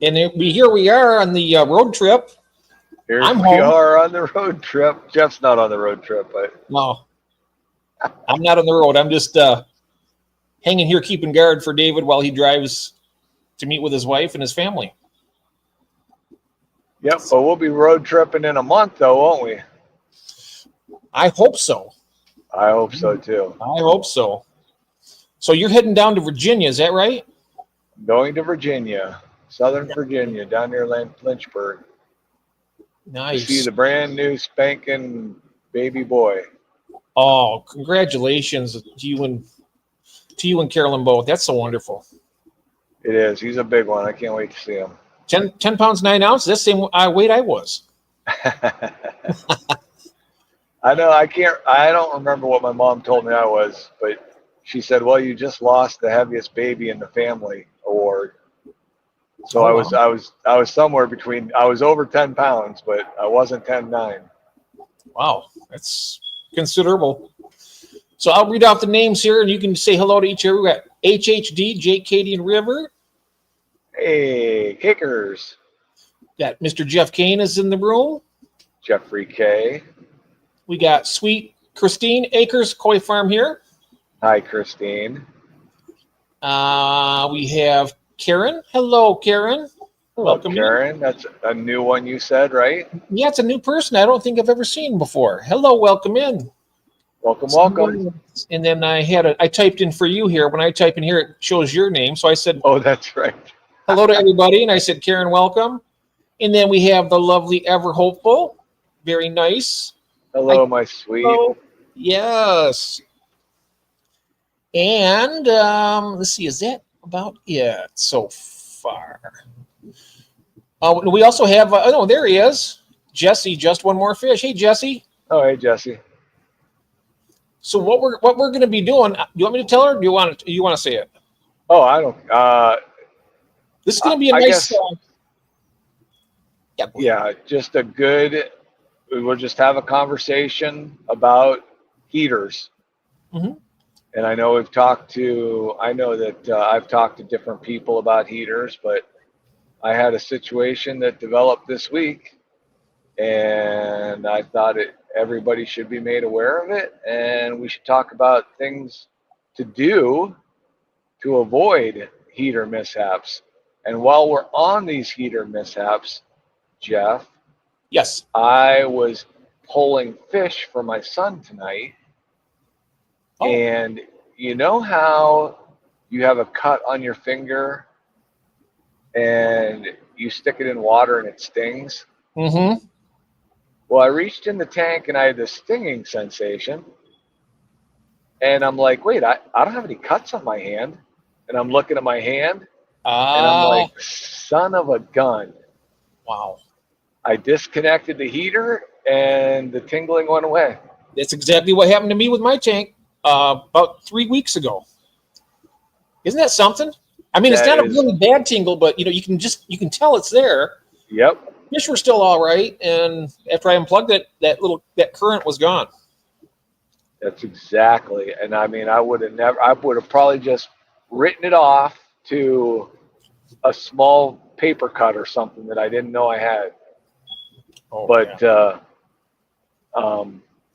And here we are on the road trip. Here I'm we home. are on the road trip. Jeff's not on the road trip, but No, I'm not on the road. I'm just hanging here keeping guard for David while he drives to meet with his wife and his family. yep. But we'll be road tripping in a month, though, won't we? I hope so. I hope so too. I hope so. So you're heading down to Virginia, is that right? Going to Virginia, Southern Virginia, down near Lynchburg, to Nice. see the brand new spanking baby boy. Oh, congratulations to you and Carolyn both. That's so wonderful. It is. He's a big one. I can't wait to see him. 10 pounds 9 ounces. That's the same weight I was. I know. I don't remember what my mom told me I was, but she said, "Well, you just lost the heaviest baby in the family award." So Oh, I was somewhere between. I was over 10 pounds, but I wasn't 10.9. wow, that's considerable. So I'll read off the names here, and you can say hello to each other. We got HHD, Jake, Katie, and River. Hey, kickers. Got Mr. Jeff Kane is in the room. Jeffrey K. We got sweet Christine Akers, Koi Farm here. Hi, Christine. We have Karen. Hello, Karen. Hello, Welcome Karen. That's a new one you said, right? Yeah, it's a new person I don't think I've ever seen before. Hello, welcome in. Welcome. And then I typed in for you here. When I type in here, it shows your name. So I said, Oh, that's right. hello to everybody. And I said, Karen, welcome. And then we have the lovely Ever Hopeful. Very nice. Hello, my sweet. Hello. Yes. And let's see, is that about it so far? We also have, oh, there he is. Jesse, just one more fish. Hey, Jesse. Oh, hey, Jesse. So what we're going to be doing? Do you want me to tell her? Or do you want to say it? Oh, I don't. This is going to be a I nice. guess, yeah, just a good. We'll just have a conversation about heaters. Mm-hmm. And I know I've talked to different people about heaters, but I had a situation that developed this week, and I thought everybody should be made aware of it, and we should talk about things to do to avoid heater mishaps. And while we're on these heater mishaps, Jeff, Yes. I was pulling fish for my son tonight, and you know how you have a cut on your finger and you stick it in water and it stings? Mm-hmm. Well, I reached in the tank and I had this stinging sensation. And I'm like, wait, I don't have any cuts on my hand. And I'm looking at my hand and I'm like, son of a gun. Wow. I disconnected the heater and the tingling went away. That's exactly what happened to me with my tank about 3 weeks ago. Isn't that something? I mean, it's not a really bad tingle, but you can tell it's there. Yep. Fish were still all right, and after I unplugged it, that current was gone. That's exactly. And I mean, I would have probably just written it off to a small paper cut or something that I didn't know I had. Oh, but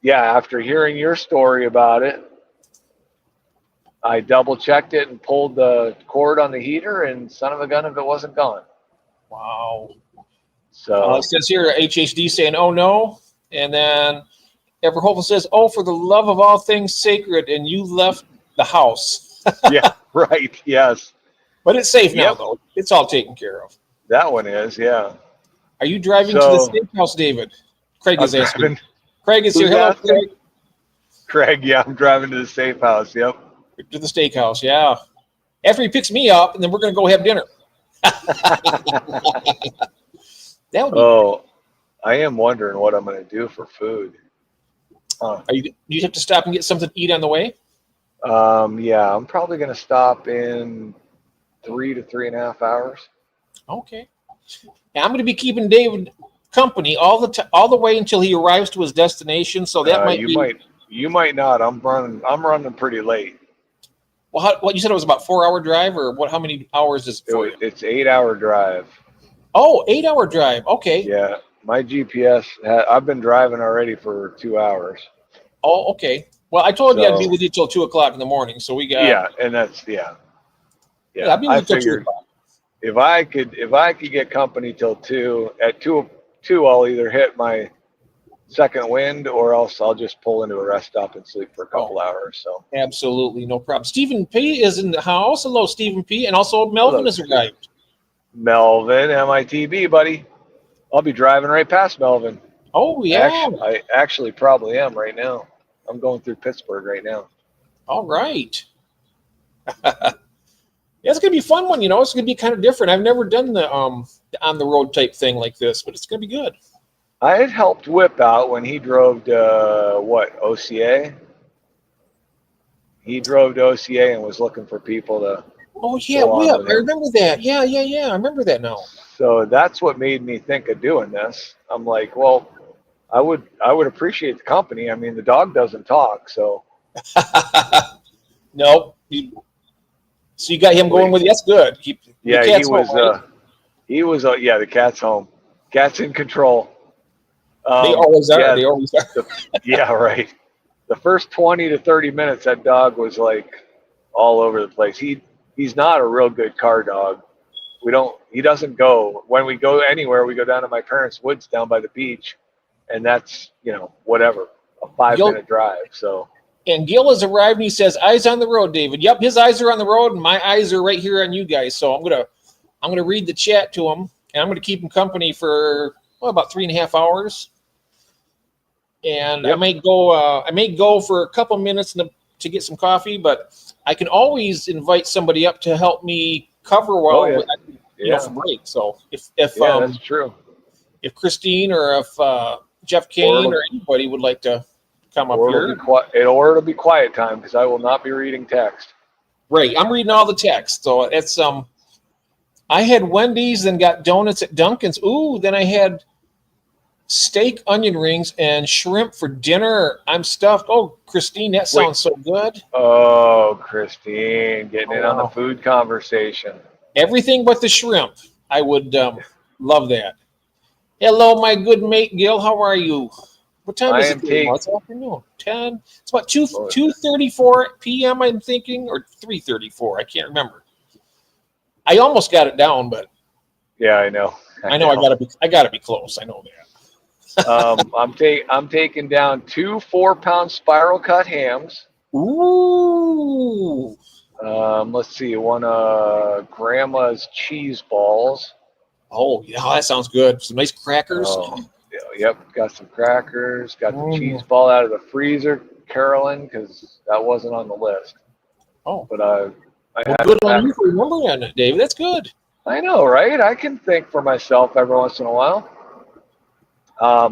after hearing your story about it, I double checked it and pulled the cord on the heater, and son of a gun if it wasn't gone. Wow. So it says here HHD saying, "Oh no," and then Ever Hopeful says, "Oh, for the love of all things sacred," and you left the house. Yeah, right. Yes. But it's safe now, though. It's all taken care of. That one is, yeah. Are you driving to the steakhouse, David? Craig is asking. Craig is here. Hello, Craig. Craig, yeah, I'm driving to the safe house. Yep. To the steakhouse, yeah. After he picks me up, and then we're going to go have dinner. That would be I am wondering what I'm going to do for food. Do you have to stop and get something to eat on the way? Yeah, I'm probably going to stop in 3 to 3.5 hours. Okay. Now, I'm going to be keeping David company all the way until he arrives to his destination. So that you might not. I'm running pretty late. Well, what you said it was about 4-hour drive, or what? How many hours is it for you? It's 8-hour drive. Oh, 8-hour drive. Okay. Yeah, my GPS. I've been driving already for 2 hours. Oh, okay. Well, I told you I'd be So with you till 2 o'clock in the morning. So we got. yeah, and that's yeah. I'll be with I you till figured 2 o'clock. if I could get company till 2, at 2 I'll either hit my second wind or else I'll just pull into a rest stop and sleep for a couple hours. So Absolutely, no problem. Stephen P is in the house. Hello, Stephen P. And also Melvin hello, has Steve. arrived. Melvin, MITB, buddy. I'll be driving right past Melvin. Oh, yeah. I actually probably am right now. I'm going through Pittsburgh right now. All right. It's going to be a fun one. It's going to be kind of different. I've never done the on the road type thing like this, but it's going to be good. I had helped Whip out when he drove to OCA. He drove to OCA and was looking for people to. Oh, yeah, Whip. I remember that. Yeah. I remember that now. So that's what made me think of doing this. I'm like, well, I would appreciate the company. I mean, the dog doesn't talk, so. No. So you got him going with you. That's good. He was. Home, right? He was. The cat's home. Cat's in control. They always are. Yeah, they always are. Yeah, right. The first 20 to 30 minutes, that dog was like all over the place. He's not a real good car dog. He doesn't go. When we go anywhere, we go down to my parents' woods down by the beach, and that's, whatever, a 5-minute drive. So. And Gil has arrived and he says, "Eyes on the road, David." Yep, his eyes are on the road and my eyes are right here on you guys. So I'm gonna read the chat to him and I'm gonna keep him company for about 3.5 hours. And yep. I may go for a couple minutes to get some coffee, but I can always invite somebody up to help me cover while for break. So if that's true. If Christine or if Jeff Kane or anybody would like to come up here, it'll be quiet time because I will not be reading text. Right, I'm reading all the text. So it's I had Wendy's, then got donuts at Dunkin's. Ooh, then I had steak, onion rings, and shrimp for dinner. I'm stuffed. Oh, Christine, that sounds so good. Oh, Christine, getting in on the food conversation. Everything but the shrimp. I would love that. Hello, my good mate, Gil. How are you? What time is it? It's afternoon. 10. It's about 2:34 p.m. I'm thinking, or 3:34. I can't remember. I almost got it down, but yeah, I know. I gotta be close. I know that. I'm taking down 2 4-pound spiral cut hams. Ooh. Let's see, one grandma's cheese balls. Oh yeah, that sounds good. Some nice crackers. Yep, got some crackers. Got the cheese ball out of the freezer, Carolyn, because that wasn't on the list. Oh, but I had good on you for remembering that, Dave. That's good. I know, right? I can think for myself every once in a while.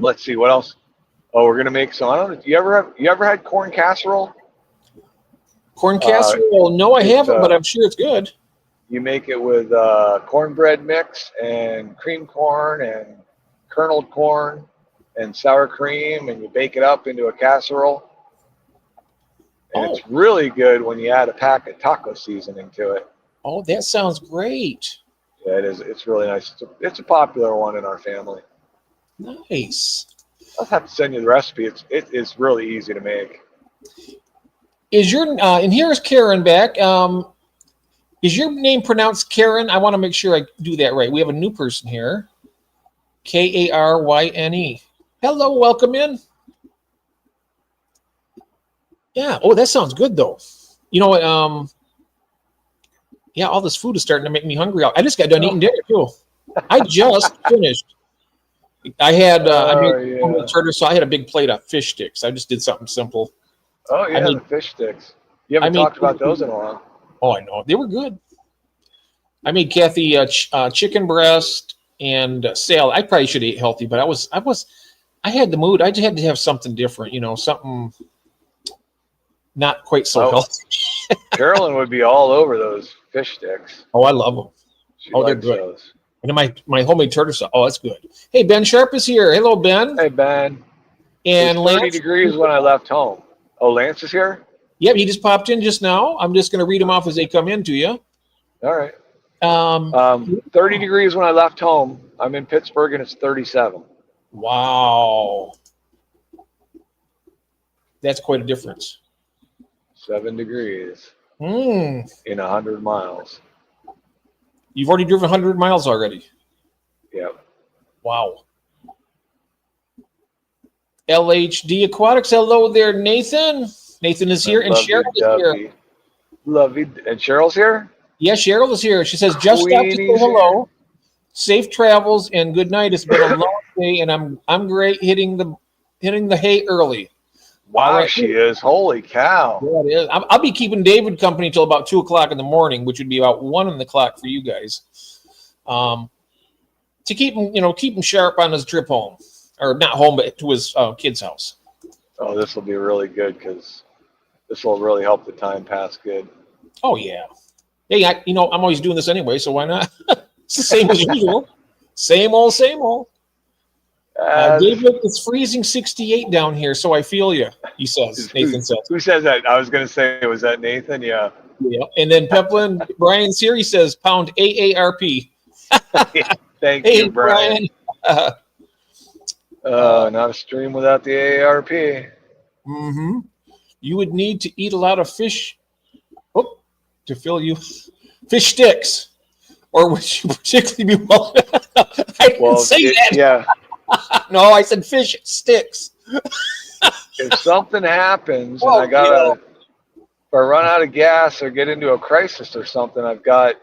Let's see what else. Oh, we're gonna make some. I don't know. You ever had corn casserole? Corn casserole? No, I haven't, but I'm sure it's good. You make it with cornbread mix and cream corn and kerneled corn and sour cream, and you bake it up into a casserole. And it's really good when you add a pack of taco seasoning to it. Oh, that sounds great. Yeah, it is. It's really nice. It's a popular one in our family. Nice. I'll have to send you the recipe. It is really easy to make. Is your and here's Karen back. Is your name pronounced Karen? I want to make sure I do that right. We have a new person here. Karyne. Hello, welcome in. Yeah. Oh, that sounds good though. You know what? Yeah, all this food is starting to make me hungry. I just got done eating dinner too. I just finished. I had I made tartar, so I had a big plate of fish sticks. I just did something simple. Oh yeah, the fish sticks. You haven't talked about those in a while. Oh, I know. They were good. I made Kathy chicken breast and salad. I probably should eat healthy, but I had the mood. I just had to have something different, something not quite so healthy. Carolyn would be all over those fish sticks. Oh, I love them. They're good. Those. And my homemade turtle sauce. Oh, that's good. Hey, Ben Sharp is here. Hello, Ben. Hey, Ben. And it was 30 degrees when I left home. Oh, Lance is here? Yep, he just popped in just now. I'm just going to read them off as they come in to you. All right. 30 degrees when I left home. I'm in Pittsburgh and it's 37. Wow. That's quite a difference. 7 degrees Hmm. in 100 miles. You've already driven 100 miles already. Yep. Wow. LHD Aquatics. Hello there, Nathan. Nathan is here, and Cheryl is here. Lovey. And Cheryl's here? Yeah, Cheryl is here. She says, just stopped to say Queenie's hello. here. Safe travels and good night. It's been a long day, and I'm great hitting the hay early. Wow, Right. she is. Holy cow. Yeah, it is. I'll be keeping David company till about 2 o'clock in the morning, which would be about 1 o'clock for you guys. To keep him sharp on his trip home, or not home, but to his kid's house. Oh, this will be really good because this will really help the time pass good. Oh yeah. Hey, I'm always doing this anyway, so why not? It's the same as usual. Same old, same old. David, it's freezing 68 down here, so I feel you, he says. Nathan says. Who says that? I was going to say, was that Nathan? Yeah. Yeah. And then Peplin, Brian Siri says, pound AARP. Thank Hey, you, Brian. Not a stream without the AARP. Mm-hmm. You would need to eat a lot of fish to fill you. Fish sticks. Or would you particularly be well? I didn't say that. Yeah. No, I said fish sticks. If something happens and if I run out of gas or get into a crisis or something, I've got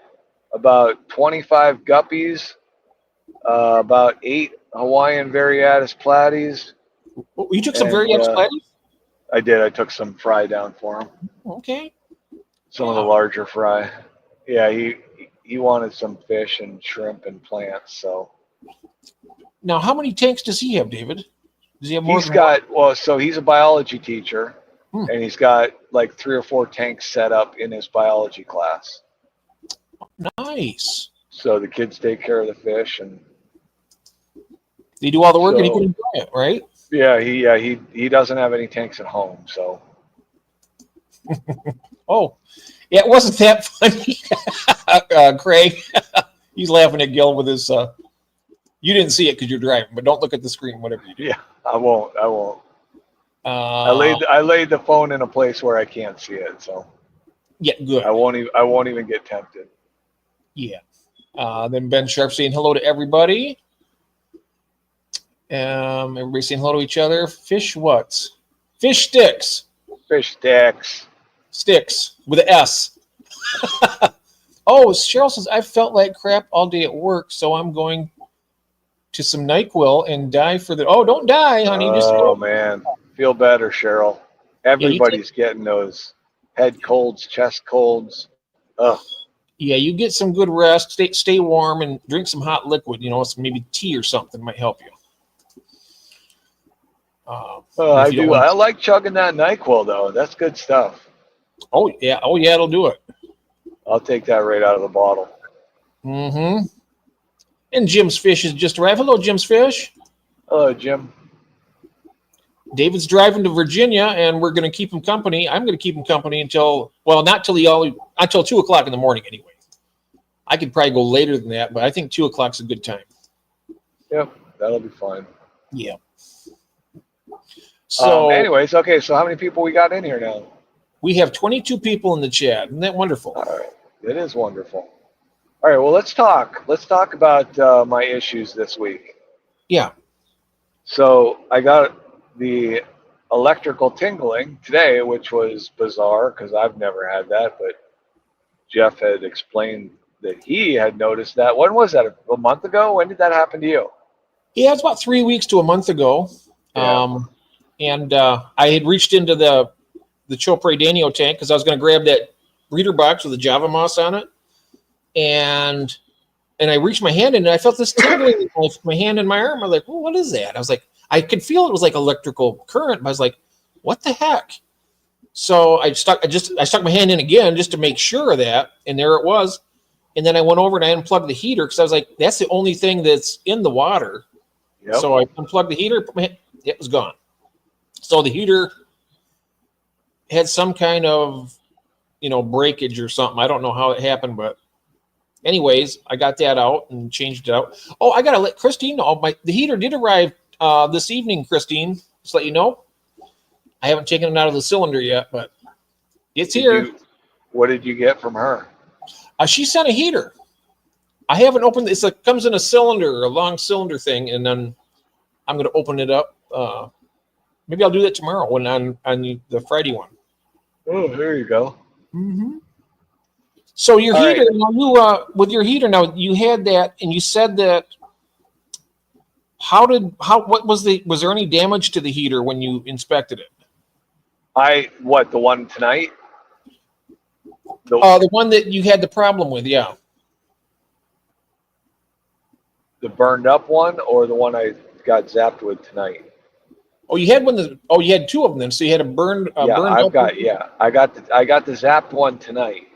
about 25 guppies, about 8 Hawaiian Variatus platies. You took some Variatus platies? I did. I took some fry down for him. Okay. Some of the larger fry. Yeah, he wanted some fish and shrimp and plants. So now, how many tanks does he have, David? Does he have more? So he's a biology teacher, and he's got like 3 or 4 tanks set up in his biology class. Nice. So the kids take care of the fish and they do all the work, and he can enjoy it, right? Yeah, he doesn't have any tanks at home, so. Oh, yeah, it wasn't that funny, Craig. He's laughing at Gil with his. You didn't see it because you're driving, but don't look at the screen. Whatever you do. Yeah, I won't. I laid the phone in a place where I can't see it, so. Yeah, good. I won't even get tempted. Yeah. Then Ben Sharp saying hello to everybody. Everybody saying hello to each other. Fish what? Fish sticks. Fish sticks. Sticks with an S. Oh, Cheryl says, I felt like crap all day at work, so I'm going to some NyQuil and die for the. Oh, don't die, honey. Oh, man. Feel better, Cheryl. Everybody's getting those head colds, chest colds. Ugh. Yeah, you get some good rest, stay warm, and drink some hot liquid. Some maybe tea or something might help you. I do. I like chugging that NyQuil, though. That's good stuff. Oh, yeah. Oh, yeah, it'll do it. I'll take that right out of the bottle. Mm-hmm. And Jim's Fish is just arrived. Hello, Jim's Fish. Hello, Jim. David's driving to Virginia, and we're going to keep him company. I'm going to keep him company until 2 o'clock in the morning anyway. I could probably go later than that, but I think 2 o'clock's a good time. Yep, that'll be fine. Yeah. So anyways, okay, so how many people we got in here now? We have 22 people in the chat. Isn't that wonderful? All right. It is wonderful. All right, well, let's talk. Let's talk about my issues this week. Yeah. So I got the electrical tingling today, which was bizarre because I've never had that, but Jeff had explained that he had noticed that. When was that? A month ago? When did that happen to you? Yeah, it's about 3 weeks to a month ago. Yeah. And I had reached into the Chopre Danio tank because I was going to grab that breeder box with the Java moss on it. And I reached my hand in and I felt this tingling in my hand and my arm. I was like, well, what is that? I was like, I could feel it was like electrical current, but I was like, what the heck? So I stuck my hand in again just to make sure of that. And there it was. And then I went over and I unplugged the heater because I was like, that's the only thing that's in the water. Yep. So I unplugged the heater, it was gone. So the heater had some kind of, breakage or something. I don't know how it happened, but anyways, I got that out and changed it out. Oh, I gotta let Christine know. The heater did arrive this evening, Christine. Just let you know. I haven't taken it out of the cylinder yet, but it's here. What did you get from her? She sent a heater. I haven't opened it. It comes in a cylinder, a long cylinder thing, and then I'm going to open it up. Maybe I'll do that tomorrow when on the Friday one. Oh, there you go. Mm-hmm. So your All heater, right. now you with your heater now, you had that, and you said that. What was there any damage to the heater when you inspected it? The one tonight? The one that you had the problem with, yeah. The burned up one, or the one I got zapped with tonight? Oh, you had you had two of them then. So you had a burned. I got the zapped one tonight,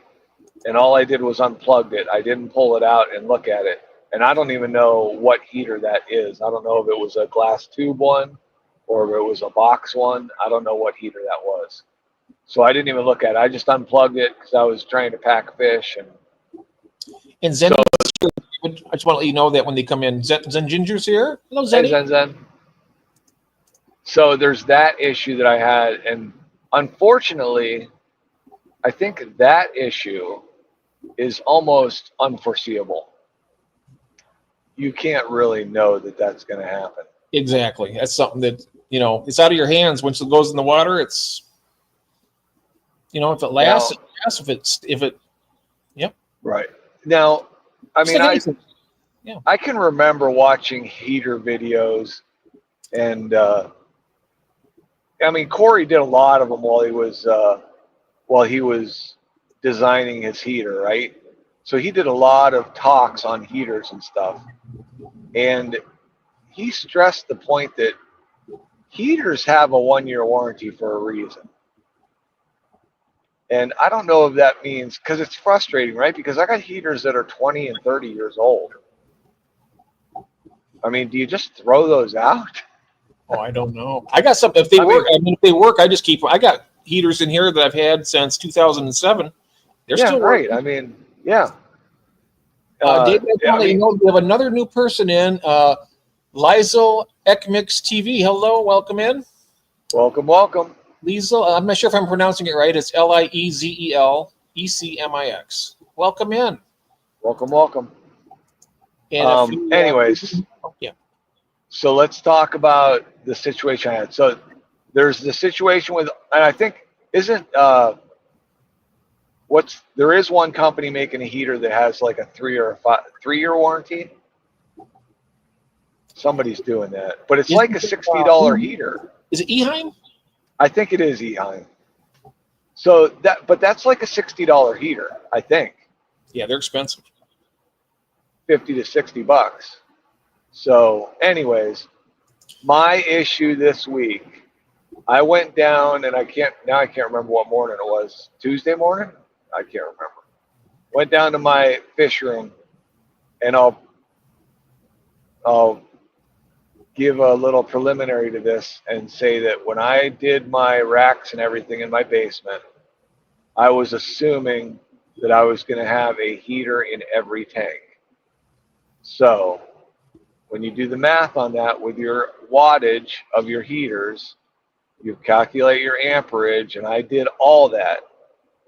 and all I did was unplugged it. I didn't pull it out and look at it, and I don't even know what heater that is. I don't know if it was a glass tube one, or if it was a box one. I don't know what heater that was. So I didn't even look at it. I just unplugged it because I was trying to pack fish. And Zen, I just want to let you know that when they come in, Zen Ginger's here. Hello, Zen. Hey, Zen. So there's that issue that I had, and unfortunately, I think that issue is almost unforeseeable. You can't really know that that's going to happen. Exactly. That's something that, it's out of your hands. Once it goes in the water, it's, if it lasts, it lasts. Yep. Right. Now, I mean, I can remember watching heater videos, and I mean, Corey did a lot of them while he was designing his heater, right? So he did a lot of talks on heaters and stuff, and he stressed the point that heaters have a 1-year warranty for a reason. And I don't know if that means, because it's frustrating, right? Because I got heaters that are 20 and 30 years old. I mean, do you just throw those out? Oh, I don't know. I got some. If they work, I just keep. I got heaters in here that I've had since 2007. They're still great. working. I mean, yeah. David, we have another new person in. Liesel Ekmix TV. Hello, welcome in. Welcome. Liesel, I'm not sure if I'm pronouncing it right. It's Liezel ECMIX. Welcome in. Welcome. And anyways, yeah. So let's talk about the situation I had. So there's the situation with, and I think there is one company making a heater that has like a 3-year warranty. Somebody's doing that, but it's like a $60 heater. Is it Eheim? I think it is Eheim. So but that's like a $60 heater, I think. Yeah, they're expensive. $50 to $60. So anyways, my issue this week, I went down and I can't remember what morning it was. Tuesday morning? I can't remember. Went down to my fish room, and I'll give a little preliminary to this and say that when I did my racks and everything in my basement, I was assuming that I was going to have a heater in every tank. So when you do the math on that with your wattage of your heaters, you calculate your amperage, and I did all that.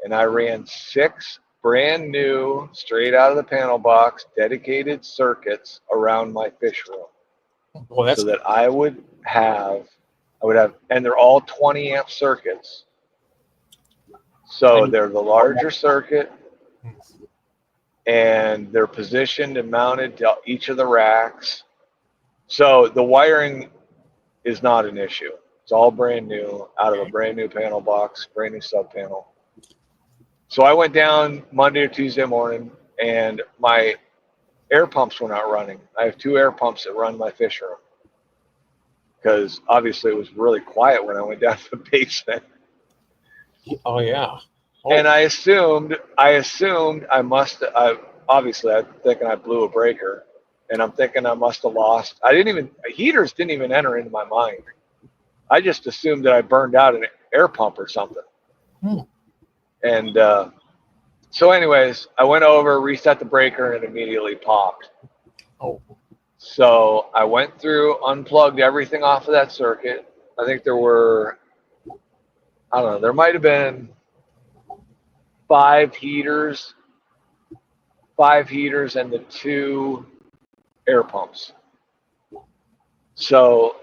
And I ran 6 brand new, straight out of the panel box, dedicated circuits around my fish room. Well, so that I would have, and they're all 20 amp circuits. So they're the larger circuit, and they're positioned and mounted to each of the racks. So the wiring is not an issue. It's all brand new, out of a brand new panel box, brand new sub panel. So I went down Monday or Tuesday morning, and my air pumps were not running. I have 2 air pumps that run my fish room, because obviously it was really quiet when I went down to the basement. Oh yeah. And I assumed I'm thinking I blew a breaker, and I'm thinking I must have lost. Heaters didn't even enter into my mind. I just assumed that I burned out an air pump or something. And So anyways, I went over, reset the breaker, and it immediately popped. Oh. So I went through, unplugged everything off of that circuit. I think there were, I don't know, there might have been 5 heaters and the 2 air pumps. So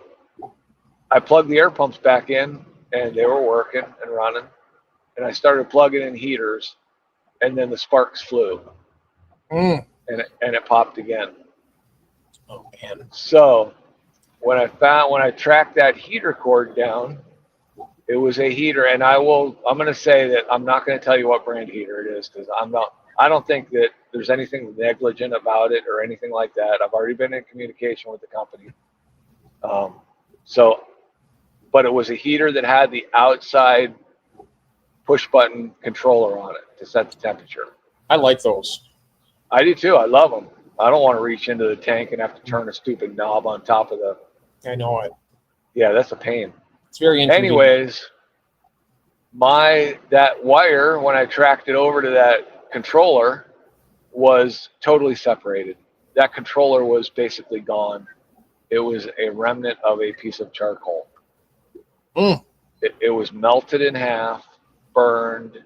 I plugged the air pumps back in, and they were working and running. And I started plugging in heaters, and then the sparks flew, and it popped again. Oh man! So when I tracked that heater cord down, it was a heater, and I'm going to say that I'm not going to tell you what brand heater it is, because I don't think that there's anything negligent about it or anything like that. I've already been in communication with the company. But it was a heater that had the outside push button controller on it to set the temperature. I like those. I do too. I love them. I don't want to reach into the tank and have to turn a stupid knob on top of the. I know it. Yeah, that's a pain. It's very inconvenient. Anyways, that wire, when I tracked it over to that controller, was totally separated. That controller was basically gone. It was a remnant of a piece of charcoal. It was melted in half, burned,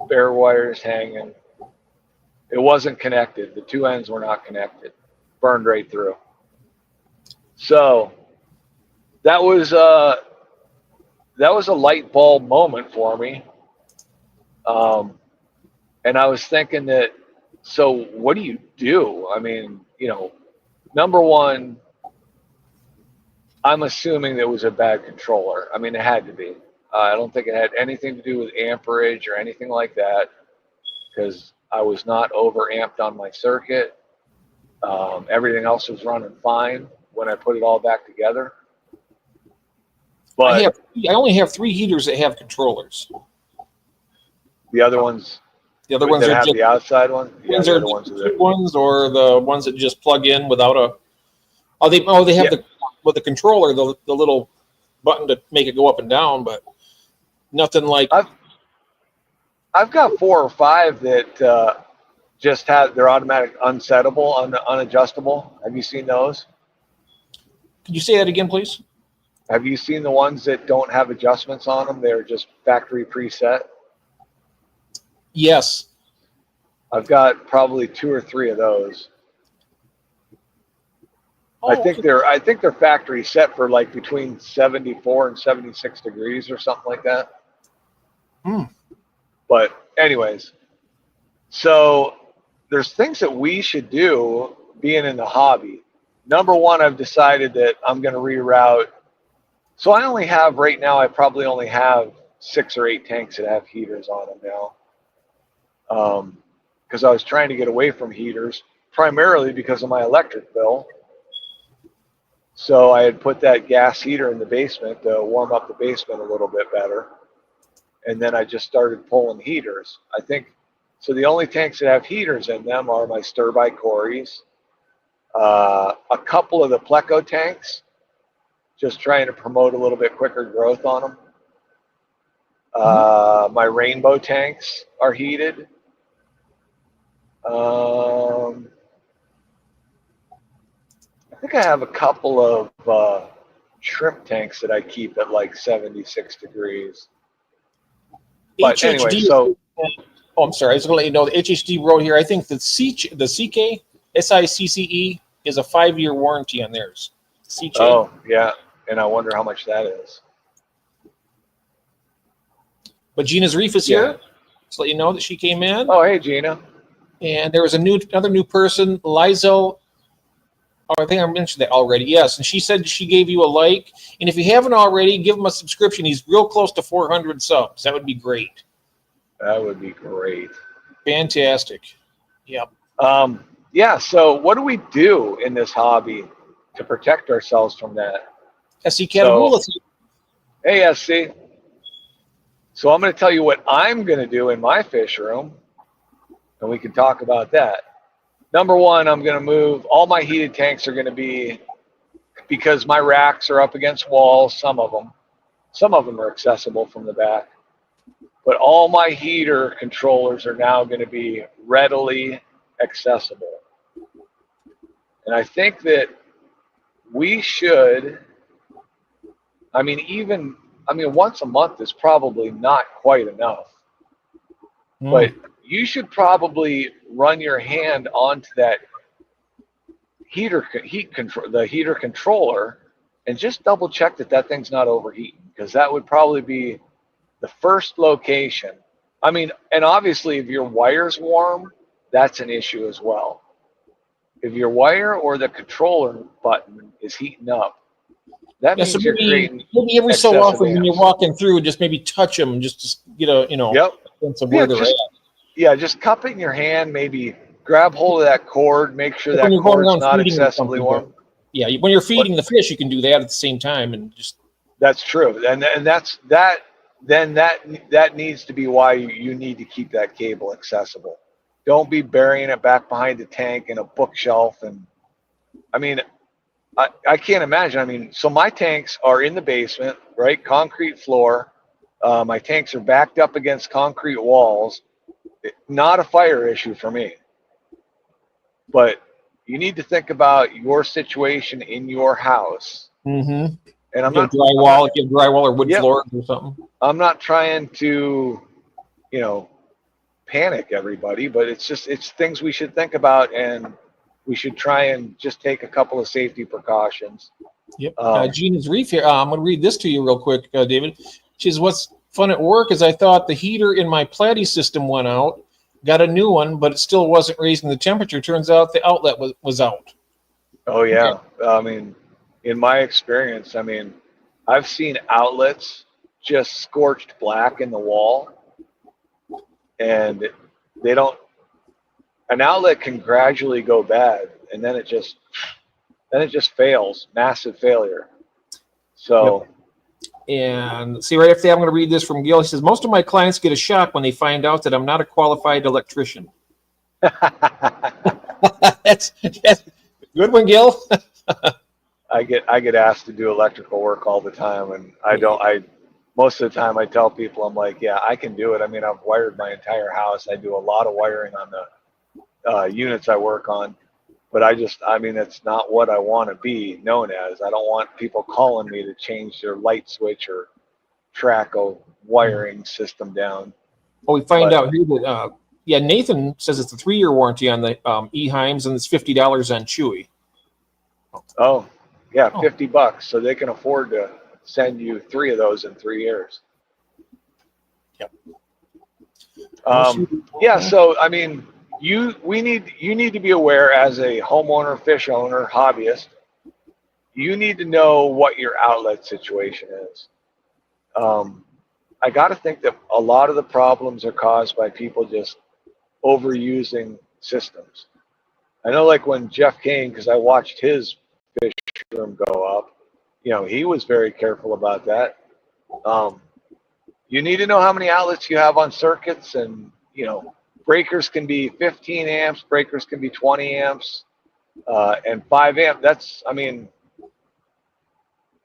bare wires hanging. It wasn't connected. The 2 ends were not connected. Burned right through. So that was a light bulb moment for me. And I was thinking that, so what do you do? I mean, number one, I'm assuming it was a bad controller. I mean, it had to be. I don't think it had anything to do with amperage or anything like that, because I was not over amped on my circuit. Everything else was running fine when I put it all back together. But I only have 3 heaters that have controllers. the other ones are have just the outside one. Yeah, the ones or the ones that just plug in without a. They have the controller, the little button to make it go up and down, but nothing like. I've got 4 or 5 that just have, they're automatic unsettable, unadjustable. Have you seen those? Could you say that again, please? Have you seen the ones that don't have adjustments on them? They're just factory preset. Yes. I've got probably 2 or 3 of those. I think they're factory set for like between 74 and 76 degrees or something like that. But anyways, so there's things that we should do being in the hobby. Number one, I've decided that I'm going to reroute. So I probably only have 6 or 8 tanks that have heaters on them now. Because I was trying to get away from heaters, primarily because of my electric bill. So I had put that gas heater in the basement to warm up the basement a little bit better. And then I just started pulling heaters. I think, so the only tanks that have heaters in them are my Stir-by Corys, a couple of the Pleco tanks, just trying to promote a little bit quicker growth on them. My Rainbow tanks are heated. I think I have a couple of shrimp tanks that I keep at like 76 degrees. But HHD, anyway, so. Oh, I'm sorry. I was going to let you know the HHD wrote here. I think the CK, SICCE, is a 5-year warranty on theirs. CK. Oh, yeah. And I wonder how much that is. But Gina's Reef is here. Just let you know that she came in. Oh, hey, Gina. And there was another new person, Lizo. Oh, I think I mentioned that already. Yes, and she said she gave you a like. And if you haven't already, give him a subscription. He's real close to 400 subs. That would be great. That would be great. Fantastic. Yep. Yeah, so what do we do in this hobby to protect ourselves from that? SC Catarula. Hey, SC. So I'm going to tell you what I'm going to do in my fish room, and we can talk about that. Number one, I'm going to move, all my heated tanks are going to be, because my racks are up against walls, some of them are accessible from the back. but all my heater controllers are now going to be readily accessible. And I think that we should, once a month is probably not quite enough, but you should probably run your hand onto that the heater controller, and just double check that that thing's not overheating, because that would probably be the first location. And obviously if your wire's warm, that's an issue as well. If your wire or the controller button is heating up, that means so you're creating maybe every so often when you're amps. walking through, just maybe touch them just to get a sense of where they're at. Yeah, just cup it in your hand, maybe grab hold of that cord, make sure that cord's not excessively warm. Yeah, when you're feeding the fish, you can do that at the same time, and just. That's true, and that's that. Then that needs to be why you need to keep that cable accessible. Don't be burying it back behind the tank in a bookshelf. And I can't imagine. So my tanks are in the basement, right? Concrete floor. My tanks are backed up against concrete walls. Not a fire issue for me. But you need to think about your situation in your house. Mm-hmm. And I'm not drywall, give drywall or wood floors or something. I'm not trying to, panic everybody, but it's things we should think about, and we should try and just take a couple of safety precautions. Yep. Gina's Reef here. I'm going to read this to you real quick, David. She says, "What's fun at work is I thought the heater in my Platy system went out, got a new one, but it still wasn't raising the temperature. Turns out the outlet was out." Oh yeah. Okay. In my experience, I've seen outlets just scorched black in the wall, and an outlet can gradually go bad, and then it just fails, massive failure. So. Yep. And see, right after that, I'm going to read this from Gil. He says, "Most of my clients get a shock when they find out that I'm not a qualified electrician." That's good one, Gil. I get asked to do electrical work all the time, and most of the time I tell people, I'm like, yeah, I can do it. I've wired my entire house. I do a lot of wiring on the units I work on, but it's not what I want to be known as. I don't want people calling me to change their light switch or track a wiring system down. Well, we find out here that, Nathan says it's a 3-year warranty on the Eheims, and it's $50 on Chewy. Oh, yeah, $50, so they can afford to send you 3 of those in 3 years. Yep. So you need to be aware, as a homeowner, fish owner, hobbyist. You need to know what your outlet situation is. I got to think that a lot of the problems are caused by people just overusing systems. I know, like when Jeff Kane, because I watched his fish room go up, he was very careful about that. You need to know how many outlets you have on circuits, and breakers can be 15 amps, breakers can be 20 amps, and 5 amp. That's,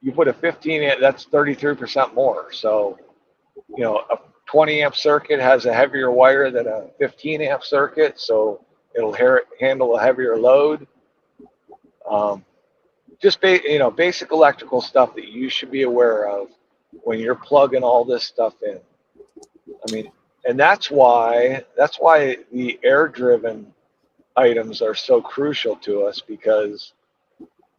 you put a 15 amp, that's 33% more. So, a 20 amp circuit has a heavier wire than a 15 amp circuit, so it'll handle a heavier load. Just basic electrical stuff that you should be aware of when you're plugging all this stuff in. And that's why the air-driven items are so crucial to us, because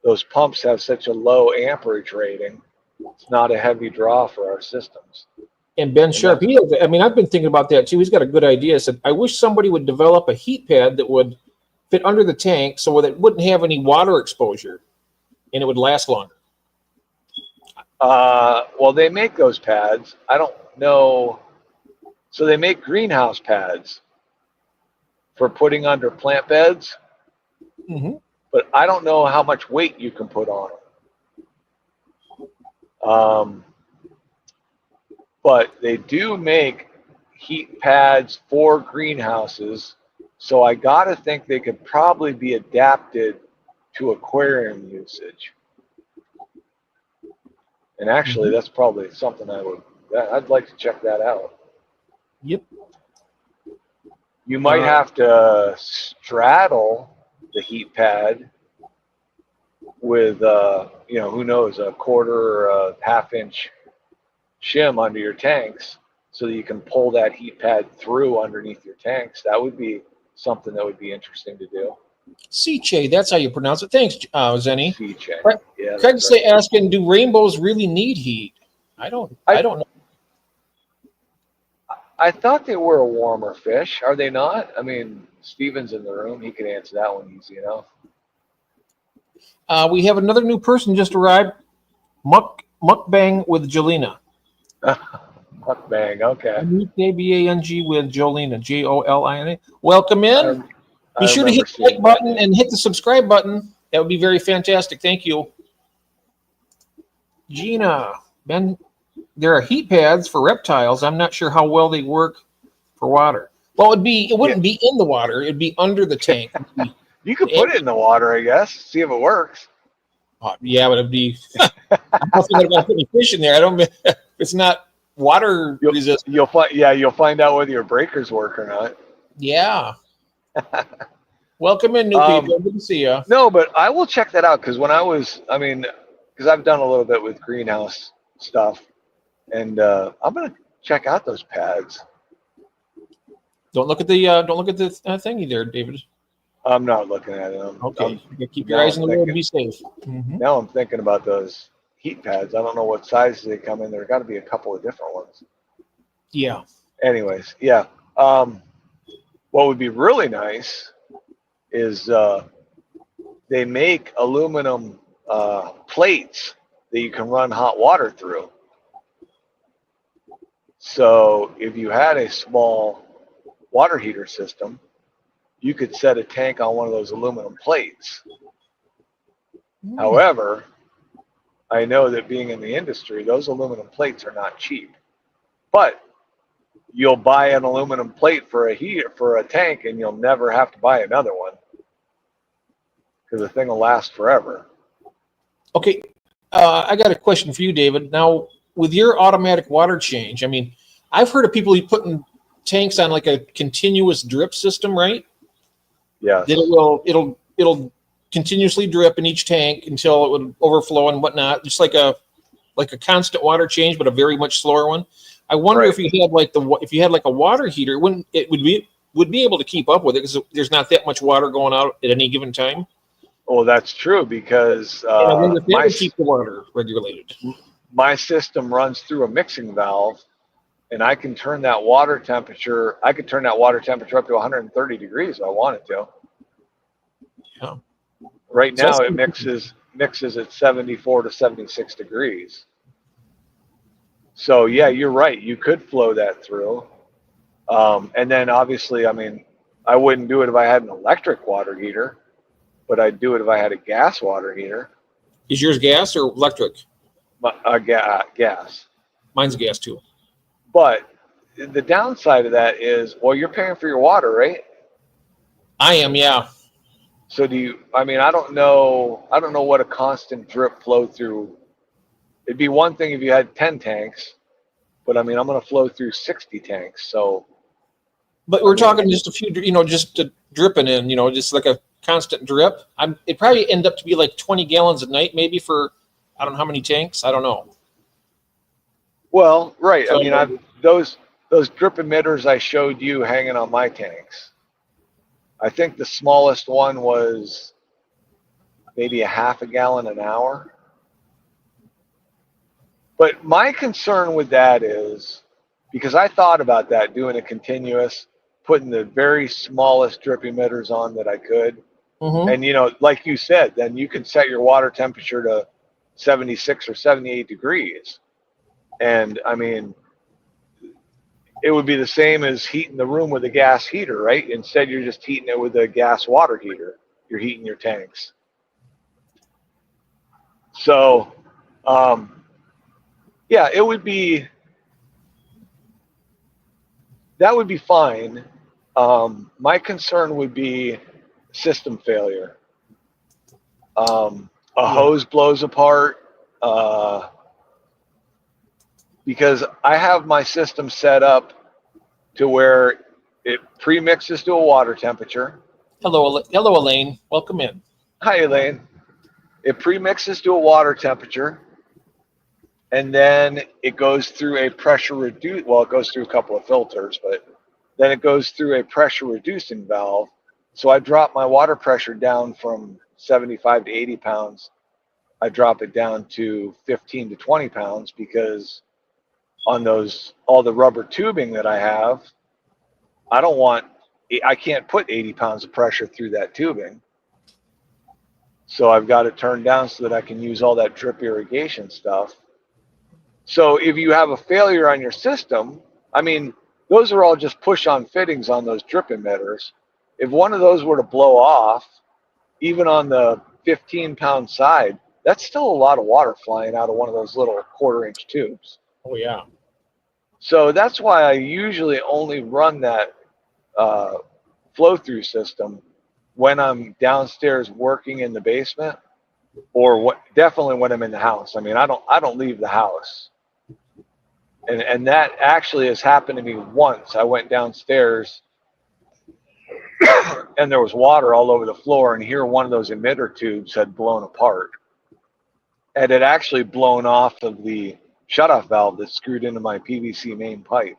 those pumps have such a low amperage rating. It's not a heavy draw for our systems. And Ben Sharp, I've been thinking about that too. He's got a good idea. He said, "I wish somebody would develop a heat pad that would fit under the tank so that it wouldn't have any water exposure, and it would last longer." Well, they make those pads. I don't know. So they make greenhouse pads for putting under plant beds. Mm-hmm. But I don't know how much weight you can put on them. But they do make heat pads for greenhouses, so I gotta think they could probably be adapted to aquarium usage. And actually, that's probably something I'd like to check that out. Yep. You might have to straddle the heat pad with, who knows, a quarter or a half-inch shim under your tanks so that you can pull that heat pad through underneath your tanks. That would be something that would be interesting to do. Seche, that's how you pronounce it. Thanks, Zenny. Seche. Yeah. Craig's asking, do rainbows really need heat? I don't know. I thought they were a warmer fish. Are they not? I mean, Steven's in the room. He can answer that one easy enough. We have another new person just arrived. Mukbang with Jolina. Mukbang, okay. Mukbang with Jolina. Jolina. Welcome in. Be sure to hit the like button and hit the subscribe button. That would be very fantastic. Thank you. Gina, Ben, there are heat pads for reptiles. I'm not sure how well they work for water. Well, it wouldn't be in the water. It'd be under the tank. You could put it in the water, I guess. See if it works. Yeah, but it'd be. I don't think I'm gonna put any fish in there. I don't. It's not water resistant. You'll find out whether your breakers work or not. Yeah. Welcome in, new people. Good to see you. No, but I will check that out because because I've done a little bit with greenhouse stuff, and I'm gonna check out those pads. Don't look at the thingy there, David. I'm not looking at them. Okay, keep your eyes on the road and be safe. Mm-hmm. Now I'm thinking about those heat pads. I don't know what sizes they come in. There got to be a couple of different ones. Yeah. Anyways, yeah. What would be really nice is they make aluminum plates that you can run hot water through. So if you had a small water heater system, you could set a tank on one of those aluminum plates. However, I know that being in the industry, those aluminum plates are not cheap. But you'll buy an aluminum plate for a tank, and you'll never have to buy another one because the thing will last forever. Okay, I got a question for you, David. Now, with your automatic water change, I mean, I've heard of people putting tanks on like a continuous drip system, right? Yeah. That it'll continuously drip in each tank until it would overflow and whatnot, just like a constant water change, but a very much slower one. I wonder if you had like a water heater, it would be able to keep up with it because there's not that much water going out at any given time. Well, that's true because I wonder if that would keep the water regulated. My system runs through a mixing valve, and I can turn that water temperature. I could turn that water temperature up to 130 degrees if I wanted to. Yeah. Right now, it mixes at 74 to 76 degrees. So yeah, you're right. You could flow that through, and then obviously, I mean, I wouldn't do it if I had an electric water heater, but I'd do it if I had a gas water heater. Is yours gas or electric? Gas. Mine's gas too. But the downside of that is, well, you're paying for your water, right? I am, yeah. So I don't know what a constant drip flow through. It'd be one thing if you had 10 tanks, but I mean, I'm going to flow through 60 tanks. So. But we're talking just a few, just dripping in, just like a constant drip. It probably end up to be like 20 gallons a night, maybe for, I don't know how many tanks. I don't know. Well, right. So, I mean, those drip emitters I showed you hanging on my tanks. I think the smallest one was maybe a half a gallon an hour. But my concern with that is, because I thought about that, doing a continuous, putting the very smallest drip emitters on that I could. Mm-hmm. And, like you said, then you can set your water temperature to 76 or 78 degrees. And, I mean, it would be the same as heating the room with a gas heater, right? Instead, you're just heating it with a gas water heater. You're heating your tanks. So, yeah, that would be fine. My concern would be system failure. A hose blows apart, because I have my system set up to where it pre-mixes to a water temperature. Hello, Elaine. Welcome in. Hi, Elaine. It pre-mixes to a water temperature, and then it goes through a pressure reduce. Well, it goes through a couple of filters, but then it goes through a pressure reducing valve. So I drop my water pressure down from 75 to 80 pounds. I drop it down to 15 to 20 pounds because on all the rubber tubing that I have, I can't put 80 pounds of pressure through that tubing. So I've got it turned down so that I can use all that drip irrigation stuff. So if you have a failure on your system, I mean, those are all just push-on fittings on those drip emitters. If one of those were to blow off, even on the 15-pound side, that's still a lot of water flying out of one of those little quarter-inch tubes. Oh, yeah. So that's why I usually only run that flow-through system when I'm downstairs working in the basement, or definitely when I'm in the house. I mean, I don't leave the house. And that actually has happened to me once. I went downstairs and there was water all over the floor, and here one of those emitter tubes had blown apart. And it actually blown off of the shutoff valve that's screwed into my PVC main pipe.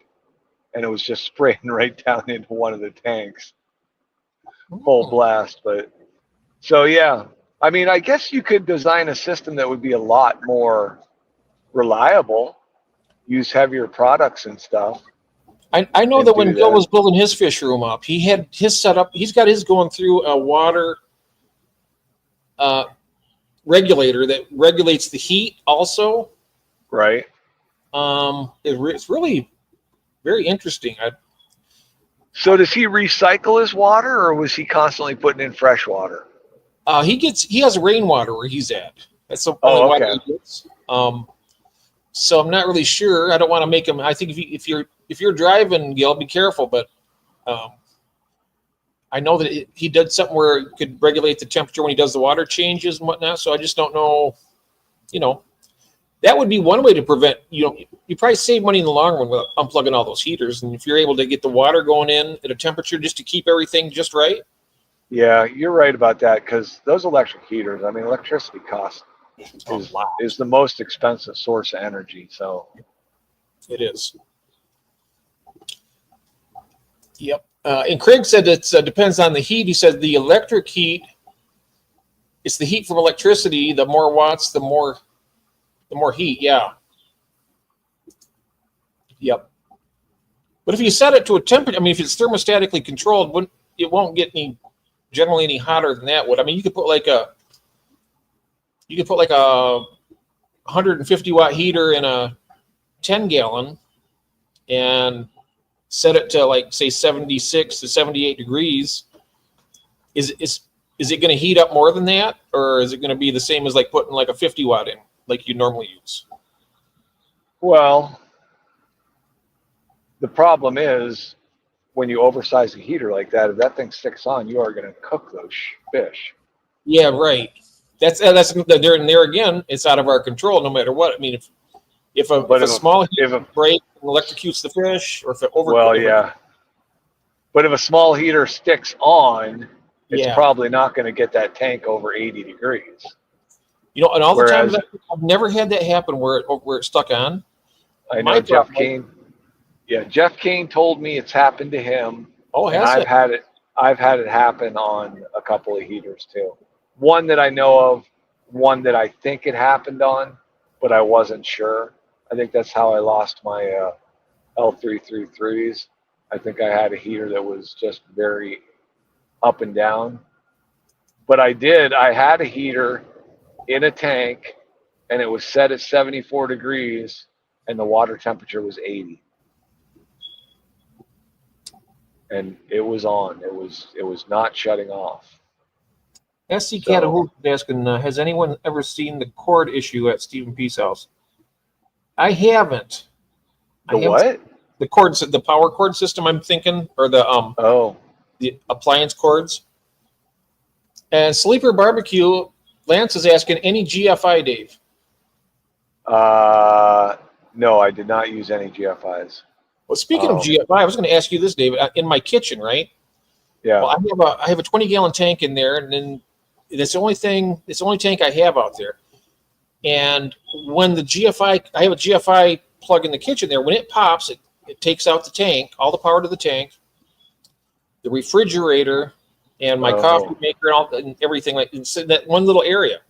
And it was just spraying right down into one of the tanks. Full blast. But so, yeah, I mean, I guess you could design a system that would be a lot more reliable, use heavier products and stuff. I know that when Bill was building his fish room up, he had his setup. He's got his going through a water regulator that regulates the heat also. Right. It's really very interesting. So does he recycle his water, or was he constantly putting in fresh water? He has rainwater where he's at. That's the only water he gets. So I'm not really sure. I don't want to make him. I think if you're driving, Gil, be careful. But I know that he did something where it could regulate the temperature when he does the water changes and whatnot. So I just don't know. That would be one way to prevent. You probably save money in the long run with unplugging all those heaters. And if you're able to get the water going in at a temperature just to keep everything just right. Yeah, you're right about that, because those electric heaters, I mean, electricity cost is the most expensive source of energy. So it is. Yep. And Craig said it depends on the heat. He said the electric heat, it's the heat from electricity. The more watts, the more heat. Yeah. Yep. But if you set it to a temperature, I mean, if it's thermostatically controlled, it won't get generally any hotter than that would. I mean, you could put like a 150 watt heater in a 10 gallon and set it to like say 76 to 78 degrees. Is it going to heat up more than that, or is it going to be the same as like putting like a 50 watt in like you normally use? Well, the problem is when you oversize a heater like that, if that thing sticks on, you are going to cook those fish. Yeah, right. That's there again. It's out of our control, no matter what. I mean, if a small heater breaks and electrocutes the fish, or if it overcooks. Well, yeah. But if a small heater sticks on, it's probably not going to get that tank over 80 degrees. And all the times I've never had that happen where it stuck on. I know Jeff Kane. Yeah, Jeff Kane told me it's happened to him. Oh, has it? I've had it happen on a couple of heaters too. One that I know of, one that I think it happened on, but I wasn't sure. I think that's how I lost my L333s. I think I had a heater that was just very up and down. But I had a heater in a tank, and it was set at 74 degrees, and the water temperature was 80. And it was on. It was not shutting off. SC Catahoula is asking, has anyone ever seen the cord issue at Stephen Peace House? I haven't. What? The cords, the power cord system, I'm thinking, or the appliance cords. And Sleeper Barbecue, Lance is asking, any GFI, Dave? No, I did not use any GFIs. Well, speaking of GFI, I was going to ask you this, David. In my kitchen, right? Yeah. Well, I have a 20-gallon tank in there, and then that's the only thing. It's the only tank I have out there. And when the GFI, I have a GFI plug in the kitchen there. When it pops, it takes out the tank, all the power to the tank, the refrigerator, and my coffee maker, and everything like it's in that one little area.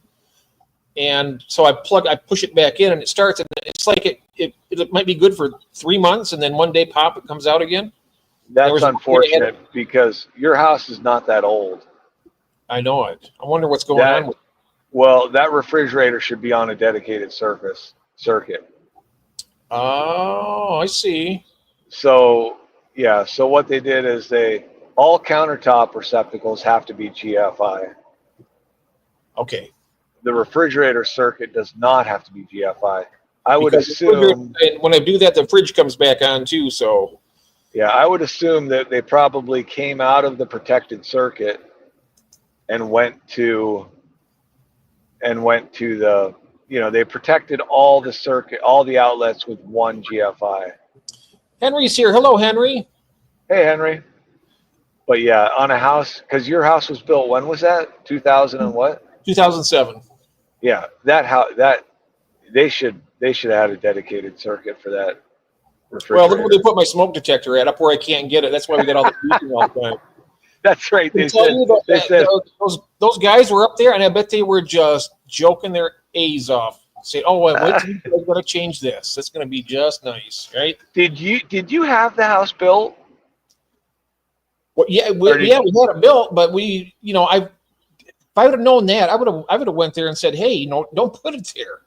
And so I push it back in, and it starts. And it's like it might be good for 3 months, and then one day, pop, it comes out again. That's unfortunate because your house is not that old. I know it. I wonder what's going on with it. Well, that refrigerator should be on a dedicated circuit. Oh, I see. So, yeah. So what they did is all countertop receptacles have to be GFI. Okay. The refrigerator circuit does not have to be GFI. I would assume when I do that, the fridge comes back on too. So, yeah, I would assume that they probably came out of the protected circuit and went to the, they protected all the circuit, all the outlets with one GFI. Henry's here. Hello, Henry. Hey, Henry. But yeah, on a house, because your house was built, when was that? 2000 and what? 2007. Yeah, they should have had a dedicated circuit for that refrigerator. Well, look where they put my smoke detector at, up where I can't get it. That's why we got all the beeping all the time. That's right. They said those guys were up there, and I bet they were just joking their A's off. Say, "Oh, wait till you got to change this. It's going to be just nice, right?" Did you have the house built? Well, yeah, we had it built, but if I would have known that, I would have went there and said, "Hey, don't put it there."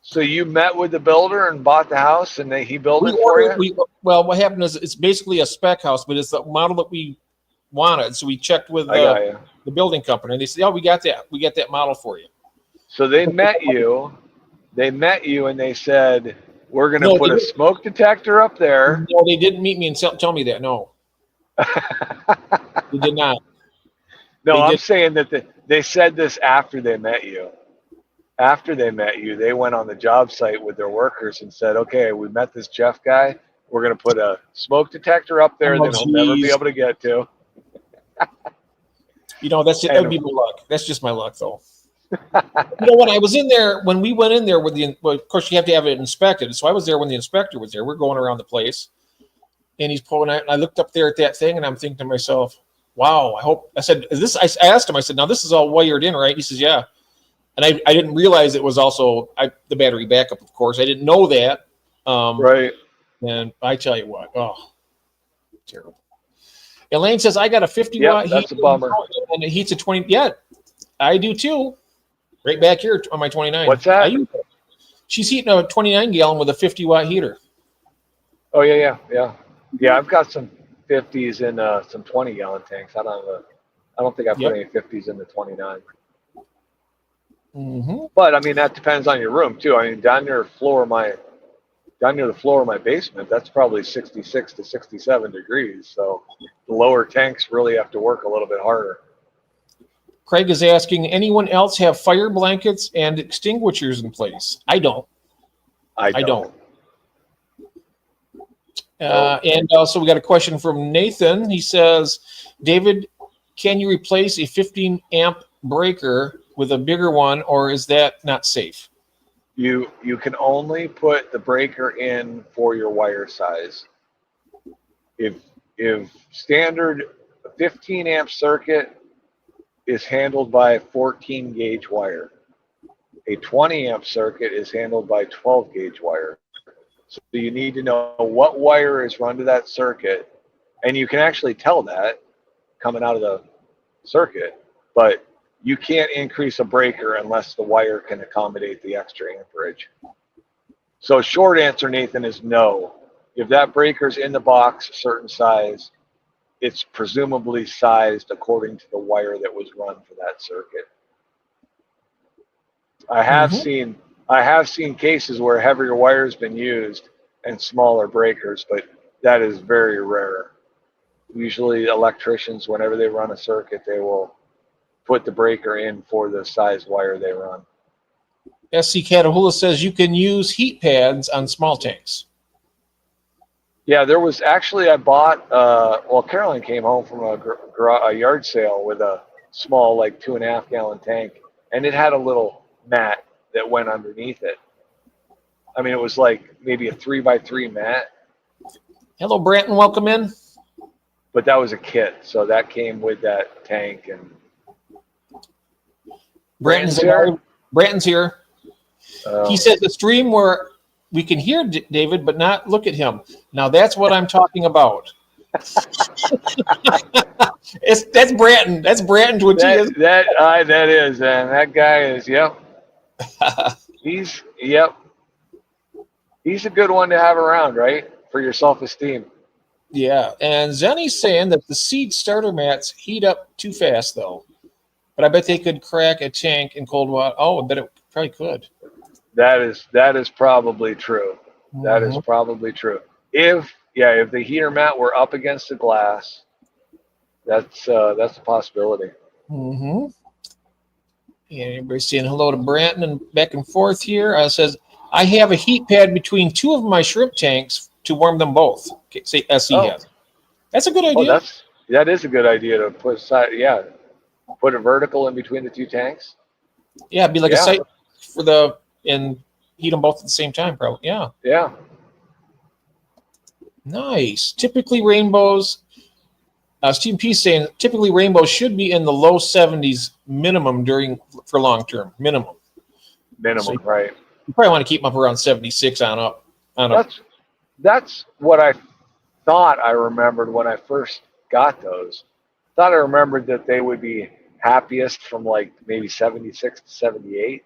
So you met with the builder and bought the house, and he built it for you? Well, what happened is it's basically a spec house, but it's the model that we wanted. So we checked with the building company, and they said, "Oh, we got that. We got that model for you." So they met you. They met you, and they said, "We're going to put a smoke detector up there." No, they didn't meet me and tell me that. No, they did not. No, I'm saying that they said this after they met you. After they met you, they went on the job site with their workers and said, "Okay, we met this Jeff guy. We're going to put a smoke detector up there that he'll never be able to get to." That would be my luck. That's just my luck, though. When I was in there, when we went in there of course you have to have it inspected. So I was there when the inspector was there. We're going around the place, and he's pulling out. And I looked up there at that thing, and I'm thinking to myself, "Wow, I said, is this?" I asked him. I said, "Now this is all wired in, right?" He says, "Yeah." And I didn't realize it was also the battery backup. Of course, I didn't know that. Right. And I tell you what, terrible. Elaine says, "I got a 50 watt heat." That's a bummer. And it heats a 20. Yeah, I do too. Right back here on my 29. What's that? She's heating a 29 gallon with a 50 watt heater. Oh yeah. I've got some 50s in some 20 gallon tanks. I don't think I put any 50s in the 29. Mm-hmm. But I mean that depends on your room too. I mean down near the floor of my basement, that's probably 66 to 67 degrees. So the lower tanks really have to work a little bit harder. Craig is asking, anyone else have fire blankets and extinguishers in place? I don't. I don't. And also we got a question from Nathan. He says, "David, can you replace a 15 amp breaker with a bigger one, or is that not safe?" You can only put the breaker in for your wire size. If standard 15 amp circuit is handled by 14 gauge wire, a 20 amp circuit is handled by 12 gauge wire. So you need to know what wire is run to that circuit, and you can actually tell that coming out of the circuit, but you can't increase a breaker unless the wire can accommodate the extra amperage. So short answer, Nathan, is no. If that breaker's in the box, a certain size, it's presumably sized according to the wire that was run for that circuit. I have seen cases where heavier wire has been used and smaller breakers, but that is very rare. Usually electricians, whenever they run a circuit, they will put the breaker in for the size wire they run. SC Catahoula says you can use heat pads on small tanks. Yeah, there was actually, I bought, well, Caroline came home from a yard sale with a small, like 2.5 gallon tank, and it had a little mat that went underneath it. I mean, it was like maybe a 3x3 mat, Hello, Branton. Welcome in. but that was a kit. So that came with that tank. And Branton's here? here. Branton's here. He says a stream where we can hear David, but not look at him. Now that's what I'm talking about. That's Branton. That's Branton to a T. that is, and that guy is, yep. He's a good one to have around, right? For your self-esteem. Yeah, and Zenny's saying that the seed starter mats heat up too fast, though. But I bet they could crack a tank in cold water. Oh, I bet it probably could. That is probably true. That is probably true. If the heater mat were up against the glass, that's a possibility. Mm-hmm. Yeah, everybody's saying hello to Branton and back and forth here. Says, I have a heat pad between two of my shrimp tanks to warm them both. Okay, say SE has. That's a good idea. That is a good idea to put put a vertical in between the two tanks. Yeah, it'd be like a site for and heat them both at the same time, probably. Yeah. Yeah. Nice. Typically rainbows. Stephen P saying typically rainbows should be in the low 70s minimum for long term minimum. So right. You probably want to keep them up around 76 on up. That's what I thought I remembered when I first got those. I thought I remembered that they would be happiest from like maybe 76 to 78.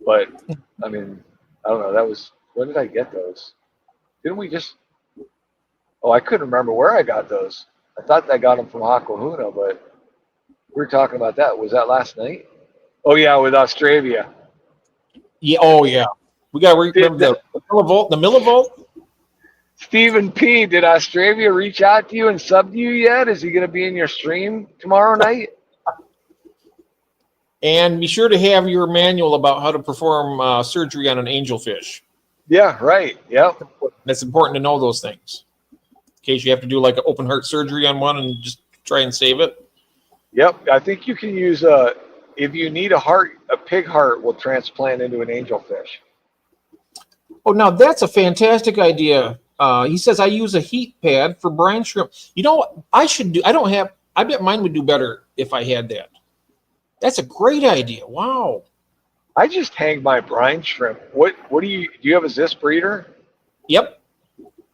But I mean, I don't know. When did I get those? Didn't we just? Oh, I couldn't remember where I got those. I thought I got them from Hakuhuna, but we were talking about that. Was that last night? Oh yeah, with Australia. Yeah. Oh yeah. We got to remember the millivolt. Stephen P, did Australia reach out to you and sub to you yet? Is he going to be in your stream tomorrow night? And be sure to have your manual about how to perform surgery on an angelfish. Yeah, right. Yep. That's important to know those things. In case you have to do like an open heart surgery on one and just try and save it. Yep. I think you can use if you need a pig heart will transplant into an angelfish. Oh, now that's a fantastic idea. He says, I use a heat pad for brine shrimp. You know what I should do? I bet mine would do better if I had that. That's a great idea. Wow. I just hang my brine shrimp. What do you have a Zisp breeder? Yep.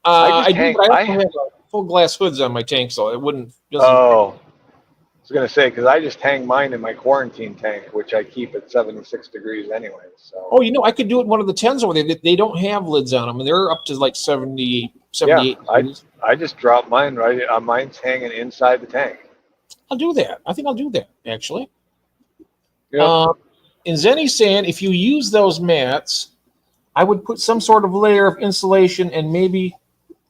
I do, but I don't have full glass hoods on my tank, so it wouldn't. Oh, I was going to say, because I just hang mine in my quarantine tank, which I keep at 76 degrees anyway. So. Oh, I could do it in one of the 10s over there. They don't have lids on them, and they're up to like 78 degrees. I just drop mine right. Mine's hanging inside the tank. I'll do that. I think I'll do that, actually. Yep. And Zenny's saying if you use those mats, I would put some sort of layer of insulation and maybe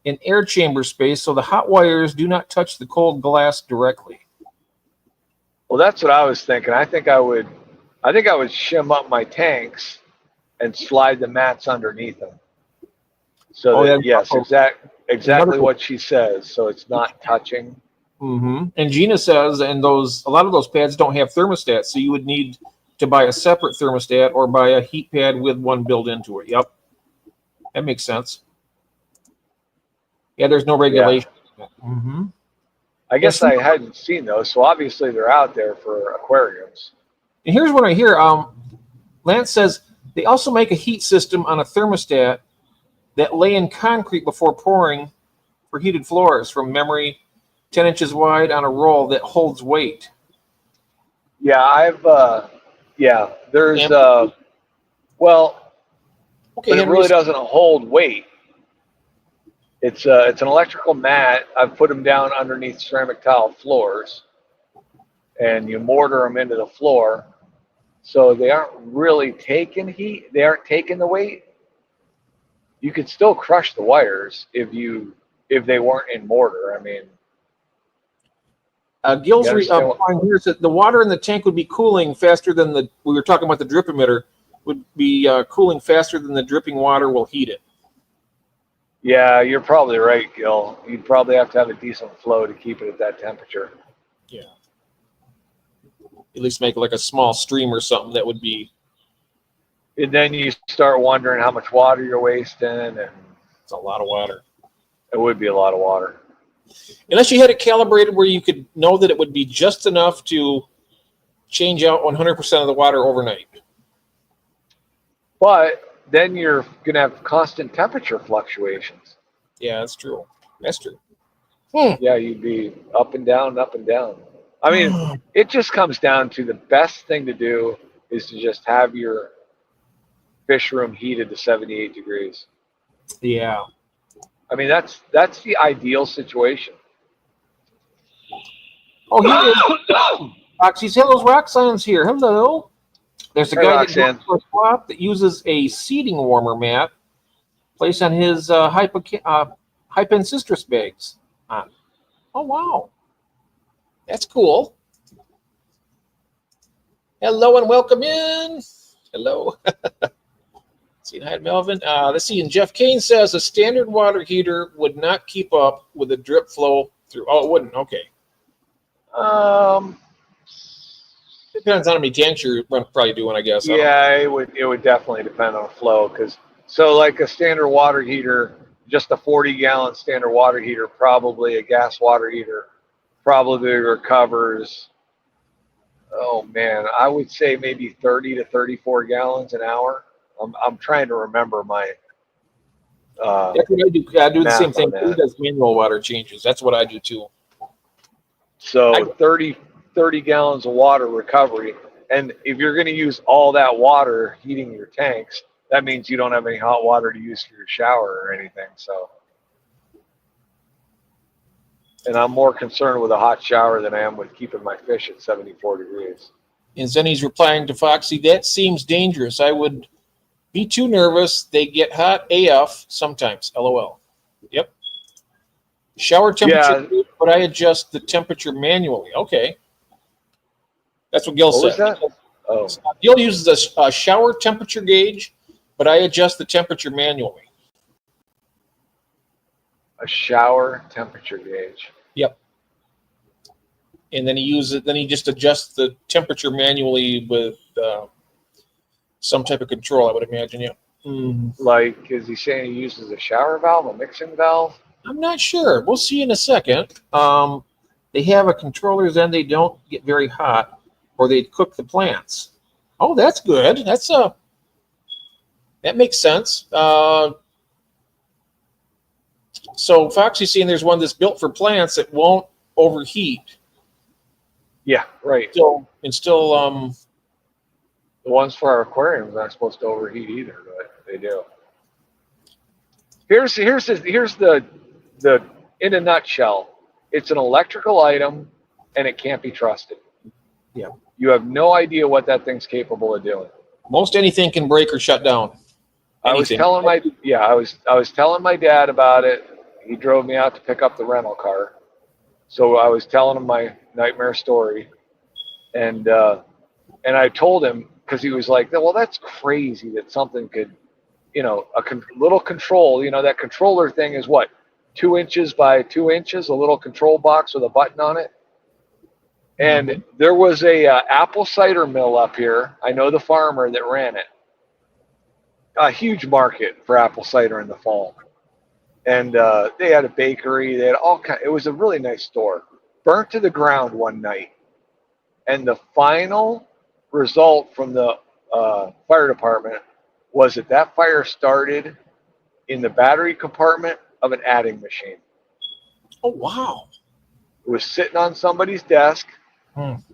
an air chamber space so the hot wires do not touch the cold glass directly. Well, that's what I was thinking. I think I would shim up my tanks and slide the mats underneath them. So exactly what she says. So it's not touching. Mm-hmm. And Gina says, a lot of those pads don't have thermostats, so you would need to buy a separate thermostat or buy a heat pad with one built into it. Yep, that makes sense. Yeah, there's no regulation. Yeah. Mm-hmm. I guess I hadn't seen those, so obviously they're out there for aquariums. And here's what I hear. Lance says they also make a heat system on a thermostat that lay in concrete before pouring for heated floors from memory, 10 inches wide on a roll that holds weight. Yeah, there's, but it really doesn't hold weight. It's an electrical mat. I've put them down underneath ceramic tile floors, and you mortar them into the floor, so they aren't really taking heat. They aren't taking the weight. You could still crush the wires if they weren't in mortar. I mean, Gil's point here is that the water in the tank would be cooling faster than we were talking about the drip emitter would be cooling faster than the dripping water will heat it. Yeah, you're probably right, Gil. You'd probably have to have a decent flow to keep it at that temperature. Yeah. At least make like a small stream or something that would be. And then you start wondering how much water you're wasting, and It's a lot of water. it would be a lot of water. Unless you had it calibrated where you could know that it would be just enough to change out 100% of the water overnight. But then you're going to have constant temperature fluctuations. Yeah, that's true. That's true. Yeah, you'd be up and down, up and down. I mean, it just comes down to the best thing to do is to just have your fish room heated to 78 degrees. Yeah. I mean, that's the ideal situation. Oh, here is Roxy's. Hello, Roxanne's here. Hello. There's a Hey, guy Roxanne. that goes for a swap that uses a seating warmer mat placed on his Hypen citrus bags. Oh, wow. That's cool. Hello and welcome in. Hello. See, hi, Melvin. Let's see. And Jeff Kane says a standard water heater would not keep up with the drip flow through. Oh, it wouldn't. Okay. Depends on how many tanks you're probably doing, I guess. Yeah, it would definitely depend on flow, because so like a standard water heater, just a 40-gallon standard water heater, probably a gas water heater, probably recovers. Oh man, I would say maybe 30 to 34 gallons an hour. I'm trying to remember my. That's what I do. I do the Math same thing. on that. He does manual water changes. That's what I do too. So 30 gallons of water recovery. And if you're going to use all that water heating your tanks, that means you don't have any hot water to use for your shower or anything. So, and I'm more concerned with a hot shower than I am with keeping my fish at 74 degrees. And Zenny's replying to Foxy, that seems dangerous. I would be too nervous. They get hot AF sometimes. LOL. Yep. Shower temperature, Yeah. but I adjust the temperature manually. Okay. That's what Gil What said. was that? Oh, Gil uses a shower temperature gauge, but I adjust the temperature manually. a shower temperature gauge. Yep. And then he just adjusts the temperature manually with some type of control, I would imagine. Yeah. Like, is he saying he uses a shower valve, a mixing valve? I'm not sure. We'll see in a second. They have a controller, then they don't get very hot, or they cook the plants. Oh, that's good. That makes sense. So Foxy's saying there's one that's built for plants that won't overheat. Yeah, right. Still, The ones for our aquariums aren't supposed to overheat either, but they do. Here's the in a nutshell. It's an electrical item, and it can't be trusted. Yeah. You have no idea what that thing's capable of doing. most anything can break or shut down. I was Anything. telling my dad about it. He drove me out to pick up the rental car. So I was telling him my nightmare story, and I told him, because he was like, well, that's crazy that something could, little control, that controller thing is what, 2 inches by 2 inches, a little control box with a button on it. And there was a apple cider mill up here. I know the farmer that ran it. A huge market for apple cider in the fall. And they had a bakery. They had all kind. It was a really nice store. Burnt to the ground one night. And the final result from the fire department was that fire started in the battery compartment of an adding machine. Oh, wow. It was sitting on somebody's desk,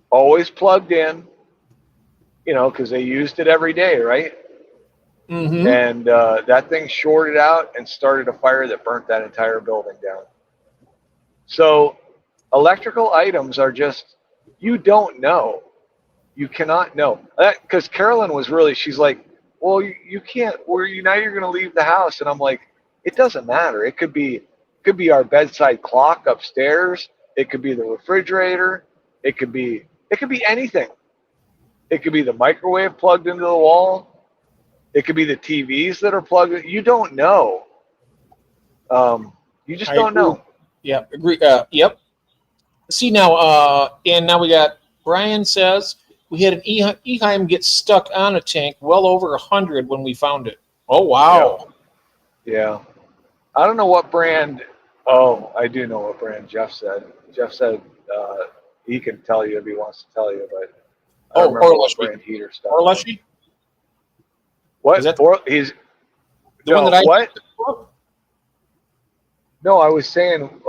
always plugged in, because they used it every day, right? Mm-hmm. And that thing shorted out and started a fire that burnt that entire building down. So electrical items are just, you don't know. You cannot know. Because Carolyn was really, she's like, well, you can't, now you're going to leave the house. And I'm like, it doesn't matter. It could be our bedside clock upstairs. It could be the refrigerator. It could be anything. It could be the microwave plugged into the wall. It could be the TVs that are plugged in. You don't know. You just I don't agree. know. Yep. Agree. Yep. See now, and now we got Brian says we had an Eheim get stuck on a tank well over 100 when we found it. Oh wow. Yeah. I don't know what brand. Oh, I do know what brand Jeff said. Jeff said he can tell you if he wants to tell you, but I Oh, remember what Orlushy. brand heater stuff. Orlushy? What? Is that He's the one that I what? No, I was saying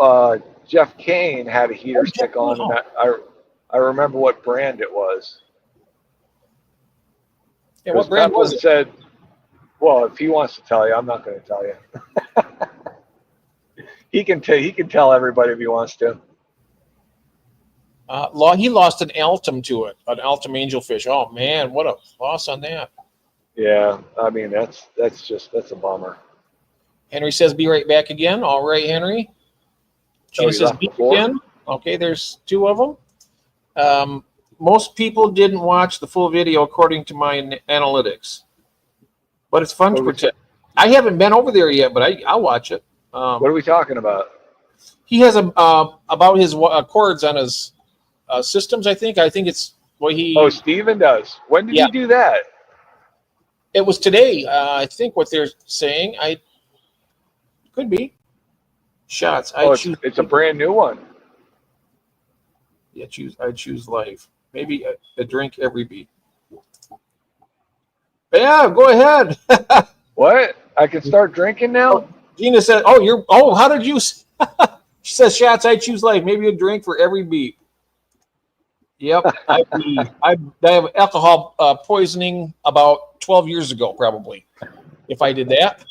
Jeff Kane had a heater stick on, and I remember what brand it was. Yeah, what brand was it? Said, well, if he wants to tell you, I'm not going to tell you. He can tell everybody if he wants to. He lost an Altum to it, an Altum angelfish. Oh man, what a loss on that. Yeah, I mean that's a bummer. Henry says, "Be right back again." All right, Henry. Gina says, "Be again." Okay, there's 2 of them. Most people didn't watch the full video according to my analytics, but it's fun to protect. I haven't been over there yet, but I'll watch it. What are we talking about? He has about his cords on his systems. I think it's what he. Oh, Steven does. When did he do that? It was today. I think what they're saying. I could be shots. It's a brand new one. Yeah, I choose life. Maybe a drink every beat. Yeah, go ahead. What? I can start drinking now? Gina said, how did you? She says, shots, I choose life. Maybe a drink for every beat. Yep. I have alcohol poisoning about 12 years ago, probably, if I did that.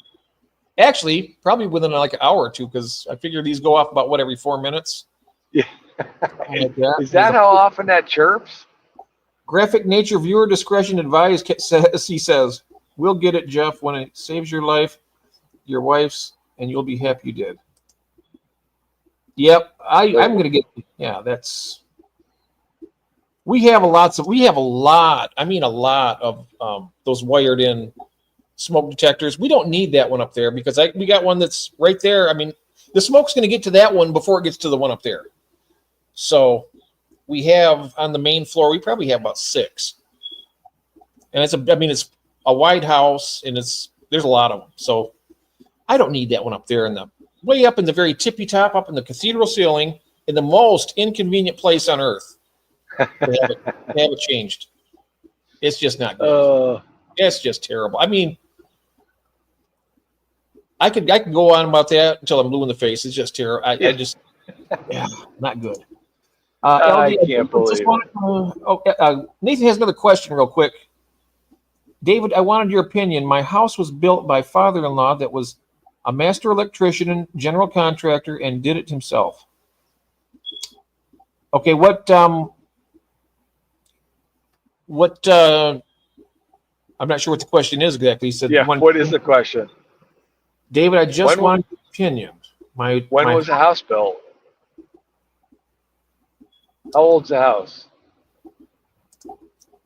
Actually, probably within like an hour or 2, because I figure these go off about, every 4 minutes? Yeah. Like that. Is that how often that chirps? Graphic nature, viewer discretion advised, he says. We'll get it, Jeff, when it saves your life, your wife's, and you'll be happy you did. Yep, I'm going to get, that's, we have a lot of those wired in smoke detectors. We don't need that one up there because we got one that's right there. I mean, the smoke's going to get to that one before it gets to the one up there. So we have on the main floor, we probably have about 6. And it's a wide house, and there's a lot of them. So I don't need that one up there way up in the very tippy top, up in the cathedral ceiling, in the most inconvenient place on earth. They have it changed. It's just not good. It's just terrible. I mean, I could go on about that until I'm blue in the face. It's just terrible. I just, not good. I can't believe it. Nathan has another question real quick. David, I wanted your opinion. My house was built by father-in-law that was a master electrician and general contractor and did it himself. Okay, I'm not sure what the question is exactly. He said, what is the question? David, I just wanted your opinion. When was the house built? How old's the house?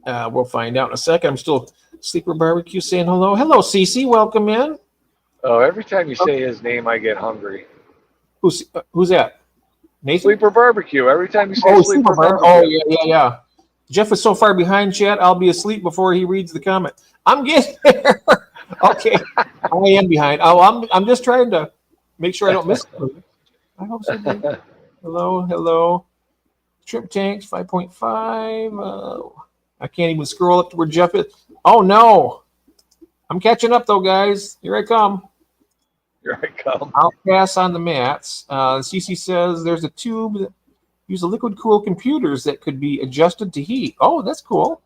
We'll find out in a second. I'm still Sleeper Barbecue saying hello. Hello, Cece. Welcome in. Oh, every time you say his name, I get hungry. Who's that? Nathan? Sleeper Barbecue. Every time you say Sleeper Barbecue. Oh, yeah. Jeff is so far behind, chat. I'll be asleep before he reads the comment. I'm getting there. Okay. I am behind. I'm just trying to make sure I don't miss it. I hope so. Hello. Shrimp tanks, 5.5. I can't even scroll up to where Jeff is. Oh, no. I'm catching up, though, guys. Here I come. I'll pass on the mats. CC says there's a tube that uses liquid cool computers that could be adjusted to heat. Oh, that's cool.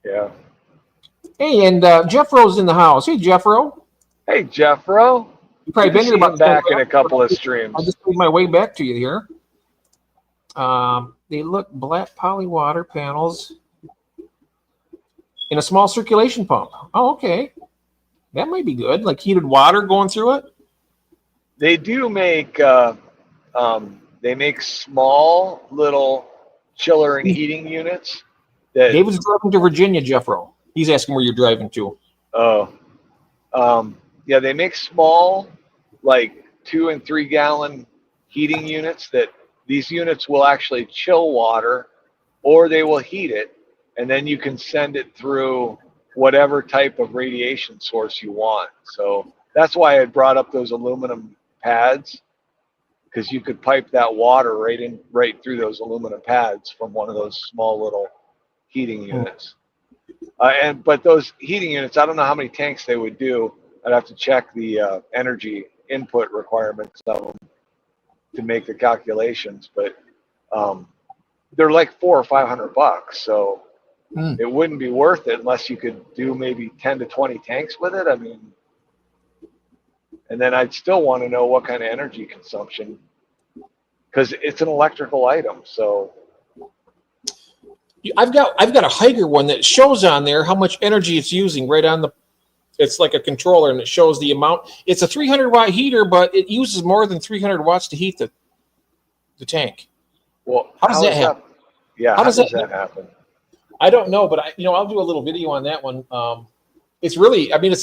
Yeah. Hey, and Jeffro's in the house. Hey, Jeffro. Hey, Jeffro. You've probably been here about back in a couple of streams. I just made my way back to you here. They look black poly water panels in a small circulation pump. Oh, okay. That might be good. Like heated water going through it. They do make small little chiller and heating units. David's driving to Virginia, Jeffro. He's asking where you're driving to. Oh, yeah. They make small, like 2 and 3 gallon heating units that these units will actually chill water or they will heat it, and then you can send it through whatever type of radiation source you want. So that's why I brought up those aluminum pads, because you could pipe that water right through those aluminum pads from one of those small little heating units. But those heating units, I don't know how many tanks they would do. I'd have to check the energy input requirements of them to make the calculations. But they're like $400 or $500, so it wouldn't be worth it unless you could do maybe 10 to 20 tanks with it. I mean, and then I'd still want to know what kind of energy consumption, because it's an electrical item. So I've got a Haiger one that shows on there how much energy it's using right on the. It's like a controller, and it shows the amount. It's a 300-watt heater, but it uses more than 300 watts to heat the tank. Well, how does that happen? Yeah, how does that happen? I don't know, but I'll do a little video on that one. It's really, I mean,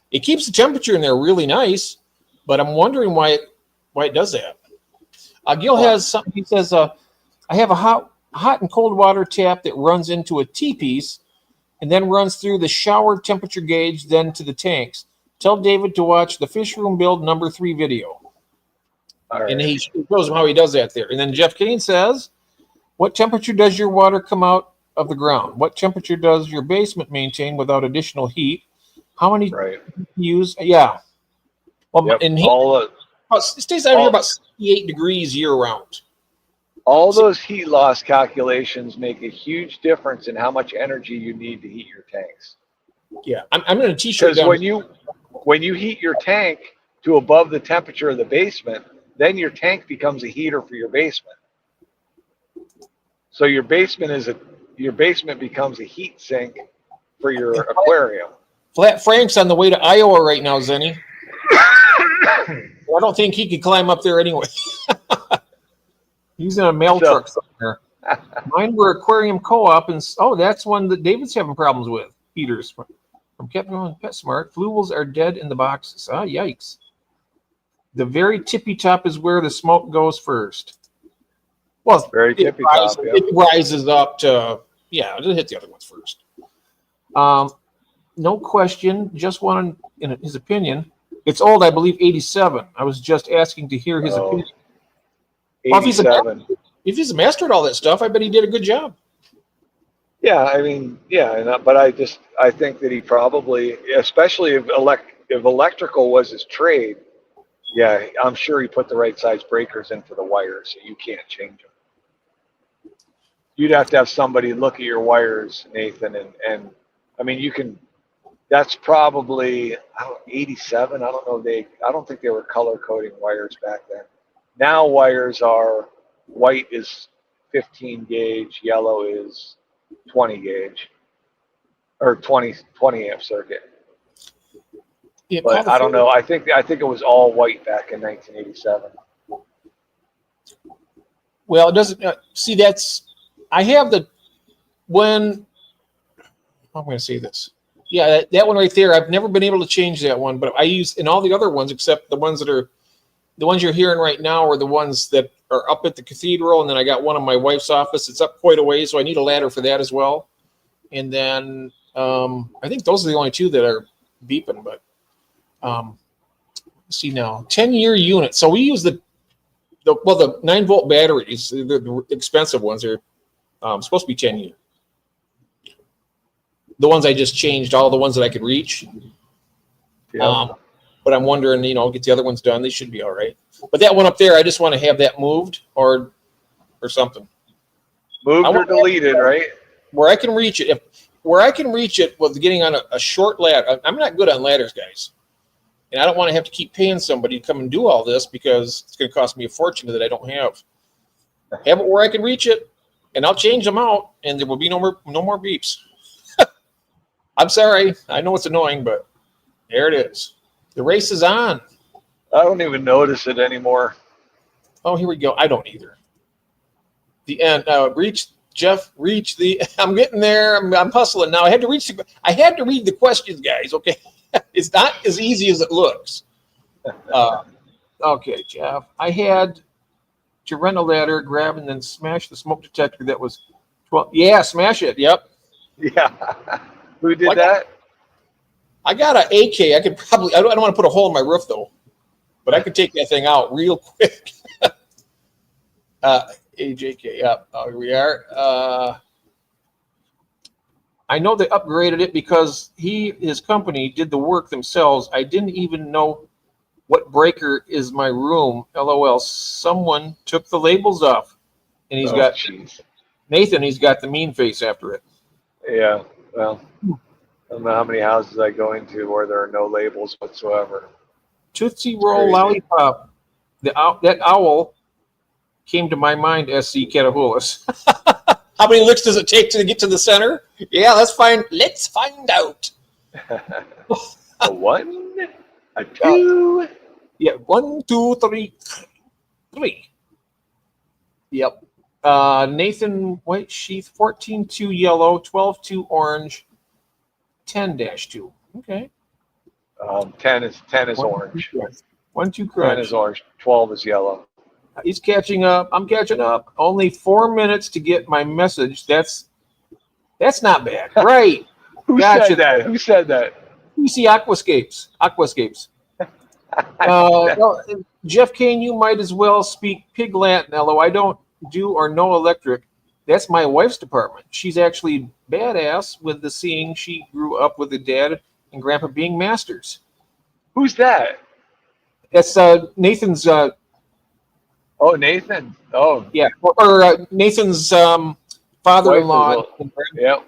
it keeps the temperature in there really nice, but I'm wondering why it does that. Gil has something. He says, "I have a hot and cold water tap that runs into a T-piece and then runs through the shower temperature gauge, then to the tanks. Tell David to watch the Fish Room Build number 3 video." All right. And he shows him how he does that there. And then Jeff Kane says, "What temperature does your water come out of the ground? What temperature does your basement maintain without additional heat? How many use?" Yeah. Well, yep. And it stays out here about 68 degrees year round. All those heat loss calculations make a huge difference in how much energy you need to heat your tanks. Yeah, I'm going to t-shirt because when you heat your tank to above the temperature of the basement, then your tank becomes a heater for your basement. So your basement becomes a heat sink for your aquarium. Flat Frank's on the way to Iowa right now, Zenny. I don't think he could climb up there anyway. He's in a mail truck somewhere. Mine were Aquarium Co-op, and that's one that David's having problems with. Heaters from Kevin PetSmart. Fluvials are dead in the boxes. Yikes. The very tippy top is where the smoke goes first. Well, very tippy top. It rises up to, it'll hit the other ones first. No question. Just wanted, in his opinion. It's old, I believe, 87. I was just asking to hear his opinion. 87. Well, if he's a master at all that stuff, I bet he did a good job. Yeah, I mean, but I think that he probably, especially if electrical was his trade, I'm sure he put the right size breakers in for the wires, so you can't change them. You'd have to have somebody look at your wires, Nathan, and I mean, you can. That's probably 87. I don't think they were color coding wires back then. Now wires are white is 15 gauge, yellow is 20 gauge, or 20 amp circuit. Yeah, but I don't know. I think it was all white back in 1987. Well, it doesn't. See, I have I'm going to say this. Yeah, that one right there. I've never been able to change that one, but I use in all the other ones except the ones you're hearing right now are the ones that are up at the cathedral, and then I got one in my wife's office. It's up quite a ways, so I need a ladder for that as well. And then I think those are the only 2 that are beeping. But see now, 10-year unit. So we use the 9-volt batteries. The expensive ones are supposed to be 10-year. The ones I just changed, all the ones that I could reach. Yeah. But I'm wondering, get the other ones done. They should be all right. But that one up there, I just want to have that moved or something. Moved or deleted, right? Where I can reach it. Where I can reach it with getting on a short ladder. I'm not good on ladders, guys. And I don't want to have to keep paying somebody to come and do all this because it's going to cost me a fortune that I don't have. Have it where I can reach it, and I'll change them out, and there will be no more beeps. I'm sorry. I know it's annoying, but there it is. The race is on. I don't even notice it anymore. Oh, here we go. I don't either. The end. Jeff, reach the. I'm getting there. I'm hustling now. I had to read the questions, guys. Okay, it's not as easy as it looks. Okay, Jeff. I had to rent a ladder, grab, and then smash the smoke detector that was 12. Yeah, smash it. Yep. Yeah. Who did Well, that? I got an AK. I could probably, I don't want to put a hole in my roof though, but I could take that thing out real quick. AJK. Yep. Oh, here we are. I know they upgraded it because his company did the work themselves. I didn't even know what breaker is my room. LOL. Someone took the labels off, and he's got Jeez. Nathan. He's got the mean face after it. Yeah. Well, I don't know how many houses I go into where there are no labels whatsoever. Tootsie Roll Crazy. Lollipop. That owl came to my mind. SC Catahoulous. How many licks does it take to get to the center? Yeah, let's find out. A 1, a 2. Yeah, 1, 2, 3, 3. Yep. Nathan White Sheath, 14-2 yellow, 12-2 orange, 10-2. Okay. 10 is orange. 1, 2 10 crunch. is orange. 12 is yellow. He's catching up. I'm catching up. Only 4 minutes to get my message. That's not bad. Right. Who Gotcha. said that? Who said that? PC Aquascapes. Well, Jeff Kane, you might as well speak Pig Latin, although I don't do or know electric. That's my wife's department. She's actually badass with the seeing she grew up with the dad and grandpa being masters. Who's that? That's Nathan's. Oh, Nathan. Oh, Yeah, or Nathan's father-in-law. Yep.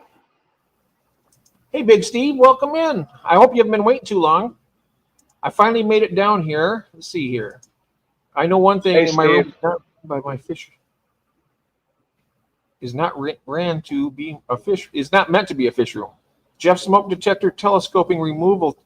Hey, Big Steve, welcome in. I hope you haven't been waiting too long. I finally made it down here. Let's see here. I know one thing. Hey, in my room Steve. by my fish is not ran to be a fish. Is not meant to be a fish room. Jeff smoke detector telescoping removal.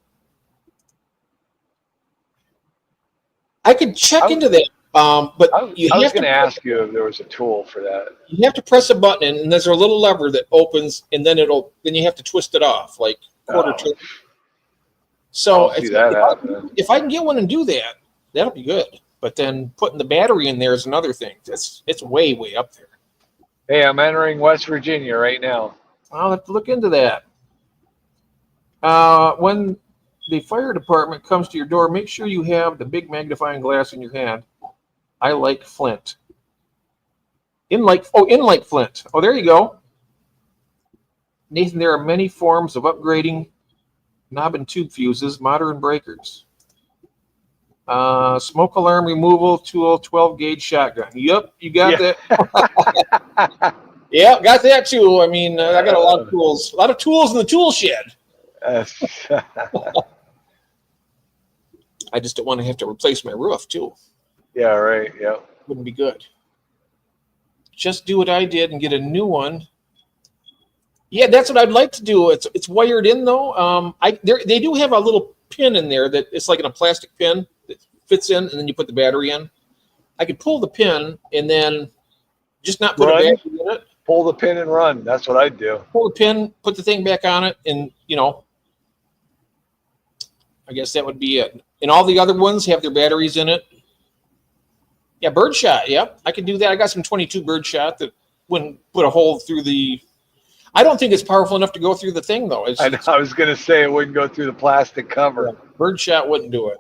I could check into that, but I was going to ask you if there was a tool for that. You have to press a button, and there's a little lever that opens, and then then you have to twist it off like quarter turn. So if I can get one and do that, that'll be good. But then putting the battery in there is another thing. It's way up there. Hey, I'm entering West Virginia right now. I'll have to look into that. When the fire department comes to your door, make sure you have the big magnifying glass in your hand. I like Flint. In like Flint. Oh, there you go. Nathan, there are many forms of upgrading knob and tube fuses, modern breakers. Smoke alarm removal tool, 12 gauge shotgun. Yep, you got that. Yeah, got that too. I mean, I got a lot of tools in the tool shed. I just don't want to have to replace my roof too. Yeah, right. Yeah, wouldn't be good. Just do what I did and get a new one. Yeah, that's what I'd like to do. It's wired in though. They do have a little pin in there that it's like in a plastic pin that fits in, and then you put the battery in. I could pull the pin and then just not put a battery in it. Pull the pin and run. That's what I'd do. Pull the pin, put the thing back on it, and I guess that would be it. And all the other ones have their batteries in it. Yeah, birdshot. Yep, I can do that. I got some 22 birdshot that wouldn't put a hole through the. I don't think it's powerful enough to go through the thing though. I was going to say it wouldn't go through the plastic cover. Yeah, birdshot wouldn't do it.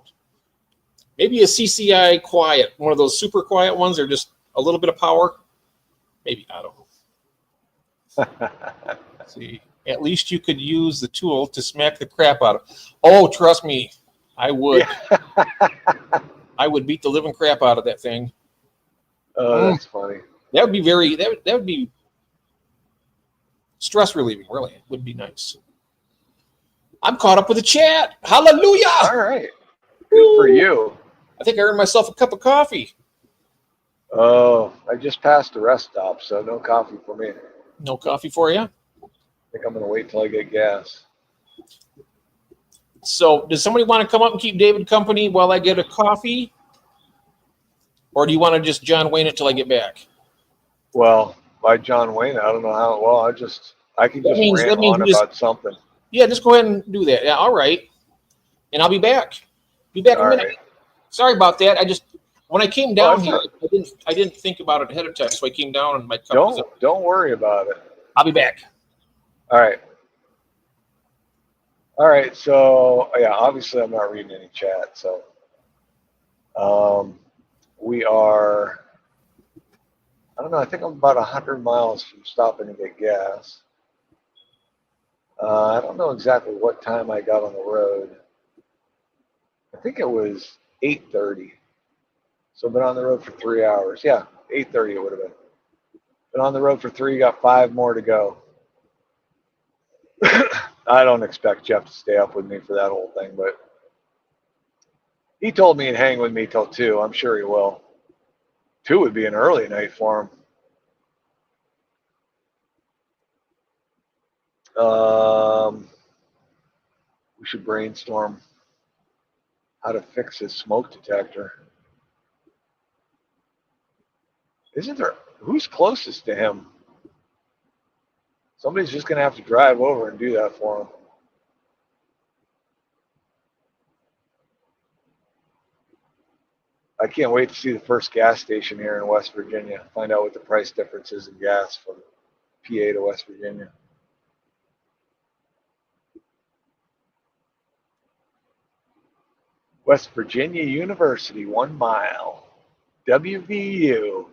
Maybe a CCI quiet, one of those super quiet ones, or just a little bit of power. Maybe, I don't know. See, at least you could use the tool to smack the crap out of. Oh, trust me, I would. Yeah. I would beat the living crap out of that thing. Oh, that's funny. That would be that would be stress relieving. Really, it would be nice. I'm caught up with the chat. Hallelujah! All right, good for you. I think I earned myself a cup of coffee. Oh, I just passed a rest stop, so no coffee for me. No coffee for you? I think I'm going to wait till I get gas. So does somebody want to come up and keep David company while I get a coffee? Or do you want to just John Wayne it till I get back? Well, by John Wayne, I don't know how. Well, I can just rant on about something. Yeah, just go ahead and do that. Yeah, all right. And I'll be back. Be back in a minute. Right. Sorry about that. When I came Well, down here, I didn't think about it ahead of time, so I came down and my cup was up. don't worry about it. I'll be back. All right. All right. So yeah, obviously I'm not reading any chat. So we are. I don't know. I think I'm about 100 miles from stopping to get gas. I don't know exactly what time I got on the road. I think it was 8:30. So I've been on the road for 3 hours. Yeah, 8:30 it would have been. Been on the road for 3, got 5 more to go. I don't expect Jeff to stay up with me for that whole thing, but he told me he'd hang with me till 2. I'm sure he will. 2 would be an early night for him. We should brainstorm how to fix his smoke detector. Isn't there? Who's closest to him? Somebody's just going to have to drive over and do that for him. I can't wait to see the first gas station here in West Virginia. Find out what the price difference is in gas from PA to West Virginia. West Virginia University, 1 mile. WVU.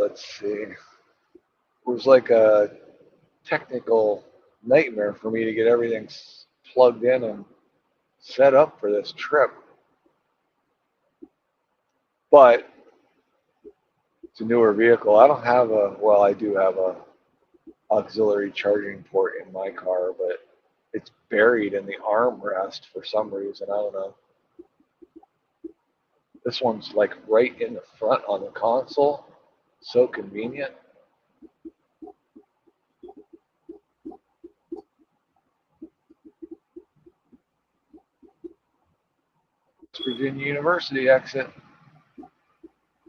Let's see. It was like a technical nightmare for me to get everything plugged in and set up for this trip. But it's a newer vehicle. I don't have I do have a auxiliary charging port in my car, but it's buried in the armrest for some reason. I don't know. This one's like right in the front on the console. So convenient. Virginia University exit.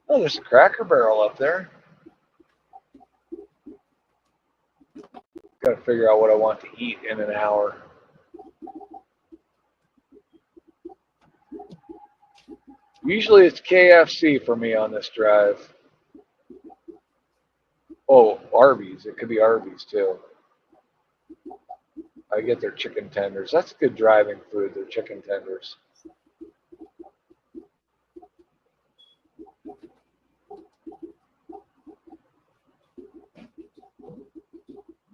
Oh, there's a Cracker Barrel up there. Got to figure out what I want to eat in an hour. Usually it's KFC for me on this drive. Oh, Arby's. It could be Arby's too. I get their chicken tenders. That's good driving food, their chicken tenders.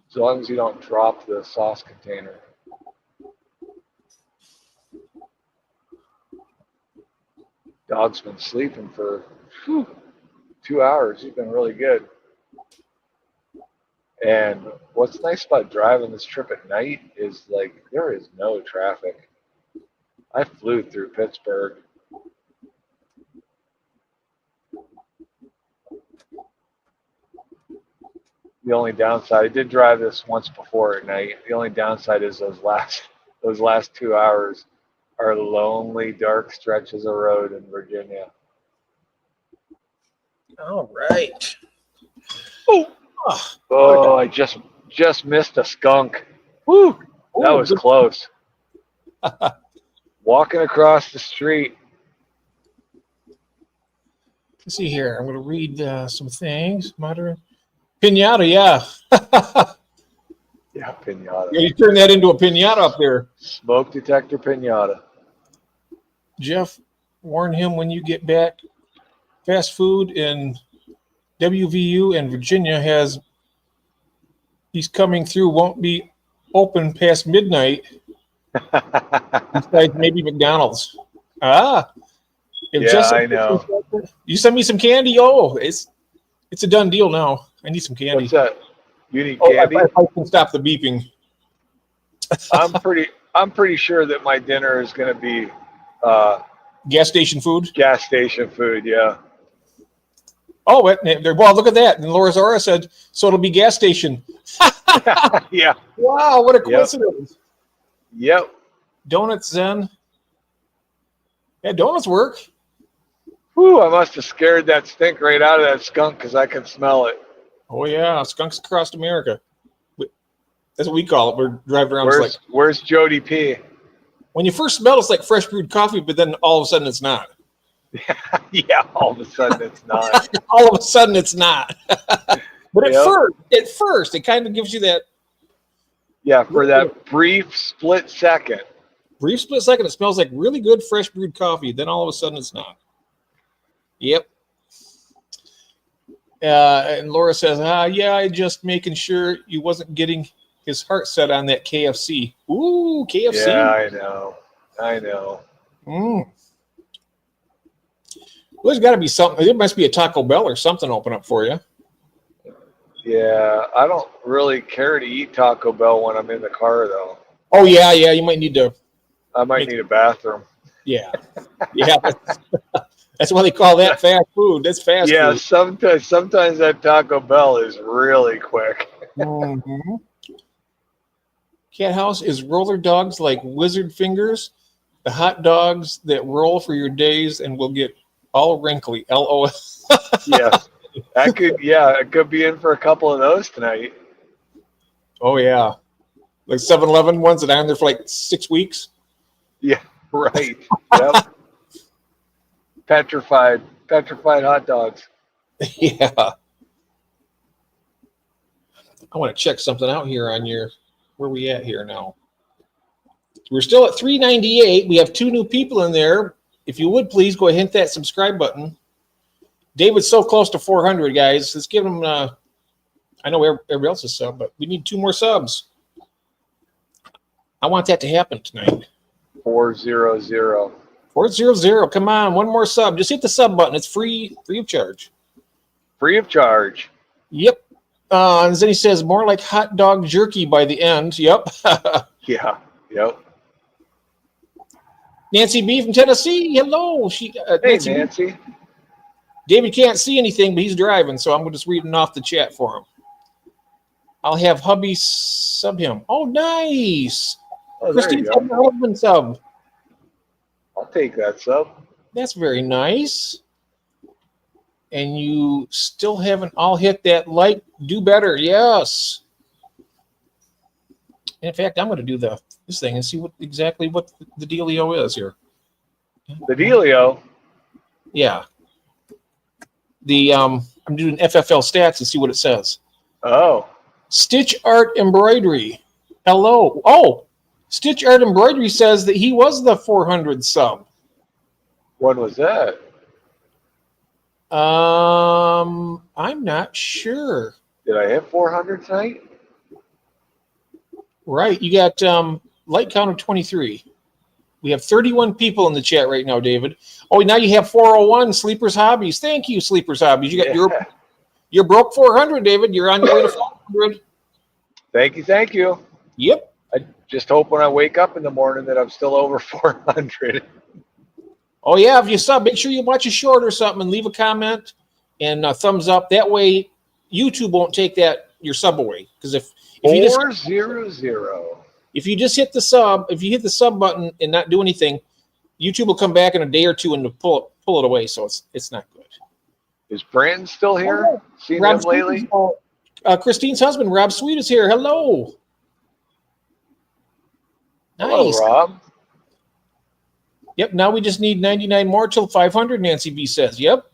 As long as you don't drop the sauce container. Dog's been sleeping for 2 hours. He's been really good. And what's nice about driving this trip at night is like there is no traffic. I flew through Pittsburgh. The only downside, I did drive this once before at night. The only downside is those last 2 hours are lonely, dark stretches of road in Virginia. All right. Oh, I just missed a skunk. Woo! That was close. Walking across the street. Let's see here. I'm going to read some things. Modern pinata, yeah. Yeah, pinata. You turn that into a pinata up there. Smoke detector pinata. Jeff, warn him when you get back. Fast food in WVU and Virginia he's coming through, won't be open past midnight. Besides maybe McDonald's. Yeah, I know. You send me some candy. Oh, it's a done deal now. I need some candy. What's that? You need candy? I can stop the beeping. I'm pretty sure that my dinner is going to be gas station food. Gas station food, yeah. Oh, well, look at that. And Laura Zora said, so it'll be gas station. Yeah. Wow, what a coincidence. Yep. Donuts Zen. Yeah, donuts work. Whew, I must have scared that stink right out of that skunk because I can smell it. Oh yeah, skunks across America. That's what we call it. We're driving around. It's like Where's Jody P? when you first smell, it's like fresh brewed coffee, but then all of a sudden it's not. Yeah, all of a sudden it's not. All of a sudden it's not. But at Yep. first, it kind of gives you that Yeah, for that brief split second. brief split second. It smells like really good fresh brewed coffee. Then all of a sudden it's not. Yep. And Laura says, yeah, I just making sure you wasn't getting his heart set on that KFC. Ooh, KFC. Yeah, I know. Well, there's got to be something. There must be a Taco Bell or something open up for you. Yeah, I don't really care to eat Taco Bell when I'm in the car, though. Oh, yeah. You might need to. I might need a bathroom. Yeah. That's why they call that fast food. That's fast Yeah, food. sometimes that Taco Bell is really quick. Mm-hmm. Cat House is roller dogs like wizard fingers, the hot dogs that roll for your days and will get all wrinkly. LOL. Yes. It could be in for a couple of those tonight. Oh, yeah. Like 7-Eleven ones that are on there for like 6 weeks. Yeah, right. Yep. Petrified hot dogs. Yeah. I want to check something out here on your, where we at here now? We're still at 398. We have 2 new people in there. If you would please go ahead and hit that subscribe button. David's so close to 400, guys. Let's give him, I know everybody else is sub, but we need 2 more subs. I want that to happen tonight. 400. 400. Come on, 1 more sub. Just hit the sub button. It's free of charge. Free of charge. Yep. And then he says more like hot dog jerky by the end. Yep. Yeah. Yep. Nancy B from Tennessee. Hello. Hey, Nancy. Nancy. David can't see anything, but he's driving, so I'm just reading off the chat for him. I'll have hubby sub him. Oh, nice. Oh, there you Christine's go. her husband sub. I'll take that sub. That's very nice. And you still haven't all hit that like. Do better. Yes. In fact, I'm going to do this thing and see exactly what the dealio is here. The dealio. Yeah. I'm doing FFL stats and see what it says. Oh. Stitch Art Embroidery. Hello. Oh, Stitch Art Embroidery says that he was the 400 sub. When was that? I'm not sure. Did I hit 400 tonight? Right. You got light count of 23. We have 31 people in the chat right now, David. Oh, now you have 401 Sleepers Hobbies. Thank you, Sleepers Hobbies. You got you're broke 400, David. You're on your way to 400. Thank you. Yep. I just hope when I wake up in the morning that I'm still over 400. Oh yeah, if you sub, make sure you watch a short or something and leave a comment and a thumbs up. That way, YouTube won't take your sub away. Because if you just 400. If you just hit the sub button and not do anything, YouTube will come back in a day or two and pull it away. So it's not good. Is Brandon still here? Oh, Seen Rob him lately? Christine's husband, Rob Sweet, is here. Hello. Nice. Hello, Rob. Yep. Now we just need 99 more till 500. Nancy B says. Yep.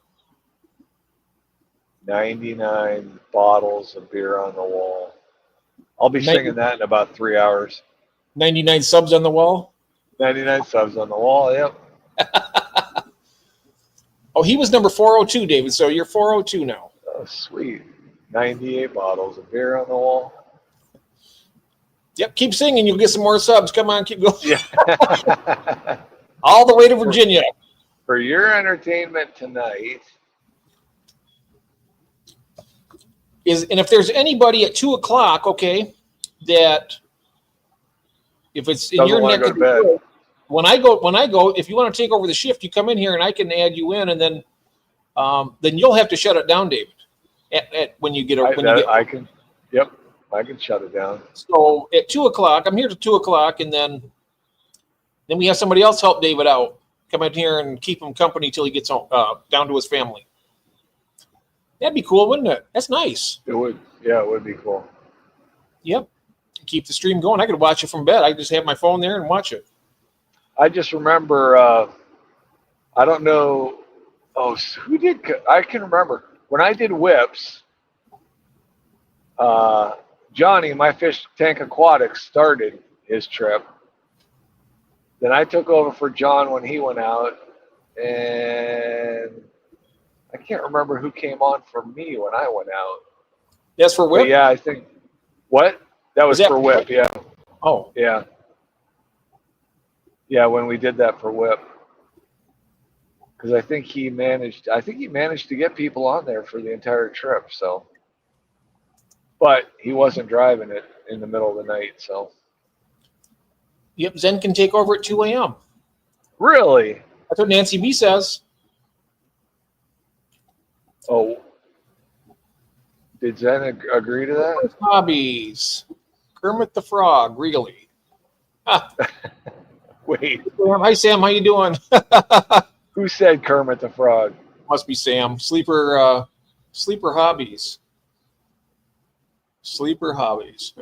99 bottles of beer on the wall. I'll be singing that in about 3 hours. 99 subs on the wall. 99 subs on the wall. Yep. Oh, he was number 402, David. So you're 402 now. Oh, sweet. 98 bottles of beer on the wall. Yep. Keep singing. You'll get some more subs. Come on. Keep going. Yeah. All the way to Virginia. For your entertainment tonight. And if there's anybody at 2 o'clock, okay, that if it's in your neck of the woods, when I go, if you want to take over the shift, you come in here and I can add you in, and then you'll have to shut it down, David. When you get I can shut it down. So at 2 o'clock, I'm here till 2 o'clock, and then we have somebody else help David out, come in here and keep him company till he gets home, down to his family. That'd be cool, wouldn't it? That's nice. It would. Yeah, it would be cool. Yep. Keep the stream going. I could watch it from bed. I could just have my phone there and watch it. I just remember, I don't know. Oh, who did? I can remember when I did whips. Johnny, my fish tank aquatics, started his trip. Then I took over for John when he went out, and I can't remember who came on for me when I went out. That's for whip? But yeah, I think what? That was for whip, yeah. Oh. Yeah. Yeah, when we did that for whip. Because I think he managed to get people on there for the entire trip, so. But he wasn't driving it in the middle of the night, so. Yep, Zen can take over at 2 a.m. Really? That's what Nancy B says. Oh. Did Zen agree to that? Hobbies. Kermit the Frog, really. Ah. Wait. Hi, Sam. How you doing? Who said Kermit the Frog? Must be Sam. Sleeper hobbies. Sleeper hobbies.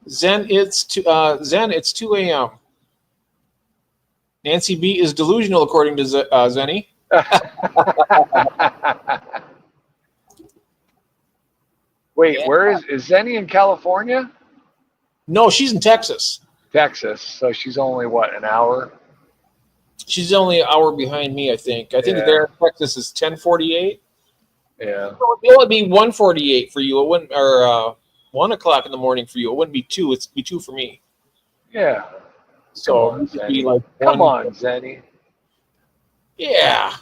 Zen, it's 2 a.m. Nancy B is delusional, according to Zenny. Wait, where is Zenny in California? No, she's in Texas. Texas. So she's only what, an hour? She's only an hour behind me, I think. I think there in Texas is 10:48. Yeah. So it would be 1:48 for you. It wouldn't, or 1 o'clock in the morning for you. It wouldn't be 2. It'd be 2 for me. Yeah. So it would be like come on, Zenny. Yeah.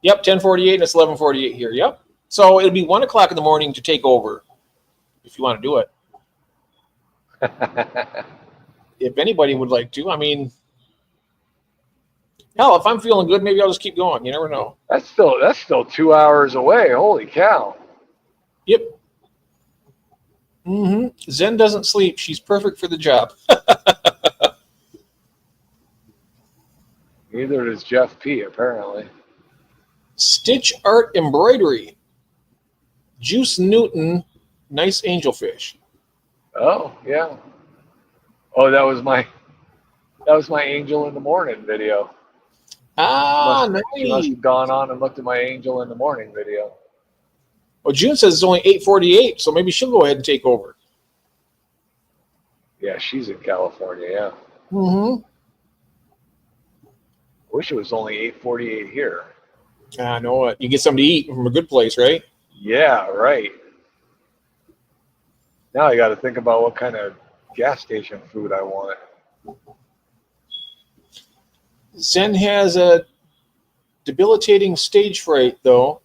Yep, 10:48 and it's 11:48 here. Yep. So it'll be 1 o'clock in the morning to take over, if you want to do it. If anybody would like to, I mean, hell, if I'm feeling good, maybe I'll just keep going. You never know. That's still 2 hours away. Holy cow. Yep. Zen doesn't sleep. She's perfect for the job. Neither does Jeff P, apparently. Stitch Art Embroidery. Juice Newton, nice angelfish. Oh, yeah. Oh, that was my Angel in the Morning video. Nice. She must have gone on and looked at my Angel in the Morning video. Well, June says it's only 8:48, so maybe she'll go ahead and take over. Yeah, she's in California, yeah. Mm-hmm. I wish it was only 8:48 here. I know what. You get something to eat from a good place, right? Yeah, right. Now I got to think about what kind of gas station food I want. Zen has a debilitating stage fright, though,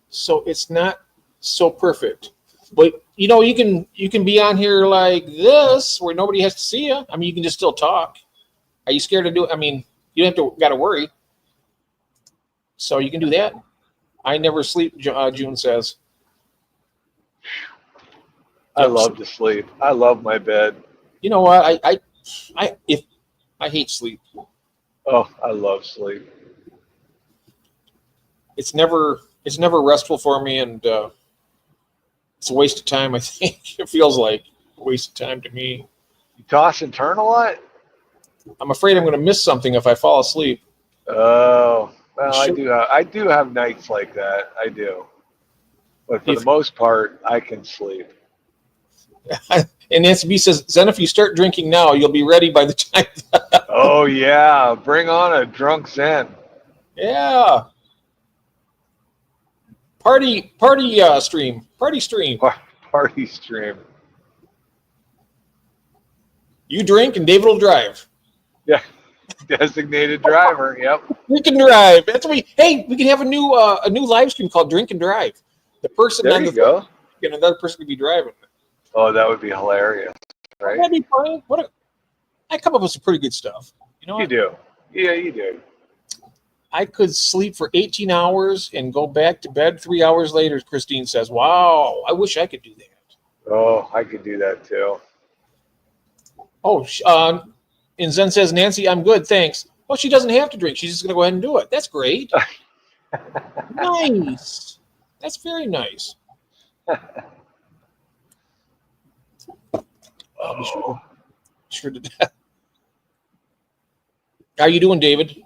so it's not so perfect. But you know, you can be on here like this where nobody has to see you. I mean, you can just still talk. Are you scared to do it? I mean, you don't got to worry. So you can do that. I never sleep, June says. I love to sleep. I love my bed. You know what? I hate sleep. Oh, I love sleep. It's never restful for me, and it's a waste of time. I think it feels like a waste of time to me. You toss and turn a lot? I'm afraid I'm going to miss something if I fall asleep. Oh, well, I do have nights like that. I do, but for the most part, I can sleep. And Nancy B says, Zen, if you start drinking now, you'll be ready by the time. Oh yeah, bring on a drunk Zen. Yeah. Party stream. Party stream. Party stream. You drink and David will drive. Yeah. Designated driver. Yep. Drink and drive. That's what we can have a new live stream called Drink and Drive. The person there on you the go. And another person could be driving. Oh, that would be hilarious, right? That'd be fun. I come up with some pretty good stuff. You know what? You do. Yeah, you do. I could sleep for 18 hours and go back to bed 3 hours later, Christine says. Wow, I wish I could do that. Oh, I could do that too. Oh, and Zen says, Nancy, I'm good, thanks. Well, she doesn't have to drink. She's just going to go ahead and do it. That's great. Nice. That's very nice. I'll be sure to. How you doing, David?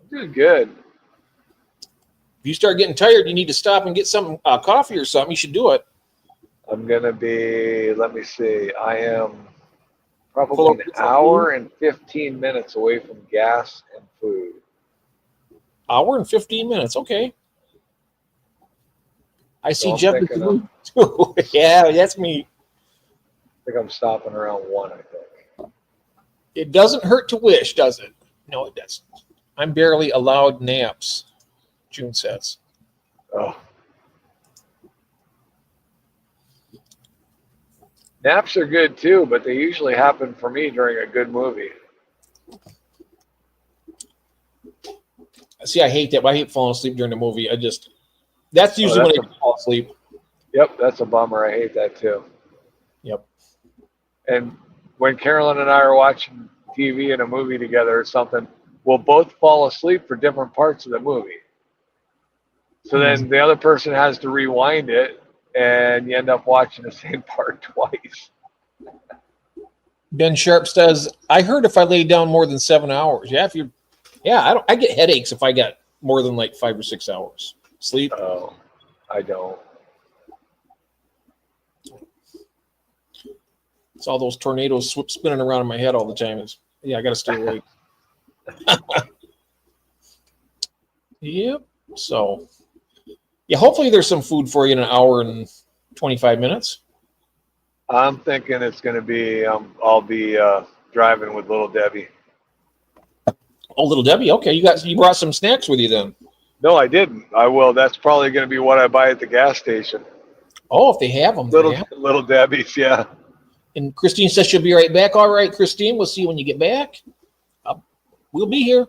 I'm doing good. If you start getting tired, you need to stop and get some coffee or something. You should do it. I'm gonna be. Let me see. I am Pull probably up an with some hour food. and 15 minutes away from gas and food. Hour and 15 minutes. Okay. I see So I'm Jeff is thinking. doing too. Yeah, that's me. I think I'm stopping around 1. I think. It doesn't hurt to wish, does it? No, it doesn't. I'm barely allowed naps, June says. Oh. Naps are good too, but they usually happen for me during a good movie. See, I hate that. I hate falling asleep during the movie. That's Oh, usually when that's I fall asleep. Yep, that's a bummer. I hate that too. Yep. And when Carolyn and I are watching TV and a movie together or something, we'll both fall asleep for different parts of the movie. So then the other person has to rewind it, and you end up watching the same part twice. Ben Sharp says, I heard if I lay down more than 7 hours. I get headaches if I got more than like 5 or 6 hours sleep. Oh, I don't. It's all those tornadoes spinning around in my head all the time. I got to stay awake. Yep. So, hopefully there's some food for you in an hour and 25 minutes. I'm thinking it's going to be, I'll be driving with Little Debbie. Oh, Little Debbie. Okay, you brought some snacks with you then. No, I didn't. I will. That's probably going to be what I buy at the gas station. Oh, if they have them. Little Debbie's, yeah. And Christine says she'll be right back. All right, Christine, we'll see you when you get back. We'll be here.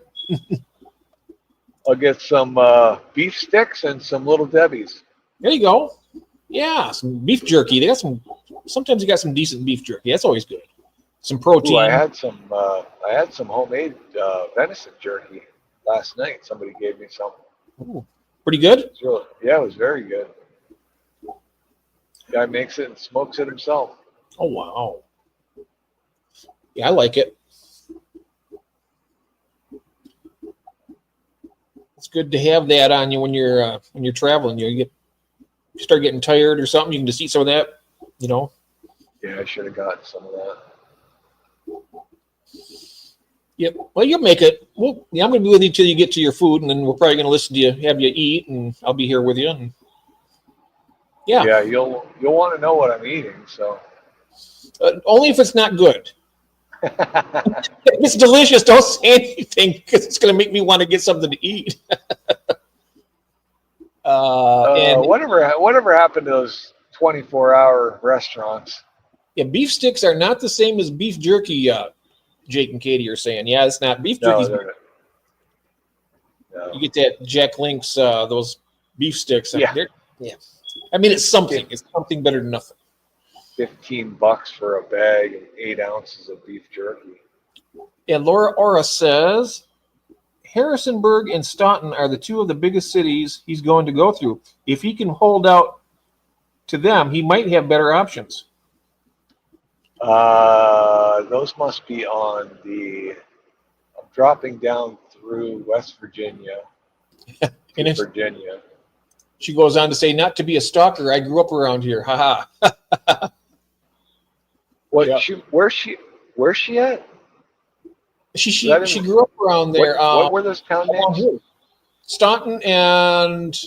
I'll get some beef sticks and some Little Debbie's. There you go. Yeah, some beef jerky. Sometimes you got some decent beef jerky. That's always good. Some protein. Ooh, I had some homemade venison jerky last night. Somebody gave me some. Ooh, pretty good. It was very good. Guy makes it and smokes it himself. Oh wow. Yeah, I like it. It's good to have that on you when you're traveling. You start getting tired or something. You can just eat some of that. Yeah, I should have gotten some of that. Yep. Well, you'll make it. I'm going to be with you till you get to your food, and then we're probably going to listen to you, have you eat, and I'll be here with you. And yeah, you'll want to know what I'm eating. So only if it's not good. If it's delicious, don't say anything because it's going to make me want to get something to eat. And whatever happened to those 24-hour restaurants? Yeah, beef sticks are not the same as beef jerky. Jake and Katie are saying, yeah, it's not beef jerky. No. You get that Jack Link's those beef sticks. Yeah. I mean, it's something. It's something better than nothing. $15 for a bag and 8 ounces of beef jerky. And Laura Ora says, Harrisonburg and Staunton are the two of the biggest cities he's going to go through. If he can hold out to them, he might have better options. Those must be on I'm dropping down through West Virginia. And Virginia. She goes on to say, not to be a stalker, I grew up around here. Ha ha. What? Yeah. Where's she at? She grew up around there. What were those town names? Staunton and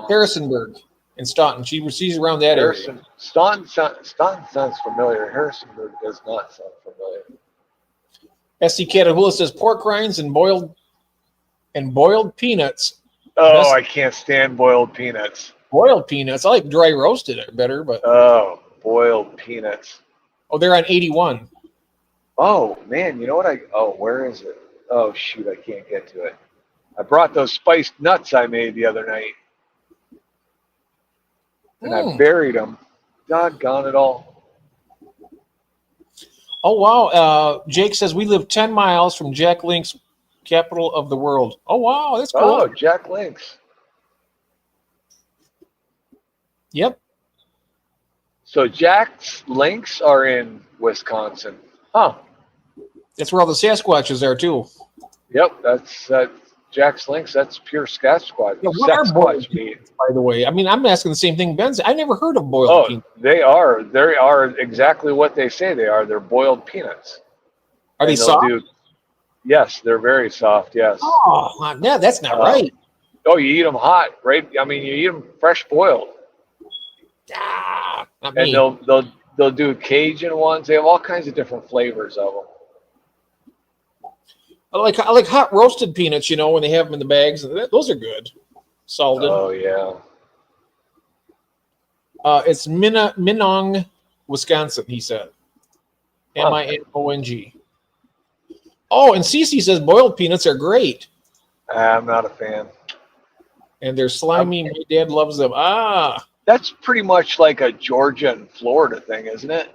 Harrisonburg. In Staunton, she's around that area. Staunton sounds familiar. Harrisonburg does not sound familiar. SC Catahoula says pork rinds and boiled peanuts. Oh, I can't stand boiled peanuts. Boiled peanuts. I like dry roasted better, but boiled peanuts. Oh, they're on 81. Oh man, you know what where is it? Oh shoot, I can't get to it. I brought those spiced nuts I made the other night. And I buried them. Doggone it all. Oh, wow. Jake says, we live 10 miles from Jack Link's capital of the world. Oh, wow. That's cool. Oh, Jack Links. Yep. So Jack's Links are in Wisconsin. Huh. That's where all the Sasquatches are, too. Yep, that's Jack's Links. That's pure Sasquatch. Yeah, what are boiled Sasquatch meat. peanuts, by the way? I mean, I'm asking the same thing Ben's. I never heard of boiled Oh, peanuts. they are. They are exactly what they say they are. They're boiled peanuts. Are they And they'll soft? Yes, they're very soft. Yes. Oh, no, that's not right. Oh, you eat them hot, right? I mean, you eat them fresh boiled, Ah, not and me. they'll do Cajun ones. They have all kinds of different flavors of them. I like hot roasted peanuts, you know, when they have them in the bags. Those are good. Salted. Oh yeah. It's Minong, Wisconsin, he said. Huh. Mining. Oh, and Cece says boiled peanuts are great. I'm not a fan. And they're slimy. My dad loves them. Ah. That's pretty much like a Georgia and Florida thing, isn't it?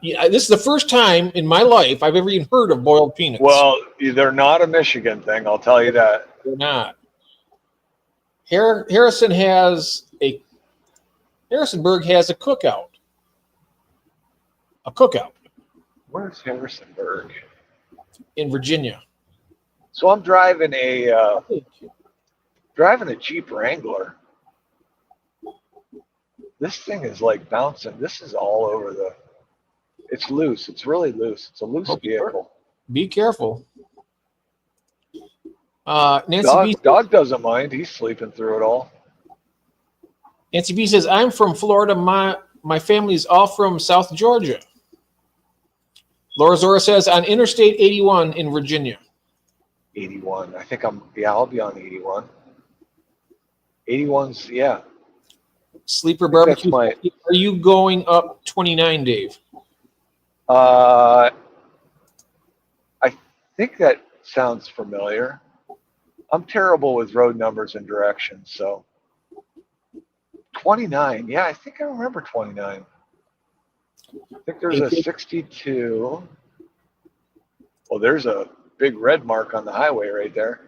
Yeah, this is the first time in my life I've ever even heard of boiled peanuts. Well, they're not a Michigan thing, I'll tell you that. They're not. Harrisonburg has a cookout. A cookout Where's Harrisonburg? in Virginia. So I'm driving a Jeep Wrangler. This thing is like bouncing. This is all over the. It's loose. It's really loose. It's a loose vehicle. Be careful. Nancy Dog doesn't mind. He's sleeping through it all. Nancy B says, I'm from Florida. My family's all from South Georgia. Laura Zora says, on Interstate 81 in Virginia. 81. I think I'll be on 81. 81's, yeah. Sleeper Barbecue. Are you going up 29, Dave? I think that sounds familiar. I'm terrible with road numbers and directions, so 29. Yeah, I think I remember 29. I think there's a 62. Well, there's a big red mark on the highway right there.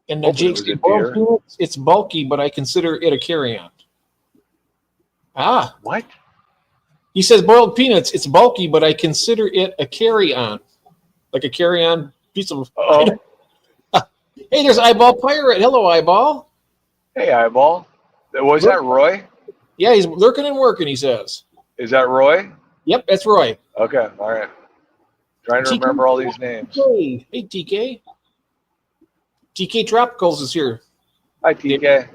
And Jake, it's bulky, but I consider it a carry-on. Ah. What? He says boiled peanuts, it's bulky, but I consider it a carry-on. Like a carry-on piece of... Oh. Hey, there's Eyeball Pirate. Hello, Eyeball. Hey, Eyeball. Was that Roy? Yeah, he's lurking and working, he says. Is that Roy? Yep, that's Roy. Okay, all right. Trying to remember all these names. Hey, TK. TK Tropicals is here. Hi, TK.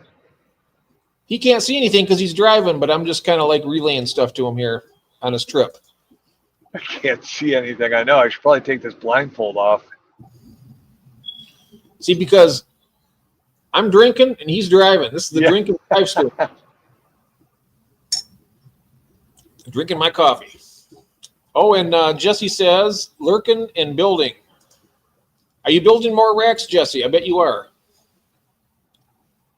He can't see anything because he's driving, but I'm just kind of like relaying stuff to him here on his trip. I can't see anything. I know. I should probably take this blindfold off. See, because I'm drinking and he's driving. This is the drinking drive school. Drinking my coffee. Oh, and Jesse says, lurking and building. Are you building more racks, Jesse? I bet you are.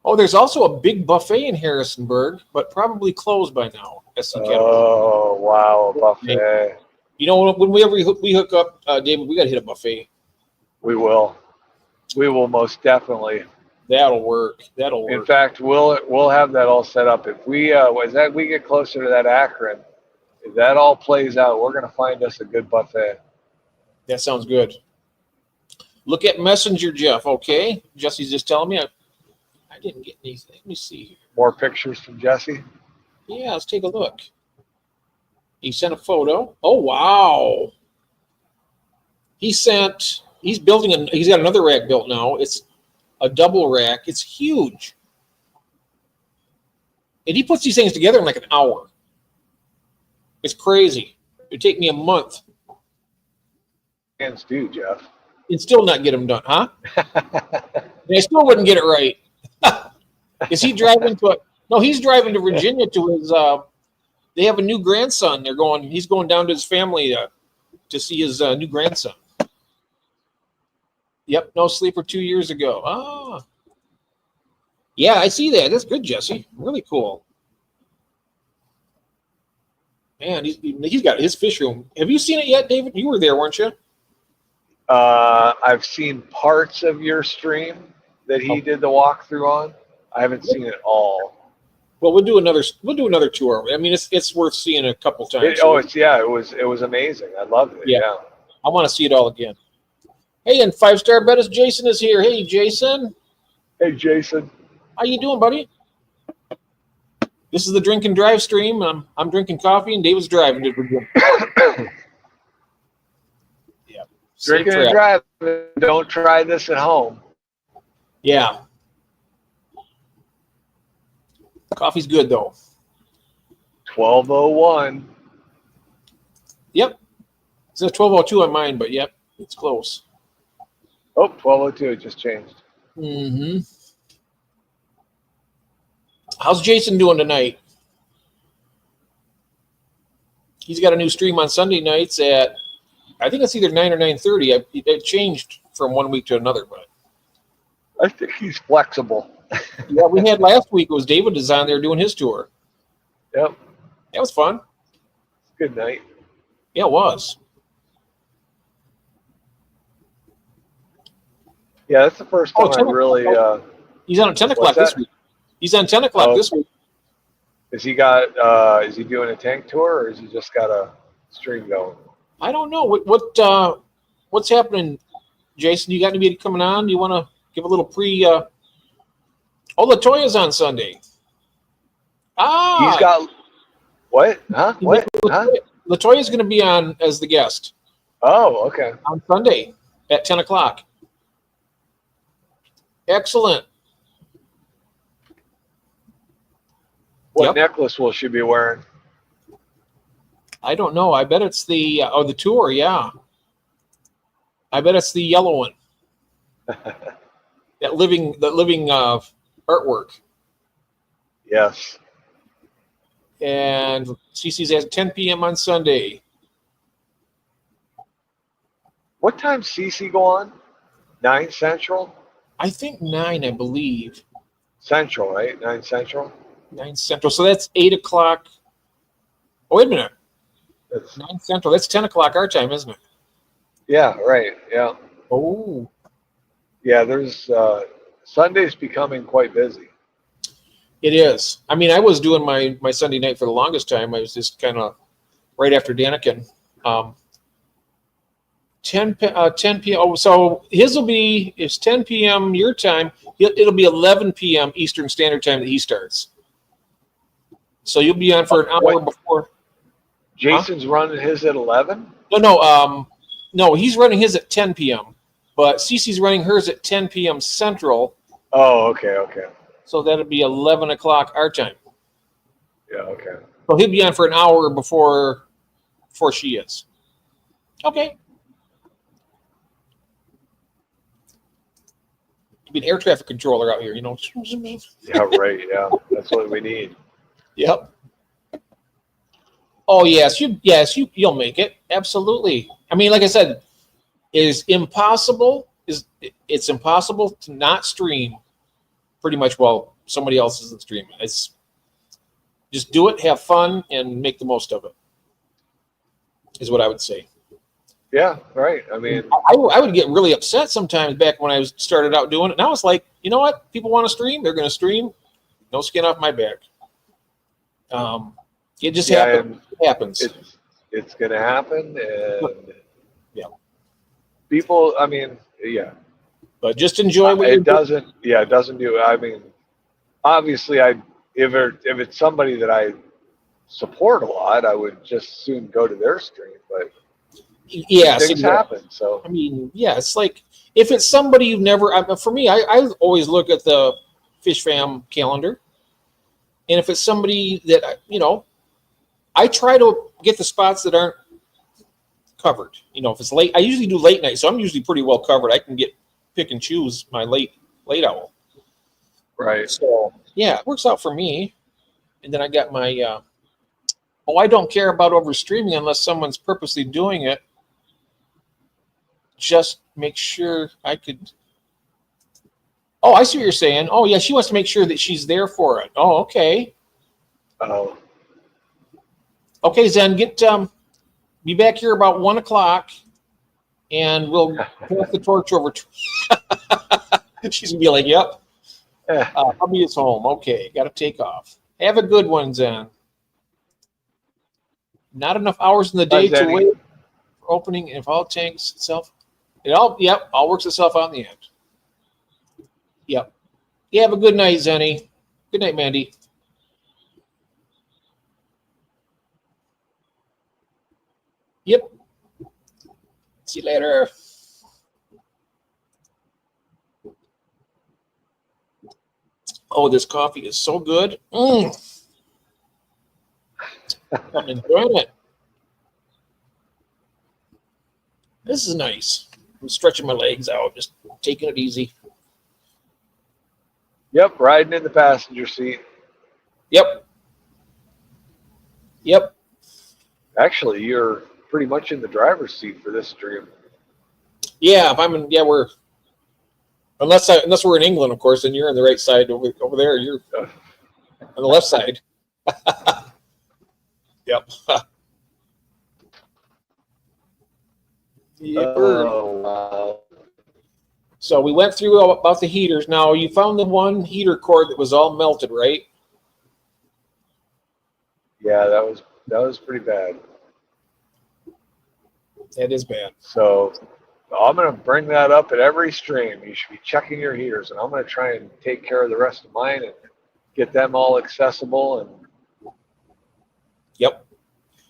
Oh, there's also a big buffet in Harrisonburg, but probably closed by now. Oh, wow, a buffet. You know, when we hook up, David, we got to hit a buffet. We will. We will most definitely. That'll work. In fact, we'll have that all set up. If we get closer to that Akron, if that all plays out, we're going to find us a good buffet. That sounds good. Look at Messenger, Jeff. Okay, Jesse's just telling me I didn't get anything. Let me see here. More pictures from Jesse? Yeah, let's take a look. He sent a photo. Oh, wow. He's got another rack built now. It's a double rack. It's huge. And he puts these things together in like an hour. It's crazy. It'd take me a month. Hands do, Jeff. And still not get them done, huh? And I still wouldn't get it right. Is he driving to No, he's driving to Virginia to his they have a new grandson. He's going down to his family to see his new grandson. Yep, no sleeper 2 years ago. Ah. Yeah, I see that. That's good, Jesse. Really cool. Man, he's got his fish room. Have you seen it yet, David? You were there, weren't you? I've seen parts of your stream that he Oh. did the walkthrough on. I haven't seen it all. Well, we'll do another tour. I mean, it's worth seeing a couple times. It was amazing. I loved it. Yeah. Yeah. I want to see it all again. Hey, and 5-star Bettis Jason is here. Hey, Jason, Hey, Jason. how you doing, buddy? This is the drink and drive stream. I'm drinking coffee and David's driving. Yeah. Drinking and driving. Don't try this at home. Yeah. Coffee's good though. 12:01. Yep. It's a 12:02 on mine, but yep, it's close. Oh, 12:02. It just changed. Mm-hmm. How's Jason doing tonight? He's got a new stream on Sunday nights at, I think it's either 9 or 9:30. It changed from one week to another, but I think he's flexible. yeah, we had last week. It was David is on there doing his tour. Yep. That was fun. Good night. Yeah, it was. Yeah, that's the first time I really. He's on at 10 o'clock What's this that? week. He's on 10 o'clock this week. Is he doing a tank tour, or is he just got a stream going? I don't know what's happening, Jason. You got anybody coming on? You want to give a little pre? Oh, Latoya's on Sunday. He's got what? Huh? What? Huh? Latoya's going to be on as the guest Oh, okay. on Sunday at 10 o'clock. Excellent. What Yep. necklace will she be wearing? I don't know. I bet it's the the tour. Yeah. I bet it's the yellow one. that living artwork. Yes. And CC's at 10 p.m. on Sunday. What time CC go on? 9 Central? I think 9, I believe. Central, right? 9 Central? 9 Central. So that's 8 o'clock. Oh, wait a minute. That's, 9 Central. That's 10 o'clock our time, isn't it? yeah, right. Yeah. Oh. Yeah, there's Sunday's becoming quite busy. It is. I mean, I was doing my Sunday night for the longest time. I was just kind of right after Daniken. 10 p.m. Oh, so his will be, it's 10 p.m. your time. It'll be 11 p.m. Eastern Standard Time that he starts. So you'll be on for an hour before. Jason's running his at 11? No, he's running his at 10 p.m. But Cece's running hers at 10 p.m. Central. Oh, okay, okay. So that'll be 11 o'clock our time. Yeah, okay. So he'll be on for an hour before she is. Okay. Be an air traffic controller out here, you know. Yeah, right. Yeah, that's what we need. Yep. Oh you'll make it. Absolutely. I mean, like I said, it's impossible to not stream pretty much while somebody else isn't streaming. It's just do it, have fun, and make the most of it. Is what I would say. Yeah, right. I mean, I would get really upset sometimes back when I started out doing it. Now it's like, you know what? People want to stream. They're going to stream. No skin off my back. It just happens. It's going to happen. And yeah. People, I mean, yeah. But just enjoy what it doesn't do. I mean, obviously, if it's somebody that I support a lot, I would just soon go to their stream. But yes, things happen. So I mean, yeah, it's like if it's somebody you've never. For me, I always look at the Fish Fam calendar, and if it's somebody that I try to get the spots that aren't covered. If it's late, I usually do late night, so I'm usually pretty well covered. I can pick and choose my late hour. Right. So yeah, it works out for me. And then I got my. I don't care about over streaming unless someone's purposely doing it. Just make sure I could. Oh, I see what you're saying. Oh, yeah, she wants to make sure that she's there for it. Oh, okay. Oh. Okay, Zen, be back here about 1 o'clock, and we'll pass the torch over to she's going to be like, yep, hubby is home. Okay, got to take off. Have a good one, Zen. Not enough hours in the day to wait for opening if all tanks itself. All works itself out in the end. Yep. You have a good night, Zenny. Good night, Mandy. Yep. See you later. Oh, this coffee is so good. I'm enjoying it. This is nice. I'm stretching my legs out, just taking it easy. Yep, riding in the passenger seat. Yep. Actually, you're pretty much in the driver's seat for this stream. Yeah, if I'm in, we're unless we're in England, of course, and you're on the right side over there. You're on the left side. Yep. Oh, wow. So we went through about the heaters. Now you found the one heater cord that was all melted, right? Yeah, that was pretty bad. That is bad. So I'm going to bring that up at every stream. You should be checking your heaters, and I'm going to try and take care of the rest of mine and get them all accessible. And yep.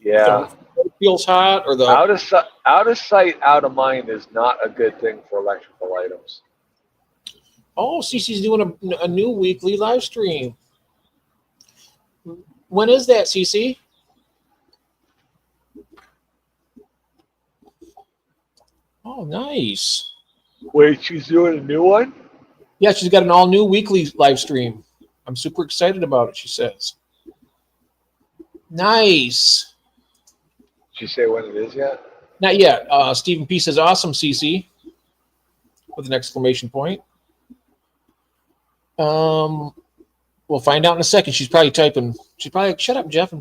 Yeah. So it feels hot, or the out of sight, out of mind is not a good thing for electrical items. Oh, Cece's doing a new weekly live stream. When is that, Cece? Oh, nice. Wait, she's doing a new one? Yeah, she's got an all-new weekly live stream. I'm super excited about it, she says. Nice. Did she say when it is yet? Not yet. Stephen P says, awesome, Cece, with an exclamation point. We'll find out in a second. She's probably typing. She's probably like, shut up, Jeff.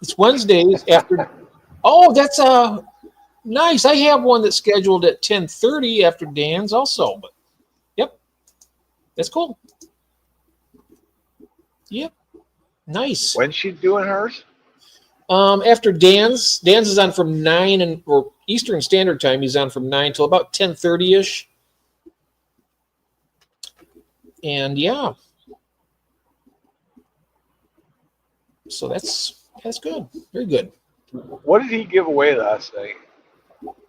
It's Wednesdays after. Oh, that's nice. I have one that's scheduled at 10:30 after Dan's also. But yep, that's cool. Yep, nice. When's she doing hers? After Dan's is on from 9 or Eastern Standard Time. He's on from 9 till about 10:30 ish. And yeah, so that's good, very good. What did he give away last night?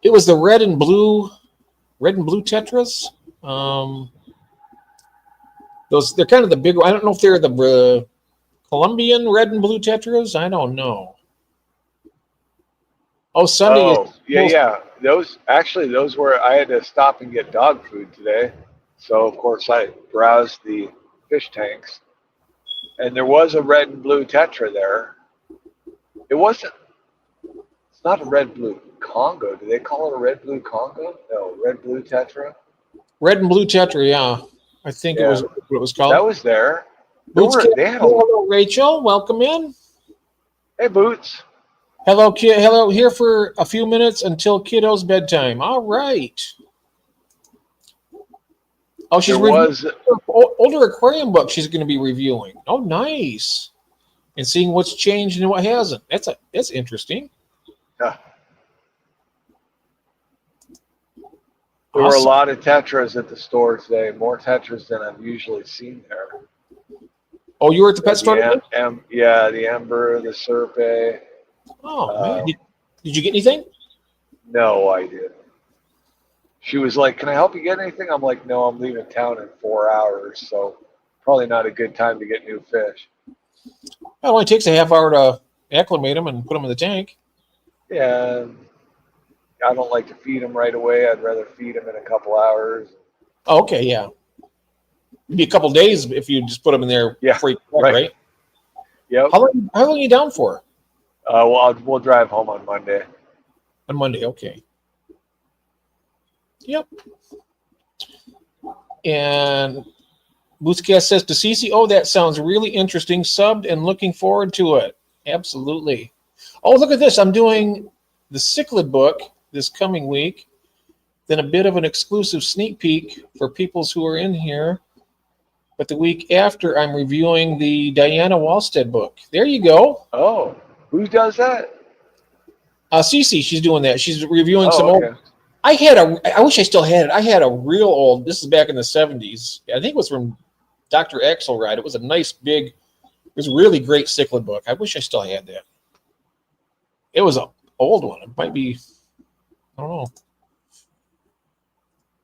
It was the red and blue tetras. Those, they're kind of the big. I don't know if they're the Colombian red and blue tetras. I don't know. Oh, Sunday. Oh, yeah. Those were. I had to stop and get dog food today, so of course I browsed the fish tanks, and there was a red and blue tetra there. It wasn't. It's not a red blue Congo. Do they call it a red blue Congo? No, red blue tetra. Red and blue tetra. Yeah, I think it was what it was called. That was there. Hello, Rachel. Welcome in. Hey, Boots. Hello, kid. Hello, here for a few minutes until kiddo's bedtime. All right. Oh, she's reviewing older aquarium book. She's going to be reviewing. Oh, nice. And seeing what's changed and what hasn't. That's interesting. Yeah. There were a lot of tetras at the store today. More tetras than I've usually seen there. Oh, you were at the pet store today? Yeah, the Ember, the Serpe. Oh, man. Did you get anything? No, I didn't. She was like, can I help you get anything? I'm like, no, I'm leaving town in 4 hours, so probably not a good time to get new fish. Well, it only takes a half hour to acclimate them and put them in the tank. Yeah, I don't like to feed them right away. I'd rather feed them in a couple hours. Oh, okay, yeah. It'd be a couple days if you just put them in there. Yeah, right? Yep. How long are you down for? We'll drive home on Monday. On Monday, okay. Yep. And Bootscast says to Cece, oh, that sounds really interesting. Subbed and looking forward to it. Absolutely. Oh, look at this. I'm doing the cichlid book this coming week. then a bit of an exclusive sneak peek for peoples who are in here. But the week after, I'm reviewing the Diana Wallstead book. There you go. Oh, who does that? Cece, she's doing that. She's reviewing some Oh, old. okay. I wish I still had it. I had a real old. This is back in the 70s. I think it was from Dr. Axelrod. It was a nice big. It was a really great cichlid book. I wish I still had that. It was an old one. It might be. I don't know.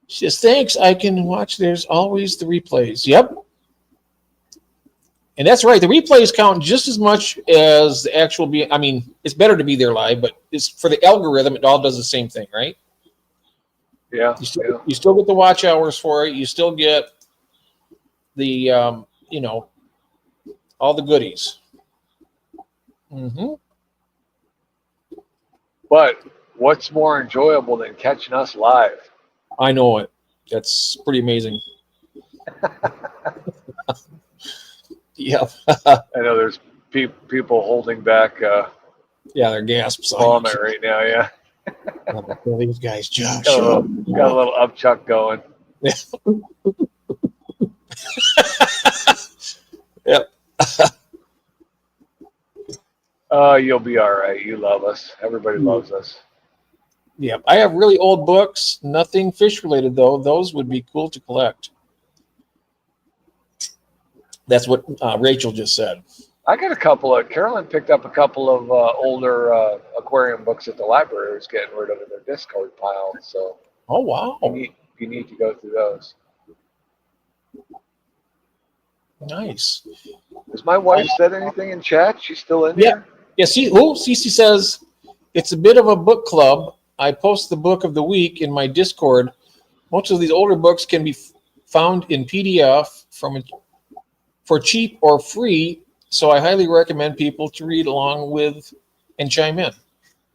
She says, thanks, I can watch. There's always the replays. Yep. And that's right. The replays count just as much as the actual I mean, it's better to be there live, but it's for the algorithm, it all does the same thing, right? Yeah. You still get the watch hours for it. You still get the, all the goodies. Mm-hmm. But what's more enjoyable than catching us live? I know it. That's pretty amazing. Yeah. I know there's people holding back Yeah, they're gasps. vomit right now. Yeah, These guys, Josh. got a little upchuck going. Yep. You'll be all right. You love us. Everybody loves us. Yeah, I have really old books. Nothing fish related though. Those would be cool to collect. That's what Rachel just said. I got a couple of. Carolyn picked up a couple of older aquarium books at the library. Was getting rid of in their Discord pile. So Oh wow, you need to go through those. nice. Has my wife said anything in chat? She's still in Yeah. here? Yeah, see, Cece says it's a bit of a book club. I post the book of the week in my Discord. Most of these older books can be found in PDF for cheap or free, so I highly recommend people to read along with and chime in.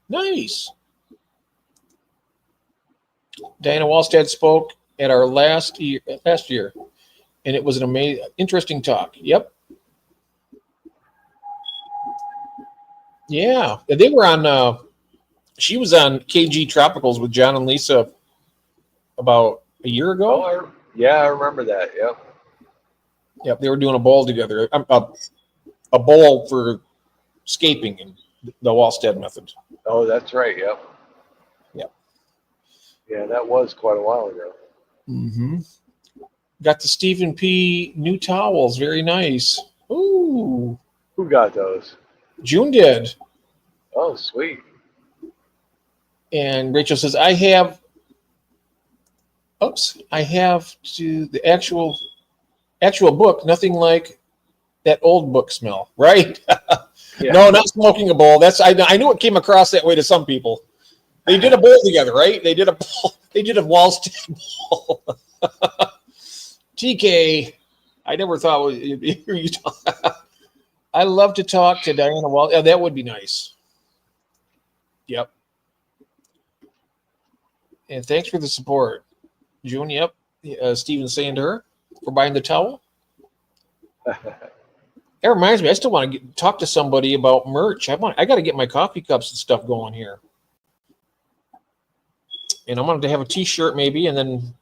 Nice. Diana Wallstead spoke at our last year, and it was an amazing, interesting talk. Yep. Yeah, they were on. She was on KG Tropicals with John and Lisa about a year ago. I remember that. Yep. Yep, they were doing a bowl together, a bowl for scaping in the Wallstead method. Oh, that's right. Yep. Yep. Yeah, that was quite a while ago. Mm-hmm. Got the Stephen P. new towels. Very nice. Ooh. Who got those? June did. Oh, sweet. And Rachel says, I have to the actual book, nothing like that old book smell, right? Yeah. No, not smoking a bowl. I knew it came across that way to some people. They did a bowl together, right? They did a Wallstead bowl. TK, I never thought you'd hear you talk. I love to talk to Diana Wall. Yeah, that would be nice. Yep. And thanks for the support, June. Yep. Steven saying to her for buying the towel. That reminds me, I still want to talk to somebody about merch. I got to get my coffee cups and stuff going here. And I wanted to have a T-shirt maybe, and then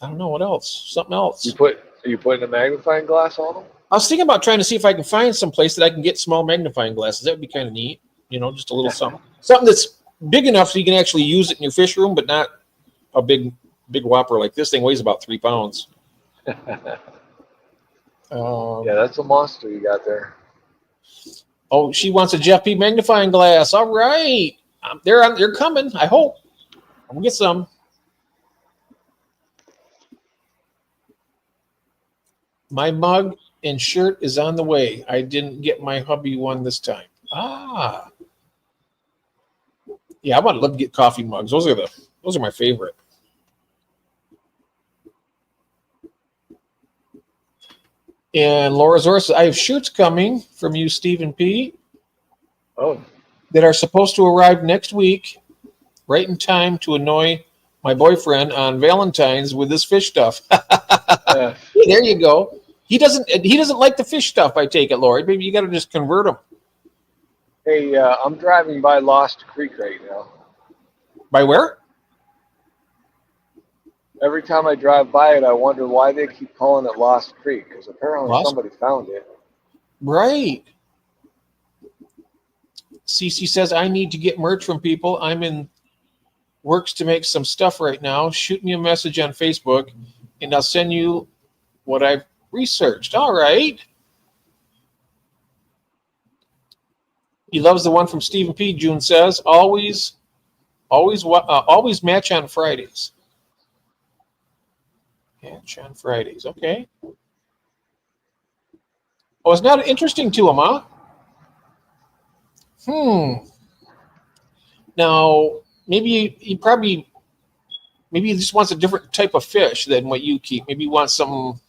I don't know what else. Something else. Are you putting a magnifying glass on them? I was thinking about trying to see if I can find some place that I can get small magnifying glasses. That would be kind of neat. Just a little something that's big enough so you can actually use it in your fish room, but not a big whopper like this thing weighs about 3 pounds. Yeah, that's a monster you got there. Oh, she wants a Jeff P. magnifying glass. All right, they're coming. I hope I'm gonna get some. My mug and shirt is on the way. I didn't get my hubby one this time. Ah, yeah, I would love to get coffee mugs. Those are my favorite. And Laura Zor says, I have shirts coming from you, Stephen P. Oh, that are supposed to arrive next week, right in time to annoy my boyfriend on Valentine's with this fish stuff. There you go. He doesn't like the fish stuff, I take it, Lori. Maybe you got to just convert him. Hey, I'm driving by Lost Creek right now. By where? every time I drive by it, I wonder why they keep calling it Lost Creek, because apparently Lost? somebody found it. Right. CC says, I need to get merch from people. I'm in works to make some stuff right now. Shoot me a message on Facebook, and I'll send you what I've researched. All right. He loves the one from Stephen P. June says, always match on Fridays. Match on Fridays. Okay. Oh, it's not interesting to him, huh? Now, maybe he just wants a different type of fish than what you keep. Maybe he wants some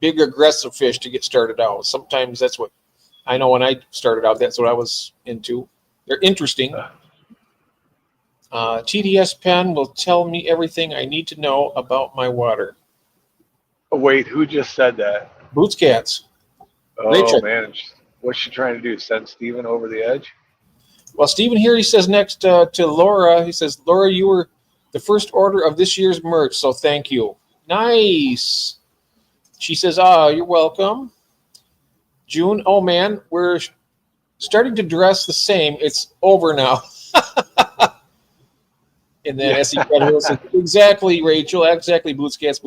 big, aggressive fish to get started out. Sometimes that's what I know when I started out, that's what I was into. They're interesting. TDS Pen will tell me everything I need to know about my water. Oh, wait, who just said that? Boots Cats. Oh, Rachel. man. What's she trying to do? Send Steven over the edge? Well, Stephen here, he says next to Laura, he says, Laura, you were the first order of this year's merch, so thank you. Nice. She says, you're welcome. June, oh man, we're starting to dress the same. It's over now. And then S.E. Hill says, exactly, Rachel. Exactly, Boots Cats.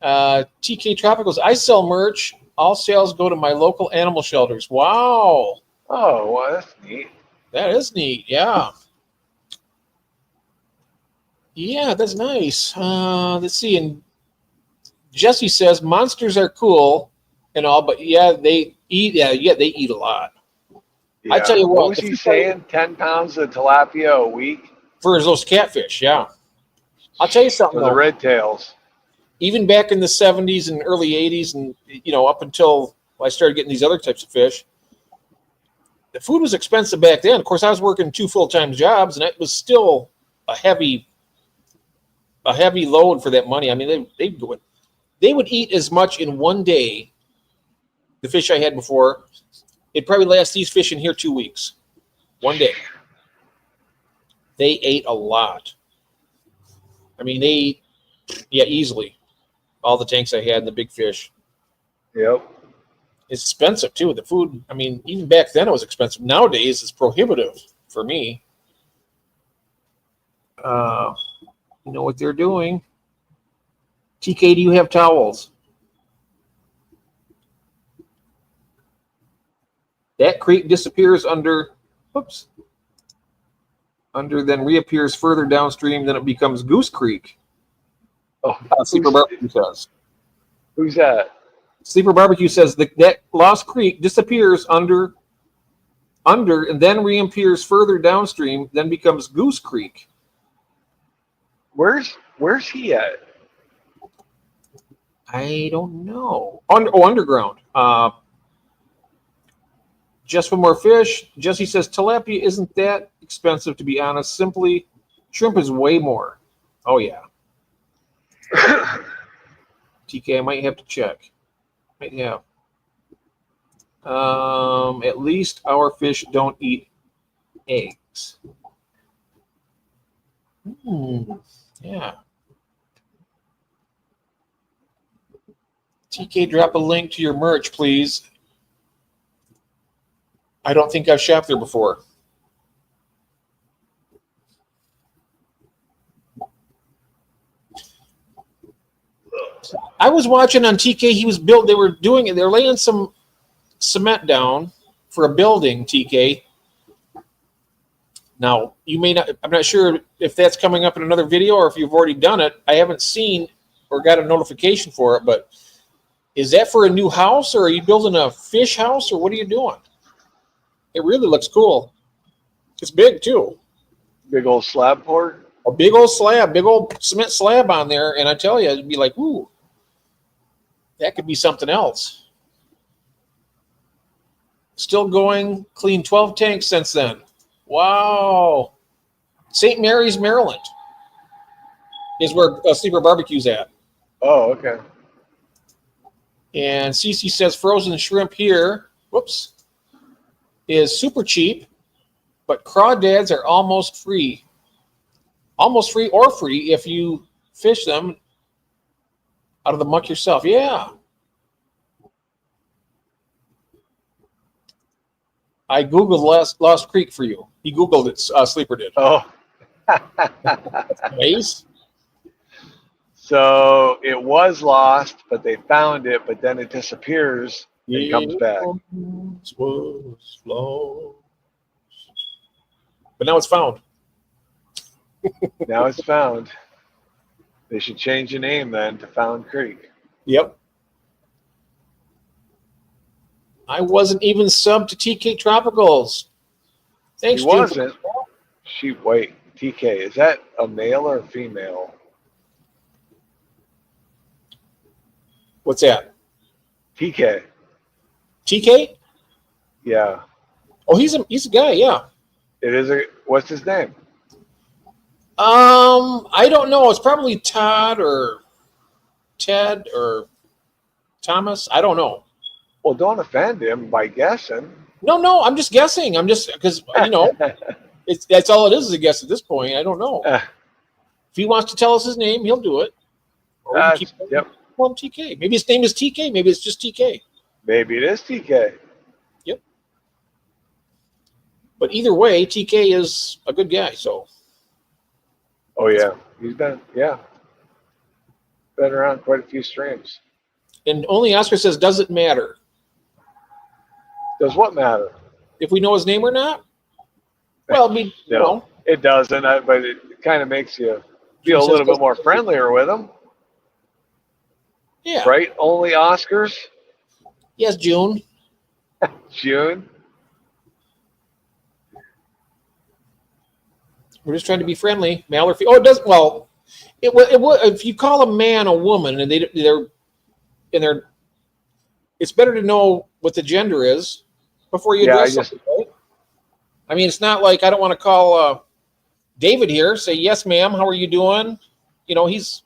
TK Tropicals, I sell merch. All sales go to my local animal shelters. Wow. Oh, well, that's neat. That is neat, yeah. Yeah, that's nice. Let's see. And Jesse says monsters are cool and all, but yeah, they eat. Yeah, they eat a lot. Yeah. I tell you what was he saying? 10 pounds of tilapia a week for those catfish. Yeah, I'll tell you something. For the red tails. Even back in the 70s and early 80s, and up until I started getting these other types of fish, the food was expensive back then. Of course, I was working 2 full-time jobs, and it was still a heavy load for that money. I mean, they would eat as much in one day. The fish I had before, it'd probably last these fish in here 2 weeks, one day. They ate a lot. I mean, easily. All the tanks I had and the big fish. Yep. It's expensive too. The food, I mean, even back then it was expensive. Nowadays it's prohibitive for me. You know what they're doing. TK, do you have towels? That creek disappears under, then reappears further downstream, then it becomes Goose Creek. Oh, Sleeper Barbecue says. Who's that? Sleeper Barbecue says that Lost Creek disappears under, and then reappears further downstream, then becomes Goose Creek. Where's he at? I don't know. Underground. Just for more fish. Jesse says tilapia isn't that expensive, to be honest. Simply, shrimp is way more. Oh yeah. TK, I might have to check. Might have. At least our fish don't eat eggs. Yeah. TK, drop a link to your merch, please. I don't think I've shopped there before. I was watching on TK. They were doing it. They're laying some cement down for a building, TK. Now, you may not, I'm not sure if that's coming up in another video or if you've already done it. I haven't seen or got a notification for it, but is that for a new house, or are you building a fish house, or what are you doing? It really looks cool. It's big too. Big old slab poured? A big old slab, big old cement slab on there, and I tell you, it'd be like, ooh, that could be something else. Still going, clean 12 tanks since then. Wow. St. Mary's, Maryland is where Sleeper Barbecue's at. Oh, okay. And CC says frozen shrimp here, is super cheap, but crawdads are almost free. almost free or free if you fish them out of the muck yourself. Yeah. I Googled Lost Creek for you. He Googled it, Sleeper did. Oh. Nice. So it was lost, but they found it, but then it disappears and comes back. Was lost. But now it's found. Now it's found. They should change the name then to Found Creek. Yep. I wasn't even subbed to TK Tropicals. Thanks, She wasn't. Wait, TK, is that a male or a female? What's that? TK. TK? Yeah. Oh, he's a guy, yeah. It is what's his name? I don't know. It's probably Todd or Ted or Thomas. I don't know. Well, don't offend him by guessing. No, I'm just guessing. I'm just because that's all it is a guess at this point. I don't know. If he wants to tell us his name, he'll do it. Or we can keep Yep. calling him TK. Maybe his name is TK. Maybe it's just TK. Maybe it is TK. Yep. But either way, TK is a good guy. So. Oh yeah, he's been around quite a few streams. And only Oscar says, does it matter Does what matter? if we know his name or not? Well, I mean, No, it doesn't. But it kind of makes you feel a little bit more friendlier with him, yeah. right? Only Oscars, Yes, June. June. We're just trying to be friendly. Male or female? Oh, it doesn't. Well, it would if you call a man a woman and they're. It's better to know what the gender is before you address something, right? I mean, it's not like I don't want to call David here. Say yes, ma'am. How are you doing? He's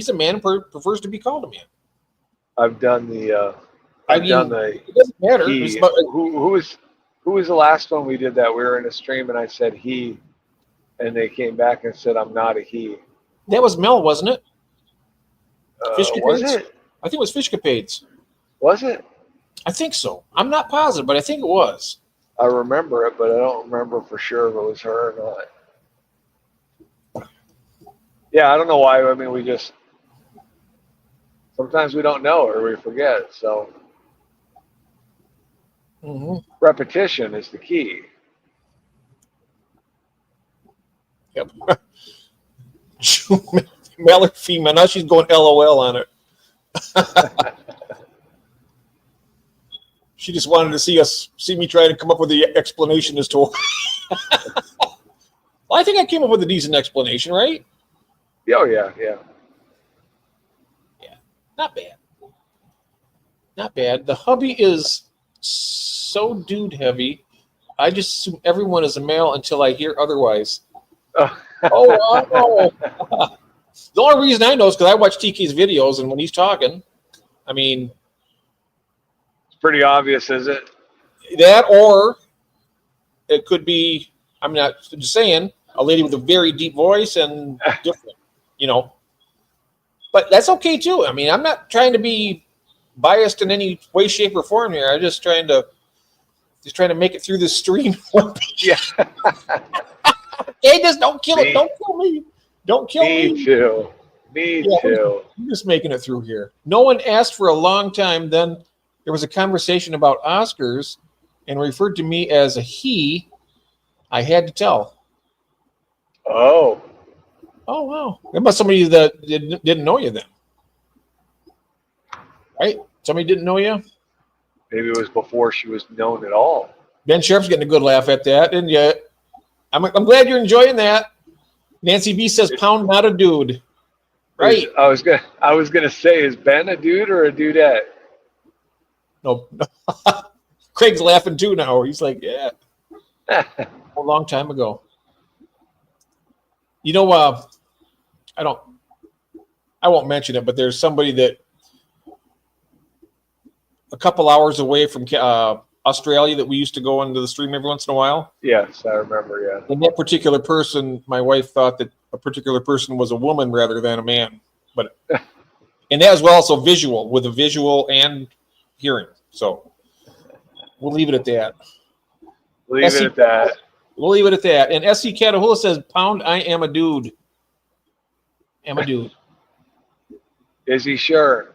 a man prefers to be called a man. I've done the. It doesn't matter. He. Who was the last one we did that? We were in a stream and I said he, and they came back and said I'm not a he. That was Mel, wasn't it? Was it? I think it was Fishcapades. Was it? I think so. I'm not positive, but I think it was. I remember it, but I don't remember for sure if it was her or not. Yeah, I don't know why. I mean, we just sometimes we don't know or we forget. So repetition is the key. Yep. Male or female? Now she's going LOL on it. She just wanted to see me try to come up with the explanation as to. Well, I think I came up with a decent explanation, right? Oh yeah. Not bad. Not bad. The hubby is so dude heavy. I just assume everyone is a male until I hear otherwise. Oh. The only reason I know is because I watch TK's videos, and when he's talking, I mean, It's pretty obvious, is it? that or it could be. I'm not just saying a lady with a very deep voice and different, But that's okay too. I mean, I'm not trying to be biased in any way, shape, or form here. I'm just trying to make it through this stream. Yeah. Hey, just don't kill it. Don't kill me. Don't kill me. Me too. I'm just making it through here. No one asked for a long time. Then there was a conversation about Oscars and referred to me as a he. I had to tell. Oh, wow. It must somebody that didn't know you then. Right? Somebody didn't know you? maybe it was before she was known at all. Ben Sharp's getting a good laugh at that, and yet I'm glad you're enjoying that. Nancy B says, "Pound, not a dude." Right? I was gonna say, is Ben a dude or a dudette? No. Craig's laughing too now. He's like, yeah. A long time ago. I won't mention it, but there's somebody that a couple hours away from Australia that we used to go into the stream every once in a while. Yes, I remember. Yeah. And that particular person, my wife thought that a particular person was a woman rather than a man. But and that was also visual, with a visual and hearing. So we'll leave it at that. Leave it at that. We'll leave it at that. And SC Catahoula says, "Pound, I am a dude." Am a dude. Is he sure?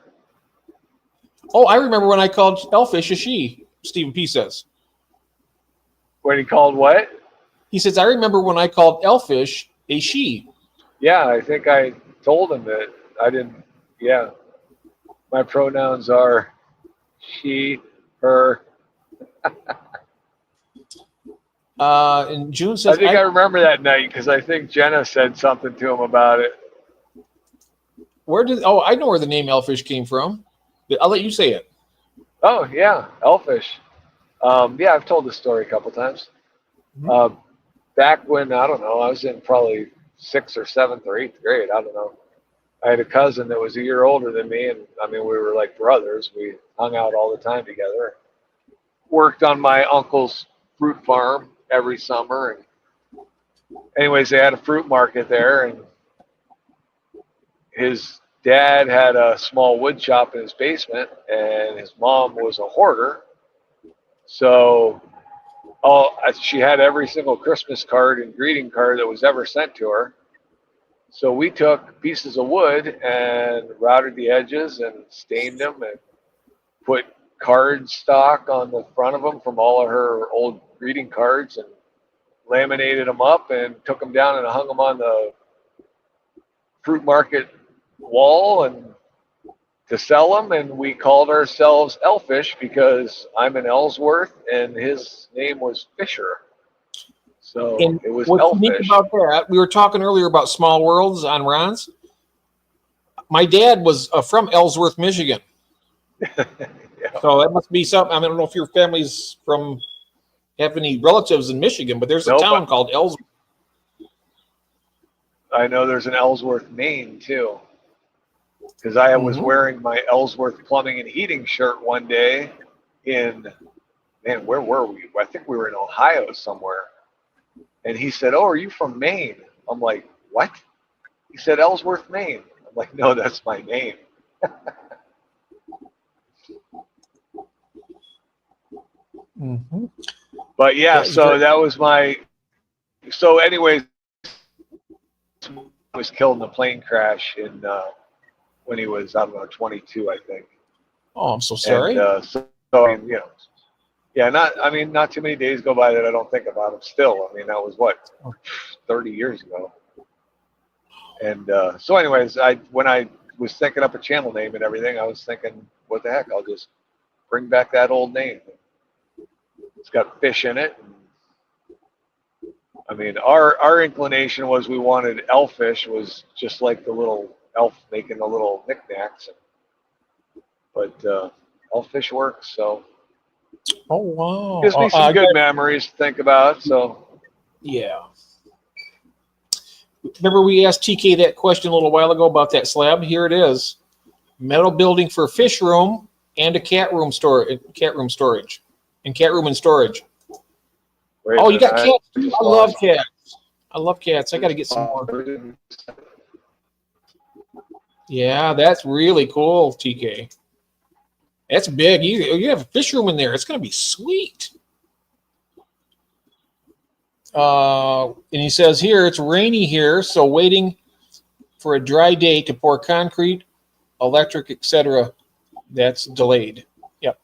Oh, I remember when I called Elfish a she. Stephen P says. When he called what? He says, I remember when I called Elfish a she. Yeah, I think I told him that I didn't. Yeah, my pronouns are she, her. And June says, I think I remember that night because I think Jenna said something to him about it. I know where the name Elfish came from. I'll let you say it. Oh, yeah, Elfish. Yeah, I've told this story a couple times. Mm-hmm. Back when, I don't know, I was in probably 6th or 7th or 8th grade. I don't know. I had a cousin that was a year older than me, and I mean, we were like brothers. We hung out all the time together. Worked on my uncle's fruit farm every summer. And anyways, they had a fruit market there, and his dad had a small wood shop in his basement, and his mom was a hoarder. So she had every single Christmas card and greeting card that was ever sent to her. So we took pieces of wood and routed the edges and stained them and put card stock on the front of them from all of her old greeting cards and laminated them up and took them down and hung them on the fruit market wall and to sell them. And we called ourselves Elfish because I'm in Ellsworth and his name was Fisher. So it was what's unique Elfish. about that, we were talking earlier about small worlds on Ron's. My dad was from Ellsworth, Michigan. Yeah. So that must be something. I don't know if your family's have any relatives in Michigan, but there's a town called Ellsworth. I know there's an Ellsworth, Maine too. Because I was wearing my Ellsworth plumbing and heating shirt one day where were we? I think we were in Ohio somewhere. And he said, "Oh, are you from Maine?" I'm like, "What?" He said, "Ellsworth, Maine." I'm like, "No, that's my name." Mm-hmm. But yeah, so that was so anyways, he was killed in a plane crash when he was, I don't know, 22, I think. Oh, I'm so sorry. And, so I mean, yeah, not too many days go by that I don't think about him still. I mean, that was 30 years ago. And so anyways, when I was thinking up a channel name and everything, I was thinking, what the heck, I'll just bring back that old name. It's got fish in it. I mean, our inclination was we wanted Elfish, was just like the little elf making the little knickknacks. But Elfish works, so. Oh, wow. Gives me some good memories to think about, so. Yeah. Remember we asked TK that question a little while ago about that slab? Here it is. Metal building for fish room and a cat room and storage. And cat room and storage. Oh, you got cats too? I love cats. I love cats. I got to get some more. Yeah, that's really cool, TK. That's big. You have a fish room in there. It's going to be sweet. And he says here, it's rainy here, so waiting for a dry day to pour concrete, electric, etc. That's delayed. Yep.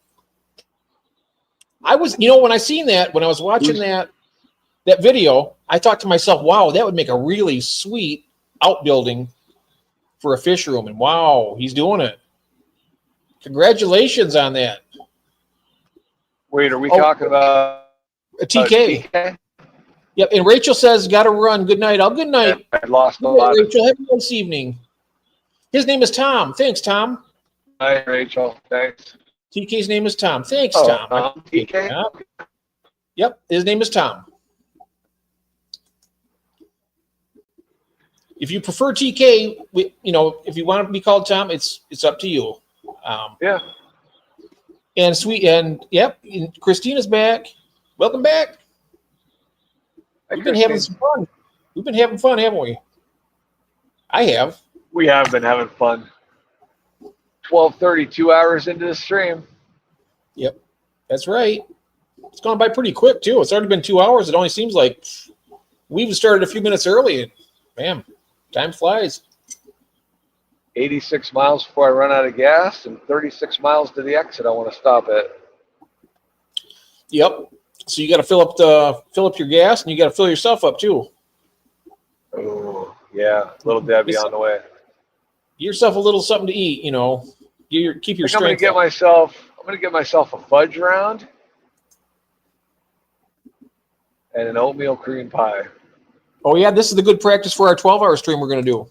I was, when I seen that, when I was watching that video, I thought to myself, wow, that would make a really sweet outbuilding for a fish room. And wow, he's doing it. Congratulations on that. Wait, are we talking about a TK? Yep. And Rachel says, got to run. Good night. Good night. I lost a lot. Rachel, have a nice evening. His name is Tom. Thanks, Tom. Hi, Rachel. Thanks. TK's name is Tom. Thanks, Tom. TK? Yep. His name is Tom. If you prefer TK, if you want to be called Tom, it's up to you. Yeah. And yep, and Christina's back. Welcome back. Hi, We've been having Christine. some fun. We've been having fun, haven't we? I have. We have been having fun. 12:30, 2 hours into the stream. Yep, that's right. It's gone by pretty quick too. It's already been 2 hours. It only seems like we even started a few minutes early. And bam, time flies. 86 miles before I run out of gas, and 36 miles to the exit I want to stop at. Yep. So you got to fill up your gas, and you got to fill yourself up too. Oh, yeah. Little Debbie on the way. Get yourself a little something to eat. Keep your I'm gonna strength get up. I'm gonna get myself a fudge round and an oatmeal cream pie. Oh yeah, this is the good practice for our 12-hour stream we're going to do.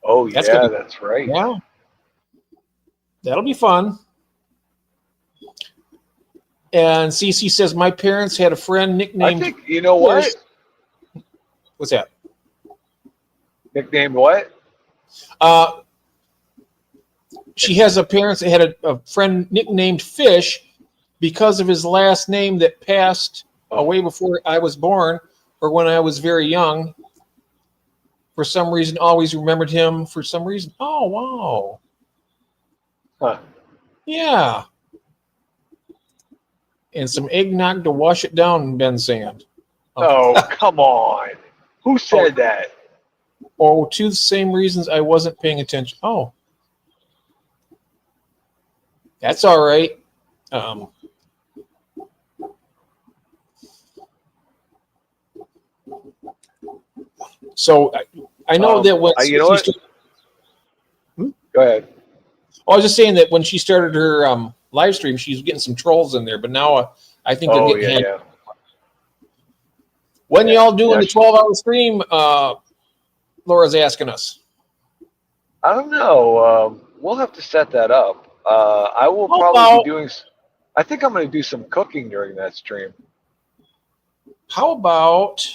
Oh That's yeah, gonna be- that's right. Yeah, that'll be fun. And Cece says my parents had a friend nicknamed. I think you know what? What's that? Nicknamed what? She has a parents that had a friend nicknamed Fish because of his last name that passed away before I was born or when I was very young. For some reason, always remembered him for some reason. Oh, wow. Huh. Yeah. And some eggnog to wash it down, Ben Sand. Oh, come on. Who said that? Oh, to the same reasons I wasn't paying attention. Oh. That's all right. So I know that when you know what? Go ahead. I was just saying that when she started her live stream, she's getting some trolls in there, but now I think they're Oh getting yeah. When Yeah, y'all doing yeah. the 12-hour stream? Laura's asking us. I don't know. We'll have to set that up. I will How probably about- be doing. I think I'm going to do some cooking during that stream. How about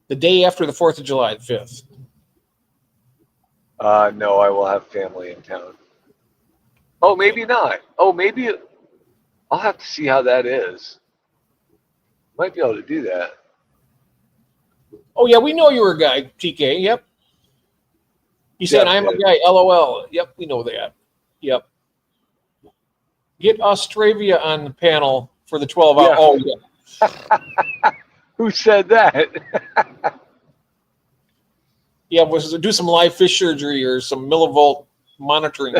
the day after the 4th of July, the 5th? No, I will have family in town. Oh, maybe not. Oh, maybe I'll have to see how that is. Might be able to do that. Oh, yeah, we know you're a guy, TK. Yep. You said, Yep, I'm a dude. guy, LOL. Yep, we know that. Yep. Get Australia on the panel for the 12-hour. Yeah. Oh, yeah. Who said that? Yeah, we'll do some live fish surgery or some millivolt monitoring.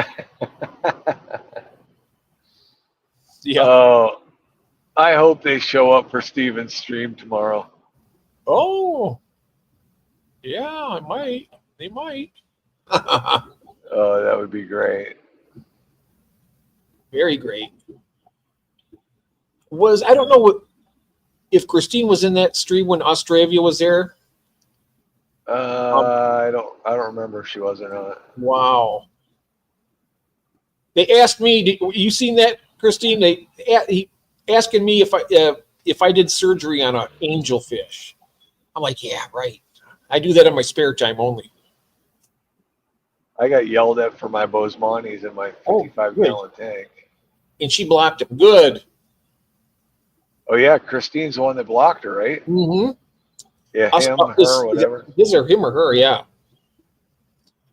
Yeah. Oh, I hope they show up for Steven's stream tomorrow. Oh. Yeah, I might. They might. Oh, that would be great. Very great. I don't know if Christine was in that stream when Australia was there. I don't remember if she was or not. Wow. They asked me, you seen that, Christine? He asking me if I did surgery on an angelfish. I'm like, yeah, right. I do that in my spare time only. I got yelled at for my Bosemani's in my 55-gallon tank. And she blocked him. Good. Oh yeah, Christine's the one that blocked her, right? Mm-hmm. Yeah, him, her, whatever. Him or her, yeah.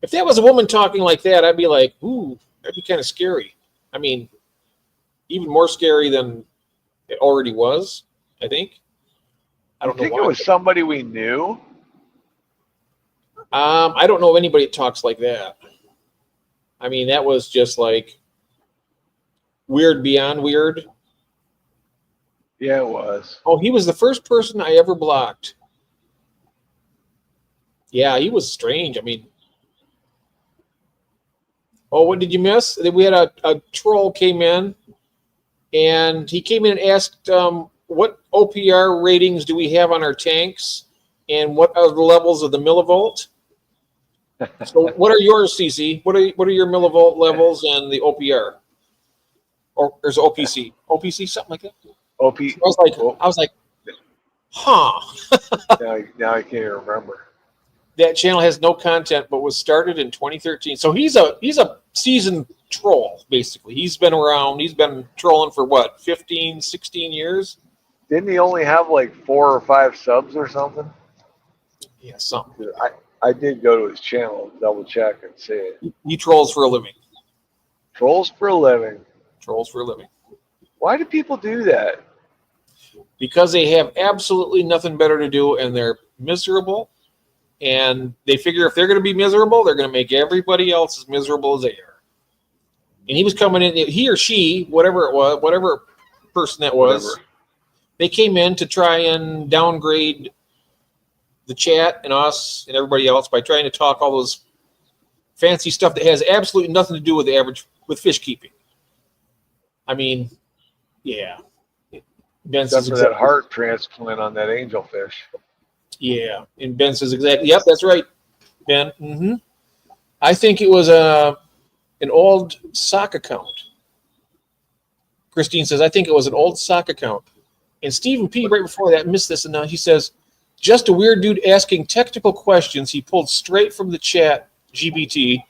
If that was a woman talking like that, I'd be like, ooh, that'd be kind of scary. I mean, even more scary than it already was, I think. I don't know think why. it was somebody we knew. I don't know of anybody that talks like that. I mean, that was just like weird beyond weird. Yeah, it was. Oh, he was the first person I ever blocked. Yeah, he was strange. I mean, oh, what did you miss? We had a troll came in, and he came in and asked, what OPR ratings do we have on our tanks, and what are the levels of the millivolt? So, what are yours, CC? What are your millivolt levels and the OPR? Or there's OPC, something like that. OP. I was like, huh? Now I can't even remember. that channel has no content, but was started in 2013. So he's a seasoned troll, basically. He's been around. He's been trolling for what, 15, 16 years? Didn't he only have like 4 or 5 subs or something? Yeah, something. I did go to his channel, double check and see it. He trolls for a living. Trolls for a living. Trolls for a living. Why do people do that? Because they have absolutely nothing better to do and they're miserable. And they figure if they're going to be miserable, they're going to make everybody else as miserable as they are. And he was coming in, he or she, whatever it was, whatever person that was, Whatever. They came in to try and downgrade the chat and us and everybody else by trying to talk all those fancy stuff that has absolutely nothing to do with with fish keeping. I mean, yeah. Ben Except says for exactly, that heart transplant on that angelfish. yeah, and Ben says exactly. Yep, that's right, Ben. Mm-hmm. I think it was an old sock account. Christine says, I think it was an old sock account. And Stephen P. right before that missed this, and now he says, just a weird dude asking technical questions he pulled straight from the chat GBT,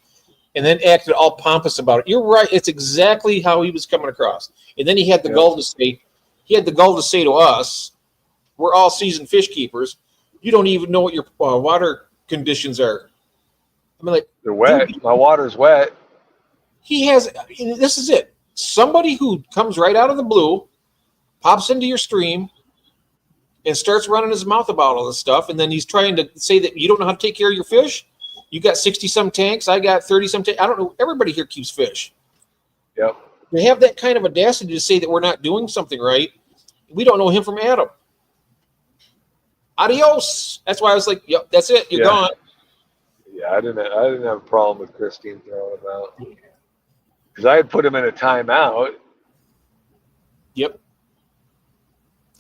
and then acted all pompous about it. You're right. It's exactly how he was coming across. And then he had the gall to say, to us, we're all seasoned fish keepers. You don't even know what your water conditions are. I mean, like, They're wet. dude, My water's wet. he has, and this is it. Somebody who comes right out of the blue, pops into your stream, and starts running his mouth about all this stuff, and then he's trying to say that you don't know how to take care of your fish. You got 60-some tanks. I got 30-some tanks. I don't know. Everybody here keeps fish. Yep. They have that kind of audacity to say that we're not doing something right. We don't know him from Adam. Adios. That's why I was like, yep, that's it. You're gone. Yeah, I didn't have a problem with Christine throwing him out. Because I had put him in a timeout. Yep.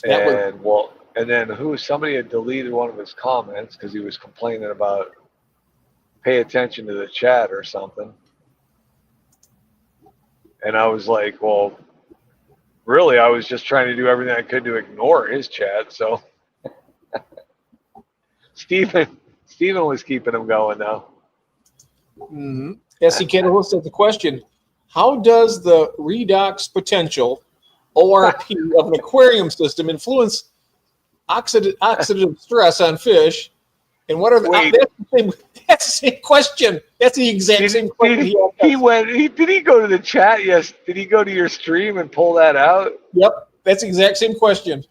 And then somebody had deleted one of his comments because he was complaining about pay attention to the chat or something. And I was like, well, really, I was just trying to do everything I could to ignore his chat. So Stephen was keeping him going now. Mm-hmm. S.C. Kendall said the question, how does the redox potential ORP of an aquarium system influence oxidative stress on fish? And what are that's the same question. That's the exact same question. Did he go to the chat? Yes. Did he go to your stream and pull that out? Yep. That's the exact same question.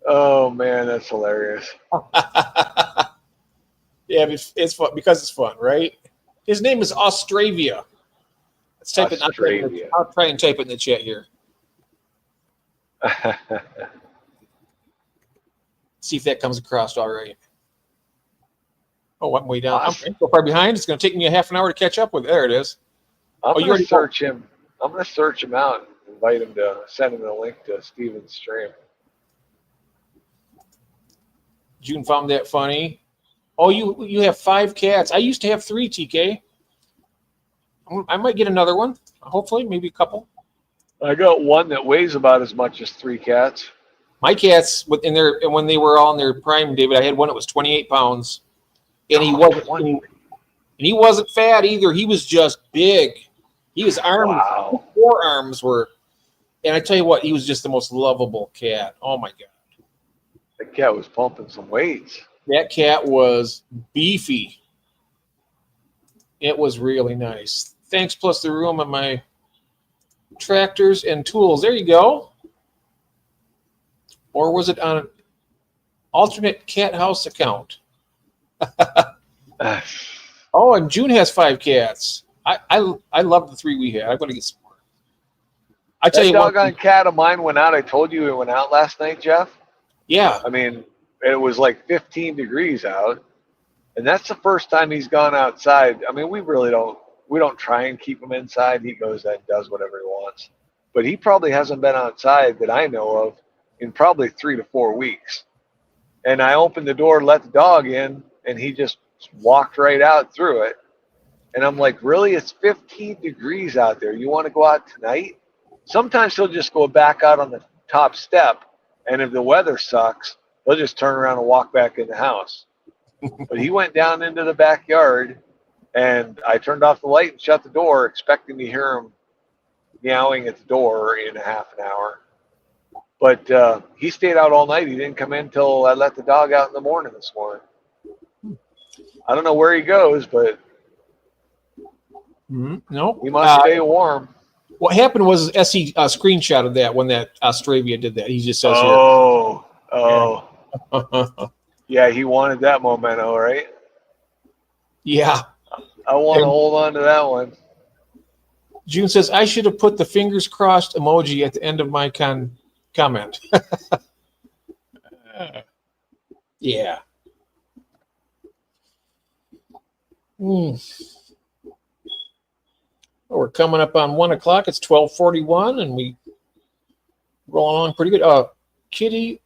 Oh man, that's hilarious. Yeah, it's fun because it's fun, right? His name is Austravia. Let's type it. I'll try and type it in the chat here. See if that comes across all right. Oh, I'm way down. I'm so far behind. It's going to take me a half an hour to catch up with. There it is. I'm going to search him. I'm going to search him out and invite him to send him the link to Steven's stream. June found that funny. Oh, you have 5 cats. I used to have 3, TK. I might get another one. Hopefully, maybe a couple. I got one that weighs about as much as 3 cats. My cats, when they were all in their prime, David, I had one that was 28 pounds. And he wasn't fat either. He was just big. He was armed. Wow. His forearms were, and I tell you what, he was just the most lovable cat. Oh my God. That cat was pumping some weights. That cat was beefy. It was really nice. Thanks, plus the room of my tractors and tools. There you go. Or was it on an alternate cat house account? Oh, and June has 5 cats. I love the 3 we had. I'm going to get some more. I tell you what, doggone cat of mine went out. I told you it went out last night, Jeff. Yeah. I mean, it was like 15 degrees out, and that's the first time he's gone outside. I mean, we don't try and keep him inside. He goes and does whatever he wants. But he probably hasn't been outside that I know of in probably 3 to 4 weeks. And I opened the door, let the dog in, and he just walked right out through it. And I'm like, really? It's 15 degrees out there. You want to go out tonight? Sometimes he'll just go back out on the top step. And if the weather sucks, they'll just turn around and walk back in the house. But he went down into the backyard, and I turned off the light and shut the door, expecting to hear him meowing at the door in a half an hour. But he stayed out all night. He didn't come in till I let the dog out in the morning this morning. I don't know where he goes, but No, he must stay warm. What happened was SE screenshotted that when that Australia did that. He just says oh, here. yeah, he wanted that memento, right? Yeah. I want to hold on to that one. June says, I should have put the fingers crossed emoji at the end of my comment. Yeah. We're coming up on 1 o'clock. It's 12:41, and we roll along pretty good. Kitty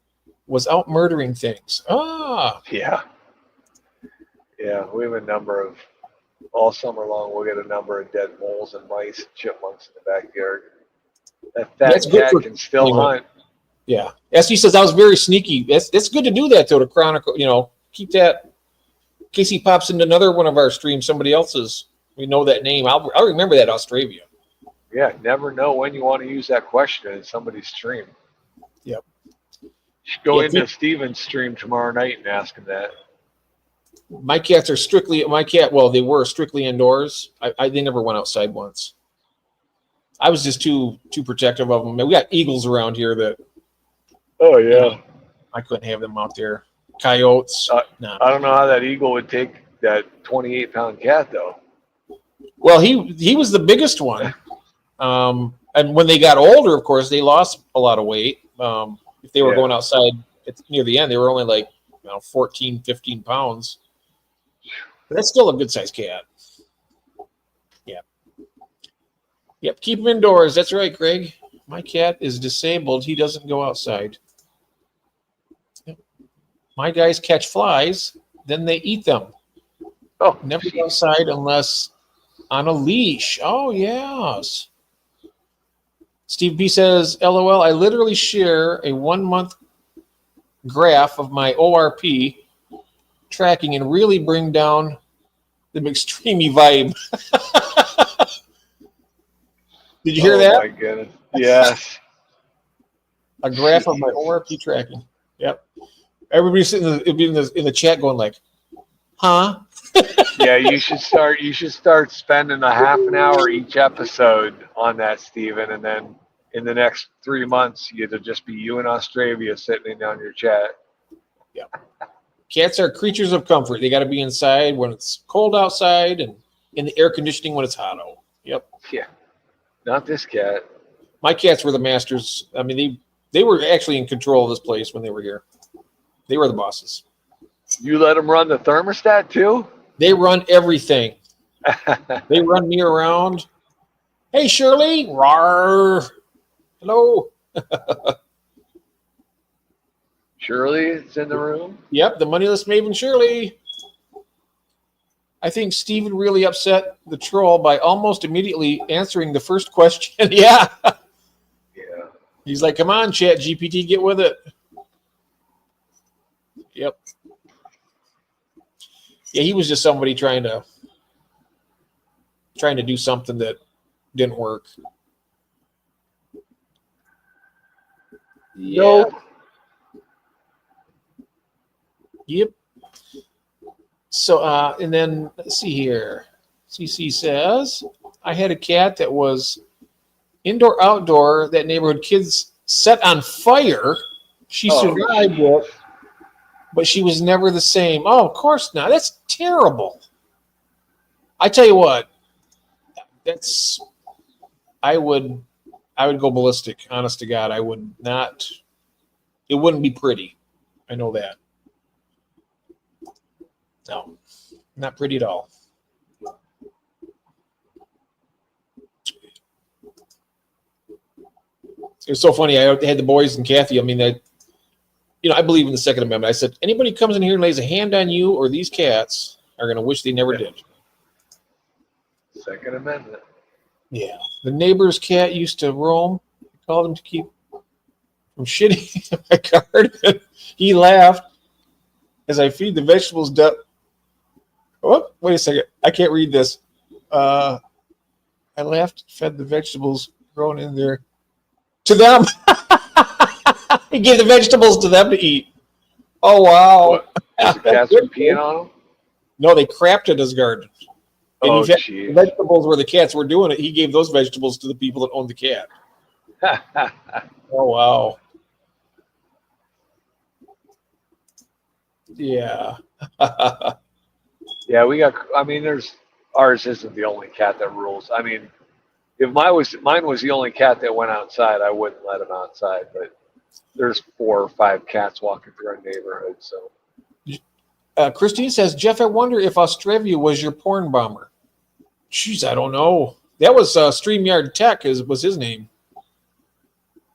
was out murdering things. Yeah. We have a number of, all summer long, we'll get a number of dead moles and mice and chipmunks in the backyard. That fat cat can still hunt. Yeah. SE says, I was very sneaky. It's good to do that, though, to chronicle, keep that in case he pops into another one of our streams, somebody else's. We know that name. I'll remember that, Australia. Yeah, never know when you want to use that question in somebody's stream. Yep. You should go into Steven's stream tomorrow night and ask him that. My cats are they were strictly indoors. They never went outside once. I was just too protective of them. We got eagles around here that. Oh, yeah. I couldn't have them out there. Coyotes. No. I don't know how that eagle would take that 28-pound cat, though. Well, he was the biggest one. And when they got older, of course, they lost a lot of weight. If they were going outside near the end, they were only like 14, 15 pounds. But that's still a good-sized cat. Yep, keep him indoors. That's right, Greg. My cat is disabled. He doesn't go outside. Yep. My guys catch flies, then they eat them. Oh, never go outside unless on a leash. Oh, yes. Steve B says, LOL, I literally share a 1-month graph of my ORP tracking and really bring down the McStreamy vibe. Did you hear that? Oh, my goodness. Yes. A graph of my ORP tracking. Yep. Everybody's sitting in the chat going like, huh? Yeah, you should start spending a half an hour each episode on that, Steven, and then in the next 3 months, it'll just be you and Australia sitting in on your chat. Yeah. Cats are creatures of comfort. They got to be inside when it's cold outside and in the air conditioning when it's hot out. Yep. Yeah. Not this cat. My cats were the masters. I mean, they were actually in control of this place when they were here. They were the bosses. You let them run the thermostat too? They run everything. They run me around. Hey, Shirley. Rawr. Hello. Shirley is in the room? Yep, the moneyless maven Shirley. I think Steven really upset the troll by almost immediately answering the first question. Yeah. Yeah. He's like, come on, Chat GPT, get with it. Yep. Yeah, he was just somebody trying to do something that didn't work. Nope. Yep. So, and then let's see here. CC says, I had a cat that was indoor, outdoor, that neighborhood kids set on fire. She survived it, but she was never the same. Oh, of course not. That's terrible. I tell you what, I would go ballistic, honest to God. I would not, it wouldn't be pretty. I know that. No, not pretty at all. It was so funny. I had the boys and Kathy. I mean, I believe in the Second Amendment. I said, anybody comes in here and lays a hand on you or these cats are going to wish they never did. Second Amendment. Yeah. The neighbor's cat used to roam. I called him to keep from shitting in my garden. He laughed as I feed the vegetables Oh, wait a second. I can't read this. I laughed, fed the vegetables grown in there to them. He gave the vegetables to them to eat. Oh, wow. What? Because the cats were peeing on No, they crapped in his garden. them? And Oh, he fed the jeez. vegetables where the cats were doing it. He gave those vegetables to the people that owned the cat. Oh, wow. Yeah. Yeah, we got. I mean, ours isn't the only cat that rules. I mean, if mine was the only cat that went outside, I wouldn't let him outside. But there's 4 or 5 cats walking through our neighborhood, so. Christine says, Jeff, I wonder if Australia was your porn bomber. Jeez, I don't know. That was StreamYard Tech was his name.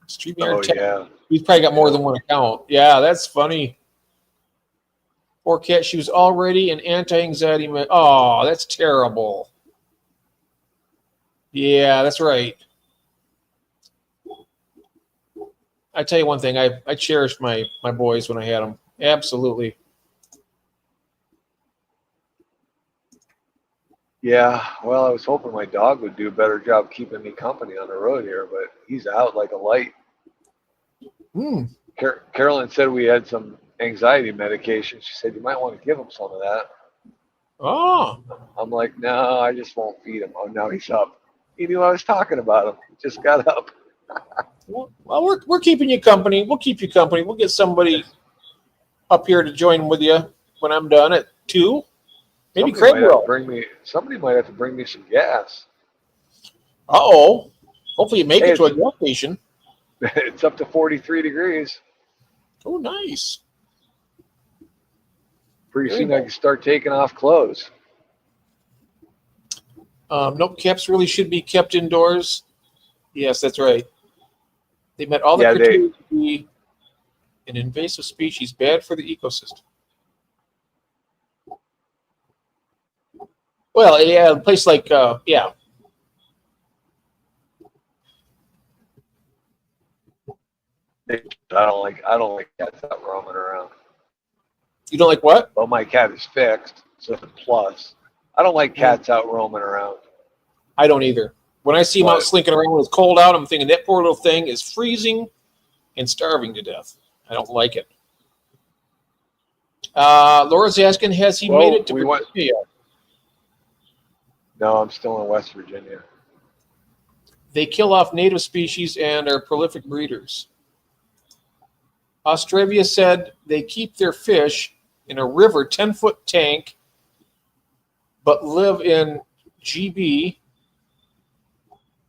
StreamYard Oh Tech. yeah. He's probably got more than one account. Yeah, that's funny. Poor cat. She was already an anti-anxiety. Oh, that's terrible. Yeah, that's right. I tell you one thing. I cherished my boys when I had them. Absolutely. Yeah. Well, I was hoping my dog would do a better job keeping me company on the road here, but he's out like a light. Hmm. Carolyn said we had some anxiety medication. She said you might want to give him some of that. Oh. I'm like, no, I just won't feed him. Oh, now he's up. He knew I was talking about him. He just got up. Well, we're keeping you company. We'll keep you company. We'll get somebody up here to join with you when I'm done at 2. Maybe Craig will. Somebody might have to bring me some gas. Uh-oh. Hopefully you make Hey, it to a gas station. It's up to 43 degrees. Oh, nice. Pretty Very soon I nice. can start taking off clothes. Nope, cats really should be kept indoors. Yes, that's right. They met all the Yeah, criteria to be an invasive species, bad for the ecosystem. Well, yeah, a place like, yeah. I don't like cats out roaming around. You don't like what? Well, my cat is fixed, so it's a plus. I don't like cats out roaming around. I don't either. When I see them out But- slinking around when it's cold out, I'm thinking that poor little thing is freezing and starving to death. I don't like it. Laura's asking, has he Well, made it to we went- Virginia yet? No, I'm still in West Virginia. They kill off native species and are prolific breeders. Australia said they keep their fish in a river 10-foot tank, but live in GB.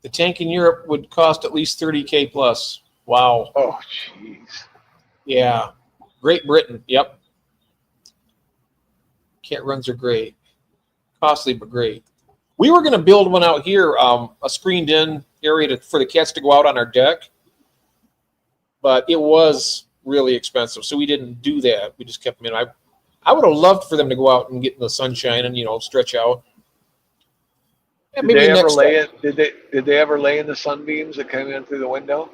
The tank in Europe would cost at least $30K plus. Wow. Oh, jeez. Yeah. Great Britain. Yep. Cat runs are great. Costly, but great. We were going to build one out here, a screened in area for the cats to go out on our deck, but it was really expensive, so we didn't do that. We just kept them in. I would have loved for them to go out and get in the sunshine and stretch out. Yeah, Did they ever lay it? Did they ever lay in the sunbeams that came in through the window?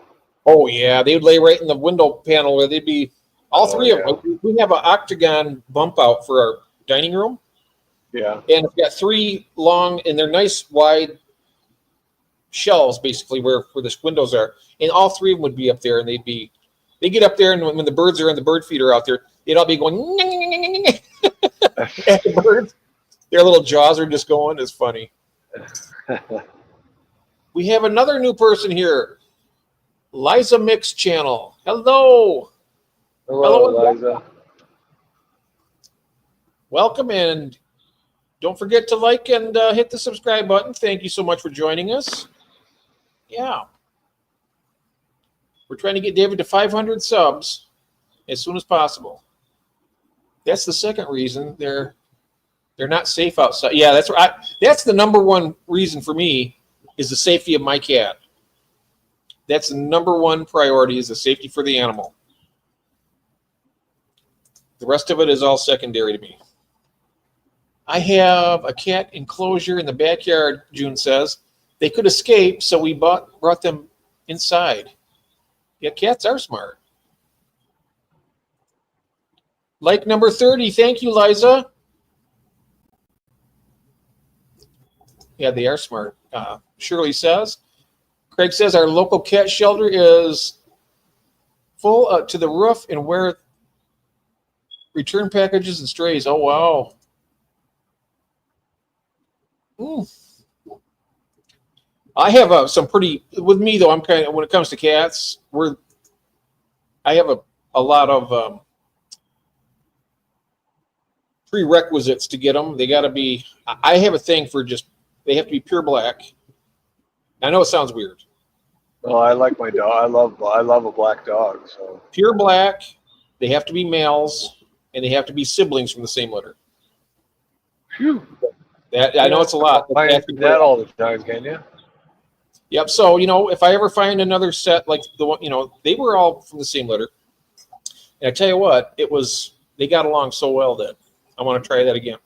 Oh yeah, they would lay right in the window panel where they'd be. All three of them. We have an octagon bump out for our dining room. Yeah. And it's got 3 long, and they're nice wide shelves basically where the windows are, and all 3 of them would be up there, and they get up there, and when the birds are in the bird feeder out there, they'd all be going at the birds. Their little jaws are just going. It's funny. We have another new person here, Liza Mix Channel. Hello. Hello, Liza. Welcome, and don't forget to like and hit the subscribe button. Thank you so much for joining us. Yeah. We're trying to get David to 500 subs as soon as possible. That's the second reason they're not safe outside. Yeah, that's right. That's the number one reason for me is the safety of my cat. That's the number one priority is the safety for the animal. The rest of it is all secondary to me. I have a cat enclosure in the backyard, June says. They could escape, so we brought them inside. Yeah, cats are smart. Like number 30. Thank you, Liza. Yeah, they are smart. Shirley says. Craig says our local cat shelter is full to the roof and where return packages and strays. Oh wow. Mm. I have some pretty with me though. I'm kind of when it comes to cats, I have a lot of prerequisites to get them. They got to be. I have a thing for just they have to be pure black. I know it sounds weird. Well, I like my dog. I love a black dog. So Pure black. They have to be males, and they have to be siblings from the same litter. phew. That I know it's a lot. But Find that all the time, can you? Yep. So if I ever find another set like the one, they were all from the same litter. And I tell you what, they got along so well that I want to try that again.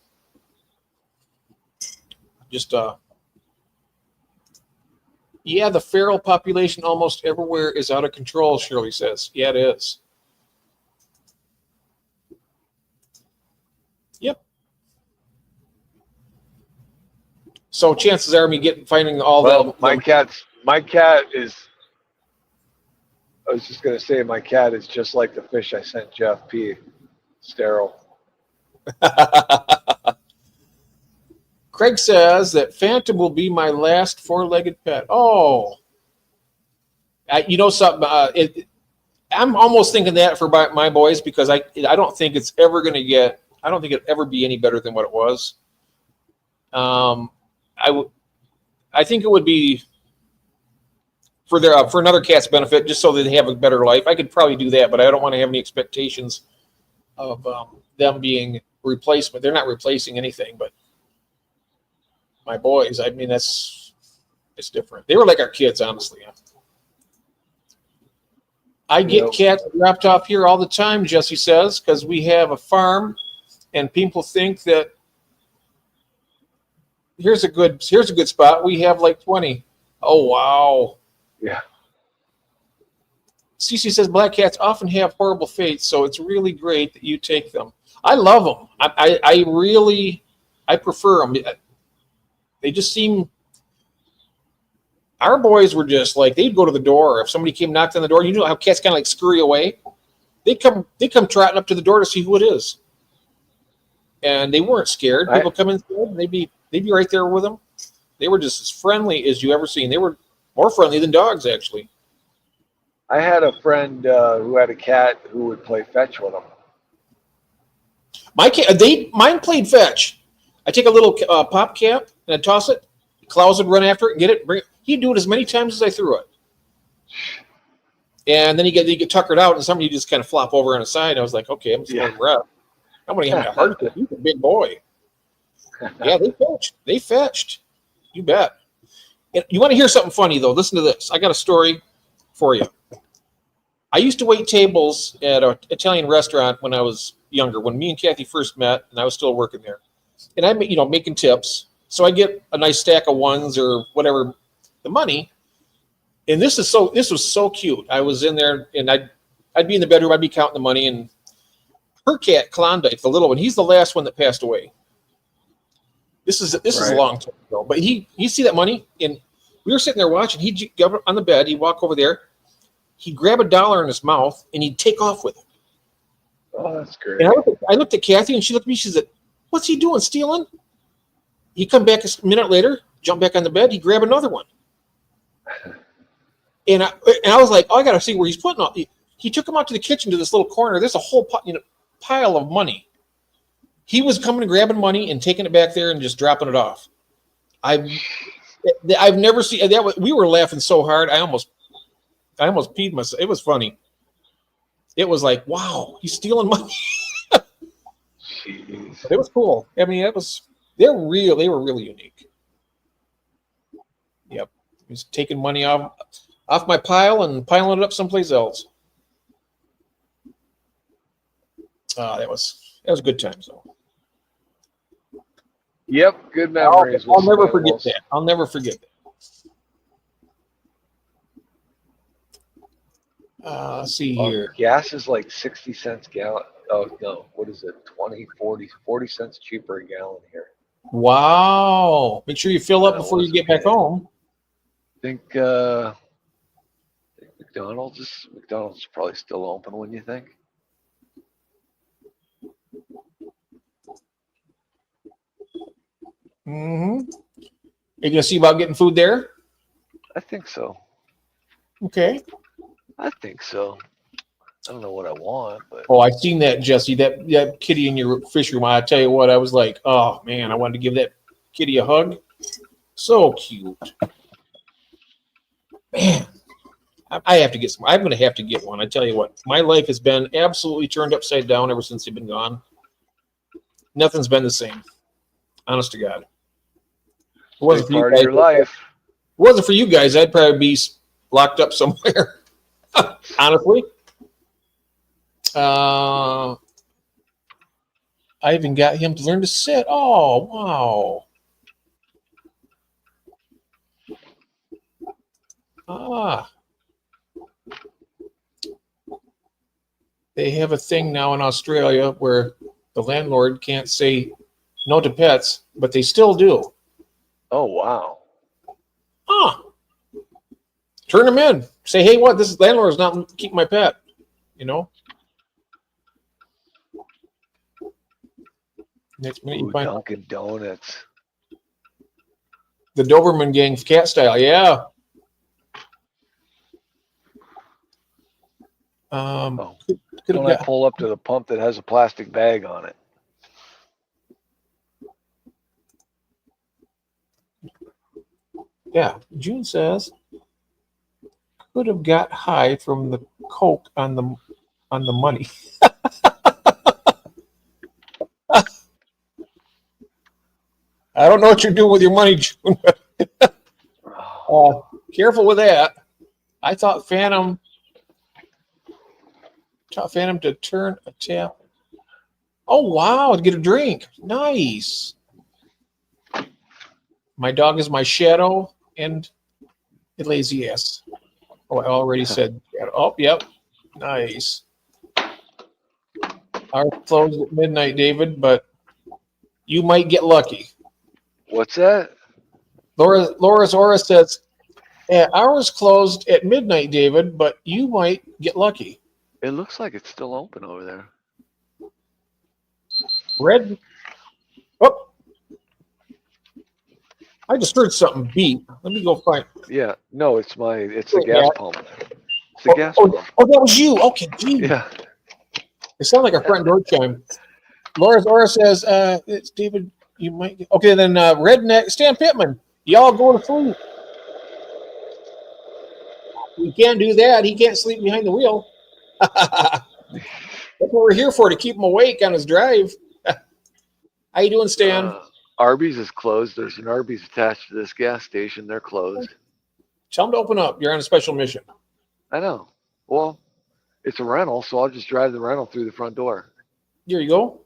Just yeah, the feral population almost everywhere is out of control, Shirley says. Yeah, it is. Yep. So chances are me finding all Well, that. my cat is. I was just gonna say my cat is just like the fish I sent Jeff P. Sterile. Craig says that Phantom will be my last four-legged pet. Oh, you know something? I'm almost thinking that for my boys because I don't think it's ever going to get. I don't think it'll ever be any better than what it was. I think it would be for another cat's benefit, just so that they have a better life. I could probably do that, but I don't want to have any expectations of them being replacement. They're not replacing anything, but my boys. I mean, it's different. They were like our kids, honestly. I get cats dropped off here all the time, Jesse says, because we have a farm, and people think that here's a good spot. We have like 20. Oh wow. Yeah. Cece says black cats often have horrible fates, so it's really great that you take them. I love them. I prefer them. They just seem. Our boys were just like they'd go to the door if somebody came knocked on the door. You know how cats kind of like scurry away. They come trotting up to the door to see who it is, and they weren't scared. People come inside, and they'd be right there with them. They were just as friendly as you ever seen. They were more friendly than dogs, actually. I had a friend who had a cat who would play fetch with him. Mine played fetch. I take a little pop cap and I toss it. Klaus would run after it and get it. He'd do it as many times as I threw it. And then you get tuckered out, and somebody just kind of flop over on the side. I was like, okay, I'm just going to rep. I'm going to have a heart attack. He's a big boy. Yeah, they fetched. You bet. And you want to hear something funny, though? Listen to this. I got a story for you. I used to wait tables at an Italian restaurant when I was younger, when me and Kathy first met, and I was still working there. And I, making tips. So I get a nice stack of ones or whatever, the money. And this was so cute. I was in there, and I'd be in the bedroom. I'd be counting the money, and her cat Klondike, the little one, he's the last one that passed away. This is a long time ago. But he see that money, and we were sitting there watching. He'd go on the bed. He'd walk over there. He'd grab $1 in his mouth, and he'd take off with it. Oh, that's great. And I looked at Kathy, and she looked at me. She said, "What's he doing? Stealing?" He'd come back a minute later, jump back on the bed. He'd grab another one. And I was like, oh, I got to see where he's putting all. He took him out to the kitchen to this little corner. There's a whole pile of money. He was coming and grabbing money and taking it back there and just dropping it off. I've never seen that. We were laughing so hard, I almost peed myself. It was funny. It was like, wow, he's stealing money. Jeez. It was cool. I mean, they were really unique. Yep. He was taking money off my pile and piling it up someplace else. That was good times though. Yep, good memories. I'll never forget that. I'll never forget that. Let's see here. Gas is like 60 cents a gallon. Oh no, what is it? 40 cents cheaper a gallon here. Wow. Make sure you fill up That before you wasn't get back bad. home. Think McDonald's is probably still open. Wouldn't you think? Mm-hmm. You gonna see about getting food there? I think so. Okay. I think so. I don't know what I want, but Oh, I've seen that, Jesse. That kitty in your fish room. I tell you what, I was like, oh man, I wanted to give that kitty a hug. So cute. Man, I have to get some. I'm going to have to get one. I tell you what, my life has been absolutely turned upside down ever since they've been gone. Nothing's been the same. Honest to God. It wasn't big for you part of guys. your life. It wasn't for you guys. I'd probably be locked up somewhere. Honestly. I even got him to learn to sit. Oh, wow. Ah. They have a thing now in Australia where the landlord can't say no to pets, but they still do. Oh wow. Ah. Turn them in. Say, hey, what? This landlord is not keeping my pet. You know? Next minute you Ooh, find Dunkin' Donuts. the Doberman gang cat style. Yeah. Oh, Could have don't I got, pull up to the pump that has a plastic bag on it? yeah. June says could have got high from the coke on the money. I don't know what you're doing with your money, June. Careful with that. I thought Phantom to turn a tap. Oh wow, to get a drink. Nice. My dog is my shadow and a lazy ass. Oh, I already said shadow. Oh, yep. Nice. Ours closed at midnight, David, but you might get lucky. What's that? Laura's Aura says, yeah, ours closed at midnight, David, but you might get lucky. It looks like it's still open over there. Red. Oh, I just heard something beep. Let me go find. Yeah, no, it's the gas pump. It's the gas Oh, pump. that was you. Okay, geez. Yeah. It sounded like a front door chime. Laura's Aura says, it's David, you might get. Okay, then Redneck, Stan Pittman, y'all go to sleep. We can't do that. He can't sleep behind the wheel. That's what we're here for, to keep him awake on his drive. How you doing, Stan? Arby's is closed. There's an Arby's attached to this gas station. They're closed. Tell them to open up. You're on a special mission. I know. Well, it's a rental, so I'll just drive the rental through the front door. Here you go.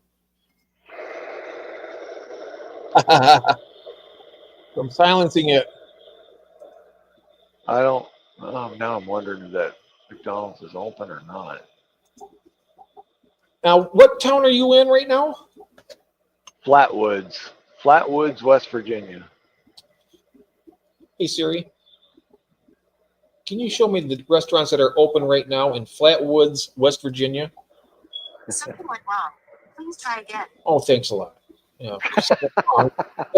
I'm silencing it. I don't. Now I'm wondering if that McDonald's is open or not. Now, what town are you in right now? Flatwoods, West Virginia. Hey, Siri. Can you show me the restaurants that are open right now in Flatwoods, West Virginia? Something went wrong. Please try again. Oh, thanks a lot. Yeah.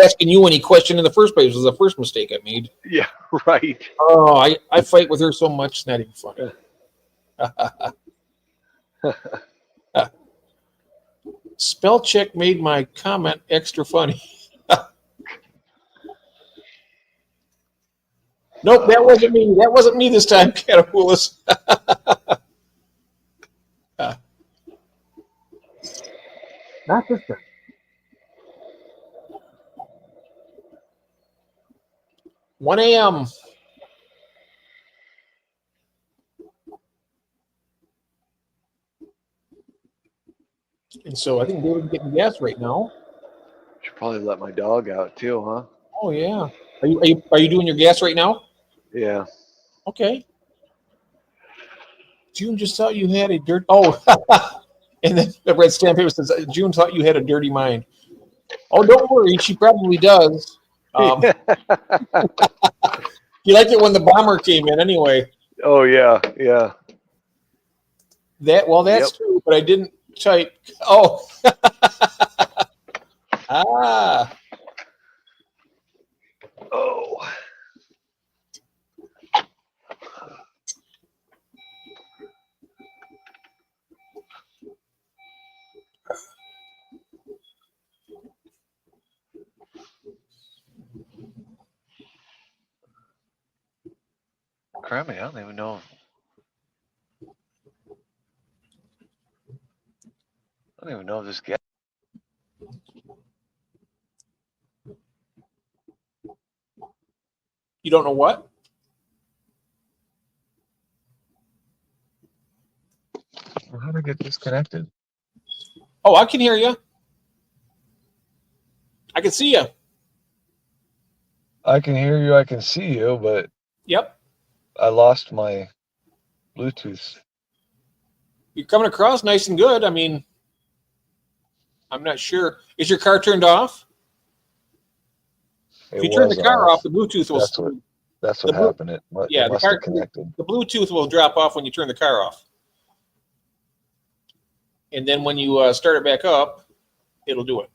Asking you any question in the first place was the first mistake I made. Yeah, right. Oh, I fight with her so much, it's not even funny. Spell check made my comment extra funny. Nope, that wasn't me. That wasn't me this time, Catapulus. Not this time. One a.m. And so I think David's getting gas right now. Should probably let my dog out too, huh? Oh yeah. Are you doing your gas right now? Yeah. Okay. June just thought you had a dirt. Oh, and then the red stamp paper says June thought you had a dirty mind. Oh, don't worry. She probably does. He liked it when the bomber came in anyway. Oh yeah, yeah. That's true, but I didn't type. Oh. Ah. Oh. Criminy, I don't even know. I don't even know if this guy. You don't know what? How did I get disconnected? Oh, I can hear you. I can see you. I can hear you. I can see you, but Yep. I lost my Bluetooth. You're coming across nice and good. I mean, I'm not sure. Is your car turned off? If you turn the car off, the Bluetooth will. That's what happened. It must have connected. The Bluetooth will drop off when you turn the car off. And then when you start it back up, it'll do it.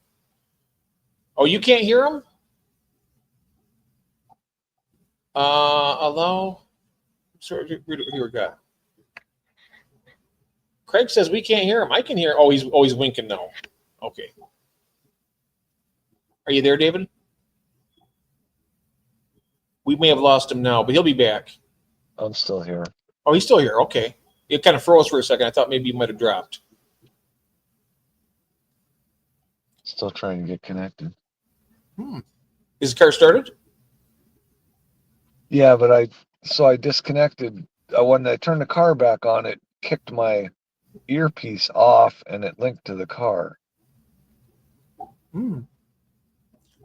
Oh, you can't hear them? Allow. Sorry, here we go. Craig says we can't hear him. I can hear. Oh, he's always winking now. Okay. Are you there, David? We may have lost him now, but he'll be back. I'm still here. Oh, he's still here. Okay. It kind of froze for a second. I thought maybe you might have dropped. Still trying to get connected. Is the car started? Yeah, but I disconnected. When I turned the car back on, it kicked my earpiece off and it linked to the car. Well,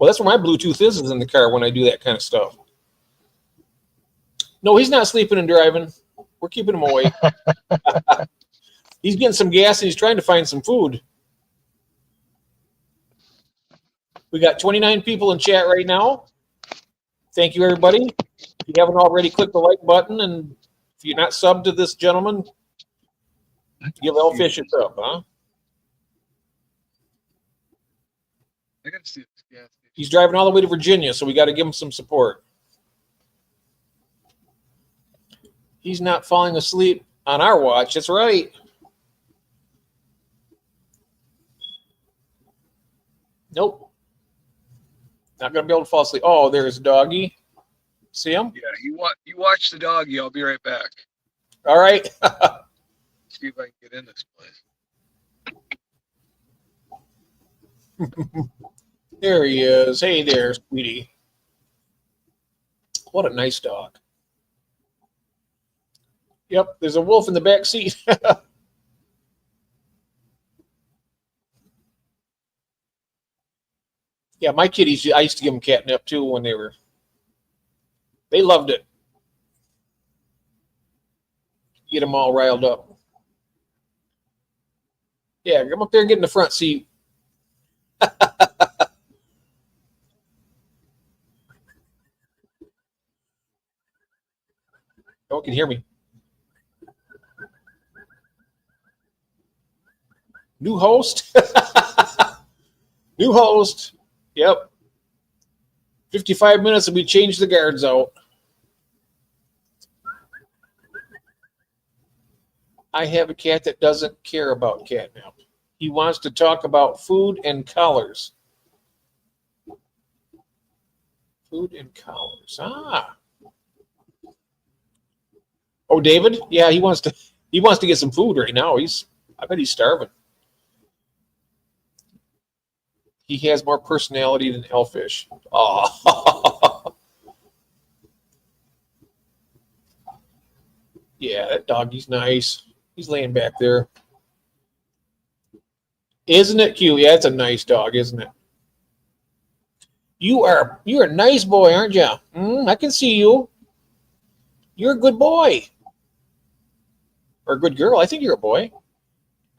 that's where my Bluetooth is in the car when I do that kind of stuff. No, he's not sleeping and driving. We're keeping him awake. He's getting some gas and he's trying to find some food. We got 29 people in chat right now. Thank you, everybody. If you haven't already, click the like button. And if you're not subbed to this gentleman, give Elfish a sub, huh? I gotta see this gas station. He's driving all the way to Virginia, so we got to give him some support. He's not falling asleep on our watch. That's right. Nope. Not going to be able to fall asleep. Oh, there's Doggy. See him? Yeah, you watch the doggy. I'll be right back. All right. See if I can get in this place. There he is. Hey there, sweetie. What a nice dog. Yep, there's a wolf in the back seat. Yeah, my kitties, I used to give them catnip too when they loved it. Get them all riled up. Yeah, come up there and get in the front seat. No one can hear me. New host. New host. Yep. 55 minutes and we change the guards out. I have a cat that doesn't care about catnip. He wants to talk about food and collars. Food and collars. Ah. Oh, David? Yeah, he wants to get some food right now. I bet he's starving. He has more personality than Elfish. Oh. Yeah, that doggy's nice. He's laying back there. Isn't it cute? Yeah, it's a nice dog, isn't it? You're a nice boy, aren't you? I can see you. You're a good boy. Or a good girl. I think you're a boy.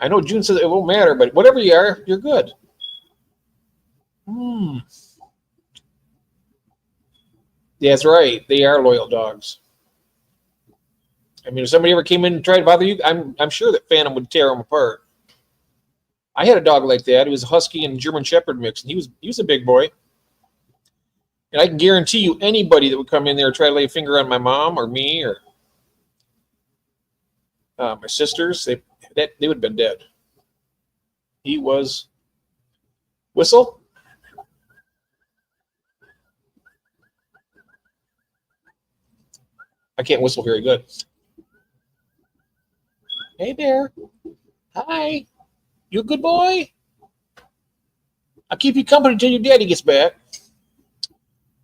I know June says it won't matter, but whatever you are, you're good. Hmm. That's right. They are loyal dogs. I mean, if somebody ever came in and tried to bother you, I'm sure that Phantom would tear them apart. I had a dog like that. He was a Husky and German Shepherd mix, and he was a big boy. And I can guarantee you, anybody that would come in there and try to lay a finger on my mom or me or my sisters, they would have been dead. He was Whistle. I can't whistle very good. Hey there. Hi. You a good boy? I'll keep you company until your daddy gets back.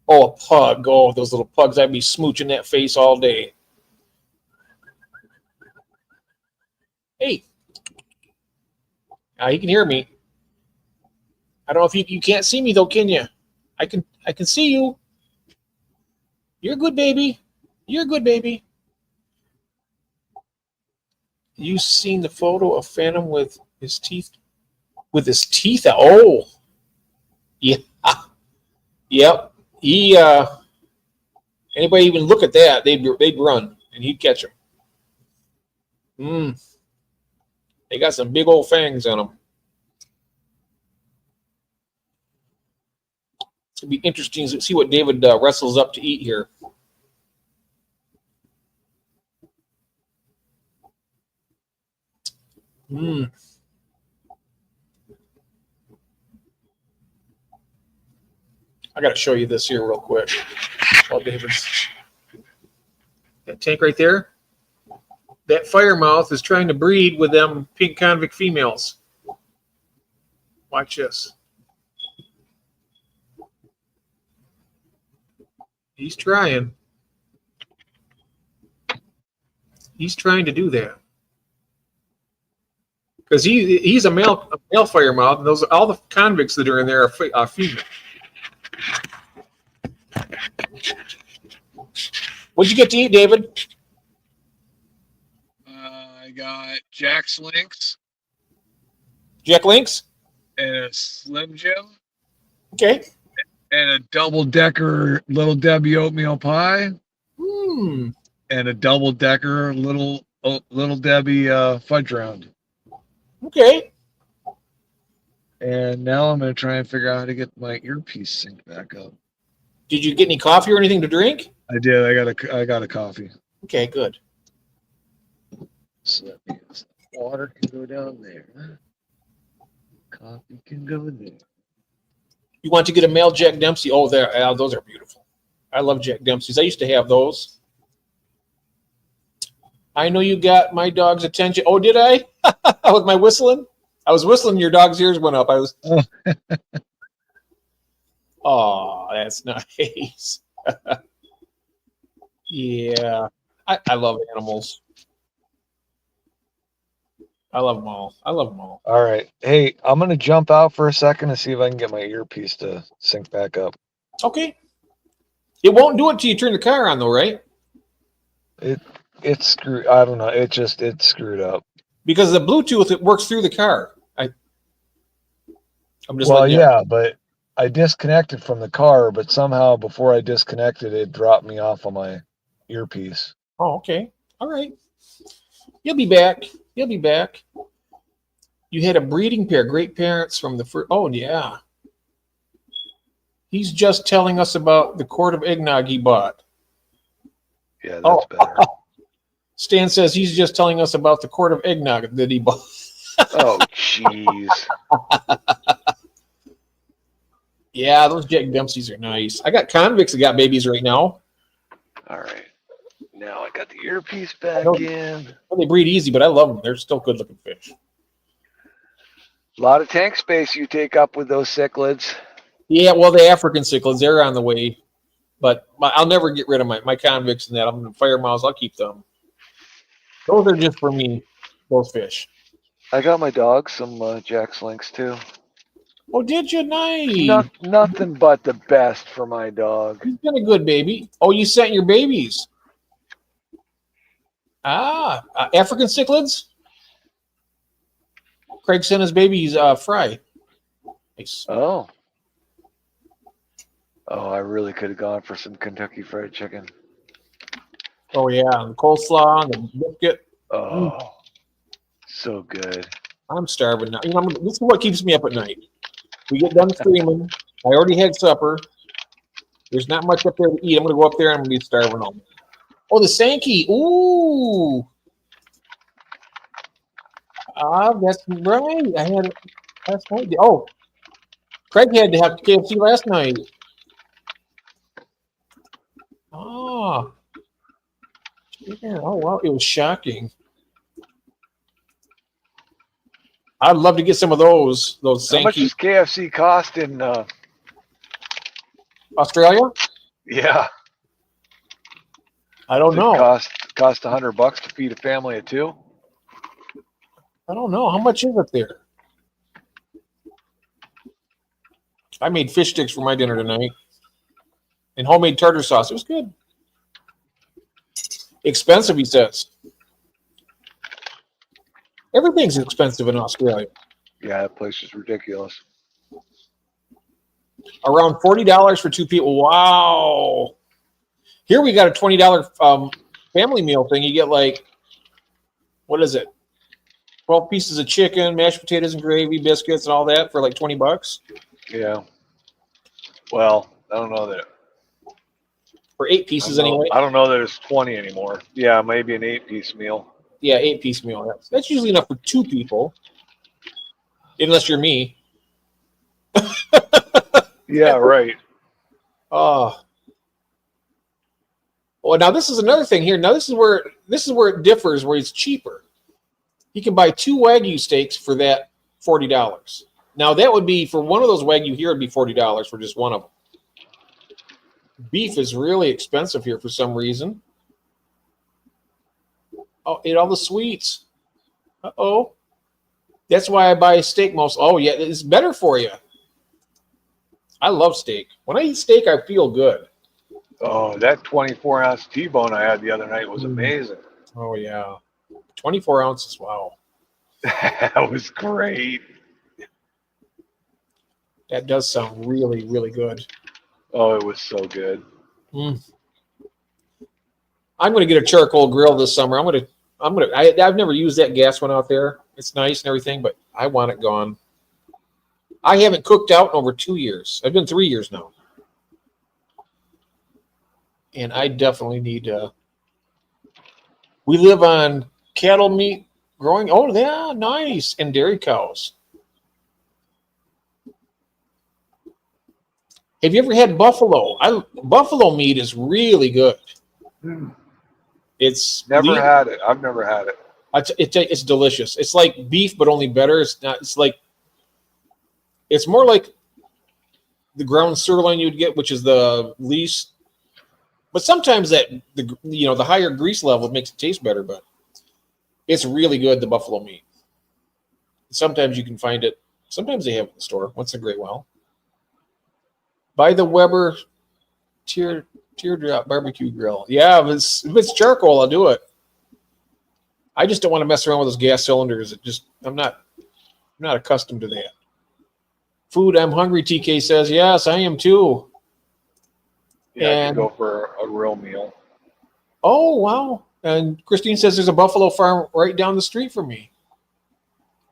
Oh, a pug. Oh, those little pugs. I'd be smooching that face all day. Hey. He can hear me. I don't know if you can't see me though, can you? I can see you. You're a good baby. You're a good baby. You seen the photo of Phantom with his teeth? With his teeth out? Oh, yeah, yep. He anybody even look at that, they'd run and he'd catch them. They got some big old fangs on them. It's gonna be interesting to see what David wrestles up to eat here. I got to show you this here real quick. Oh, David's that tank right there. That firemouth is trying to breed with them pink convict females. Watch this. He's trying. He's trying to do that. Because he's a male firemouth, and those all the convicts that are in there are female. What'd you get to eat, David? I got Jack's Links Jack Links? and a Slim Jim Okay. and a double-decker Little Debbie oatmeal pie Hmm. and a double-decker Little Debbie fudge round. Okay. And now I'm going to try and figure out how to get my earpiece synced back up. Did you get any coffee or anything to drink? I did. I got a coffee. Okay, good. So that means water can go down there. Coffee can go there. You want to get a male Jack Dempsey? Oh, those are beautiful. I love Jack Dempsey's. I used to have those. I know you got my dog's attention. Oh, did I? With my whistling? I was whistling, your dog's ears went up. I was. Oh, that's nice. Yeah. I love animals. I love them all. All right. Hey, I'm going to jump out for a second and see if I can get my earpiece to sync back up. Okay. It won't do it till you turn the car on, though, right? It's screwed. I don't know. It's screwed up. Because the Bluetooth, it works through the car. I'm just Well, letting you yeah, but I disconnected from the car, but somehow before I disconnected, it dropped me off on my earpiece. Oh, okay. All right. You'll be back. You had a breeding pair, great parents from the first. Oh, yeah. He's just telling us about the quart of eggnog he bought. Yeah, that's better. Stan says he's just telling us about the quart of eggnog that he bought. Oh, jeez. Yeah, those Jack Dempseys are nice. I got convicts that got babies right now. All right. Now I got the earpiece back in. Well, they breed easy, but I love them. They're still good-looking fish. A lot of tank space you take up with those cichlids. Yeah, well, the African cichlids, they're on the way. But I'll never get rid of my convicts and that. I'm going to fire mouths. I'll keep them. Those are just for me, those fish. I got my dog some Jack's Links too. Oh, did you? Nice. Nothing but the best for my dog. He's been a good baby. Oh, you sent your babies. African cichlids? Craig sent his babies Fry. Nice. Oh. Oh, I really could have gone for some Kentucky Fried Chicken. Oh yeah, and the coleslaw and the biscuit. Oh, so good. I'm starving now. This is what keeps me up at night. We get done streaming. I already had supper. There's not much up there to eat. I'm gonna go up there and I'm gonna be starving home. Oh, the Sankey. Ooh. That's right. I had it last night. Oh, Craig had to have KFC last night. Oh. Yeah. Oh, wow. It was shocking. I'd love to get some of those How much Sankey. does KFC cost in? Australia? Yeah, I don't does it know. cost $100 to feed a family of two. I don't know. How much is it there? I made fish sticks for my dinner tonight. And homemade tartar sauce. It was good. Expensive, he says. Everything's expensive in Australia. Yeah, that place is ridiculous. Around $40 for two people. Wow. Here we got a $20 family meal thing. You get like, what is it? 12 pieces of chicken, mashed potatoes and gravy, biscuits, and all that for like $20 Yeah. Well, I don't know that. for 8 pieces anyway. I don't know that it's 20 anymore. Yeah, maybe an 8-piece meal. Yeah, 8-piece meal. That's usually enough for two people, unless you're me. Yeah, right. Oh. Well, now this is another thing here. Now this is where it differs, where it's cheaper. You can buy 2 Wagyu steaks for that $40. Now that would be for one of those Wagyu here, it'd be $40 for just one of them. Beef is really expensive here for some reason. Oh, ate all the sweets. Uh-oh. That's why I buy steak most. Oh, yeah, it's better for you. I love steak. When I eat steak, I feel good. Oh, that 24-ounce T-bone I had the other night was amazing. Oh, yeah. 24 ounces. Wow. That was great. That does sound really, really good. Oh, it was so good. I'm going to get a charcoal grill this summer. I've never used that gas one out there. It's nice and everything, but I want it gone. I haven't cooked out in over 2 years. I've been 3 years now. And I definitely need we live on cattle meat growing. Oh, yeah, nice. And dairy cows. Have you ever had buffalo? Buffalo meat is really good. It's Never had it. I've never had it. It's delicious. It's like beef, but only better. It's more like the ground sirloin you'd get, which is the least. But sometimes the higher grease level makes it taste better. But it's really good, the buffalo meat. Sometimes you can find it. Sometimes they have it in the store. Once in a great while. Buy the Weber Teardrop barbecue grill. Yeah, if it's charcoal, I'll do it. I just don't want to mess around with those gas cylinders. I'm not accustomed to that. Food, I'm hungry, TK says. Yes, I am too. Yeah, I And- could go for a real meal. Oh, wow. And Christine says there's a buffalo farm right down the street from me.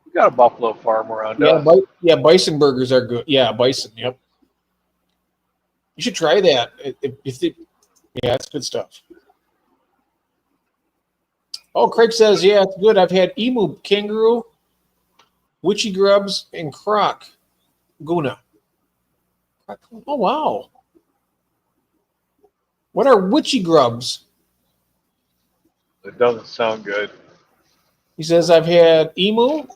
We got a buffalo farm around Yeah, us. bison burgers are good. Yeah, bison, yep. You should try that. Yeah, it's good stuff. Oh, Craig says, yeah, it's good. I've had emu, kangaroo, witchy grubs, and croc guna. Oh, wow. What are witchy grubs? It doesn't sound good. He says, I've had emu,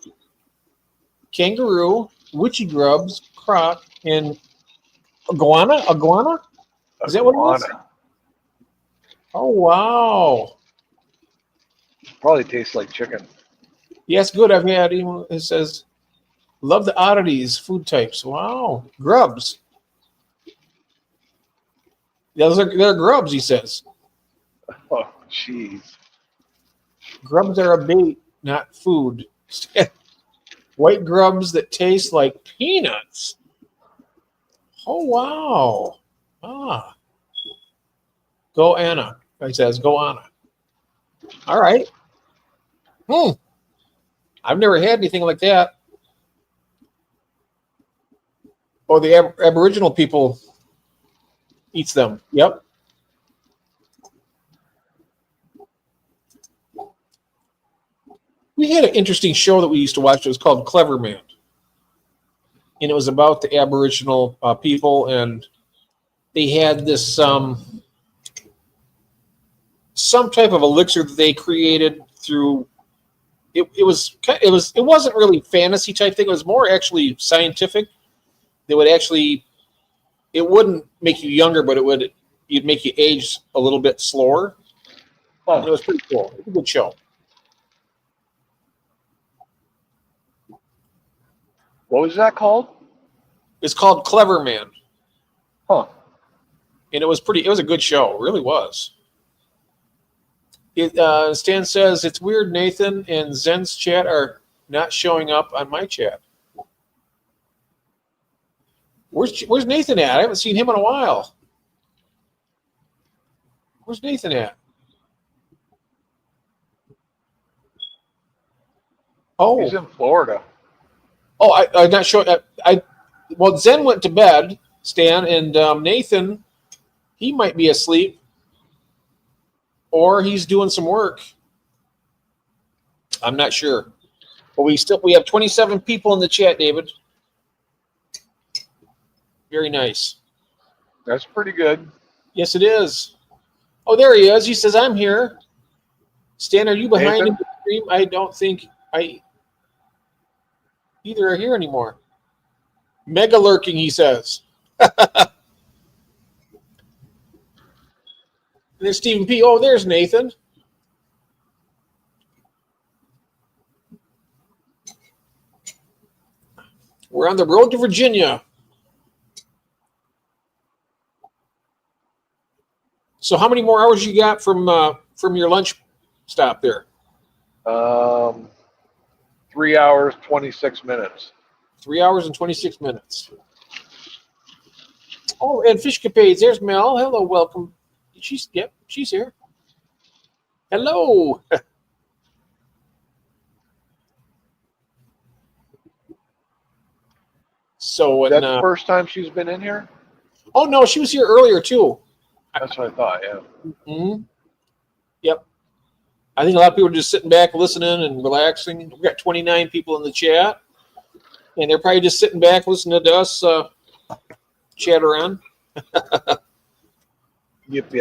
kangaroo, witchy grubs, croc, and iguana? Iguana? Is that what it is? Iguana. Oh, wow. Probably tastes like chicken. Yes, good. I've had emu. It says, love the oddities, food types. Wow. Grubs. They're grubs, he says. Oh, jeez. Grubs are a bait, not food. White grubs that taste like peanuts. Oh, wow. Ah, go Anna. He says, go Anna. All right. I've never had anything like that. Oh, the Aboriginal people eats them. Yep. We had an interesting show that we used to watch. It was called Clever Man. And it was about the Aboriginal people. And they had this some type of elixir that they created through. It wasn't really fantasy type thing. It was more actually scientific. They would actually, it wouldn't make you younger, but you'd make you age a little bit slower. Huh. And it was pretty cool. It was a good show. What was that called? It's called Clever Man. Huh. And it was a good show. It really was. Stan says, it's weird Nathan and Zen's chat are not showing up on my chat. Where's Nathan at? I haven't seen him in a while. Where's Nathan at? Oh, He's in Florida. Oh, I'm not sure. Well, Zen went to bed, Stan, and Nathan, he might be asleep, or he's doing some work. I'm not sure, but we have 27 people in the chat, David. Very nice. That's pretty good. Yes, it is. Oh, there he is. He says, "I'm here." Stan, are you behind Nathan? in the stream? I don't think either are here anymore. Mega lurking, he says. There's Stephen P. Oh, there's Nathan. We're on the road to Virginia. So how many more hours you got from your lunch stop there? 3 hours, 26 minutes. 3 hours and 26 minutes. Oh, and Fish Capades. There's Mel. Hello, welcome. She's here. Hello. So That's the first time she's been in here? Oh no, she was here earlier too. That's what I thought, yeah. Mm-hmm. Yep. I think a lot of people are just sitting back, listening and relaxing. We've got 29 people in the chat, and they're probably just sitting back, listening to us chat around. Yep.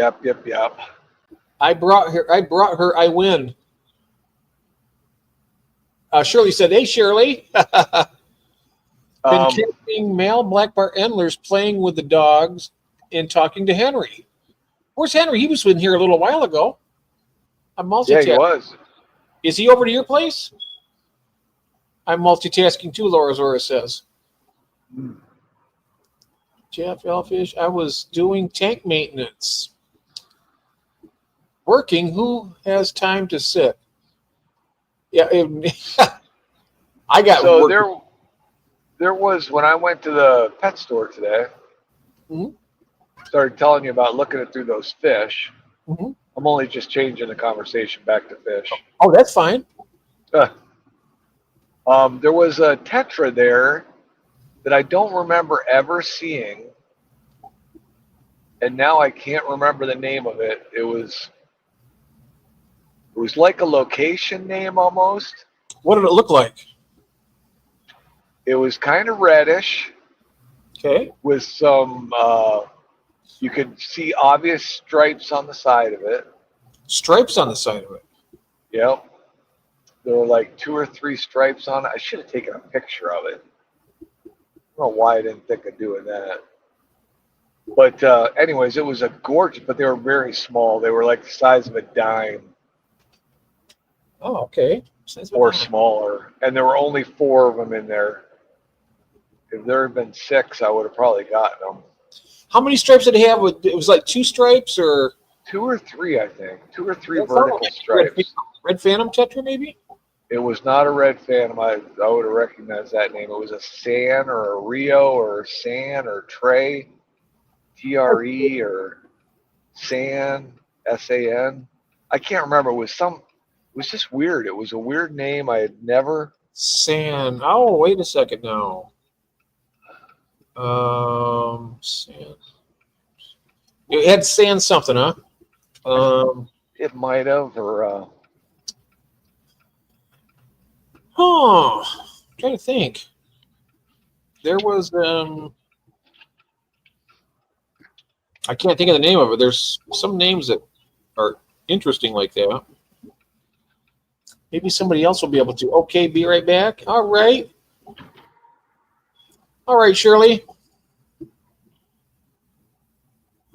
I brought her. I win. Shirley said, "Hey, Shirley." Been catching male black bar endlers playing with the dogs and talking to Henry. Where's Henry? He was in here a little while ago. I'm multitasking. Yeah, he was. Is he over to your place? I'm multitasking too, Laura Zora says. Jeff Elfish, I was doing tank maintenance. Working, who has time to sit? Yeah, I got so work. there was, when I went to the pet store today, started telling you about looking at through those fish. I'm only just changing the conversation back to fish. Oh, that's fine. There was a tetra there that I don't remember ever seeing, and now I can't remember the name of it. It was like a location name almost. What did it look like? It was kind of reddish. Okay. With some, you could see obvious stripes on the side of it. Stripes on the side of it? Yep. There were like 2 or 3 stripes on it. I should have taken a picture of it. I don't know why I didn't think of doing that. But anyways, it was a gorgeous, but they were very small. They were like the size of a dime. Oh, okay. Or smaller. And there were only 4 of them in there. If there had been 6, I would have probably gotten them. How many stripes did it have? It was like 2 stripes or? 2 or 3, I think. 2 or 3 vertical stripes. Red Phantom Tetra, maybe? It was not a Red Phantom. I would have recognized that name. It was a San or a Rio or San or Trey. GRE or San, SAN. I can't remember. It was just weird. It was a weird name. I had never. San. Oh, wait a second now. San. It had San something, huh? It might have, or I'm trying to think. There was I can't think of the name of it. There's some names that are interesting like that. Maybe somebody else will be able to. Okay, be right back. All right. All right, Shirley.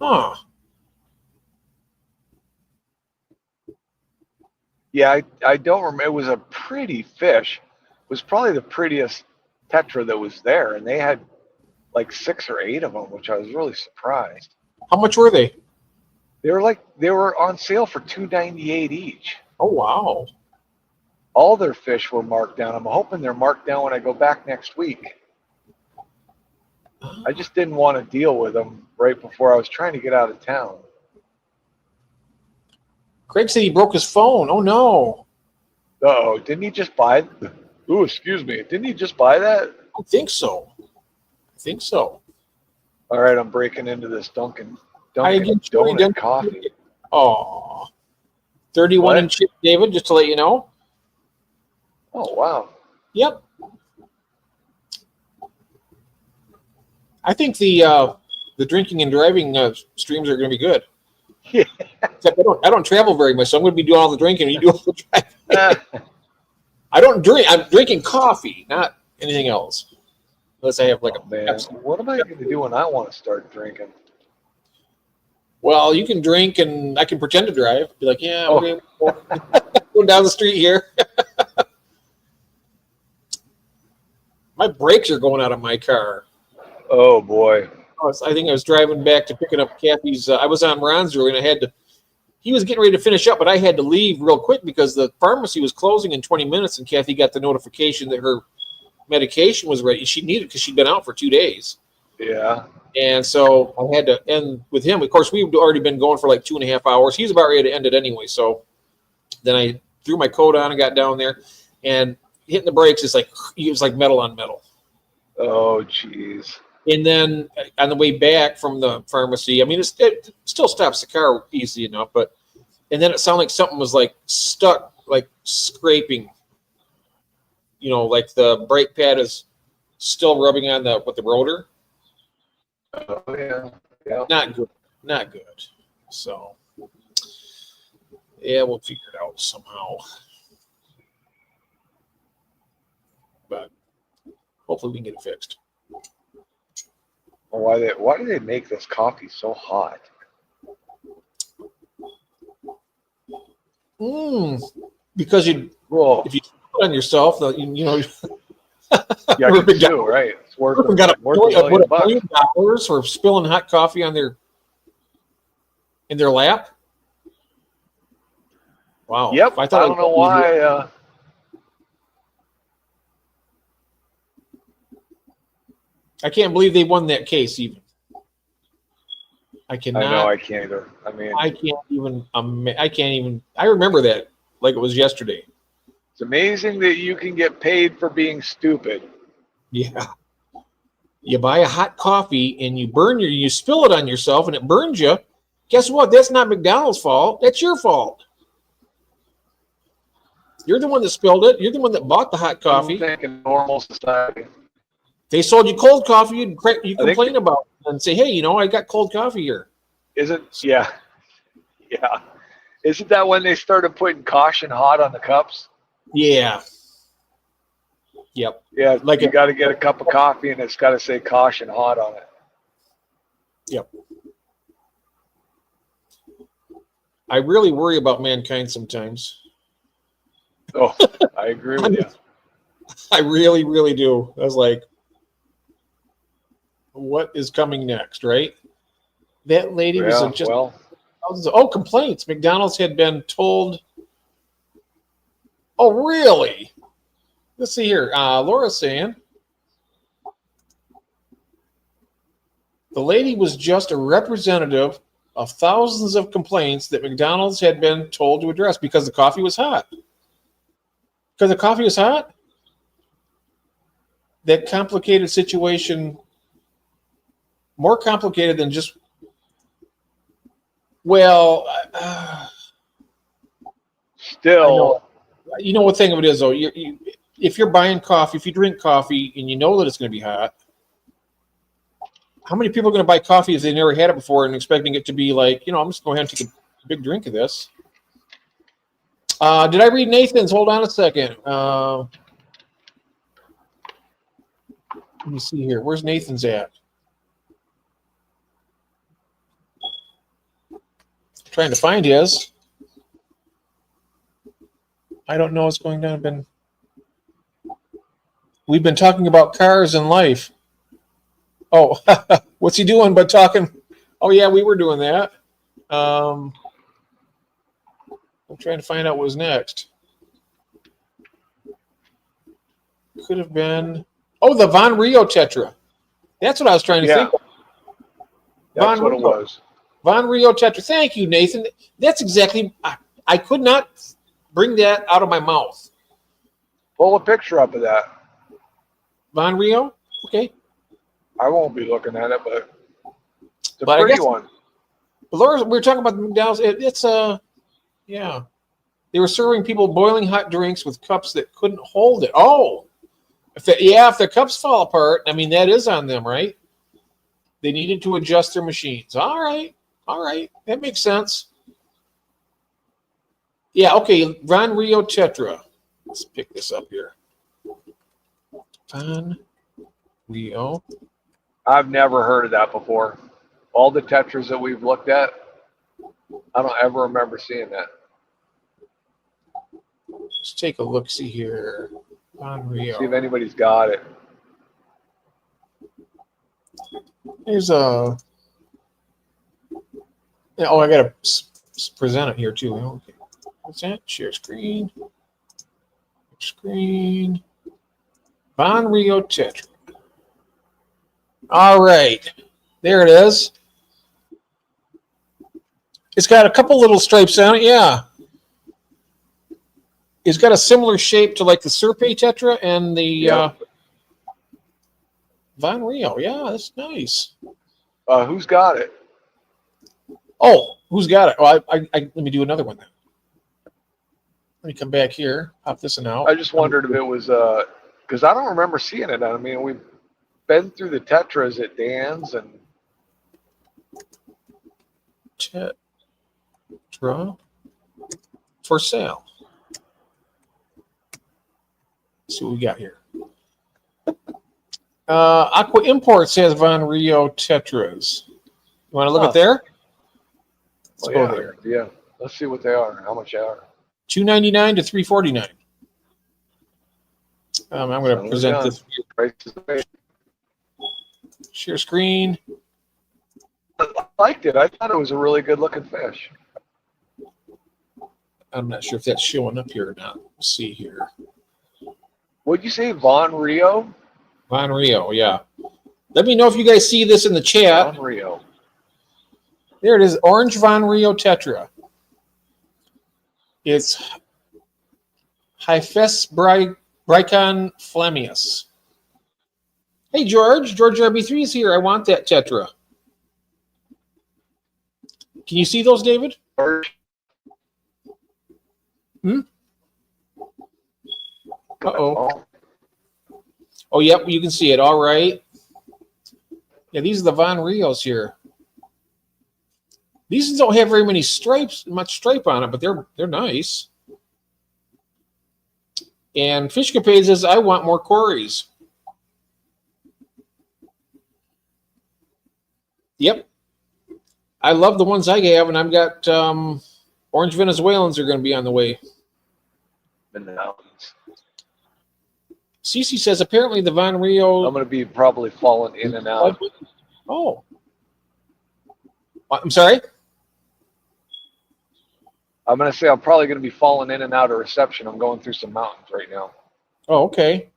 Huh. yeah, I don't remember. It was a pretty fish. It was probably the prettiest tetra that was there, and they had like 6 or 8 of them, which I was really surprised. How much were they? They were on sale for $2.98 each. Oh, wow. All their fish were marked down. I'm hoping they're marked down when I go back next week. I just didn't want to deal with them right before I was trying to get out of town. Craig said he broke his phone. Oh, no. Oh, didn't he just buy? Ooh, excuse me. Didn't he just buy that? I think so. All right, I'm breaking into this Dunkin' I get Shirley Donut done- coffee. Oh. 31 What? and chip, David, just to let you know. Oh wow. Yep. I think the drinking and driving streams are going to be good. Yeah. Except I don't travel very much, so I'm going to be doing all the drinking and you do all the driving. Ah, I don't drink. I'm drinking coffee, not anything else, unless I have like oh, a man, Pepsi. what am I going to do when I want to start drinking? Well, you can drink and I can pretend to drive. Be like, yeah, Oh. we're going down the street here. My brakes are going out of my car. Oh boy. I think I was driving back to picking up Kathy's. I was on Ron's and he was getting ready to finish up, but I had to leave real quick because the pharmacy was closing in 20 minutes, and Kathy got the notification that her medication was ready. She needed it because she'd been out for 2 days. Yeah. And so I had to end with him. Of course, we'd already been going for like 2.5 hours. He's about ready to end it anyway. So then I threw my coat on and got down there, and hitting the brakes, it was like metal on metal. Oh jeez. And then on the way back from the pharmacy, I mean, it still stops the car easy enough, and then it sounded like something was like stuck, like scraping, like the brake pad is still rubbing on the rotor. Oh yeah. Yeah. Not good. So, yeah, we'll figure it out somehow. But hopefully we can get it fixed. Why do they make this coffee so hot? Because Whoa. if you put it on yourself, Yeah, you do, right? It's worth we got $1 million $1 million for spilling hot coffee on in their lap. Wow. Yep. I thought don't know why. I can't believe they won that case even. I cannot. I know I can't either. I mean, I can't even. I remember that like it was yesterday. it's amazing that you can get paid for being stupid. Yeah. You buy a hot coffee and you spill it on yourself and it burns you. Guess what? That's not McDonald's fault. That's your fault. You're the one that spilled it. You're the one that bought the hot coffee. I think in normal society. They sold you cold coffee. You complain about it and say, hey, I got cold coffee here. Isn't yeah. Yeah. Isn't that when they started putting caution hot on the cups? Yeah. Yep. Yeah, Like you got to get a cup of coffee and it's got to say caution hot on it. Yep. I really worry about mankind sometimes. Oh, I agree with you. I really, really do. I was like, what is coming next, right? That lady was Yeah, just well, complaints. McDonald's had been told. Oh, really? Let's see here. Laura's saying The lady was just a representative of thousands of complaints that McDonald's had been told to address because the coffee was hot. Because the coffee was hot? That complicated situation, more complicated than just, well, Still, you know what thing of it is, though? If you're buying coffee, if you drink coffee and you know that it's going to be hot, how many people are going to buy coffee if they never had it before and expecting it to be like, I'm just going to go ahead and take a big drink of this? Did I read Nathan's? Hold on a second. Let me see here. Where's Nathan's at? Trying to find his. I don't know what's going on. We've been talking about cars and life. Oh, what's he doing but talking? Oh, yeah, we were doing that. I'm trying to find out what was next. Could have been, the Von Rio Tetra. That's what I was trying to think. That's what it was. Von Rio Tetra. Thank you, Nathan. That's exactly, I could not bring that out of my mouth. Pull a picture up of that. Von Rio? Okay. I won't be looking at it, but it's a But pretty one. Laura, we were talking about the McDonald's. Yeah. They were serving people boiling hot drinks with cups that couldn't hold it. Oh, if the cups fall apart, that is on them, right? They needed to adjust their machines. All right. That makes sense. Yeah, okay. Von Rio Tetra. Let's pick this up here. Von Rio. I've never heard of that before. All the Tetras that we've looked at, I don't ever remember seeing that. Let's take a look. See here. Von Rio. See if anybody's got it. Here's a. Oh, I got to present it here too. Okay. What's that? Share screen. Screen. Von Rio Tetra. All right. There it is. It's got a couple little stripes on it. Yeah. It's got a similar shape to like the Serpe Tetra and the Von Rio. Yeah, that's nice. Who's got it? Oh, who's got it? Oh, let me do another one then. Let me come back here. Pop this one out. I just wondered if it was because I don't remember seeing it. We've been through the Tetras at Dan's and Tetra for sale. Let's see what we got here. Aqua Imports has Von Rio Tetras. You want to look at there? Let's go there. Yeah, let's see what they are. How much they are. $2.99 to $3.49. I'm going to present this. Share screen. I liked it. I thought it was a really good looking fish. I'm not sure if that's showing up here or not. Let's see here. What'd you say, Von Rio? Von Rio, yeah. Let me know if you guys see this in the chat. Von Rio. There it is, Orange Von Rio Tetra. It's Hyphus Bricon Flamius. Hey, George RB3 is here. I want that Tetra. Can you see those, David? Uh-oh. Oh, yep, you can see it. All right. Yeah, these are the Von Rios here. These don't have very many stripes, much stripe on it, but they're nice. And Fishcapade says, I want more Corys. Yep. I love the ones I have, and I've got Orange Venezuelans are going to be on the way. Cece says, apparently the Von Rio... I'm going to be probably falling in and out. Oh. I'm sorry? I'm going to say I'm probably going to be falling in and out of reception. I'm going through some mountains right now. Oh, okay.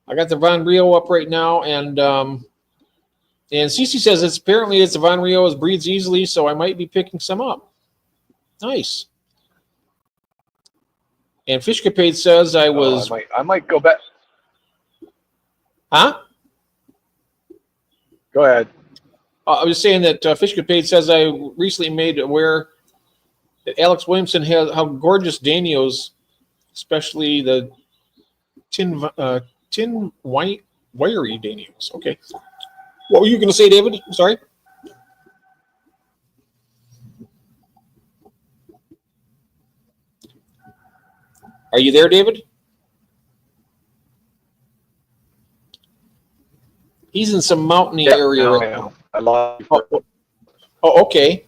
I got the Von Rio up right now, and And Cece says it's a Von Rio's, breeds easily, so I might be picking some up. Nice. And Fishcapade says I might go back. Huh? Go ahead. I was saying that Fishcapade says I recently made aware that Alex Williamson has how gorgeous Danios, especially the tin white wiry Danios. Okay. What were you going to say, David? I'm sorry. Are you there, David? He's in some mountainy area right now. I love you. Oh, okay.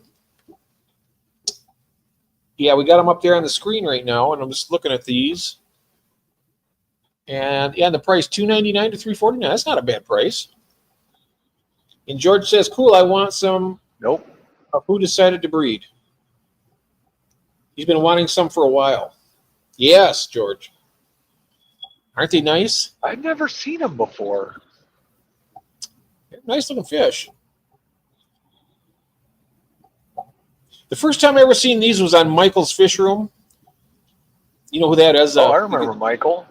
Yeah, we got them up there on the screen right now, and I'm just looking at these. And the price $299 to $349. That's not a bad price. And George says, "Cool, I want some." Nope. Who decided to breed? He's been wanting some for a while. Yes, George. Aren't they nice? I've never seen them before. Nice looking fish. The first time I ever seen these was on Michael's Fish Room. You know who that is? I remember Michael.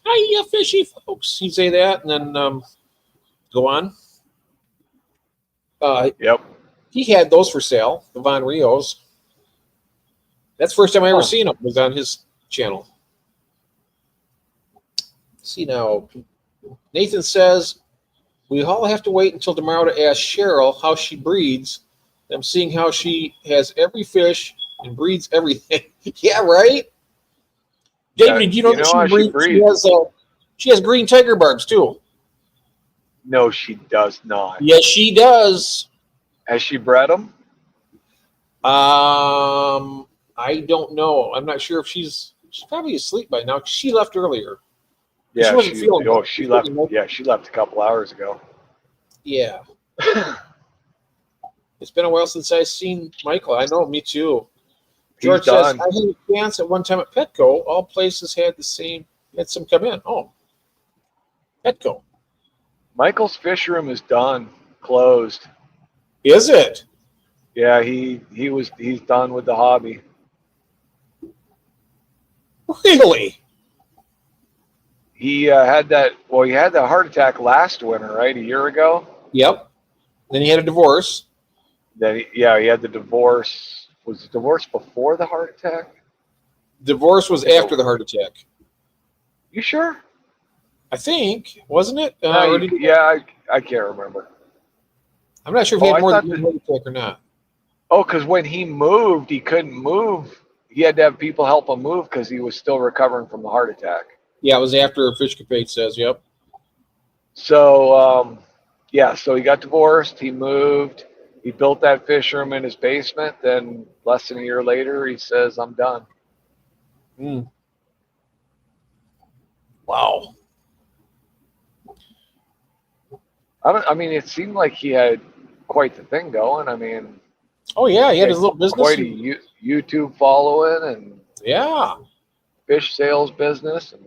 Hiya, fishy folks. He'd say that, and then go on. Yep. He had those for sale, the Von Rios. That's the first time I ever seen them. Was on his channel. See now, Nathan says we all have to wait until tomorrow to ask Cheryl how she breeds. I'm seeing how she has every fish and breeds everything. Yeah, right. David, you know that she breeds? She has green tiger barbs too. No, she does not. Yes, she does. Has she bred them? I don't know. I'm not sure if she's probably asleep by now. She left earlier. Yeah, she wasn't feeling well. She left. Yeah, she left a couple hours ago. Yeah. It's been a while since I've seen Michael. I know, me too. George says, I had a chance at one time at Petco. All places had some come in. Oh, Petco. Michael's Fish Room is done, closed. Is it? Yeah, he's done with the hobby. Really? He had that heart attack last winter, right? A year ago. Yep. Then he had a divorce. Then he had the divorce. Was the divorce before the heart attack? Divorce was after the heart attack. You sure? I think, wasn't it? I can't remember. I'm not sure if he had more than one heart attack or not. Oh, because when he moved, he couldn't move. He had to have people help him move because he was still recovering from the heart attack. Yeah, it was after Fishcapade says, yep. So, so he got divorced. He moved. He built that fish room in his basement. Then less than a year later, he says, I'm done. Wow. I mean, it seemed like he had quite the thing going. I mean, oh yeah, he had his little business. Quite a YouTube following and fish sales business. And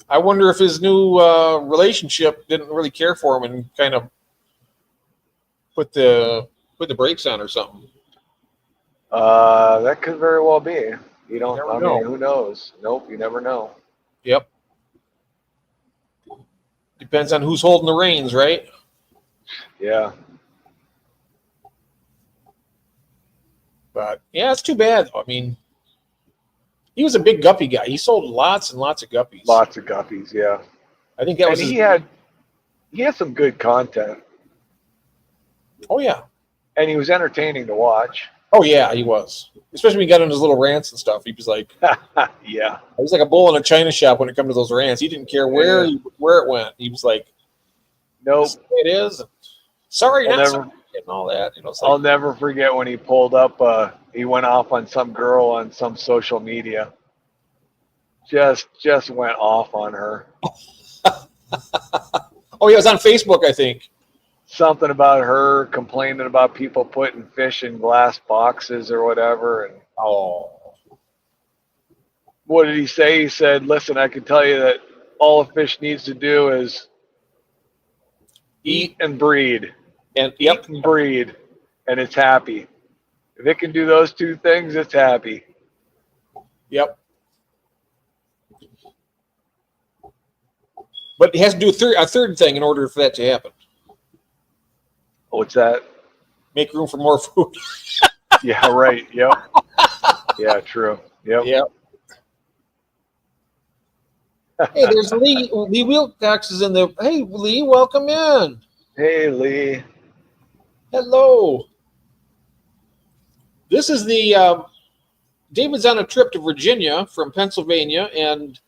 I wonder if his new relationship didn't really care for him and kind of put the brakes on or something. That could very well be. You don't. I mean, who knows? Nope, you never know. Yep. Depends on who's holding the reins, right? Yeah. But yeah, it's too bad. I mean, he was a big guppy guy. He sold lots and lots of guppies. Lots of guppies, yeah. I think that was. He had some good content. Oh yeah. And he was entertaining to watch. Oh yeah, he was. Especially when he got on his little rants and stuff. He was like, yeah. He was like a bull in a china shop when it comes to those rants. He didn't care where it went. He was like, nope, it is. Sorry, sorry, and all that. You know, I'll never forget when he pulled up. He went off on some girl on some social media. Just went off on her. Oh, he was on Facebook, I think. Something about her complaining about people putting fish in glass boxes or whatever. And what did he say? He said, "Listen, I can tell you that all a fish needs to do is Eat and breed. And Eat and breed. And it's happy. If it can do those two things, it's happy. Yep. But it has to do a third thing in order for that to happen. What's that? Make room for more food. Yeah, right. Yep. Yeah, true. Yep. Yep. Hey, there's Lee. Lee Wilcox is in the. Hey, Lee, welcome in. Hey, Lee. Hello. This is the. David's on a trip to Virginia from Pennsylvania, and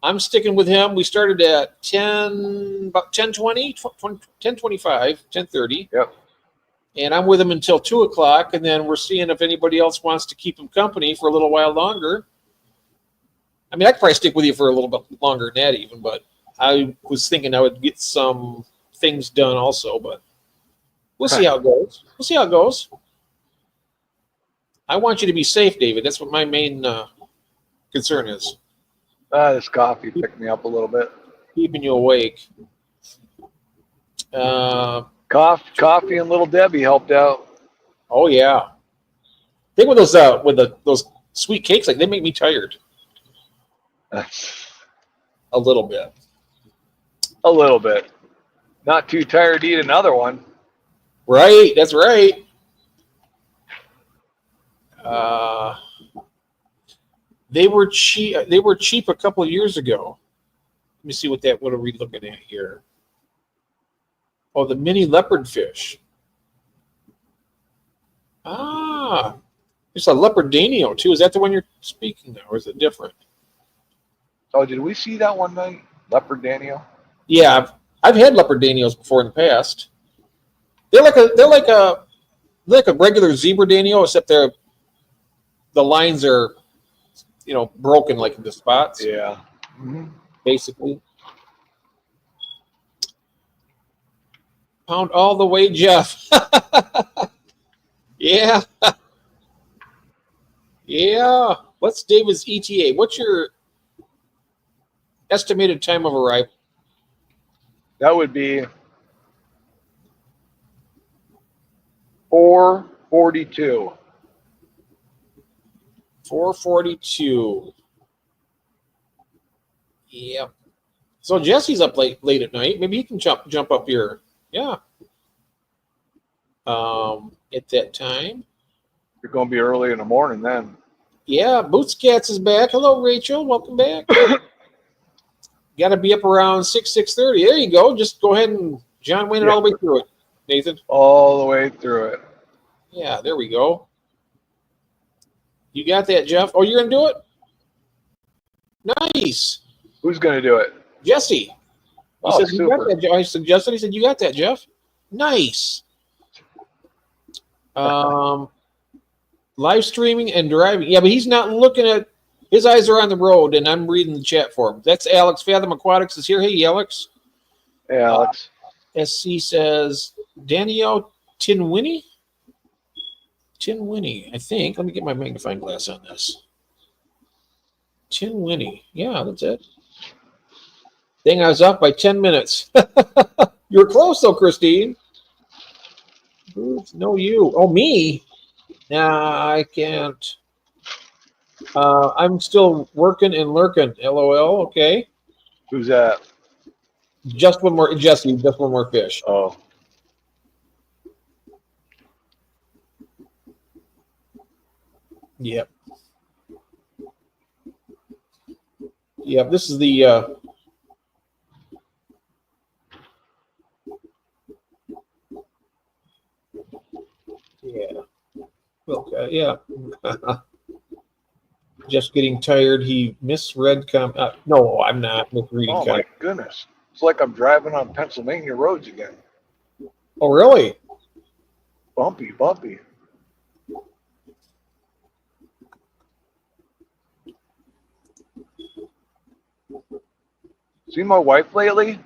I'm sticking with him. We started at about 10:20, 10:25, 10:30. Yep. And I'm with him until 2 o'clock, and then we're seeing if anybody else wants to keep him company for a little while longer. I mean, I could probably stick with you for a little bit longer than that even, but I was thinking I would get some things done also, but we'll see how it goes. We'll see how it goes. I want you to be safe, David. That's what my main concern is. This coffee picked me up a little bit. Keeping you awake. Coffee and Little Debbie helped out. Oh yeah. I think with those sweet cakes, like they make me tired a little bit. A little bit. Not too tired to eat another one. Right, that's right. They were cheap. They were cheap a couple of years ago. Let me see what are we looking at here? Oh, the mini leopard fish. Ah, it's a leopardinio too. Is that the one you're speaking of, or is it different? Oh, did we see that one night? Leopard Daniel? Yeah, I've had leopardinios before in the past. They're like a regular zebra danio, except the lines are, broken like in the spots. Yeah. Mm-hmm. Basically. Pound all the way, Jeff. Yeah. Yeah. What's David's ETA? What's your estimated time of arrival? That would be 4:42. 4:42. Yeah. So Jesse's up late at night. Maybe he can jump up here. Yeah. At that time. You're going to be early in the morning then. Yeah, Boots Cats is back. Hello, Rachel. Welcome back. Got to be up around 6:30. There you go. Just go ahead and John Wayne it all the way through it, Nathan. All the way through it. Yeah, there we go. You got that, Jeff? Oh, you're going to do it? Nice. Who's going to do it? Jesse. He said, you got super. that, I suggested. He said, you got that, Jeff? Nice. Live streaming and driving. Yeah, but he's not looking at – his eyes are on the road, and I'm reading the chat for him. That's Alex. Fathom Aquatics is here. Hey, Alex. Hey, Alex. SC says, Danielle Tinwinnie? Tinwinnie, I think. Let me get my magnifying glass on this. Tinwinnie. Yeah, that's it. Dang, I was off by 10 minutes. You were close, though, Christine. No, you. Oh, me? Nah, I can't. I'm still working and lurking. LOL. Okay. Who's that? Just one more, Jesse. Just one more fish. Oh. Yep. Yep. This is the. Yeah. Okay. Yeah. Just getting tired. He misread no, I'm not misreading. Oh, my goodness. It's like I'm driving on Pennsylvania roads again. Oh, really? Bumpy, bumpy. Seen my wife lately?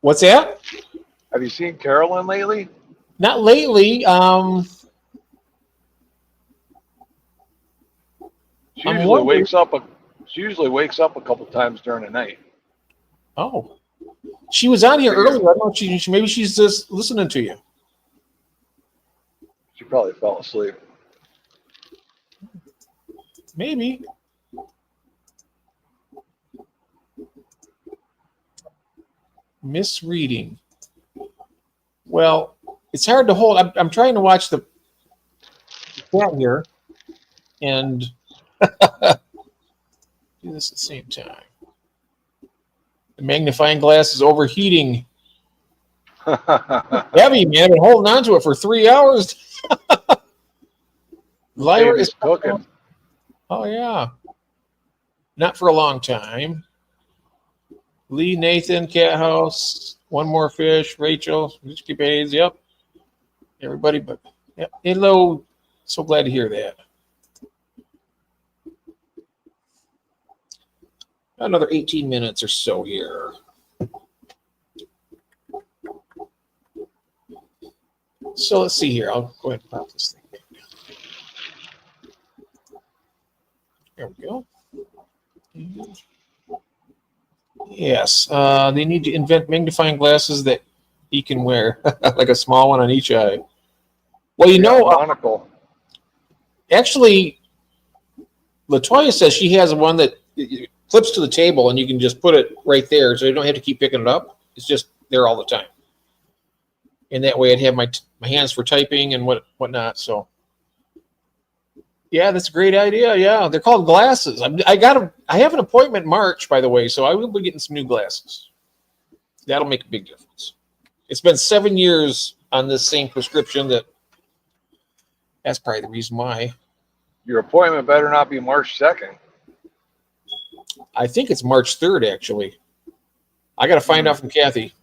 What's that? Have you seen Carolyn lately? Not lately. She usually wakes up a couple times during the night. Oh. She was on here earlier. I don't know if maybe she's just listening to you. She probably fell asleep. Maybe. Misreading. Well, it's hard to hold. I'm trying to watch the cat here and do this at the same time. The magnifying glass is overheating. Heavy, man. I've been holding on to it for 3 hours. Lyra is cooking. Oh, yeah. Not for a long time. Lee, Nathan, Cat House, One More Fish, Rachel, Richie Bays, yep. Everybody, but yep. Hello. So glad to hear that. Another 18 minutes or so here. So let's see here. I'll go ahead and pop this thing. There we go. Yes, they need to invent magnifying glasses that he can wear, like a small one on each eye. Well, you know, monocle. Actually, LaToya says she has one that flips to the table, and you can just put it right there, so you don't have to keep picking it up. It's just there all the time. And that way, I'd have my hands for typing and whatnot. So, yeah, that's a great idea. Yeah, they're called glasses. I have an appointment in March, by the way, so I will be getting some new glasses. That'll make a big difference. It's been 7 years on this same prescription. That's probably the reason why. Your appointment better not be March 2nd. I think it's March 3rd, actually. I got to find out from Kathy.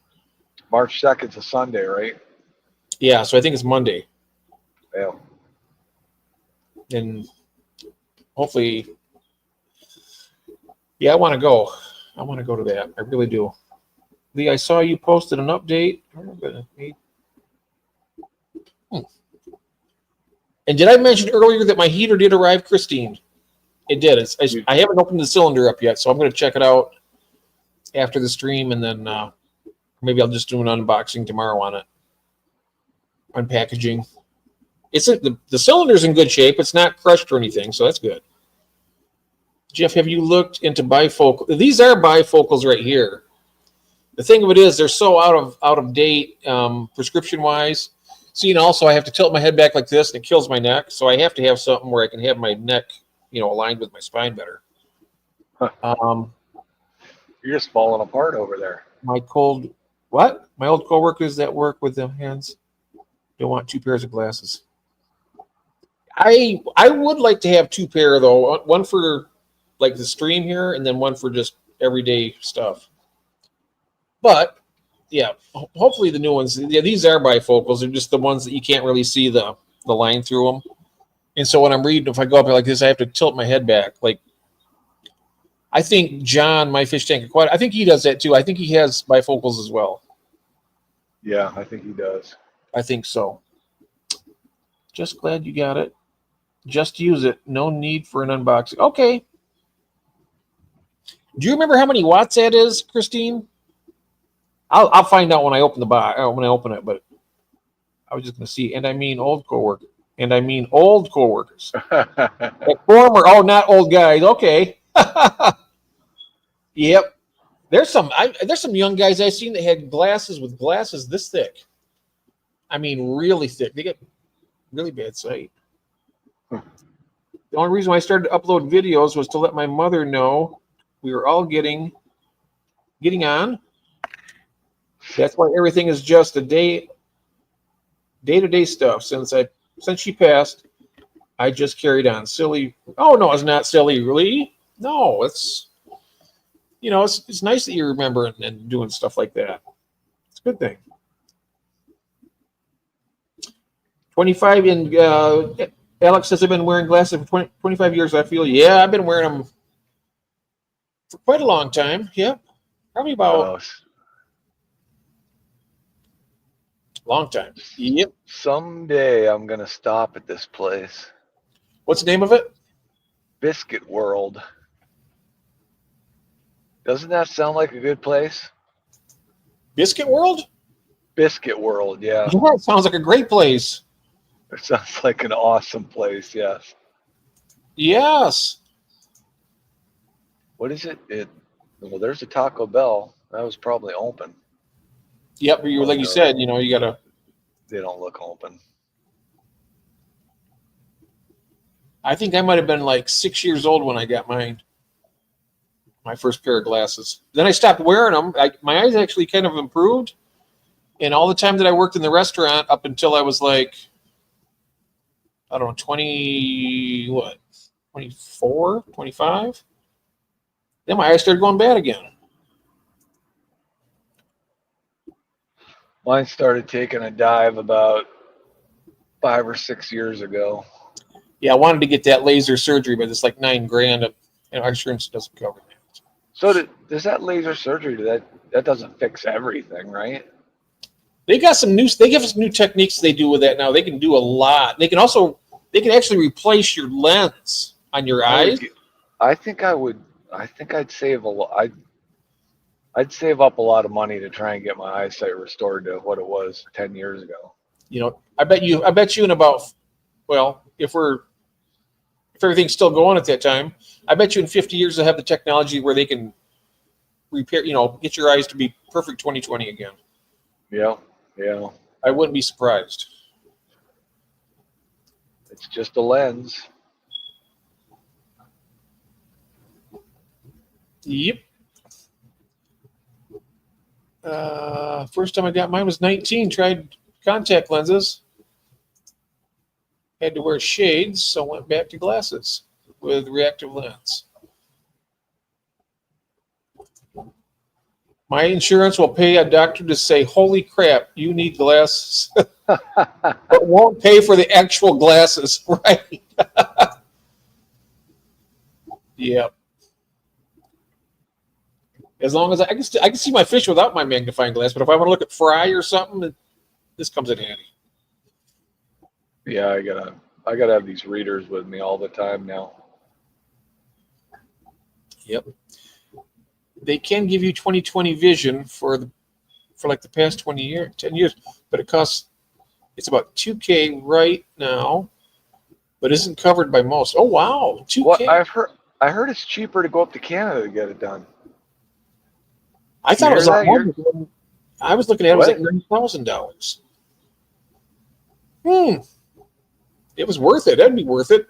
March 2nd's a Sunday, right? Yeah, so I think it's Monday. Yeah. And hopefully, yeah, I want to go. I want to go to that. I really do. Lee, I saw you posted an update. And did I mention earlier that my heater did arrive, Christine? It did. I haven't opened the cylinder up yet, so I'm going to check it out after the stream, and then maybe I'll just do an unboxing tomorrow on it. Unpackaging. The cylinder's in good shape. It's not crushed or anything, so that's good. Jeff, have you looked into bifocal? These are bifocals right here. The thing of it is, they're so out of date prescription wise. See, and also I have to tilt my head back like this, and it kills my neck. So I have to have something where I can have my neck, aligned with my spine better. You're just falling apart over there. My old coworkers that work with them hands don't want 2 pairs of glasses. I would like to have 2 pair though. One for like the stream here, and then one for just everyday stuff. But yeah, hopefully the new ones. Yeah, these are bifocals. They're just the ones that you can't really see the line through them. And so when I'm reading, if I go up like this, I have to tilt my head back. Like I think John, my fish tank aquatic, I think he does that too. I think he has bifocals as well. Yeah, I think he does. I think so. Just glad you got it. Just use it. No need for an unboxing. Okay. Do you remember how many watts that is, Christine? I'll find out when I open the box. When I open it, but I was just going to see. And I mean old coworkers. Like former. Oh, not old guys. Okay. Yep. There's some young guys I've seen that had glasses with glasses this thick. I mean, really thick. They get really bad sight. The only reason why I started to upload videos was to let my mother know we were all getting on. That's why everything is just a day-to-day stuff. Since she passed, I just carried on. Silly. Oh no, it's not silly, really. No, it's it's nice that you remember and doing stuff like that. It's a good thing. 25 and Alex says I've been wearing glasses for 25 years. I feel, yeah, I've been wearing them for quite a long time. Yeah, probably about long time. Yep. Someday I'm gonna stop at this place. What's the name of it? Biscuit World. Doesn't that sound like a good place? Biscuit World? Biscuit World, yeah. Yeah, it sounds like a great place. It sounds like an awesome place, yes. Yes. What is it? Well, there's a Taco Bell. That was probably open. Yep, you like you said, you gotta. They don't look open. I think I might have been like 6 years old when I got mine. My first pair of glasses. Then I stopped wearing them. My eyes actually kind of improved. And all the time that I worked in the restaurant up until I was like, I don't know, 24, 25. Then my eyes started going bad again. Mine started taking a dive about 5 or 6 years ago. Yeah, I wanted to get that laser surgery, but it's like $9,000. Our insurance doesn't cover that. So does that laser surgery, that doesn't fix everything, right? They got some new. They give us new techniques they do with that now. They can do a lot. They can actually replace your lens on your eyes. I think I'd save a lot. I'd save up a lot of money to try and get my eyesight restored to what it was 10 years ago. I bet you in about, well, if everything's still going at that time, I bet you in 50 years they'll have the technology where they can repair, get your eyes to be perfect 20/20 again. Yeah. I wouldn't be surprised. It's just a lens. Yep. First time I got mine was 19. Tried contact lenses. Had to wear shades, so went back to glasses with reactive lens. My insurance will pay a doctor to say, "Holy crap, you need glasses," but won't pay for the actual glasses, right? Yep. As long as I can see my fish without my magnifying glass, but if I want to look at fry or something, this comes in handy. Yeah, I gotta have these readers with me all the time now. Yep. They can give you 20/20 vision for like the past 10 years, but it's about $2,000 right now, but isn't covered by most. Oh wow, $2,000. What I heard it's cheaper to go up to Canada to get it done. I thought it was a lot. I was looking at it, was like $9,000. It was worth it. That'd be worth it.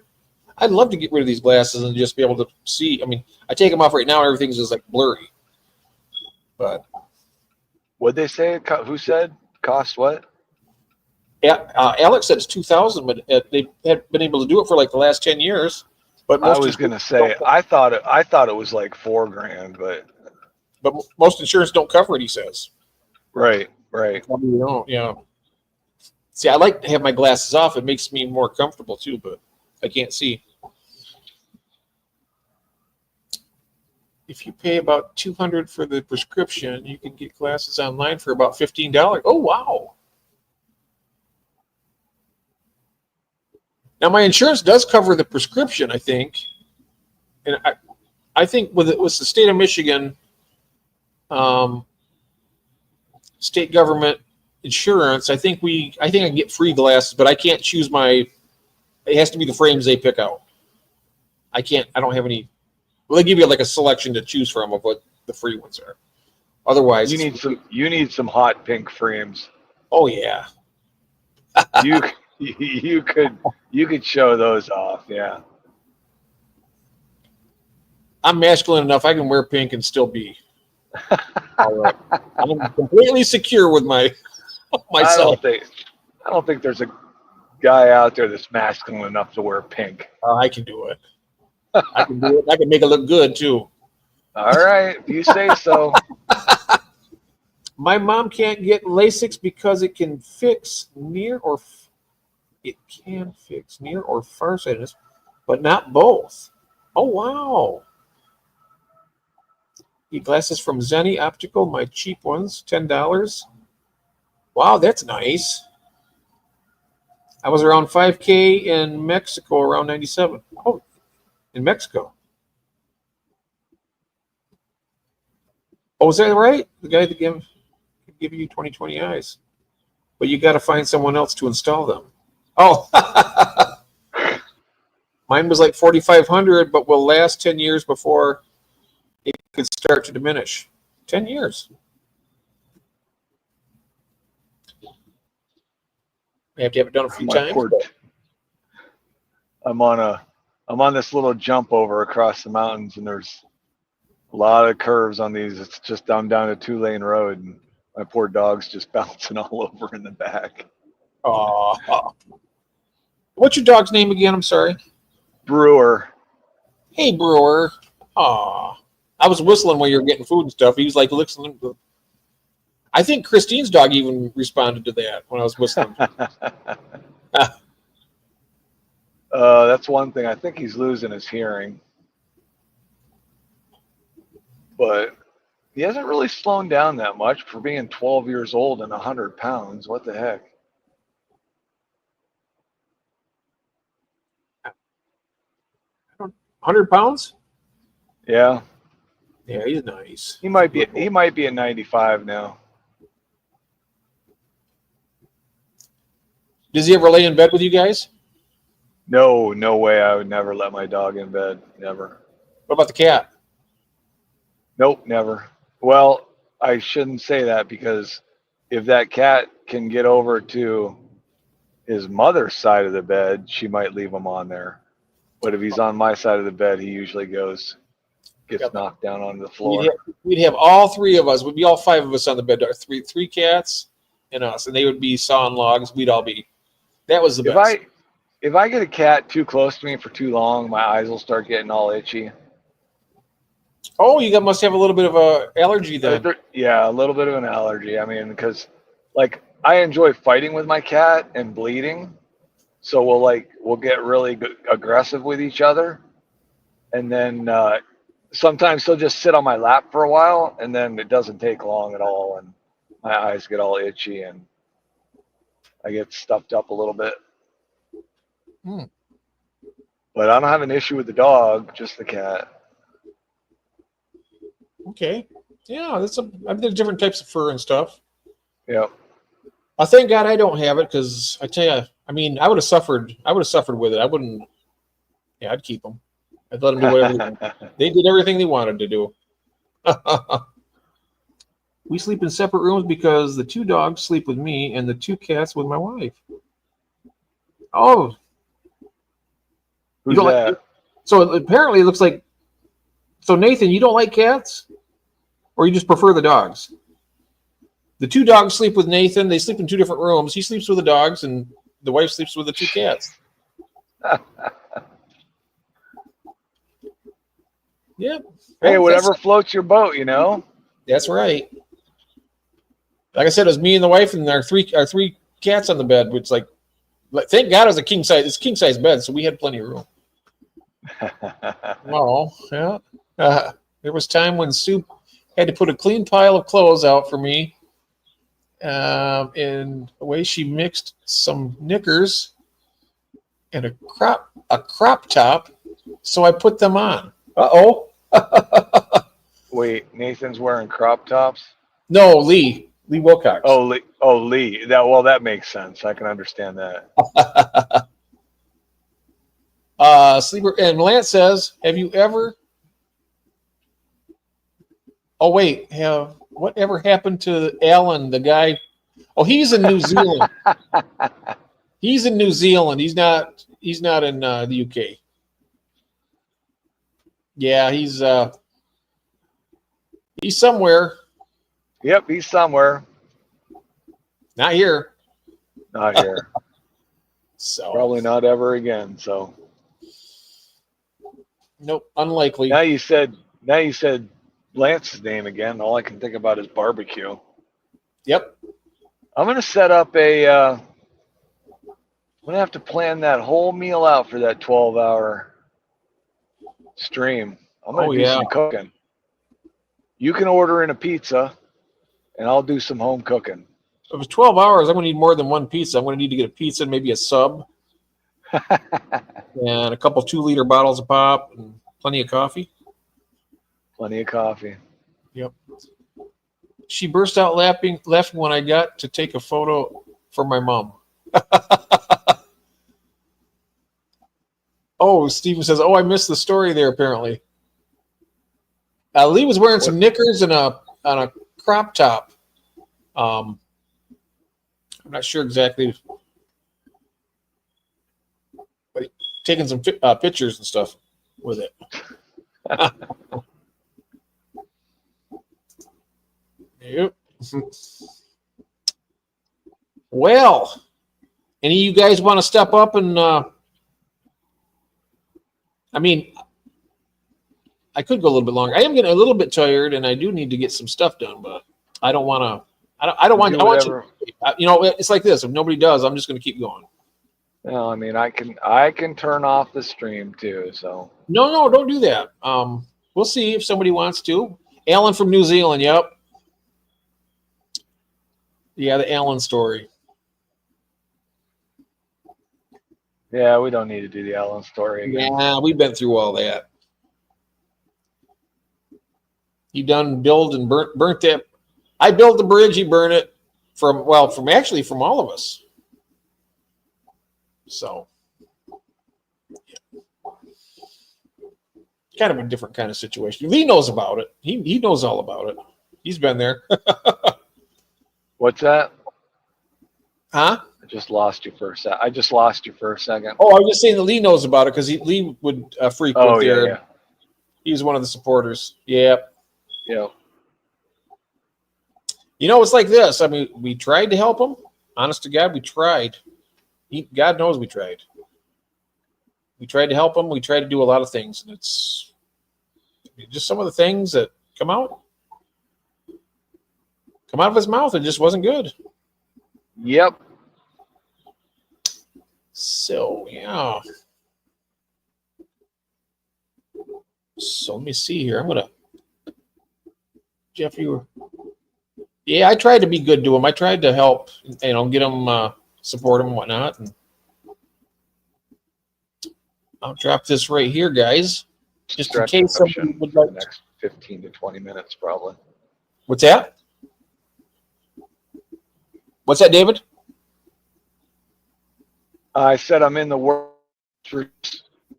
I'd love to get rid of these glasses and just be able to see. I mean, I take them off right now, everything's just like blurry. But what'd they say? Who said cost what? Alex said it's $2,000, but they had been able to do it for like the last 10 years. But I was gonna say I thought it was like $4,000, but most insurance don't cover it. He says. Right. Probably don't. Yeah. See, I like to have my glasses off. It makes me more comfortable too, but I can't see. If you pay about $200 for the prescription, you can get glasses online for about $15. Oh wow! Now my insurance does cover the prescription, I think, and I think with the state of Michigan, state government insurance, I think I can get free glasses, but I can't choose it has to be the frames they pick out. I don't have any. Well, they give you like a selection to choose from of what the free ones are. Otherwise, you need some hot pink frames. Oh yeah. you could show those off, yeah. I'm masculine enough. I can wear pink and still be all right. I'm completely secure with myself. I don't think there's a guy out there that's masculine enough to wear pink. I can do it. I can do it. I can make it look good too. All right, if you say so. My mom can't get LASIK because it can fix near or farsightedness, but not both. Oh wow! Get glasses from Zenni Optical, my cheap ones, $10. Wow, that's nice. I was around 5K in Mexico around 97. Oh, in Mexico. Oh, is that right? The guy that gave give you 20/20 eyes, but you got to find someone else to install them. Oh, mine was like 4,500, but will last 10 years before it could start to diminish. 10 years. I have to have it done a few times. I'm on this little jump over across the mountains, and there's a lot of curves on these. It's just I'm down a 2-lane road, and my poor dog's just bouncing all over in the back. Oh. What's your dog's name again? I'm sorry. Brewer. Hey, Brewer. Aw. I was whistling while you were getting food and stuff. He was like listening. I think Christine's dog even responded to that when I was whistling. That's one thing. I think he's losing his hearing. But he hasn't really slowed down that much for being 12 years old and 100 pounds. What the heck? £100? Yeah. Yeah, he's nice. He might be at 95 now. Does he ever lay in bed with you guys? No way. I would never let my dog in bed. Never. What about the cat? Nope, never. Well, I shouldn't say that, because if that cat can get over to his mother's side of the bed, she might leave him on there. But if he's on my side of the bed, he usually gets knocked down onto the floor. We'd have all three of us. We'd be all five of us on the bed. Three cats and us, and they would be sawing logs. We'd all be. That was the best. If I get a cat too close to me for too long, my eyes will start getting all itchy. Oh, you must have a little bit of a allergy then. Yeah, a little bit of an allergy. I mean, because like I enjoy fighting with my cat and bleeding, so we'll get really aggressive with each other, and then sometimes he'll just sit on my lap for a while, and then it doesn't take long at all, and my eyes get all itchy and I get stuffed up a little bit. But I don't have an issue with the dog, just the cat. Okay. Yeah, there's different types of fur and stuff. Yep. I thank God I don't have it, because I tell you, I mean, I would have suffered with it. I wouldn't. Yeah, I'd keep them. I'd let them do whatever. They did everything they wanted to do. We sleep in separate rooms because the 2 dogs sleep with me and the 2 cats with my wife. Oh. Who's that? So apparently it looks like. So Nathan, you don't like cats, or you just prefer the dogs? The 2 dogs sleep with Nathan. They sleep in 2 different rooms. He sleeps with the dogs, and the wife sleeps with the 2 cats. Yep. Hey, whatever floats your boat, you know. That's right. Like I said, it was me and the wife and our three cats on the bed, which like thank God it was a king size bed, so we had plenty of room. Oh, yeah. There was time when Sue had to put a clean pile of clothes out for me. In the way she mixed some knickers and a crop top, so I put them on. Uh-oh. Wait, Nathan's wearing crop tops? No, Lee Wilcox. Oh, Lee. That makes sense. I can understand that. Sleeper and Lance says, "Have you ever?" Oh wait, whatever happened to Alan, the guy? Oh, he's in New Zealand. He's in New Zealand. He's not in the UK. Yeah, he's somewhere. Yep, he's somewhere. Not here. Not here. So probably not ever again. So nope, unlikely. Now you said Lance's name again. All I can think about is barbecue. Yep. I'm gonna set up I'm gonna have to plan that whole meal out for that 12-hour stream. I'm gonna do some cooking. You can order in a pizza, and I'll do some home cooking. If it was 12 hours, I'm going to need more than one pizza. I'm going to need to get a pizza and maybe a sub. And a couple 2-liter bottles of pop and plenty of coffee. Plenty of coffee. Yep. She burst out laughing when I got to take a photo for my mom. Oh, Steven says, "Oh, I missed the story there." Apparently, Lee was wearing some knickers and a crop top. I'm not sure exactly, but taking some pictures and stuff with it. Yep. Well, any of you guys want to step up and? I mean, I could go a little bit longer. I am getting a little bit tired, and I do need to get some stuff done, but I don't want to. I want. I want you. You know, it's like this. If nobody does, I'm just going to keep going. No, I mean, I can turn off the stream too. So No, don't do that. We'll see if somebody wants to. Alan from New Zealand. Yep. Yeah, the Alan story. yeah, we don't need to do the Ellen story again. Yeah, we've been through all that. He done build and burnt that. I built the bridge. He burned it from all of us. So, kind of a different kind of situation. Lee knows about it. He knows all about it. He's been there. What's that? Huh? I just lost you for a sec. I just lost you for a second. Oh, I was just saying that Lee knows about it because Lee would frequent Oh, there. yeah. He was one of the supporters. Yep. Yeah. You know, it's like this. I mean, we tried to help him. Honest to God, we tried. God knows we tried. We tried to help him. We tried to do a lot of things. And it's just some of the things that come out of his mouth. It just wasn't good. Yep. So, yeah. So let me see here. Jeff, yeah, I tried to be good to him. I tried to help, get him, support him and whatnot. And I'll drop this right here, guys, just in case somebody would like. The next 15 to 20 minutes, probably. What's that? What's that, David? I said I'm in the worst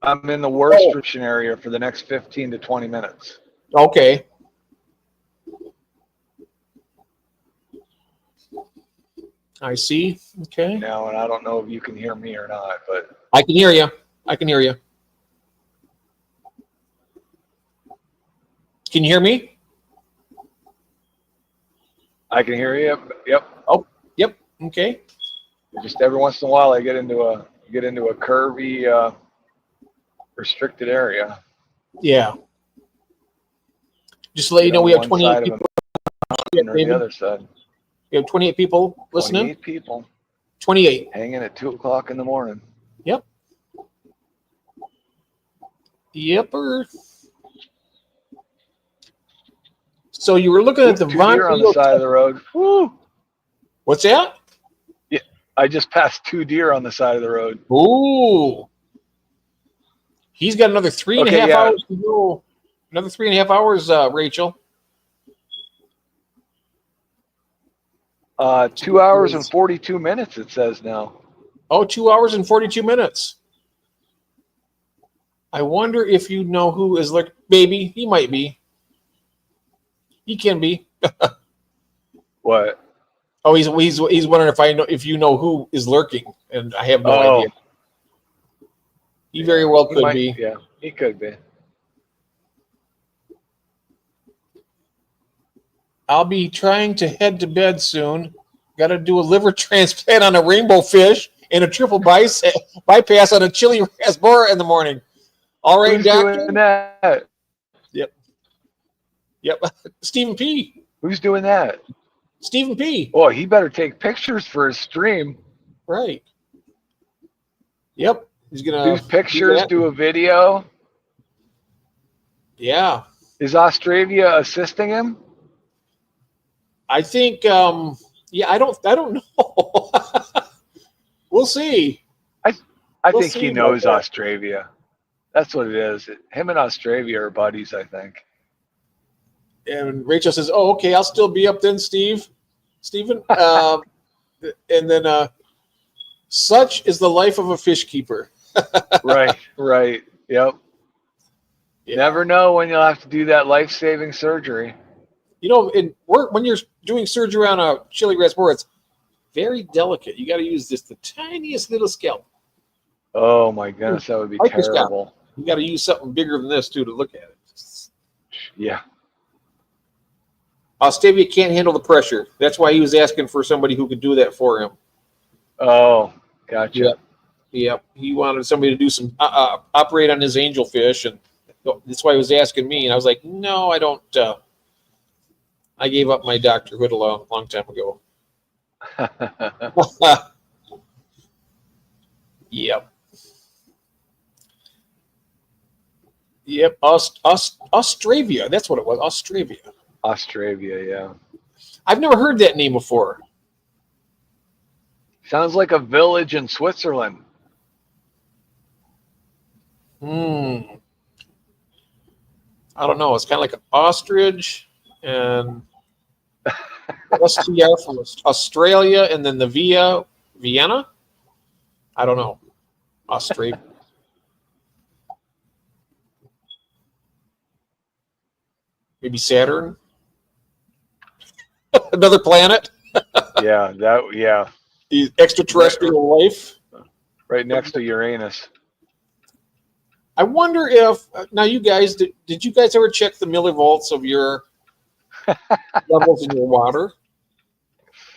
restriction area for the next 15 to 20 minutes. Okay. I see. Okay. Now, and I don't know if you can hear me or not, but I can hear you. Can you hear me? I can hear you. Yep. Oh, yep. Okay. Just every once in a while, I get into a curvy, restricted area. Yeah. Just to let you know, we have 28 people. Or the other side. We have 28 people listening. 28 people. 28. Hanging at 2 o'clock in the morning. Yep. Yepper. So you were looking at the Two deer on the side of the road. Woo! What's that? Yeah, I just passed 2 deer on the side of the road. Ooh. He's got another 3.5 hours to go. Another 3.5 hours, Rachel. 2 hours and 42 minutes, it says now. Oh, 2 hours and 42 minutes. I wonder if you know who is like, baby. He might be. He can be. What? Oh, he's wondering if you know who is lurking, and I have no idea. He very well could be. Yeah, he could be. I'll be trying to head to bed soon. Got to do a liver transplant on a rainbow fish and a triple bypass on a chili raspberry in the morning. All right, Who's doctor. doing that? Yep. Stephen P. Who's doing that? Stephen P. Oh, he better take pictures for his stream. Right. Yep. He's gonna do pictures, do a video. Yeah. Is Australia assisting him? I think. Yeah. I don't know. We'll see. I think he knows Australia. That's what it is. Him and Australia are buddies, I think. And Rachel says, "Oh, okay, I'll still be up then, Stephen." And then, such is the life of a fish keeper. Right. Yep. Yeah. Never know when you'll have to do that life-saving surgery. You know, when you're doing surgery on a chili grass borer, it's very delicate. You got to use just the tiniest little scalpel. Oh my goodness, that would be terrible. You got to use something bigger than this too to look at it. Yeah. Ostavia can't handle the pressure. That's why he was asking for somebody who could do that for him. Oh, gotcha. Yep. He wanted somebody to do some operate on his angelfish, and that's why he was asking me. And I was like, no, I don't. I gave up my doctorhood a long time ago. Yep. Australia. That's what it was. Australia. Australia, yeah. I've never heard that name before. Sounds like a village in Switzerland. I don't know. It's kind of like an ostrich and STR from Australia, and then the Vienna. I don't know. Australia. Maybe Saturn. Another planet. Yeah, The extraterrestrial life. right next to Uranus. I wonder if now you guys did you guys ever check the millivolts of your levels in your water?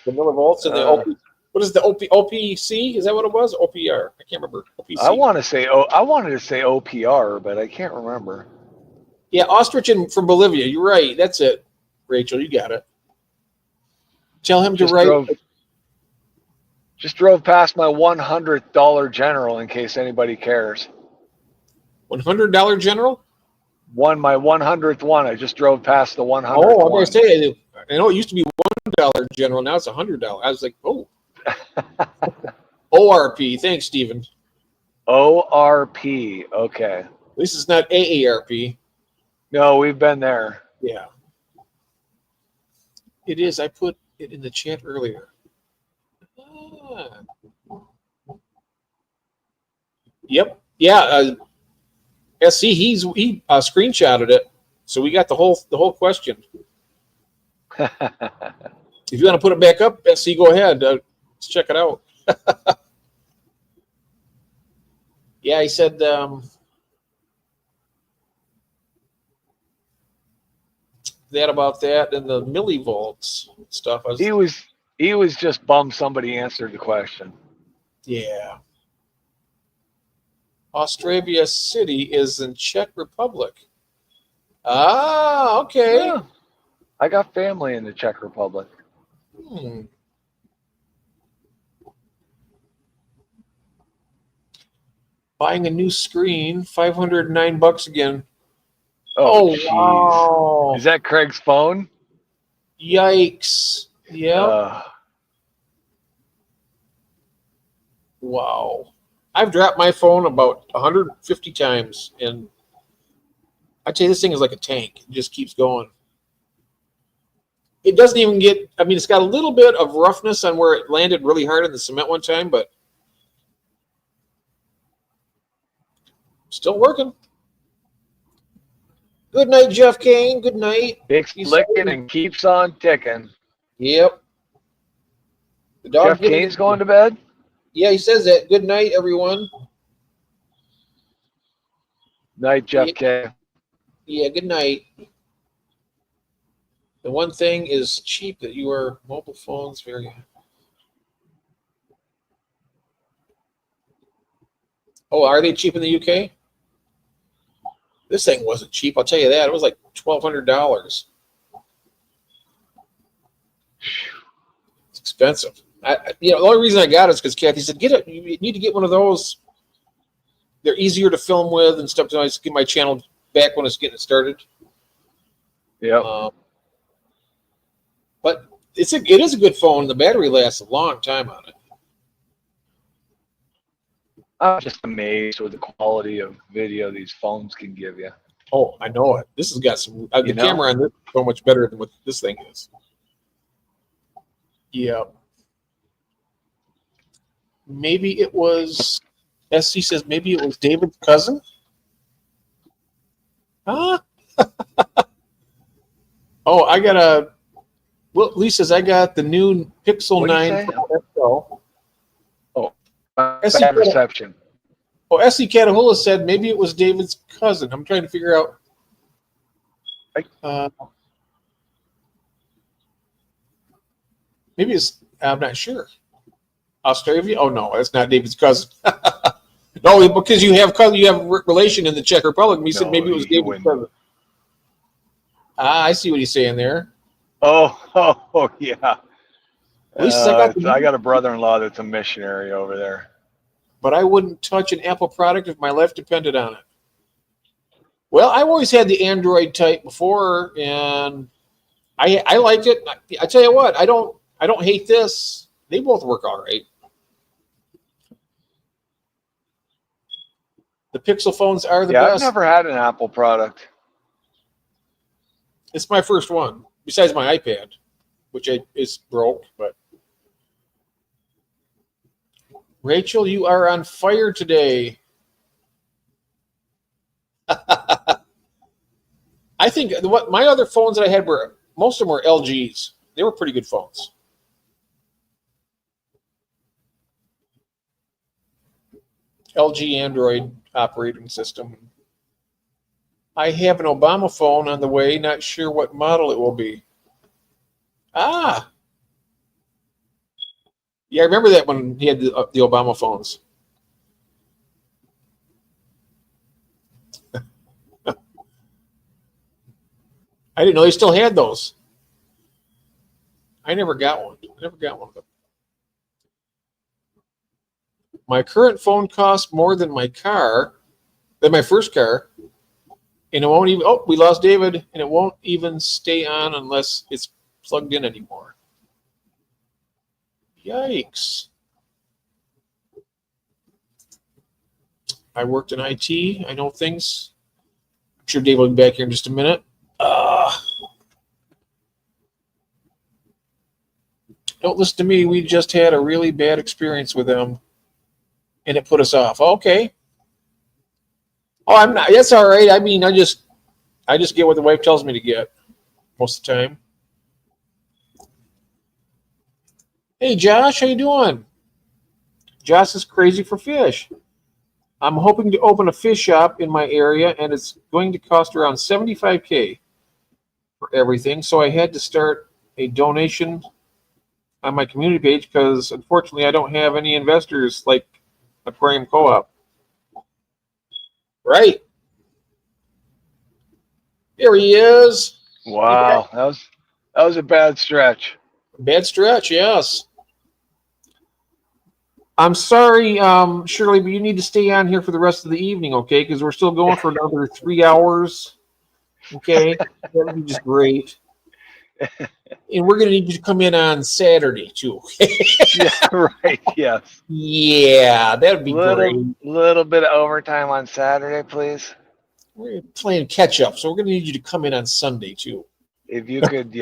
The millivolts and the OP, what is the OPC? Is that what it was? OPR? I can't remember. OPC. I wanted to say OPR, but I can't remember. Yeah, ostrich from Bolivia. You're right. That's it. Rachel, you got it. Tell him to write. Just drove past my $100 Dollar General in case anybody cares. $100 General? My 100th one. I just drove past the 100th. Oh, I'm going to say, I know it used to be $1 General. Now it's $100. I was like, oh. ORP. Thanks, Stephen. ORP. Okay. At least it's not AARP. No, we've been there. Yeah. It is. I put it in the chat earlier. Yep. Yeah. SC, he screenshotted it, so we got the whole question. If you want to put it back up, SC, go ahead. Let's check it out. Yeah, he said. That about that and the millivolts stuff. He was just bummed somebody answered the question. Yeah. Australia City is in Czech Republic. Ah, okay. Yeah. I got family in the Czech Republic. Buying a new screen, $509 again. Oh, jeez. Wow. Is that Craig's phone? Yikes. Yeah. Wow. I've dropped my phone about 150 times, and I tell you, this thing is like a tank. It just keeps going. It doesn't even get, I mean, it's got a little bit of roughness on where it landed really hard in the cement one time, but still working. Good night, Jeff Kane. Good night. It's licking and keeps on ticking. Yep. The dog Jeff Kane's going to bed? Yeah, he says that. Good night, everyone. Night, Jeff K. Yeah, good night. The one thing is cheap that your mobile phones very. Oh, are they cheap in the UK? This thing wasn't cheap. I'll tell you that. It was like $1,200. It's expensive. The only reason I got it is because Kathy said, you need to get one of those. They're easier to film with and stuff. I just get my channel back when it's getting started. Yeah. But it is a good phone. The battery lasts a long time on it. I'm just amazed with the quality of video these phones can give you. Oh, I know it. This has got some. The You know? camera on this is so much better than what this thing is. Yeah. Maybe it was. SC says maybe it was David's cousin. Huh? Oh, I got a. Well, Lee says I got the new Pixel What'd you 9 say? Pro XL. SC Bad reception. Oh, SC Catahula said maybe it was David's cousin. I'm trying to figure out. Maybe it's. I'm not sure. Australia? Oh no, that's not David's cousin. No, because you have relation in the Czech Republic. He said No, maybe it was he David's wouldn't. cousin. Ah, I see what he's saying there. Oh, yeah. At least I got a brother-in-law that's a missionary over there. But I wouldn't touch an Apple product if my life depended on it. Well, I've always had the Android type before, and I liked it. I tell you what, I don't hate this. They both work all right. The Pixel phones are the Yeah, best. I've never had an Apple product. It's my first one, besides my iPad, which is broke. But Rachel, you are on fire today. I think what my other phones that I had were most of them were LGs. They were pretty good phones. LG Android operating system. I have an Obama phone on the way, not sure what model it will be. Ah. Yeah, I remember that when he had the Obama phones. I didn't know he still had those. I never got one. I never got one of them. My current phone costs more than my first car, and it won't even. Oh, we lost David, and it won't even stay on unless it's plugged in anymore. Yikes! I worked in IT. I know things. I'm sure Dave will be back here in just a minute. Don't listen to me. We just had a really bad experience with them, and it put us off. Okay. Oh, I'm not. That's all right. I mean, I just get what the wife tells me to get most of the time. Hey, Josh, how you doing? Josh is crazy for fish. I'm hoping to open a fish shop in my area, and it's going to cost around $75K for everything. So I had to start a donation on my community page because, unfortunately, I don't have any investors like Aquarium Co-op. Right. There he is. Wow, that was a bad stretch. Bad stretch, yes. I'm sorry, Shirley, but you need to stay on here for the rest of the evening, okay? Because we're still going for another 3 hours. Okay, that would be just great. And we're going to need you to come in on Saturday too. Yeah, right. Yes. Yeah, that would be great. Little bit of overtime on Saturday, please. We're playing catch up, so we're going to need you to come in on Sunday too. If you could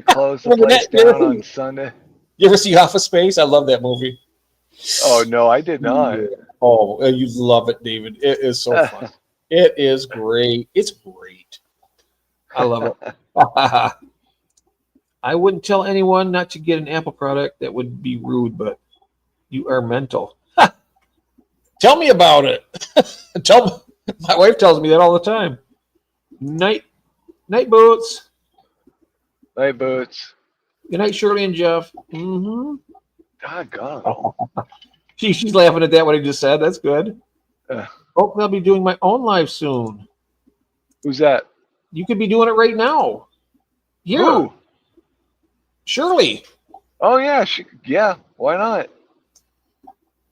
close the place down on Sunday. You ever see Office Space? I love that movie. Oh no, I did not. Yeah. Oh, you love it, David. It is so fun. It is great. It's great. I love it. I wouldn't tell anyone not to get an Apple product. That would be rude, but you are mental. Tell me about it. My wife tells me that all the time. Night boots. Night boots. Good night, Shirley and Jeff. Mm-hmm. Doggone. She's laughing at that, what I just said. That's good. Uh. Hope I'll be doing my own live soon. Who's that? You could be doing it right now. Here. Who? Shirley. Oh yeah, yeah. Why not?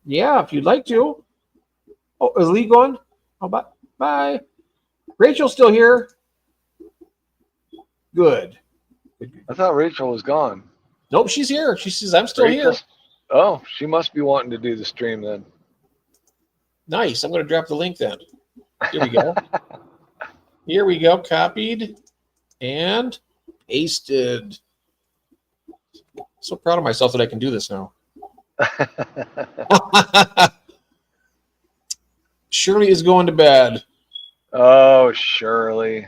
Yeah, if you'd like to. Oh, is Lee going? Oh, bye. Bye. Rachel's still here. Good. I thought Rachel was gone. Nope, she's here. She says, I'm still here. Oh, she must be wanting to do the stream then. Nice. I'm going to drop the link then. Here we go. Here we go. Copied and pasted. So proud of myself that I can do this now. Shirley is going to bed. Oh, Shirley.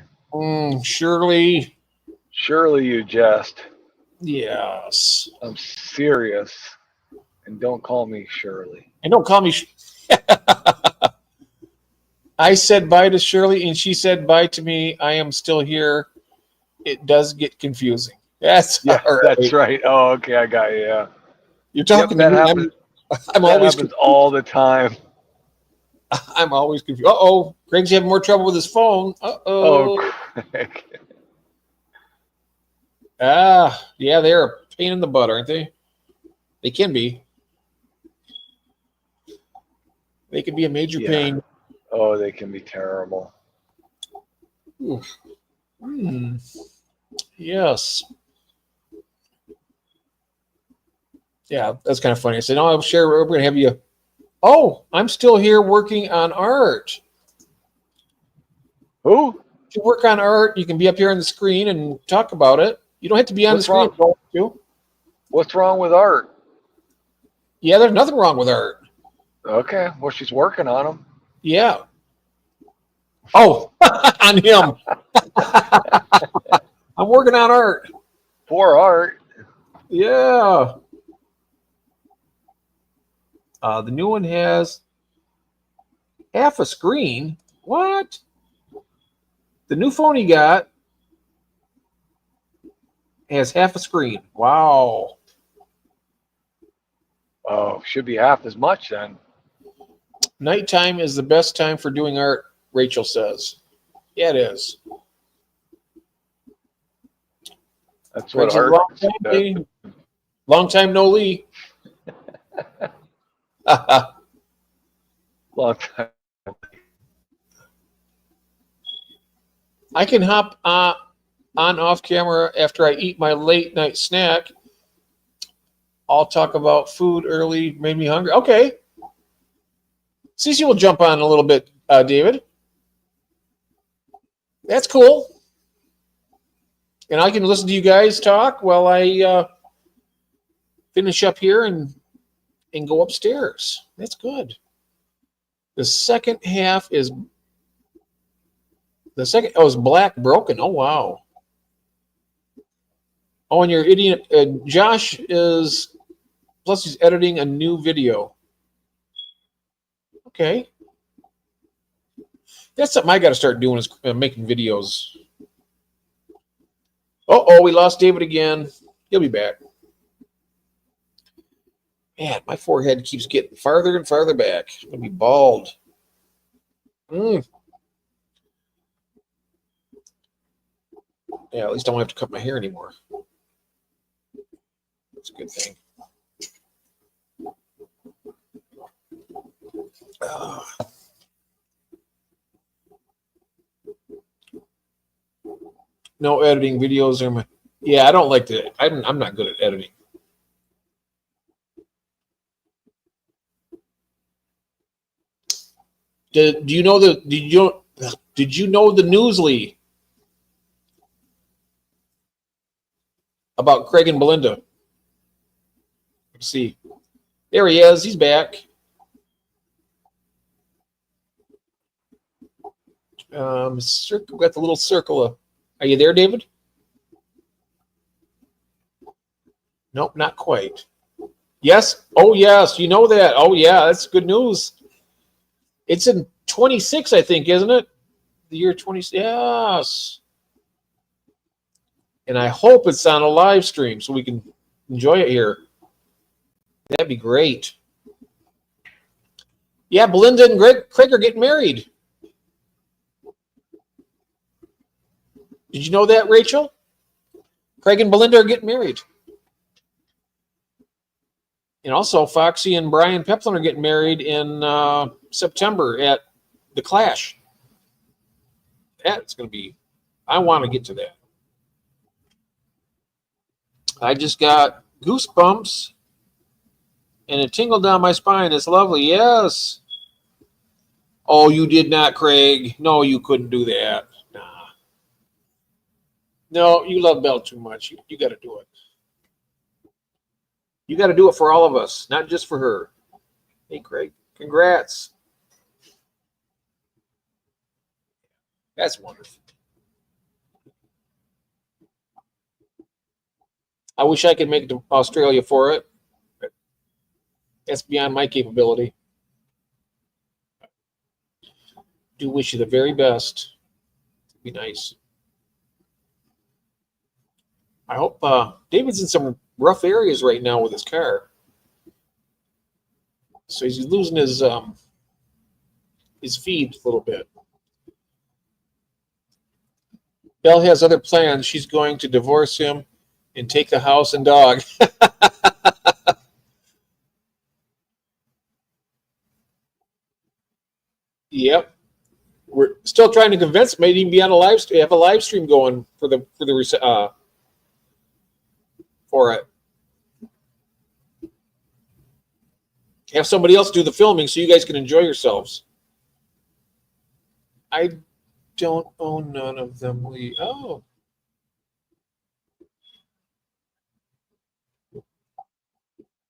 Shirley. Surely you jest. Yes. I'm serious. And don't call me Shirley. And don't call me. I said bye to Shirley, and she said bye to me. I am still here. It does get confusing. That's Yeah, all right. that's right. Oh, okay, I got you. Yeah. You're talking Yep, to that me. happens. I'm That always happens all the time. I'm always confused. Uh-oh. Craig's having more trouble with his phone. Uh-oh. Oh, Craig. Yeah, they're a pain in the butt, aren't they? They can be. They can be a major Yeah. pain. Oh, they can be terrible. Yes. Yeah, that's kind of funny. I said, "No, I'm sure we're going to have you." Oh, I'm still here working on art. Who? If you work on art, you can be up here on the screen and talk about it. You don't have to be on What's the screen. wrong? If you don't want to. What's wrong with art? Yeah, there's nothing wrong with art. Okay, well, she's working on them. Yeah. Oh, on him. I'm working on art. Poor art. Yeah. The new one has half a screen. What? The new phone he got has half a screen. Wow. Oh, should be half as much then. Nighttime is the best time for doing art, Rachel says. Yeah, it is. That's what Craig's a art long does. time, long time no Lee. Long time. I can hop on off camera after I eat my late night snack. I'll talk about food early, made me hungry. Okay. Cece will jump on a little bit, David. That's cool. And I can listen to you guys talk while I finish up here and go upstairs. That's good. The second half is black broken. Oh wow. Oh, and your idiot Josh is plus he's editing a new video. Okay. That's something I got to start doing is making videos. Uh-oh, we lost David again. He'll be back. Man, my forehead keeps getting farther and farther back. I'm going to be bald. Yeah, at least I won't have to cut my hair anymore. That's a good thing. No editing videos are my. Yeah, I don't like to. I'm not good at editing. Did you know the news, Lee, about Craig and Belinda? Let's see. There he is. He's back. Got the little circle. Are you there, David? Nope, not quite. Yes. Oh, yes. You know that. Oh, yeah. That's good news. It's in 26, I think, isn't it? The year 20. Yes. And I hope it's on a live stream so we can enjoy it here. That'd be great. Yeah, Belinda and Craig are getting married. Did you know that, Rachel? Craig and Belinda are getting married. And also, Foxy and Brian Peplin are getting married in September at the Clash. That's going to be, I want to get to that. I just got goosebumps and it tingled down my spine. It's lovely. Yes. Oh, you did not, Craig. No, you couldn't do that. Nah. No, you love Belle too much. You got to do it. You got to do it for all of us, not just for her. Hey, Craig, congrats. That's wonderful. I wish I could make it to Australia for it. But that's beyond my capability. Do wish you the very best. It'd be nice. I hope David's in some rough areas right now with his car. So he's losing his feed a little bit. Belle has other plans. She's going to divorce him and take the house and dog. Yep. We're still trying to convince him. Maybe even be on a live stream. Have a live stream going for it. Have somebody else do the filming so you guys can enjoy yourselves. I don't own none of them. Oh.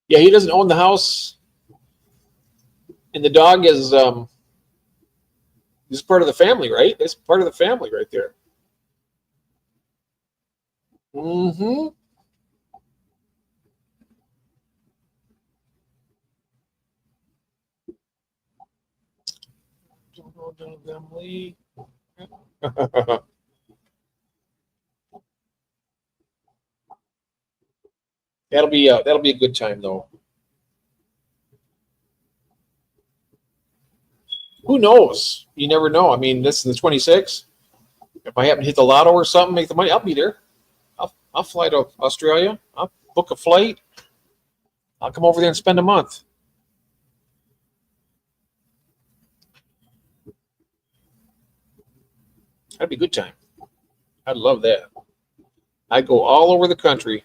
Yeah, he doesn't own the house. And the dog is part of the family, right? It's part of the family right there. Mm-hmm. Don't know none of them, Lee. That'll be a good time though. Who knows? You never know. I mean, this is the 26th. If I happen to hit the lotto or something, make the money, I'll be there. I'll fly to Australia. I'll book a flight. I'll come over there and spend a month. That'd be a good time. I'd love that. I'd go all over the country.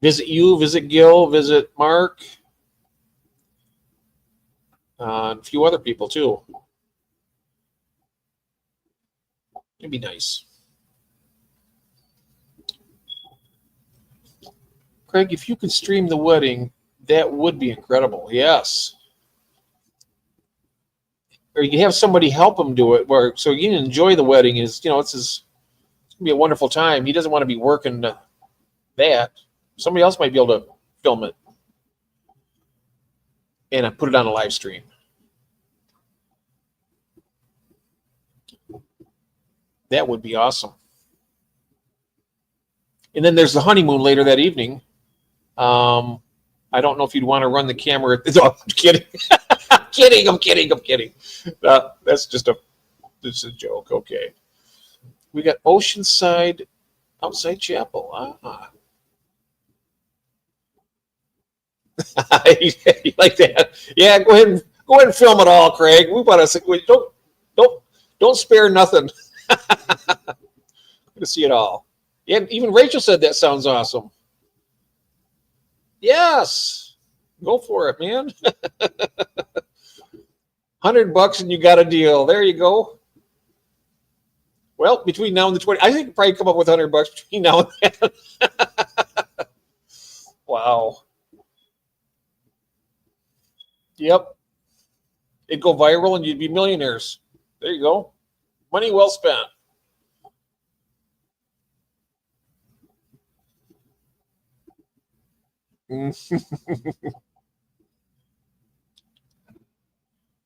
Visit you, visit Gil, visit Mark, and a few other people too. It'd be nice. Craig, if you could stream the wedding, that would be incredible. Yes. Or you can have somebody help him do it, so you can enjoy the wedding. It's gonna be a wonderful time. He doesn't want to be working that. Somebody else might be able to film it and I put it on a live stream. That would be awesome. And then there's the honeymoon later that evening. I don't know if you'd want to run the camera. No, I'm kidding. I'm kidding. That's just a joke. Okay. We got Oceanside outside chapel. You like that? Yeah, go ahead and film it all, Craig. We want to don't spare nothing. To see it all. Yeah, even Rachel said that sounds awesome. Yes, go for it, man. $100 and you got a deal. There you go. Well, between now and the 20, I think probably come up with $100 between now and then. Wow. Yep. It'd go viral and you'd be millionaires. There you go. Money well spent. You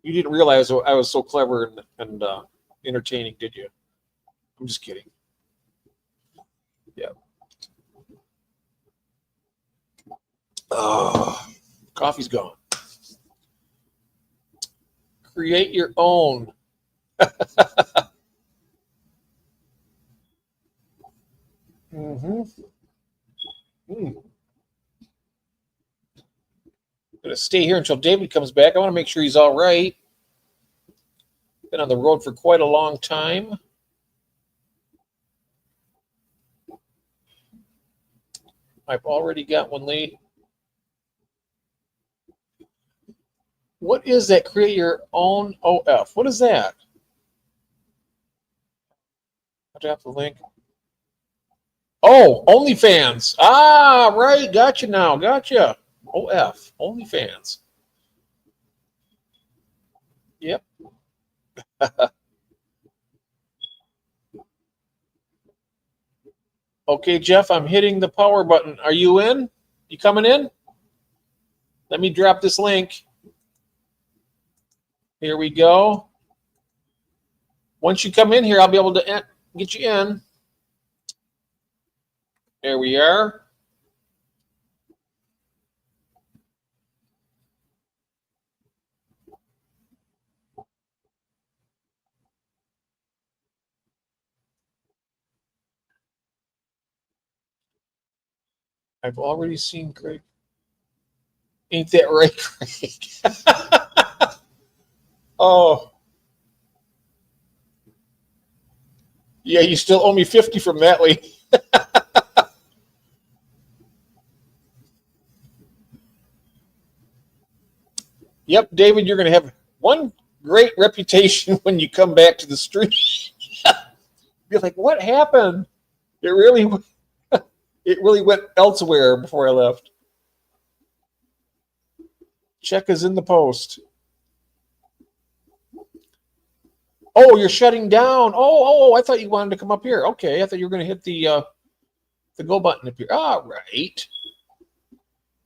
didn't realize I was so clever and entertaining, did you? I'm just kidding. Yeah. Oh, coffee's gone. Create your own. Mm-hmm. I'm gonna stay here until David comes back. I want to make sure he's all right. Been on the road for quite a long time. I've already got one, Lee. What is that? Create your own OF. What is that? I'll drop the link. Oh, OnlyFans. Ah, right. Gotcha now. Gotcha. OF. OnlyFans. Yep. Okay, Jeff, I'm hitting the power button. Are you in? You coming in? Let me drop this link. Here we go. Once you come in here, I'll be able to get you in. There we are. I've already seen Craig. Ain't that right, Craig? Oh. Yeah, you still owe me 50 from that, Lee. Yep, David, you're going to have one great reputation when you come back to the street. You're like, what happened? It really went elsewhere before I left. Check is in the post. Oh, you're shutting down. Oh, I thought you wanted to come up here. Okay, I thought you were going to hit the go button up here. All right.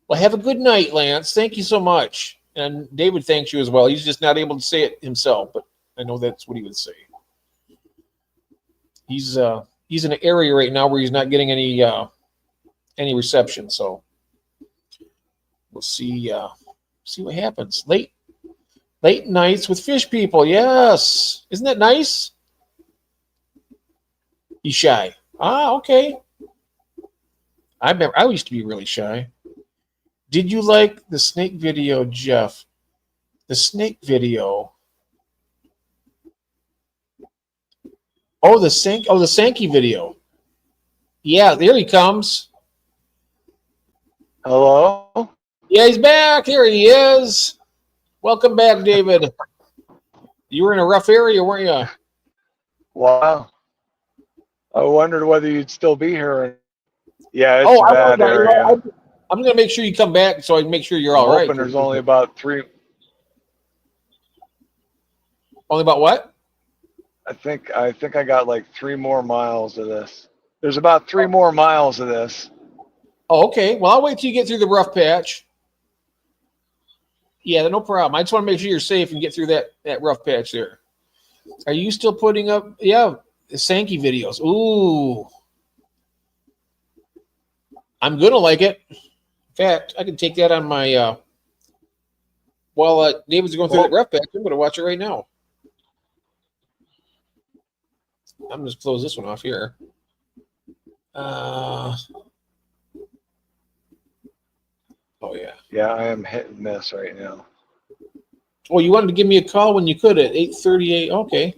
Well, have a good night, Lance. Thank you so much. And David thanks you as well. He's just not able to say it himself, but I know that's what he would say. He's in an area right now where he's not getting any reception, so we'll see what happens. Late nights with fish people. Yes. Isn't that nice? He's shy. Ah, okay. I used to be really shy. Did you like the snake video, Jeff? The snake video. Oh, the Sankey video. Yeah, there he comes. Hello? Yeah, he's back. Here he is. Welcome back, David. You were in a rough area, weren't you? Wow. I wondered whether you'd still be here. Yeah, it's a bad area. I'm going to make sure you come back so I can make sure you're all right. There's only about 3. Only about what? I think I got like 3 more miles of this. There's about 3 more miles of this. Oh, okay. Well, I'll wait till you get through the rough patch. Yeah, no problem. I just want to make sure you're safe and get through that rough patch there. Are you still putting up? Yeah, the Sankey videos. Ooh. I'm going to like it. In fact, I can take that on my while David's going through that rough patch. I'm going to watch it right now. I'm just close this one off here. Oh yeah. Yeah, I am hit and miss right now. Oh, you wanted to give me a call when you could at 8:38. Okay.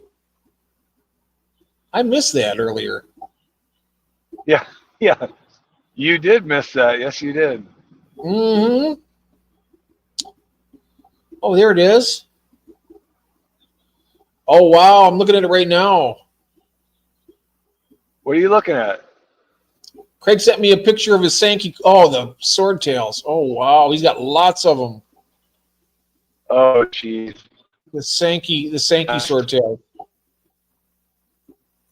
I missed that earlier. Yeah. You did miss that. Yes, you did. Mm-hmm. Oh, there it is. Oh wow, I'm looking at it right now. What are you looking at? Craig sent me a picture of his Sankey. Oh, the swordtails. Oh, wow. He's got lots of them. Oh, geez. The Sankey swordtail.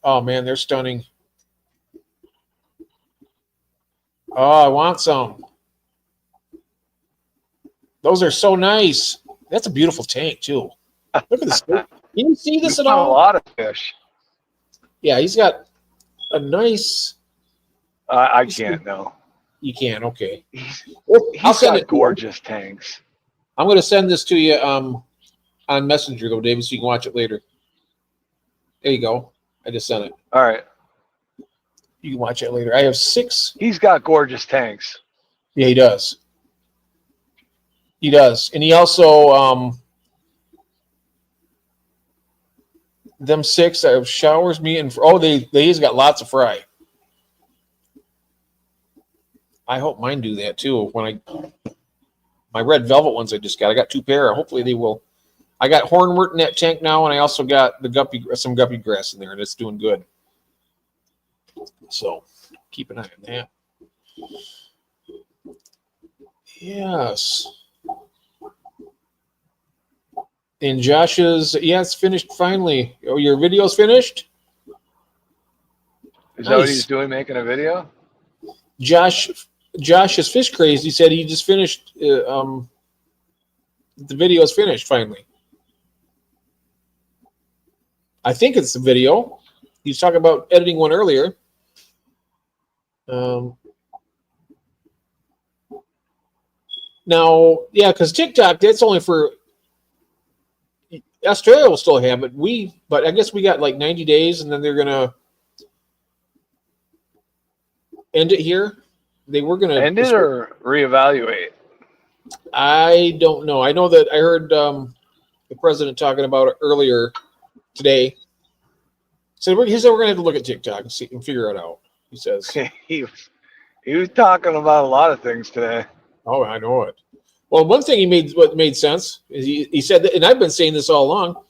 Oh, man, they're stunning. Oh, I want some. Those are so nice. That's a beautiful tank, too. Look at this. Can you see this at all? A lot of fish. Yeah, he's got a nice... I can't, no. You can, okay. He's I'll send got it. gorgeous tanks. I'm going to send this to you on Messenger, though, David, so you can watch it later. There you go. I just sent it. All right. You can watch it later. I have 6. He's got gorgeous tanks. Yeah, he does. He does. And he also, them 6 showers me and he's got lots of fry. I hope mine do that too. My red velvet ones I got 2 pair. Hopefully they will. I got hornwort in that tank now, and I also got some guppy grass in there, and it's doing good. So keep an eye on that. Yes. And Josh's, yeah, it's finished finally. Oh, your video's finished? Is that what Nice. he's doing, making a video? Josh is fish crazy. He said he just finished. The video's finished finally. I think it's the video. He was talking about editing one earlier. Now, yeah, because TikTok, that's only for Australia will still have it. But I guess we got like 90 days, and then they're gonna end it here. They were gonna End it or reevaluate? I don't know. I know that I heard the president talking about it earlier today. So he said we're gonna have to look at TikTok and see and figure it out. He says. he was talking about a lot of things today. Oh, I know it. Well, one thing what made sense is he said that, and I've been saying this all along,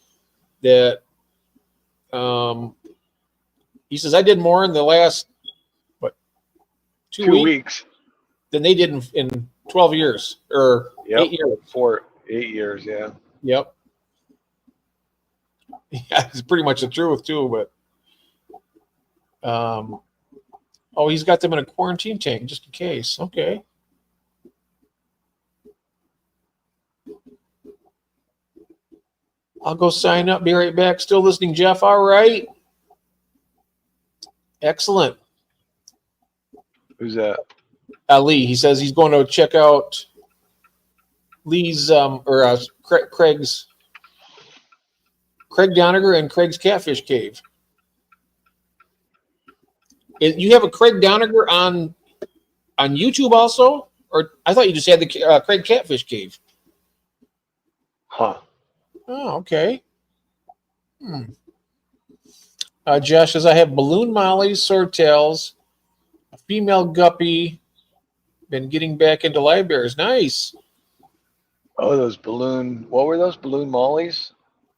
that he says I did more in the last 2 weeks than they did in 12 years or 8 years. 8 years, yeah. Yep. Yeah, it's pretty much the truth too. But he's got them in a quarantine tank just in case. Okay. I'll go sign up. Be right back. Still listening, Jeff. All right. Excellent. Who's that? Lee. He says he's going to check out Lee's Craig's Craig Doniger and Craig's Catfish Cave. You have a Craig Doniger on YouTube also, or I thought you just had the Craig Catfish Cave. Huh. Oh, okay. Josh says I have balloon mollies, swordtails, a female guppy. Been getting back into live bears. Nice. Oh, those balloon. What were those balloon mollies?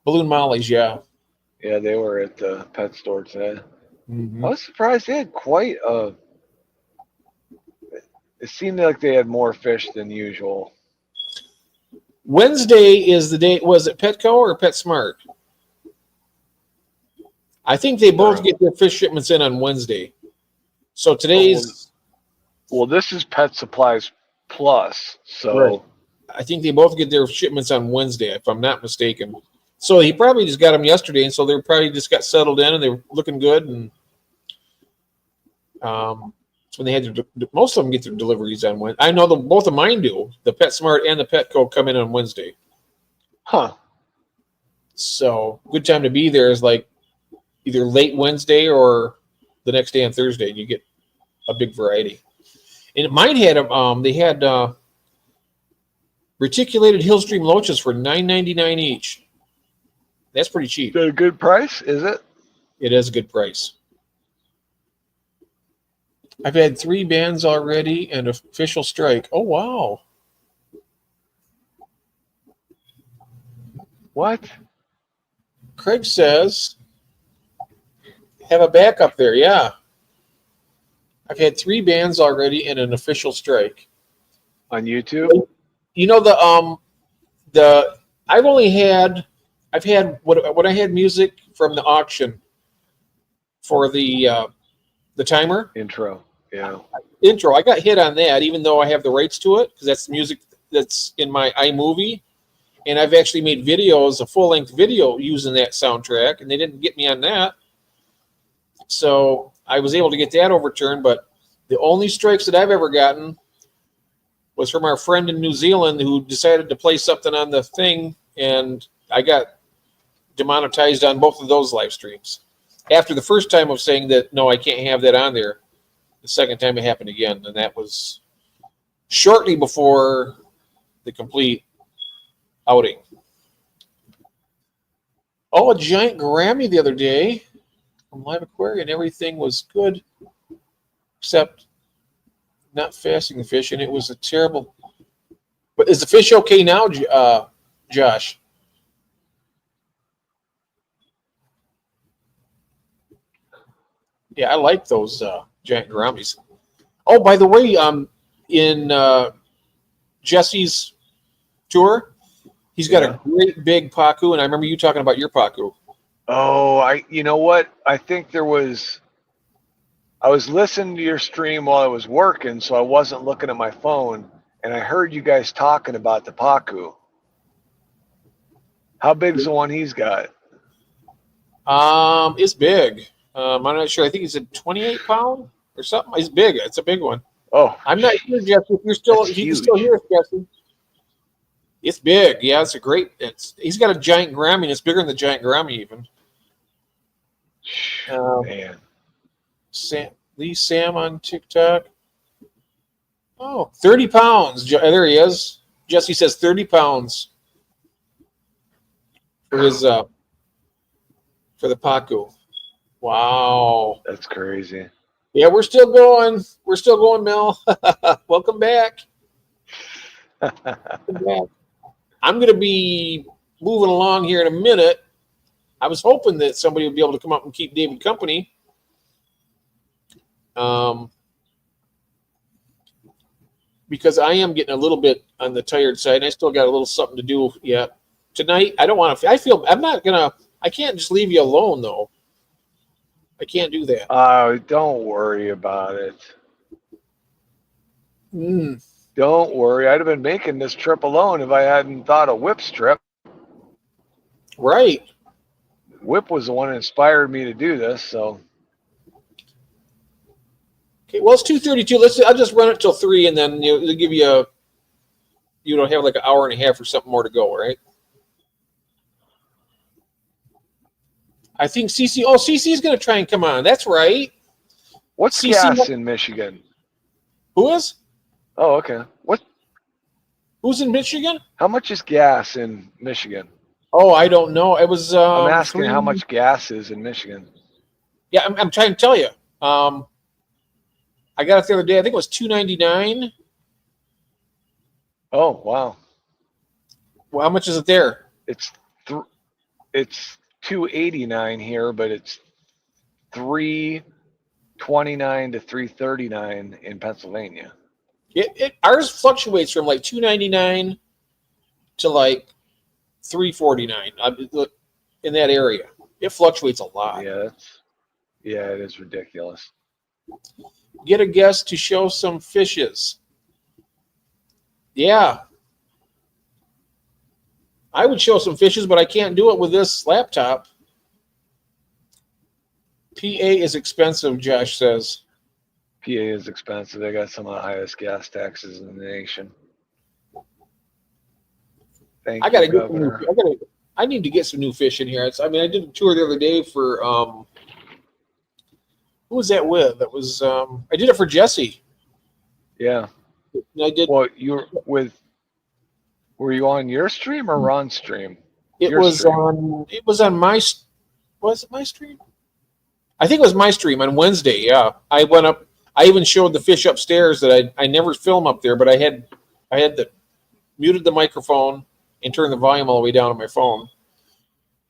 Balloon mollies, yeah. Yeah, they were at the pet store today. Mm-hmm. I was surprised they had quite a. It seemed like they had more fish than usual. Wednesday is the day. Was it Petco or PetSmart? I think they both get their fish shipments in on Wednesday. So today's. Well, this is Pet Supplies Plus, so right. I think they both get their shipments on Wednesday, if I'm not mistaken. So he probably just got them yesterday, and so they probably just got settled in, and they were looking good. And it's when they had most of them get their deliveries on Wednesday. I know both of mine do. The PetSmart and the Petco come in on Wednesday. Huh. So good time to be there is like either late Wednesday or the next day on Thursday, and you get a big variety. And mine had they had reticulated Hillstream loaches for $9.99 each. That's pretty cheap. Is that a good price? Is it? It is a good price. I've had 3 bans already and official strike. Oh, wow. What? Craig says, have a backup there. Yeah. I've had 3 bans already and an official strike. On YouTube? You know, I've had what I had music from the auction for the timer. Intro. Yeah. Intro. I got hit on that, even though I have the rights to it, because that's music that's in my iMovie. And I've actually made videos, a full-length video using that soundtrack, and they didn't get me on that. So I was able to get that overturned, but the only strikes that I've ever gotten was from our friend in New Zealand who decided to play something on the thing, and I got demonetized on both of those live streams. After the first time of saying that, no, I can't have that on there, the second time it happened again, and that was shortly before the complete outing. Oh, a giant Grammy the other day from Live Aquarium. Everything was good except not fasting the fish, and it was a terrible. But is the fish okay now, Josh? Yeah, I like those giant gouramis. Oh, by the way, in Jesse's tour, he's got Yeah. a great big pacu, and I remember you talking about your pacu. Oh, you know what? I think I was listening to your stream while I was working, so I wasn't looking at my phone, and I heard you guys talking about the Pacu. How big's the one he's got? It's big. I'm not sure. I think he's a 28 pound or something. It's big. It's a big one. Oh, I'm not sure, Jesse. If you can still huge. hear us, Jesse. It's big. Yeah, it's a great. He's got a giant gourami, and it's bigger than the giant gourami even. Man. Sam on TikTok. Oh, 30 pounds. There he is. Jesse says 30 pounds for his for the pacu. Wow. That's crazy. Yeah, we're still going. We're still going, Mel. Welcome back. Welcome back. I'm going to be moving along here in a minute. I was hoping that somebody would be able to come up and keep David company. Because I am getting a little bit on the tired side, and I still got a little something to do yet. Tonight, I don't want to. I can't just leave you alone, though. I can't do that. Oh, don't worry about it. Don't worry. I'd have been making this trip alone if I hadn't thought of Whip's trip. Right. Whip was the one that inspired me to do this, so. Okay, well, it's 2:32. I'll just run it till 3, and then it'll give you you don't have like an hour and a half or something more to go, right? I think CC. Oh, CC is going to try and come on. That's right. What's CC, gas in Michigan? Who is? Oh, okay. Who's in Michigan? How much is gas in Michigan? Oh, I don't know. It was. I'm asking how much gas is in Michigan. Yeah, I'm trying to tell you. I got it the other day. I think it was $2.99. Oh, wow. Well, how much is it there? It's $2.89 here, but it's $3.29 to $3.39 in Pennsylvania. Ours fluctuates from like $2.99 to like $3.49 in that area. It fluctuates a lot. Yeah, it is ridiculous. Get a guest to show some fishes. Yeah. I would show some fishes, but I can't do it with this laptop. PA is expensive, Josh says. PA is expensive. They got some of the highest gas taxes in the nation. Thank you, Governor. I need to get some new fish in here. I did a tour the other day for who was that with? That was I did it for Jesse. Yeah. I did. Well, were you on your stream or Ron's stream? It was on my. Was it my stream? I think it was my stream on Wednesday. Yeah, I went up. I even showed the fish upstairs that I never film up there, but I had muted the microphone and turned the volume all the way down on my phone,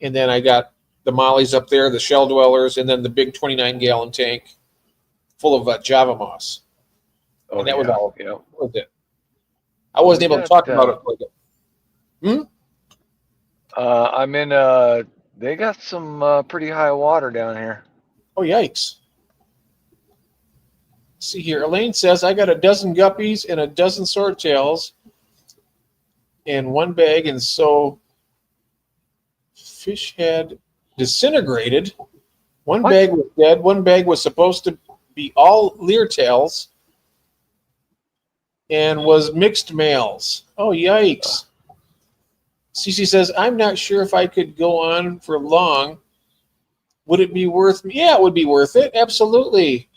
and then I got the mollies up there, the shell dwellers, and then the big 29-gallon tank full of Java moss. Oh, and that was all. Yeah. That was it. I wasn't able to talk about it like it. I'm in. They got some pretty high water down here. Oh, yikes. Let's see here. Elaine says, I got a dozen guppies and a dozen swordtails in one bag, and so fish had disintegrated. One bag was dead. One bag was supposed to be all leertails and was mixed males. Oh, yikes. Cece says, I'm not sure if I could go on for long. Would it be worth me? Yeah, it would be worth it. Absolutely.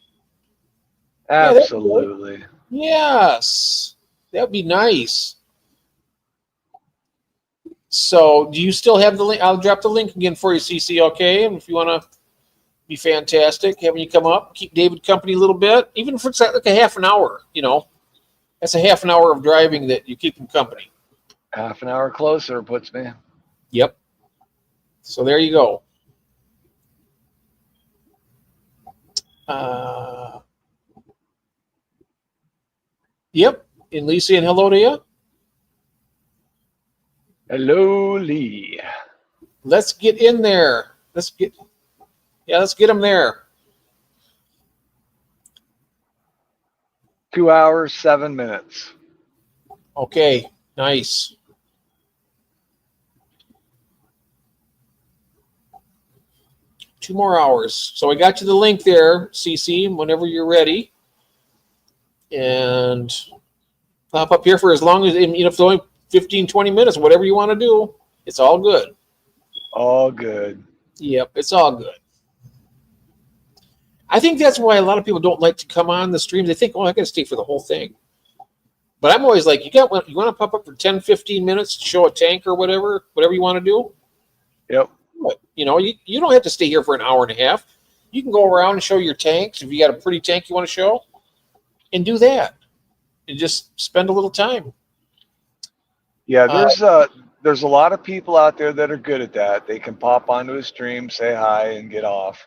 Absolutely. Yes. That would be nice. So do you still have the link? I'll drop the link again for you, CC, okay? And if you want to be fantastic, having you come up, keep David company a little bit, even if it's like a half an hour, that's a half an hour of driving that you keep him company. Half an hour closer puts me. Yep. So there you go. Yep. And Lee saying hello to you. Hello, Lee. Let's get in there. Let's get them there. 2 hours, 7 minutes. Okay, nice. Two more hours. So I got you the link there, CC, whenever you're ready. And pop up here for as long as, if it's only 15, 20 minutes, whatever you want to do. It's all good. All good. Yep, it's all good. I think that's why a lot of people don't like to come on the stream. They think, oh, I got to stay for the whole thing. But I'm always like, you want to pop up for 10, 15 minutes to show a tank or whatever you want to do? Yep. But, you don't have to stay here for an hour and a half. You can go around and show your tanks. If you got a pretty tank you want to show, and do that. And just spend a little time. Yeah, there's a lot of people out there that are good at that. They can pop onto a stream, say hi, and get off.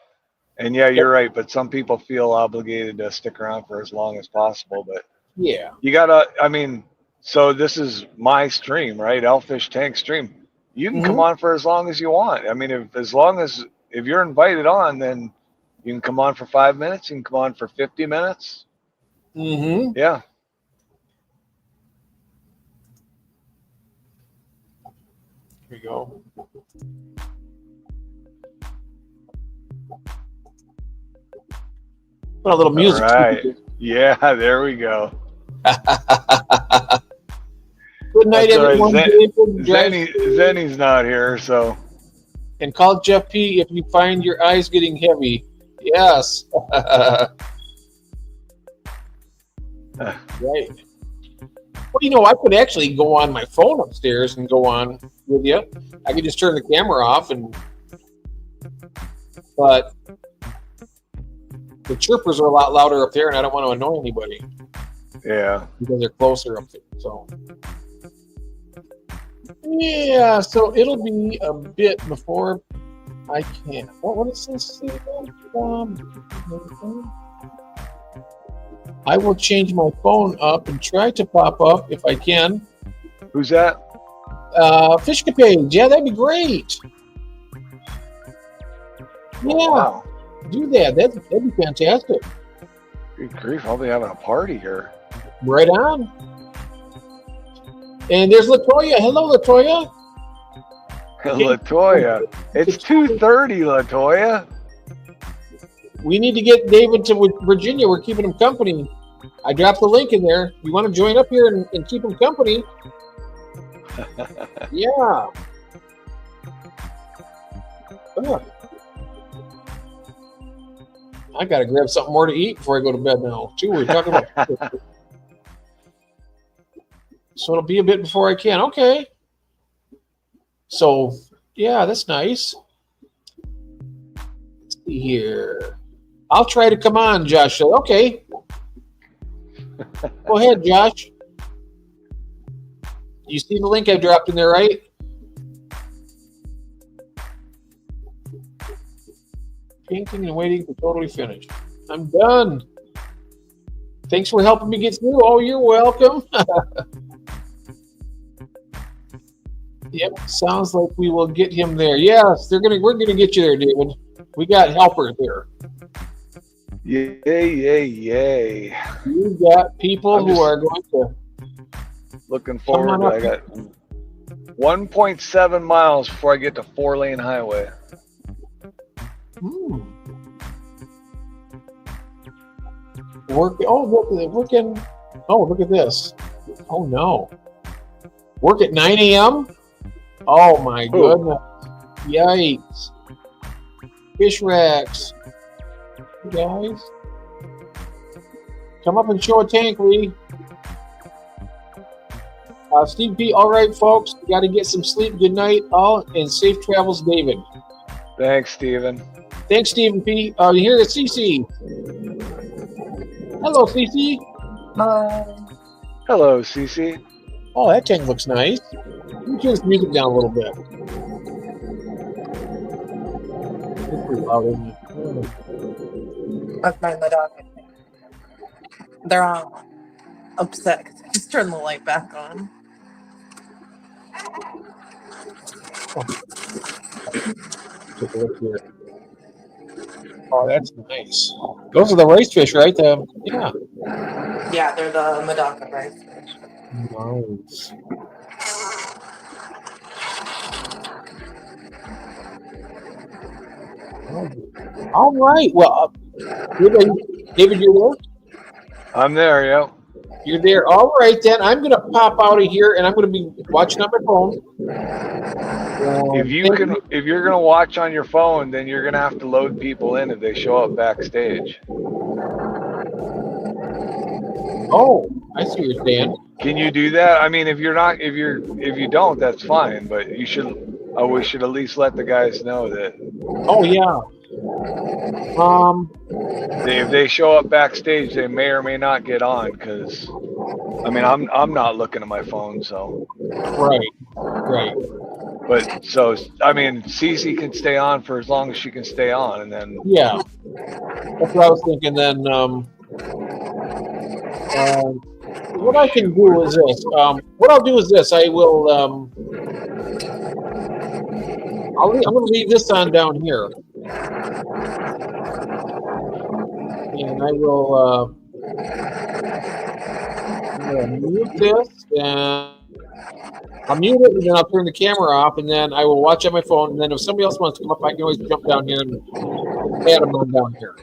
And yeah, you're right. But some people feel obligated to stick around for as long as possible. But yeah, you gotta. I mean, so this is my stream, right? Elfish Tank stream. You can come on for as long as you want. I mean, if you're invited on, then you can come on for 5 minutes. You can come on for 50 minutes. Mm-hmm. Yeah. Here we go. Put a little music. All right. Yeah, there we go. Good night, That's everyone. Right. Zenny's not here, so. And call Jeff P. if you find your eyes getting heavy. Yes. Right. Well, I could actually go on my phone upstairs and go on with you. I could just turn the camera off, but the chirpers are a lot louder up there, and I don't want to annoy anybody. Yeah. Because they're closer up there. So. Yeah, so it'll be a bit before I can. What does this say? I will change my phone up and try to pop up if I can. Who's that? Fishcapades. Yeah, that'd be great. Yeah, Wow. do that. That'd be fantastic. Good grief, I'll be having a party here. Right on. And there's Latoya. Hello, Latoya. Latoya. It's 2:30, Latoya. We need to get David to Virginia. We're keeping him company. I dropped the link in there. You want to join up here and keep him company? Yeah. I got to grab something more to eat before I go to bed now, too. We're talking about so it'll be a bit before I can. Okay. So, yeah, that's nice. Let's see here. I'll try to come on, Josh. Okay. Go ahead, Josh. You see the link I dropped in there, right? Painting and waiting to totally finish. I'm done. Thanks for helping me get through. Oh, you're welcome. Yep, sounds like we will get him there. Yes, we're gonna get you there, David. We got helpers here. Yay. You got people who are going to looking forward to I got 1.7 miles before I get to 4-lane highway. Working. Oh, look at this. Oh no. Work at 9 a.m.? Oh my goodness. Yikes. Fish racks. You guys. Come up and show a tank, Lee. Steve P. All right, folks. You got to get some sleep. Good night, all, and safe travels, David. Thanks, Stephen. Thanks, Stephen P. Here is CC. Hello, CC. Hello, CC. Oh, that tank looks nice. Let me turn this music down a little bit. It's pretty loud, isn't it? That's my Madonna. They're all upset because I just turned the light back on. Take a look here. Oh, that's nice. Those are the rice fish, right? Yeah. Yeah, they're the Madonna rice fish. Nice. All right. Well, David, you're there? I'm there. Yep. You're there. All right, then. I'm going to pop out of here, and I'm going to be watching on my phone. If you're gonna watch on your phone, then you're gonna have to load people in if they show up backstage. Oh, I see what you're saying. Can you do that? I mean, if you don't, that's fine. But we should at least let the guys know that. Oh yeah. If they show up backstage, they may or may not get on. Because, I mean, I'm not looking at my phone, so. Right. But so I mean, Cece can stay on for as long as she can stay on, and then. Yeah. That's what I was thinking. Then. What I can do is this. What I'll do is this. I will. I'm going to leave this on down here, and I will. I'm going to mute this, and I'll mute it, and then I'll turn the camera off, and then I will watch on my phone. And then if somebody else wants to come up, I can always jump down here and add them on down here.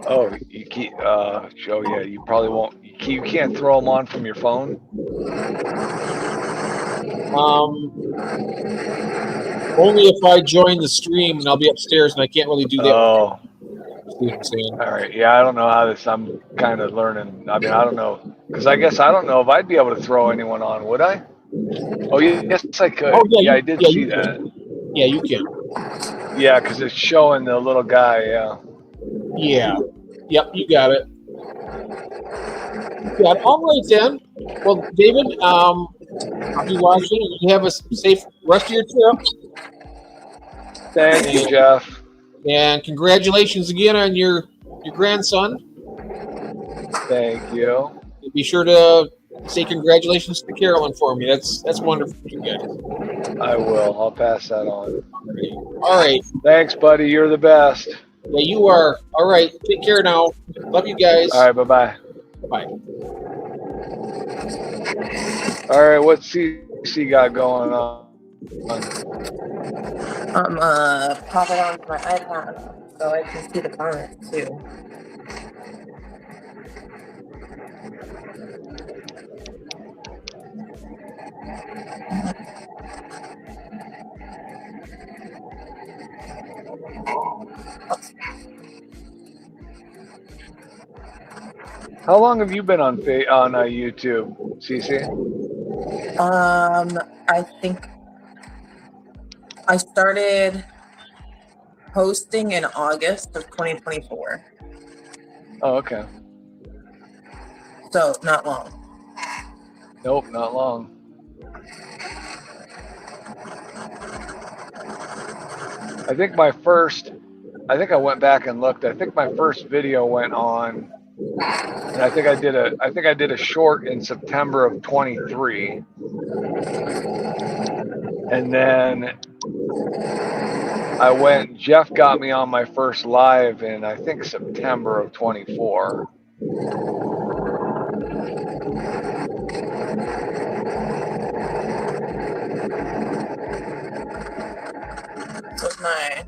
Oh, you keep. Oh yeah, you probably won't. You can't throw them on from your phone. Only if I join the stream and I'll be upstairs and I can't really do that. Oh. See what I'm saying? All right. Yeah, I don't know how this. I'm kind of learning. I mean, I don't know, because I guess I don't know if I'd be able to throw anyone on. Would I? Oh yes, I could. Oh, yeah, I did see that. Yeah, you can. Yeah, because it's showing the little guy. Yeah. Yeah. Yep, you got it. Yeah. All right then. Well, David, I'll be watching. You have a safe rest of your trip. Thank you, Jeff. And congratulations again on your grandson. Thank you. Be sure to say congratulations to Carolyn for me. That's wonderful, you guys. I will. I'll pass that on. All right. Thanks, buddy. You're the best. Yeah, you are. All right. Take care now. Love you guys. All right. Bye-bye. Bye. All right. What's CC got going on? I'm pop it onto my iPad so I can see the comments too. How long have you been on YouTube, CC? I think I started posting in August of 2024. Oh, okay. So not long. Nope, not long. I think I went back and looked. I think my first video went on, and I think I did a short in September of 23. And then Jeff got me on my first live in, I think, September of 24. This was my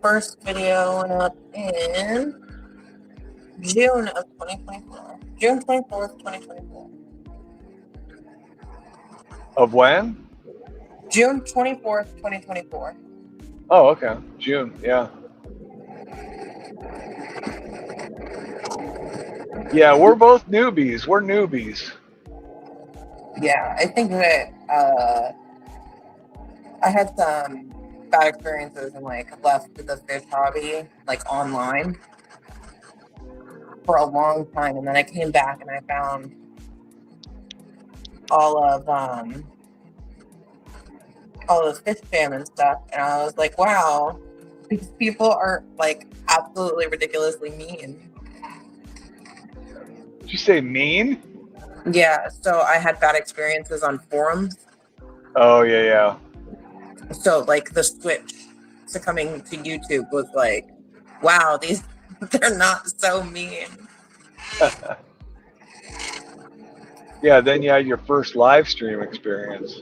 first video went up in June of 2024. June 24th, 2024. Of when? June 24th, 2024. Oh, okay. June, yeah. Yeah, we're both newbies. We're newbies. Yeah, I think that I had some bad experiences and left the fish hobby online for a long time, and then I came back and I found all the fish fam and stuff, and I was like, wow, These people are like absolutely ridiculously mean. Did you say mean? Yeah, so I had bad experiences on forums. Oh yeah, So like the switch to coming to YouTube was like, wow, these they're not so mean. yeah. Yeah, then you had your first live stream experience.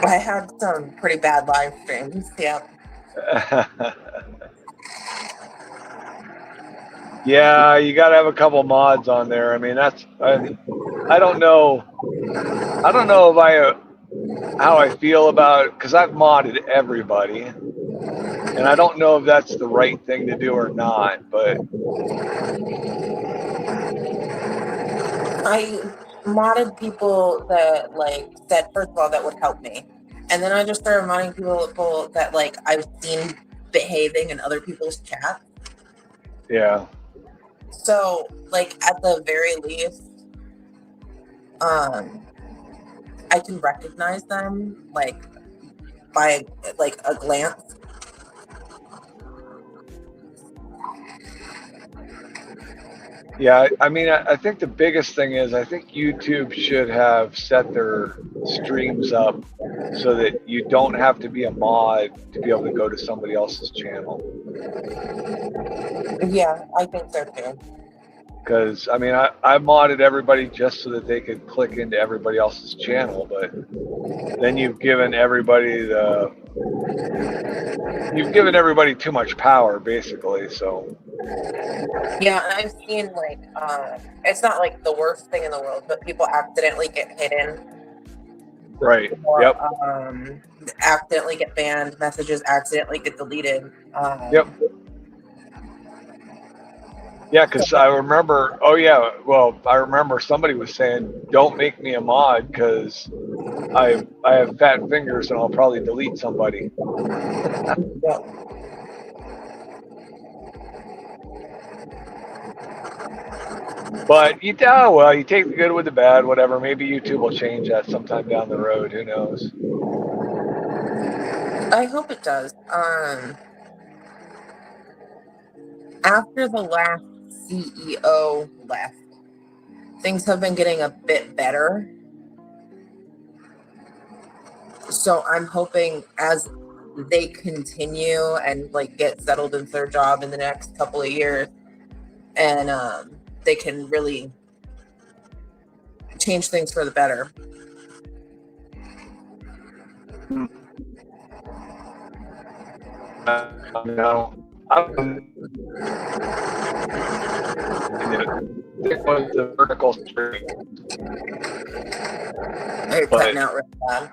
I had some pretty bad live streams. Yeah. Yeah, you got to have a couple mods on there. I mean, I don't know. I don't know if how I feel about it, because I've modded everybody, and I don't know if that's the right thing to do or not. But I modded people that like said first of all that would help me. And then I just started modding people that like I've seen behaving in other people's chats. yeah, So like at the very least, I can recognize them like by like a glance. yeah. I mean, I think the biggest thing is I think YouTube should have set their streams up so that you don't have to be a mod to be able to go to somebody else's channel. Yeah, I think so too. Because I mean, I modded everybody just so that they could click into everybody else's channel, but then you've given everybody too much power, basically. So Yeah, and I've seen like it's not like the worst thing in the world, but people accidentally get hidden right, or yep, accidentally get banned, messages accidentally get deleted. yep. Yeah, because I remember, oh yeah, well, I remember somebody was saying, don't make me a mod because I have fat fingers and I'll probably delete somebody. Yeah. But you take the good with the bad, whatever. Maybe YouTube will change that sometime down the road. Who knows? I hope it does. After the last CEO left, things have been getting a bit better. So I'm hoping as they continue and like get settled into their job in the next couple of years, and they can really change things for the better. No, it was the vertical stream. You're cutting out real bad.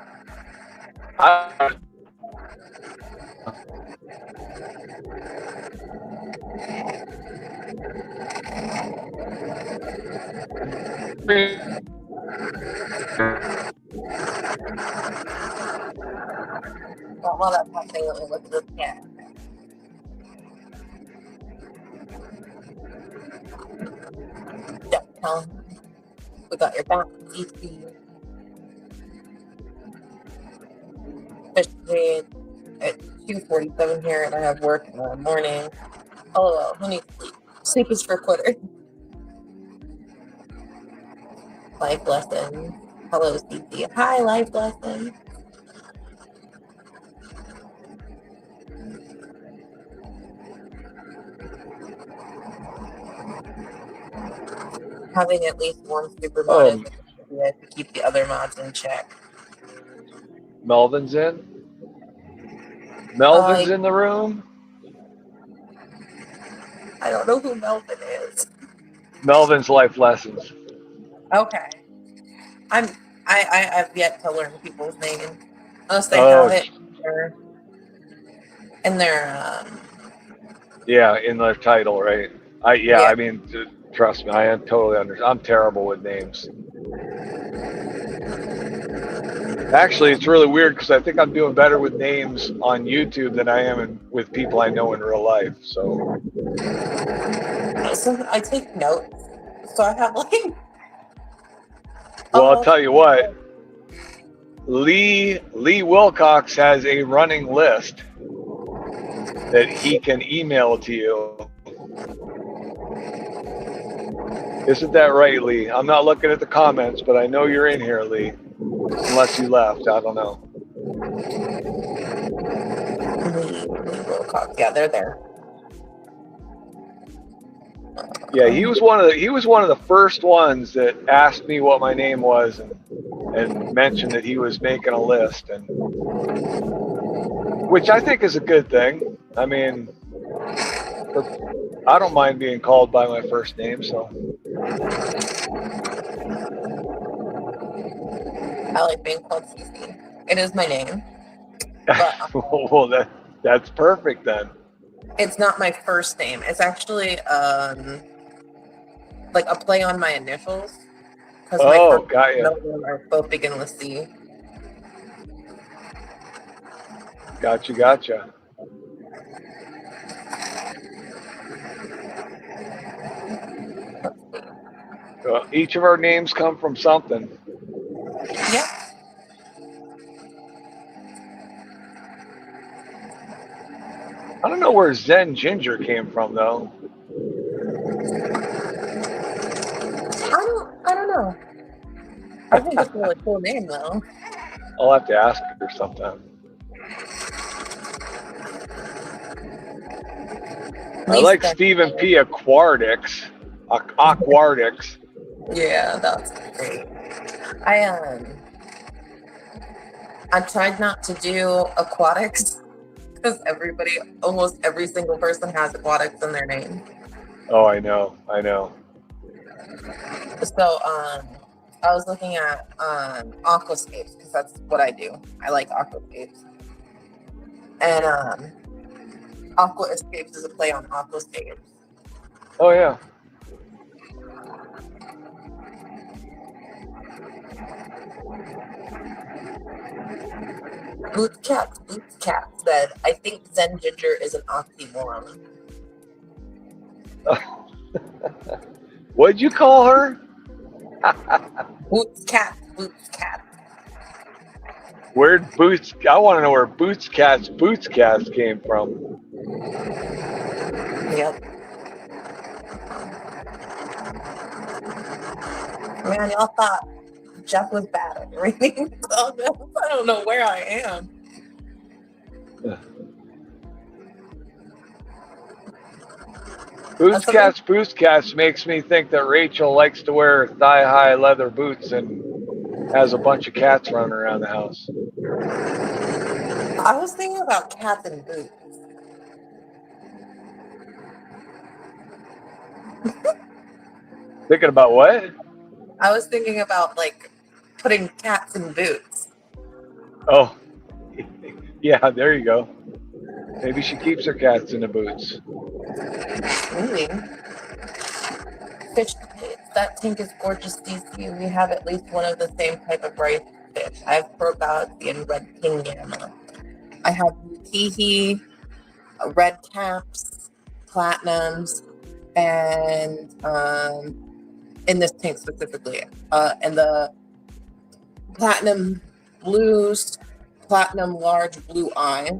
While that's happening, let me look at this cat. Don't tell him. We got your back, DC. Especially at 2:47 here, and I have work in the morning. Oh well, who needs sleep? Sleep is for quitters. Life lesson. Hello, CC. Hi, life lesson. Having at least one super mod is to keep the other mods in check. Melvin's in. Melvin's in the room. I don't know who Melvin is. Melvin's life lessons. Okay. I've yet to learn people's names unless they have it in their yeah, in their title, right? Yeah. I mean, trust me, I am totally understand. I'm terrible with names. Actually, it's really weird because I think I'm doing better with names on YouTube than I am with people I know in real life. So I take notes, so I have like. Well, I'll tell you what. Lee Wilcox has a running list. that he can email to you. Isn't that right, Lee? I'm not looking at the comments, but I know you're in here, Lee. Unless you left, I don't know. Lee Wilcox. Yeah, they're there. Yeah, he was one of the first ones that asked me what my name was and mentioned that he was making a list, and which I think is a good thing. I mean, I don't mind being called by my first name, so. I like being called Cece. It is my name. Well, that's perfect then. It's not my first name. It's actually like a play on my initials. Because my first got you. and are both begin with C. Gotcha. Well, each of our names come from something. Yep. I don't know where Zen Ginger came from though. I don't know. I think it's a really cool name though. I'll have to ask her sometime. I like Stephen P. Aquardix. Aquardix. Yeah, that's great. I tried not to do aquatics because almost every single person has aquatics in their name. Oh, I know. So I was looking at aquascapes because that's what I do. I like aquascapes. And aquascapes is a play on aquascapes. Oh yeah. Boots Cat said, I think Zen Ginger is an oxymoron. What'd you call her? Boots Cat. Where'd Boots? I want to know where Boots Cats came from. Yep. Man, y'all thought Jeff was bad at reading. I don't know where I am. Boots Cats makes me think that Rachel likes to wear thigh-high leather boots and has a bunch of cats running around the house. I was thinking about cats and boots. Thinking about what? I was thinking about like putting cats in boots. Oh, yeah, there you go. Maybe she keeps her cats in the boots. Maybe. Fish, that tank is gorgeous, DC. We have at least one of the same type of rice fish. I have pearl galaxy and red king gamma. I have Tihi, red caps, platinums, and in this tank specifically, and the platinum blues, platinum large blue eye.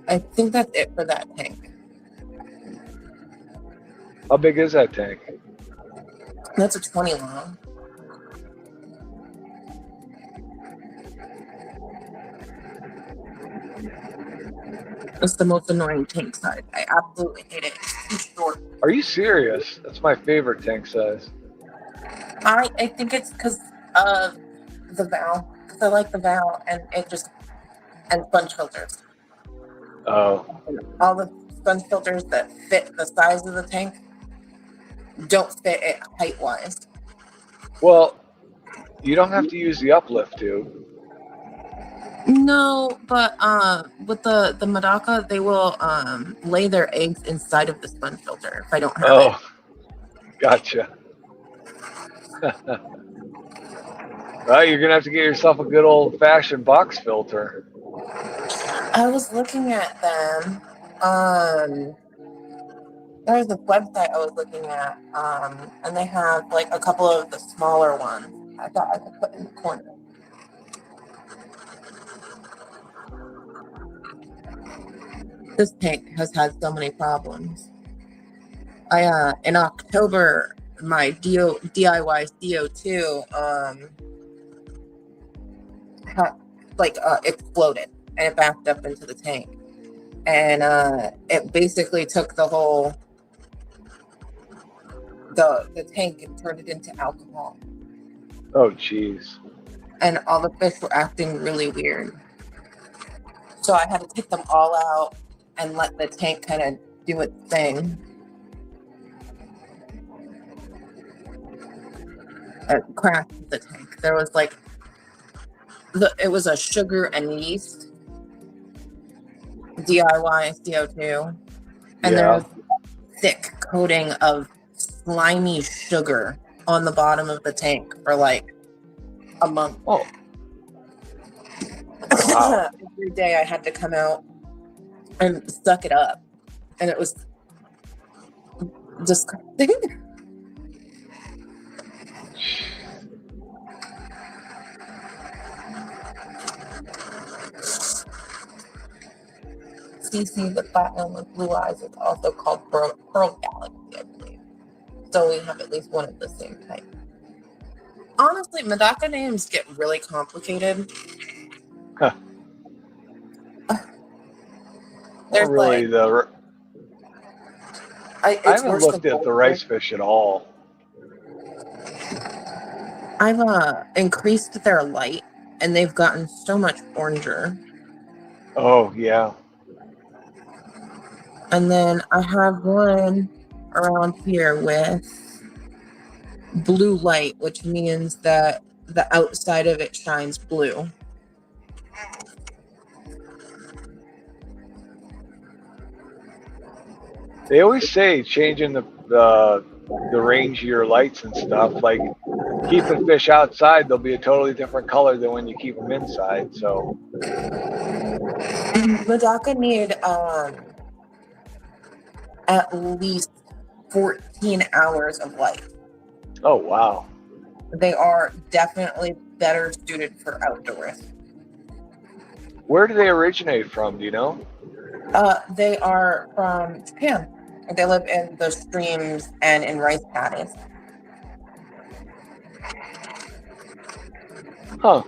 I think that's it for that tank. How big is that tank? That's a 20 long. It's the most annoying tank size. I absolutely hate it. It's too short. Are you serious? That's my favorite tank size. I think it's because of the valve. Because I like the valve and and sponge filters. Oh. All the sponge filters that fit the size of the tank don't fit it height-wise. Well, you don't have to use the uplift tube. No, but with the Medaka, they will lay their eggs inside of the sponge filter if I don't have it. Gotcha. Well, you're gonna have to get yourself a good old-fashioned box filter. I was looking at them. There's a website I was looking at, and they have like a couple of the smaller ones. I thought I could put in the corner. This tank has had so many problems. I in October, my DIY CO2 exploded and it backed up into the tank, and it basically took the whole the tank and turned it into alcohol, Oh, jeez. and all the fish were acting really weird. So I had to take them all out and let the tank kind of do its thing. It crashed the tank. There was like it was a sugar and yeast DIY CO2, and there Yeah. was thick coating of slimy sugar on the bottom of the tank for like a month. Oh. Wow. Every day I had to come out and suck it up, and it was disgusting. CC, the platinum with blue eyes, is also called Pearl Galaxy, I believe. So we have at least one of the same type. Honestly, Medaka names get really complicated. Huh. There's Not really like, I it's haven't worse looked than at the goldfish. rice fish at all. I've increased their light, and they've gotten so much oranger. Oh, yeah. And then I have one around here with blue light, which means that the outside of it shines blue. They always say changing the range of your lights and stuff, like keeping fish outside, they'll be a totally different color than when you keep them inside. So Medaka need at least 14 hours of light. oh, wow. They are definitely better suited for outdoors. Where do they originate from? Do you know? They are from Japan. They live in the streams and in rice paddies. Huh.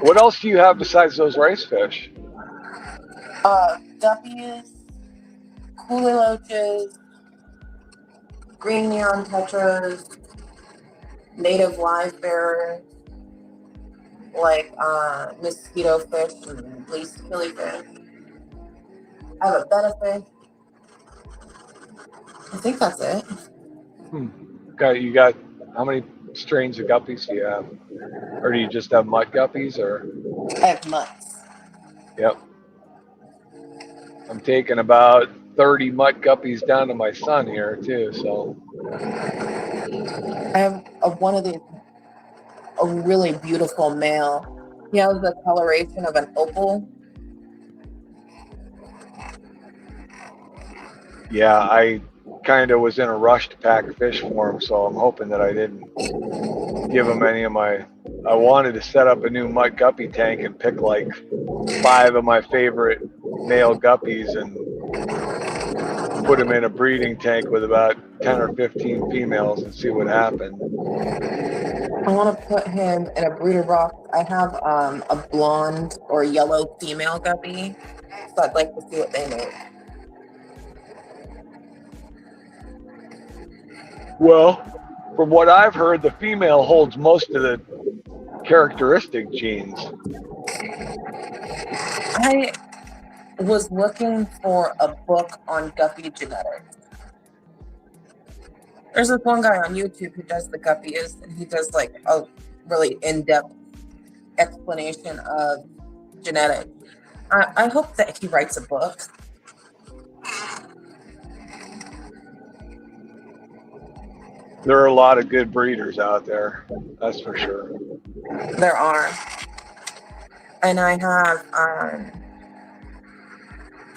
What else do you have besides those rice fish? Guppies, coolie loaches, green neon tetras, native live bearers, like mosquito fish and bleached killifish. I have a betta fish. I think that's it. You got how many strains of guppies do you have? Or do you just have mutt guppies? Or I have mutts. yep. I'm taking about 30 mutt guppies down to my son here too. So I have one of these, a really beautiful male. He has the coloration of an opal. yeah, I kind of was in a rush to pack a fish for him, so I'm hoping that I didn't give him any of my. I wanted to set up a new mutt guppy tank and pick like 5 of my favorite male guppies and put them in a breeding tank with about 10 or 15 females and see what happened. I want to put him in a breeder box. I have a blonde or yellow female guppy, so I'd like to see what they make. Well, from what I've heard, the female holds most of the characteristic genes. I was looking for a book on guppy genetics. There's this one guy on YouTube who does the guppies, and he does like a really in-depth explanation of genetics. I hope that he writes a book. There are a lot of good breeders out there, that's for sure. There are. And I have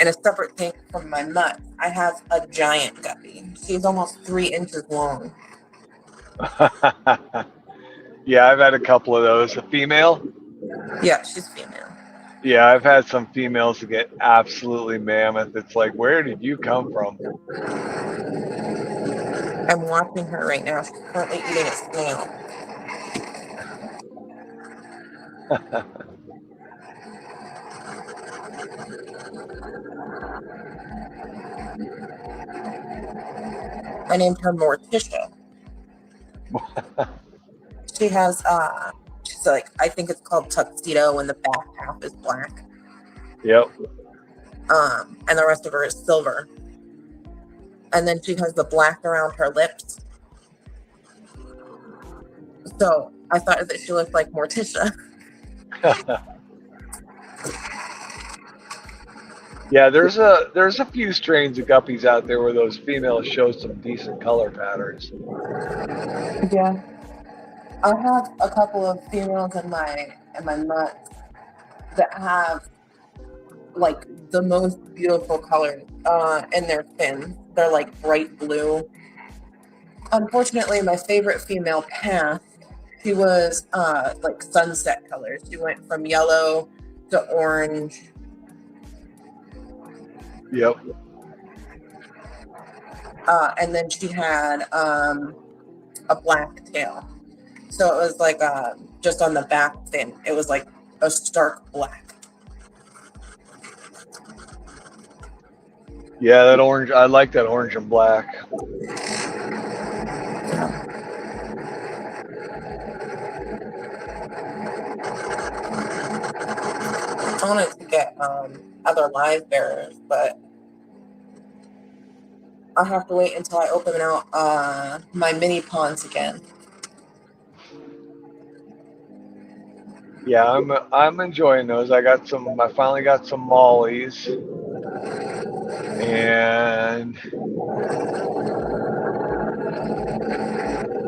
And a separate thing from my mutt, I have a giant guppy. She's almost 3 inches long. Yeah, I've had a couple of those. A female? Yeah, she's female. Yeah, I've had some females that get absolutely mammoth. It's like, where did you come from? I'm watching her right now. She's currently eating a snail. I named her Morticia. She has she's like, I think it's called tuxedo, and the back half is black. Yep. And the rest of her is silver. And then she has the black around her lips. So I thought that she looked like Morticia. Yeah, there's a few strains of guppies out there where those females show some decent color patterns. Yeah. I have a couple of females in my mutt that have like the most beautiful colors in their fins. They're like bright blue. Unfortunately, my favorite female passed. She was like sunset colors. She went from yellow to orange. Yep. And then she had a black tail. So it was like just on the back fin, it was like a stark black. Yeah, that orange. I like that orange and black. I wanted to get other live bearers, but I'll have to wait until I open out my mini ponds again. Yeah, I'm enjoying those. I finally got some mollies and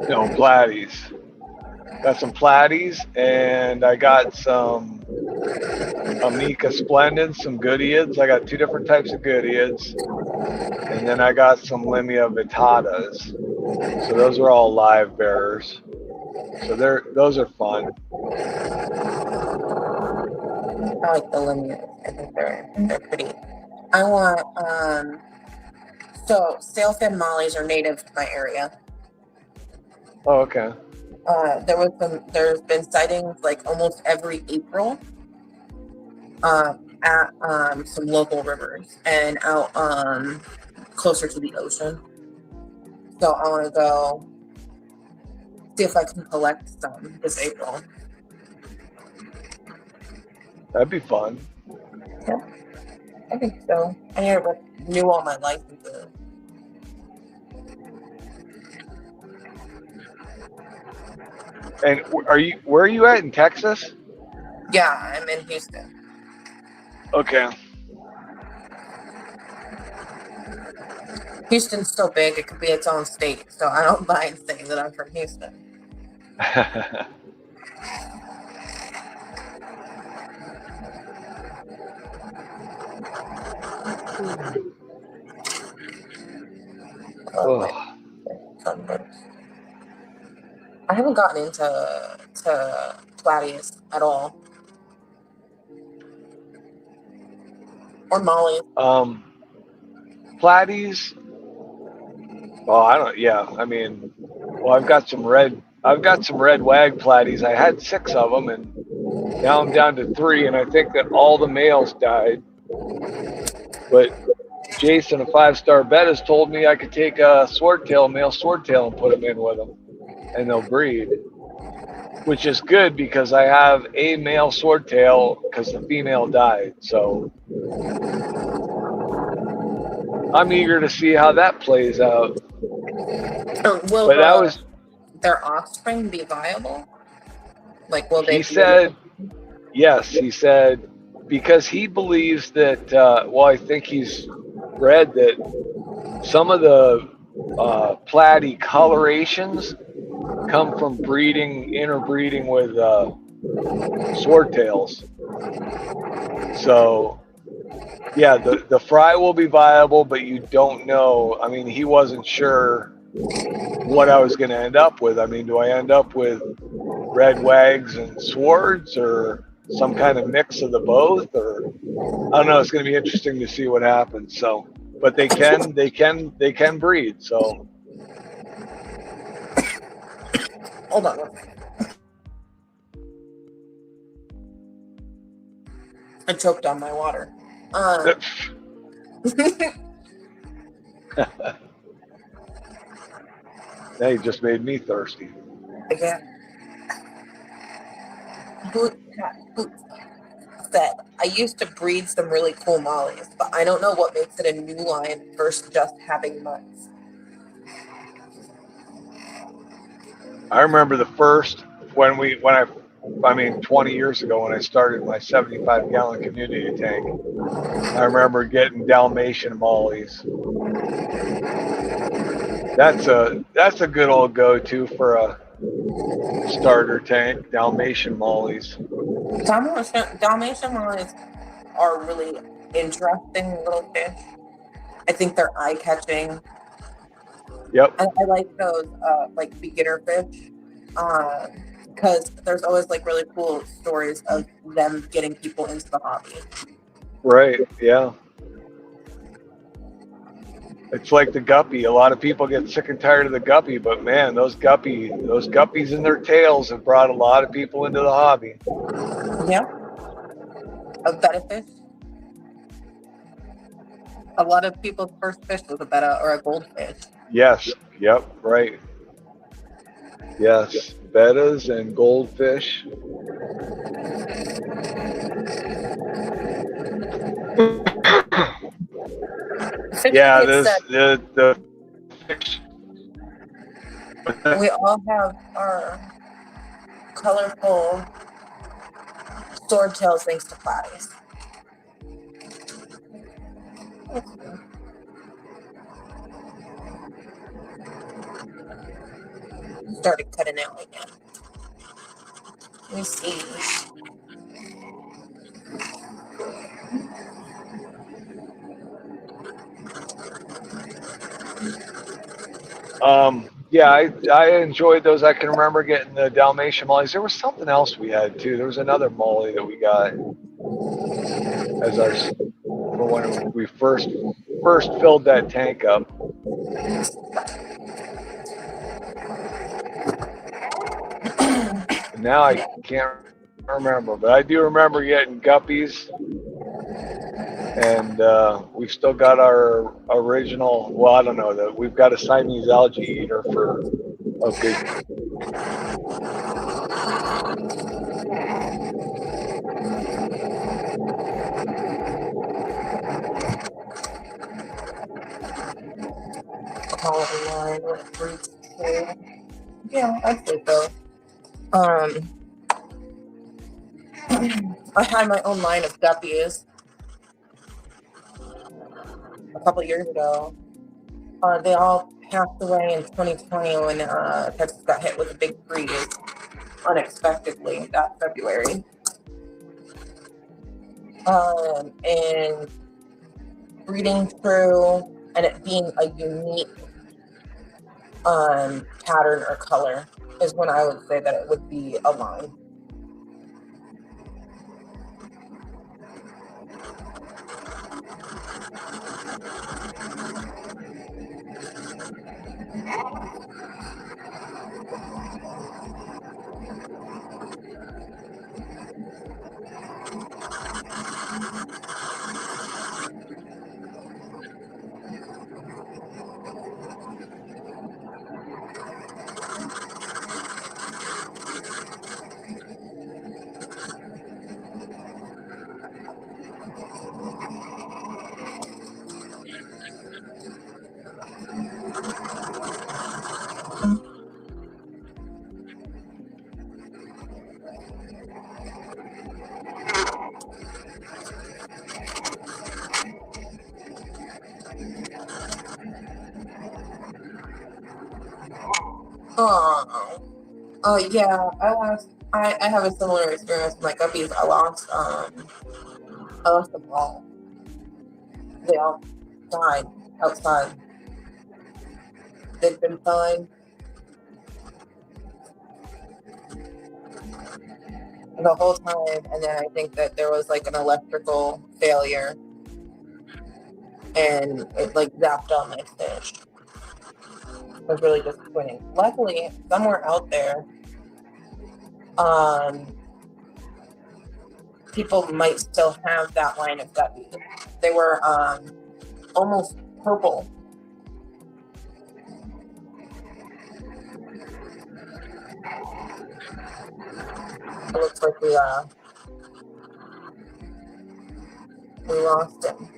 no platies. Got some platies and I got some Amica Splendens, some Goodeids. I got 2 different types of Goodeids. And then I got some Limia Vitatas. So those are all live bearers. So those are fun. I like the Limia. I think they're pretty. I want so sailfin mollies are native to my area. Oh, okay. There's been sightings like almost every April at some local rivers and out closer to the ocean. So I want to go see if I can collect some this April. That'd be fun. Yeah, I think so. I need to renew all my licenses. And where are you at in Texas? Yeah, I'm in Houston. Okay. Houston's so big, it could be its own state, so I don't mind saying that I'm from Houston. Oh. I haven't gotten into platies at all. Or molly. Platies. Oh, I don't. Yeah, I mean, well, I've got some red wag platies. I had 6 of them, and now I'm down to 3. And I think that all the males died. But Jason, a 5-star bet, has told me I could take a male swordtail, and put them in with them, and they'll breed. Which is good because I have a male swordtail because the female died. So I'm eager to see how that plays out. Will But that was their offspring be viable? Like, will they? He said, yes. He said because he believes that. Well, I think he's read that some of the platy colorations come from interbreeding with swordtails. So Yeah, the fry will be viable, but you don't know. I mean, he wasn't sure what I was going to end up with. I mean, do I end up with red wags and swords, or some kind of mix of the both? Or I don't know. It's going to be interesting to see what happens. So, but they can breed. So Hold on 1 second. I choked on my water. now you just made me thirsty. Yeah. Boot said, I used to breed some really cool mollies, but I don't know what makes it a new line versus just having mutts. I remember the first when I mean 20 years ago when I started my 75-gallon community tank. I remember getting Dalmatian mollies. That's a good old go-to for a starter tank, Dalmatian mollies. Dalmatian mollies are really interesting little fish. I think they're eye-catching. Yep. And I like those like beginner fish because there's always like really cool stories of them getting people into the hobby. Right. Yeah. It's like the guppy. A lot of people get sick and tired of the guppy, but man, those guppies and their tails have brought a lot of people into the hobby. Yeah. A betta fish. A lot of people's first fish was a betta or a goldfish. Yes. Yep. Right. Yes. Bettas and goldfish. Yeah, the fish. We all have our colorful swordtails thanks to platies. Started cutting out right now. Let me see. Yeah, I enjoyed those. I can remember getting the Dalmatian mollies. There was something else we had too. There was another molly that we got as our for when we first filled that tank up. Now I can't remember, but I do remember getting guppies, and we've still got our original. Well, I don't know that we've got a Siamese algae eater for a big. Line with fruits too. Yeah, I'd say so. I had my own line of guppies a couple of years ago. They all passed away in 2020 when Texas got hit with a big freeze unexpectedly that February. And reading through and it being a unique pattern or color is when I would say that it would be a line. Yeah, I have a similar experience with my guppies. I lost them all. They all died outside. They'd been fine the whole time, and then I think that there was like an electrical failure, and it like zapped on my fish. It was really disappointing. Luckily, somewhere out there, people might still have that line of guppies. They were almost purple. It looks like we lost him.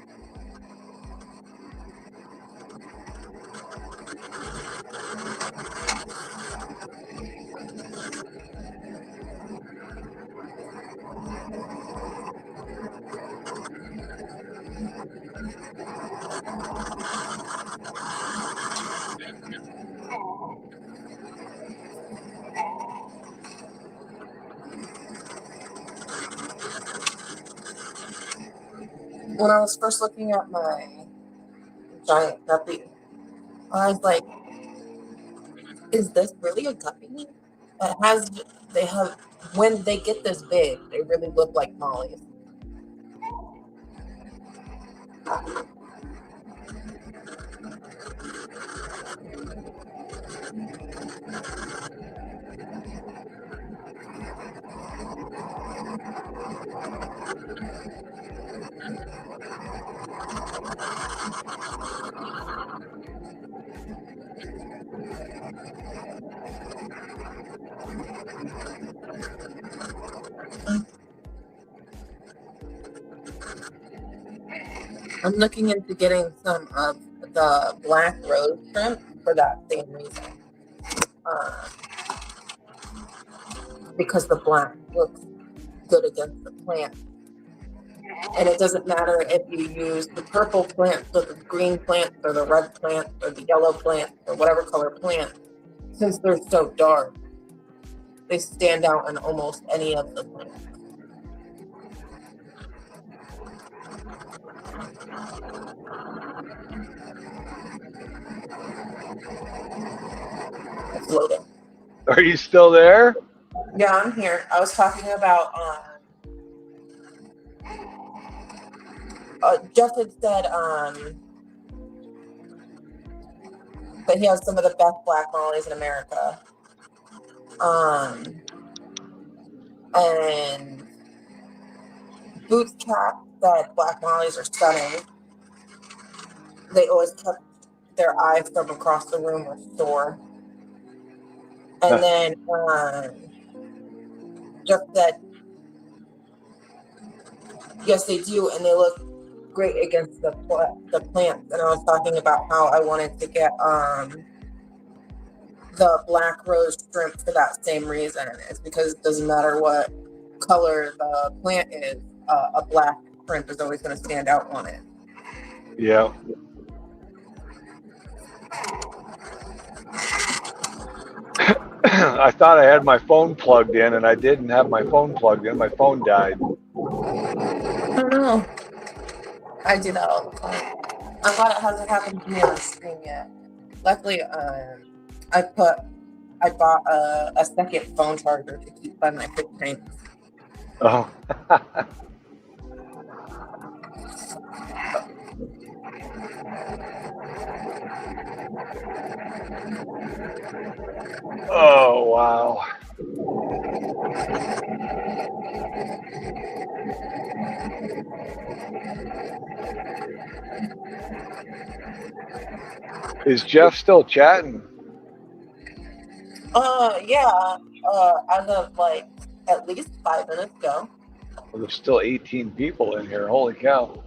When I was first looking at my giant guppy, I was like, is this really a guppy? They have, when they get this big, they really look like mollies. I'm looking into getting some of the black rose shrimp for that same reason. Because the black looks good against the plant. And it doesn't matter if you use the purple plants or the green plants or the red plants or the yellow plants or whatever color plant. Since they're so dark, they stand out in almost any of the plants. It's loading. Are you still there? Yeah, I'm here. I was talking about Jeff had said that he has some of the best black mollies in America. And Boots Cat said black mollies are stunning. They always kept their eyes from across the room or store. And then Jeff said, yes, they do, and they look great against the plants. And I was talking about how I wanted to get the black rose shrimp for that same reason. It's because it doesn't matter what color the plant is, a black shrimp is always going to stand out on it. Yeah. I thought I had my phone plugged in, and I didn't have my phone plugged in. My phone died. I don't know. I do that all the time. I'm glad it hasn't happened to me on the screen yet. Luckily, I bought a second phone charger to keep by my fish tanks. Oh. Oh, wow. Is Jeff still chatting? Yeah. As of like at least 5 minutes ago. Well, there's still 18 people in here. Holy cow.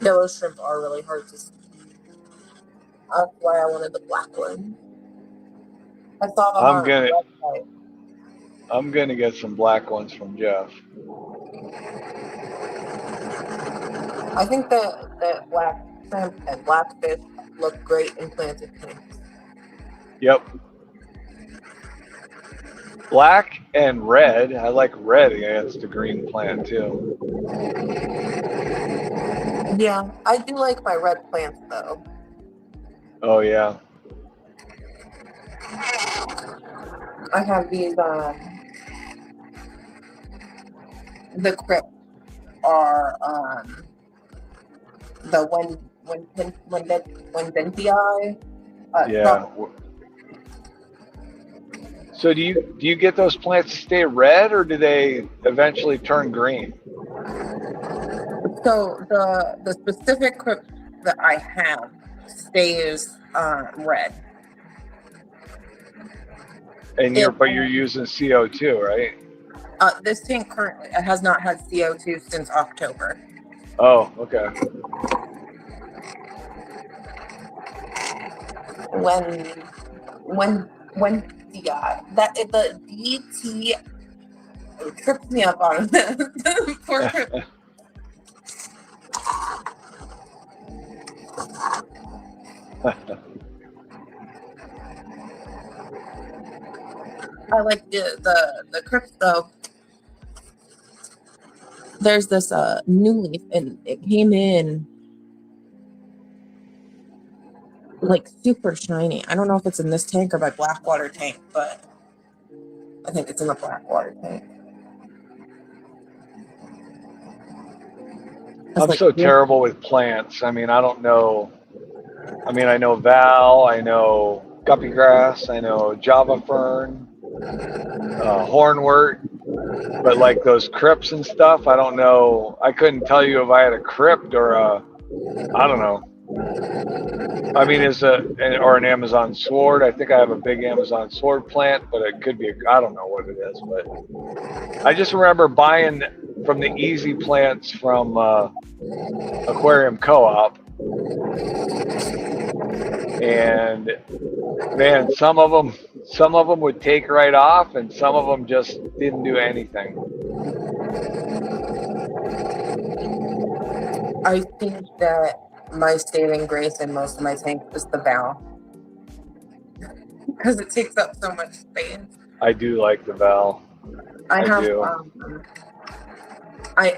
Yellow shrimp are really hard to see. That's why I wanted the black one. I saw them on the website. I'm gonna get some black ones from Jeff. I think the black shrimp and blackfish look great in planted tanks. Yep. Black and red. I like red against the green plant too. Yeah, I do like my red plants though. Oh yeah. I have these the crypt are the when Ventii Yeah. So do you get those plants to stay red, or do they eventually turn green? So the specific crypt that I have stays red. And but you're using CO2, right? This tank currently has not had CO2 since October. Oh, okay. When the DT trips me up on the poor crypt. I like the crypts though. There's this new leaf and it came in like super shiny. I don't know if it's in this tank or my Blackwater tank, but I think it's in the Blackwater tank. I'm so terrible with plants. I mean, I don't know. I mean, I know Val, I know guppy grass, I know Java fern, hornwort, but like those crypts and stuff, I don't know. I couldn't tell you if I had a crypt or I don't know. I mean, or an Amazon sword. I think I have a big Amazon sword plant, but it could be, I don't know what it is. But I just remember buying from the easy plants from Aquarium Co-op. And man, some of them would take right off, and some of them just didn't do anything. I think that my saving grace in most of my tanks is the bow, because it takes up so much space. I do like the Val. I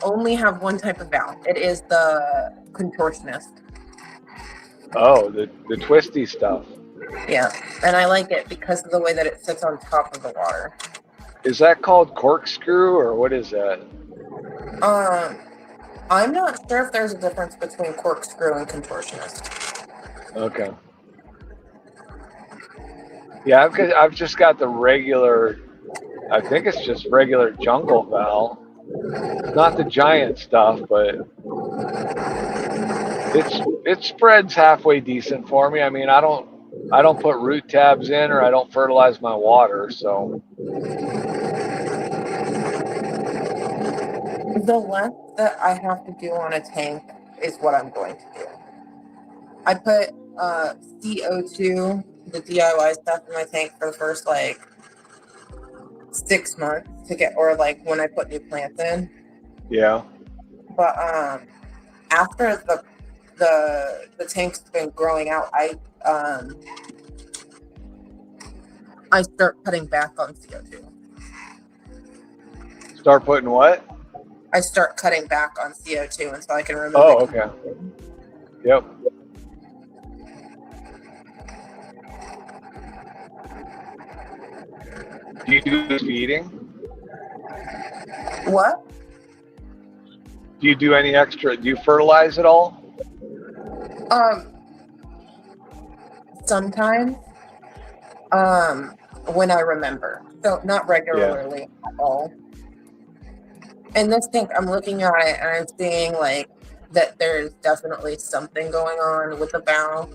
only have one type of bow. It is the contortionist. Oh, the twisty stuff. Yeah, and I like it because of the way that it sits on top of the water. Is that called corkscrew, or what is that? I'm not sure if there's a difference between corkscrew and contortionist. Okay. Yeah, I've just got the regular. I think it's just regular jungle Val. Not the giant stuff, but it spreads halfway decent for me. I mean, I don't put root tabs in, or I don't fertilize my water, so. The less that I have to do on a tank is what I'm going to do. I put CO2, the DIY stuff in my tank for the first like 6 months to get, or like when I put new plants in. Yeah. But after the tank's been growing out, I start cutting back on CO2. Start putting what? I start cutting back on CO2 until I can remove it. Oh, okay. Yep. Do you do feeding? What? Do you do any extra? Do you fertilize at all? Sometimes. When I remember. So not regularly at all. In this tank, I'm looking at it and I'm seeing like that there's definitely something going on with the bow.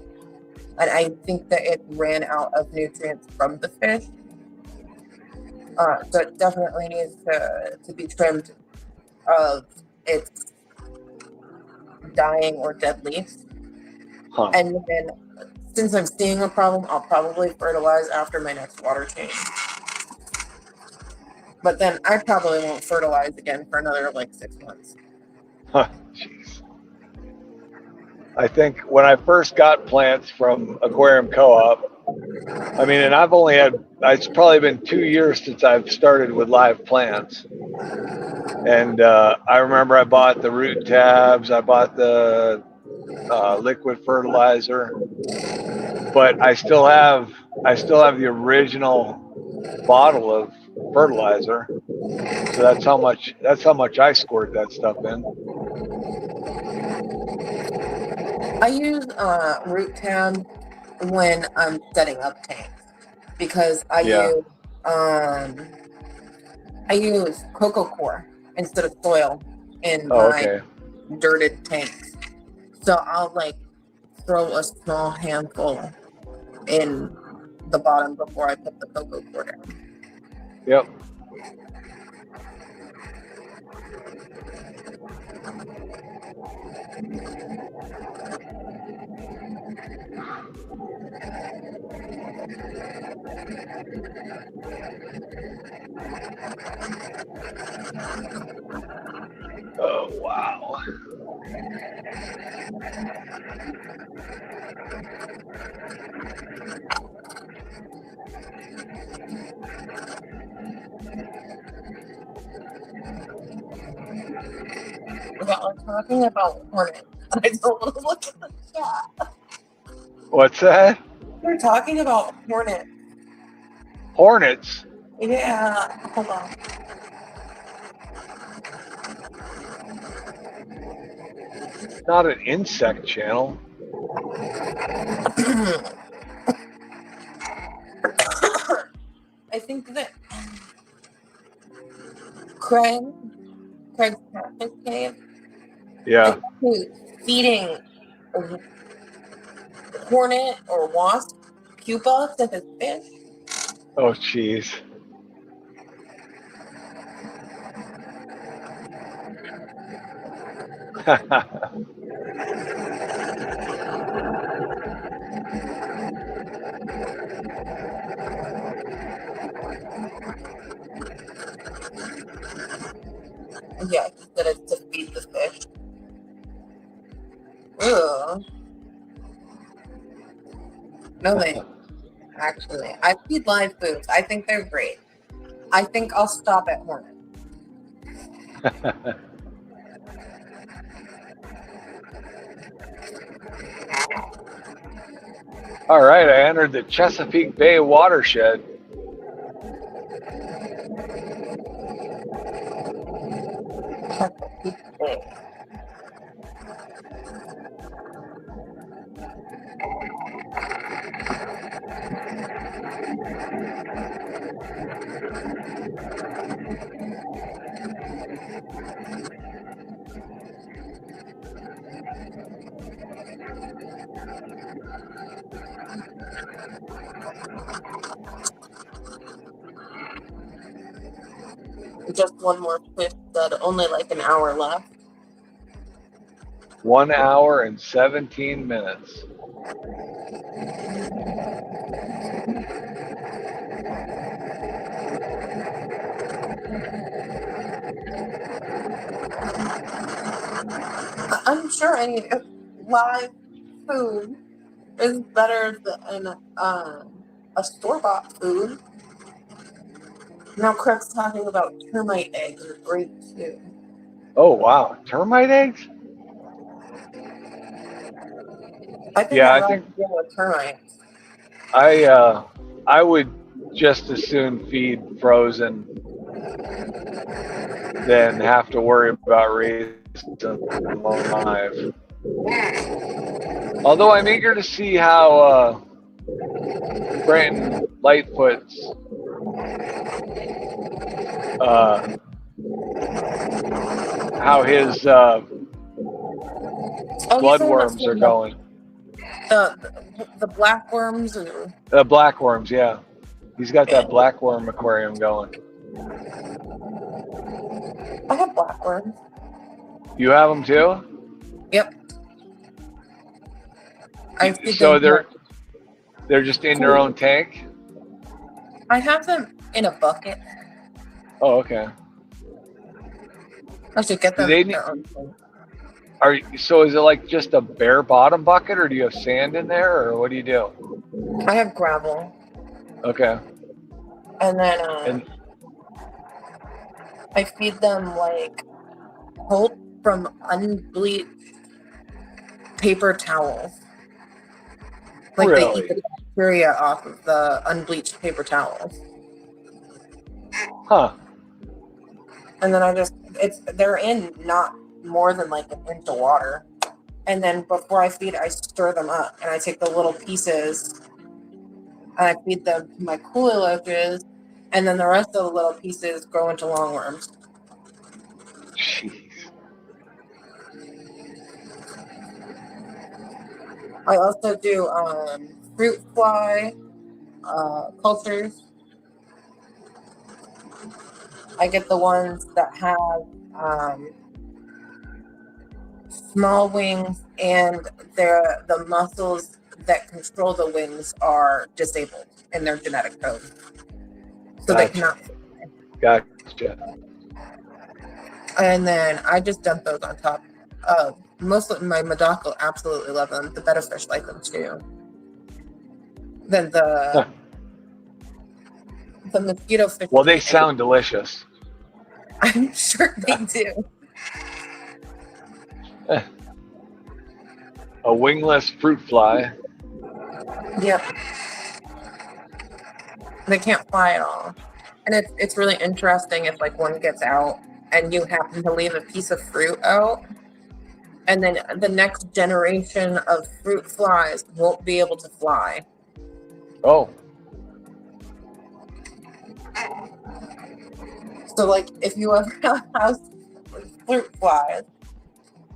And I think that it ran out of nutrients from the fish. So it definitely needs to be trimmed of its dying or dead leaves. Huh. And then since I'm seeing a problem, I'll probably fertilize after my next water change. But then I probably won't fertilize again for another like 6 months. Huh, jeez. I think when I first got plants from Aquarium Co-op, I mean, and it's probably been 2 years since I've started with live plants. And I remember I bought the root tabs, I bought the liquid fertilizer, but I still have the original bottle of fertilizer. So that's how much I squirt that stuff in. I use root tab when I'm setting up tanks because I use cocoa core instead of soil in my dirted tanks. So I'll like throw a small handful in the bottom before I put the cocoa core down. Yep. Oh, wow. Yeah, we're talking about hornets. I don't want to look at the chat. What's that? We're talking about hornets. Hornets? Yeah, hold on. Not an insect channel. I think that Craig's Cactus Cave, Yeah. who's feeding hornet or wasp pupa to his fish. Oh, jeez. Yeah, he said it's to feed the fish. Ugh. No, actually, I feed live foods. I think they're great. I think I'll stop at hornet. All right, I entered the Chesapeake Bay watershed. Just one more fish said only like an hour left. 1 hour and 17 minutes. I'm sure any live food is better than a store-bought food. Now Craig's talking about termite eggs are great too. Oh, wow. Termite eggs? I think Yeah, I'd I rather think- deal with termites. I would just as soon feed frozen than have to worry about raising them alive. Although I'm eager to see how Brandon Lightfoot's how his bloodworms are going. The black worms or Blackworms, yeah. He's got that blackworm aquarium going. I have black worms. You have them too? Yep. I feed So them they're just in their own tank? I have them in a bucket. Oh, okay. I should get Do them. they need, so is it like just a bare bottom bucket, or do you have sand in there, or what do you do? I have gravel, Okay. and then And I feed them like pulp from unbleached paper towels. Like they eat really? the bacteria off of the unbleached paper towels. Huh. And then they're in not more than like an inch of water. And then before I feed, I stir them up and I take the little pieces and I feed them to my coolie loaches. And then the rest of the little pieces grow into longworms. Jeez. I also do fruit fly cultures. I get the ones that have small wings and the muscles that control the wings are disabled in their genetic code. So they cannot. Gotcha. And then I just dump those on top of most of my Medaka absolutely love them. The betta fish like them too. Then the mosquito fish. Well, they sound delicious. I'm sure they do. A wingless fruit fly. Yep. They can't fly at all. And it's really interesting if like one gets out and you happen to leave a piece of fruit out, and then the next generation of fruit flies won't be able to fly. Oh. So like if you ever have a house with fruit flies,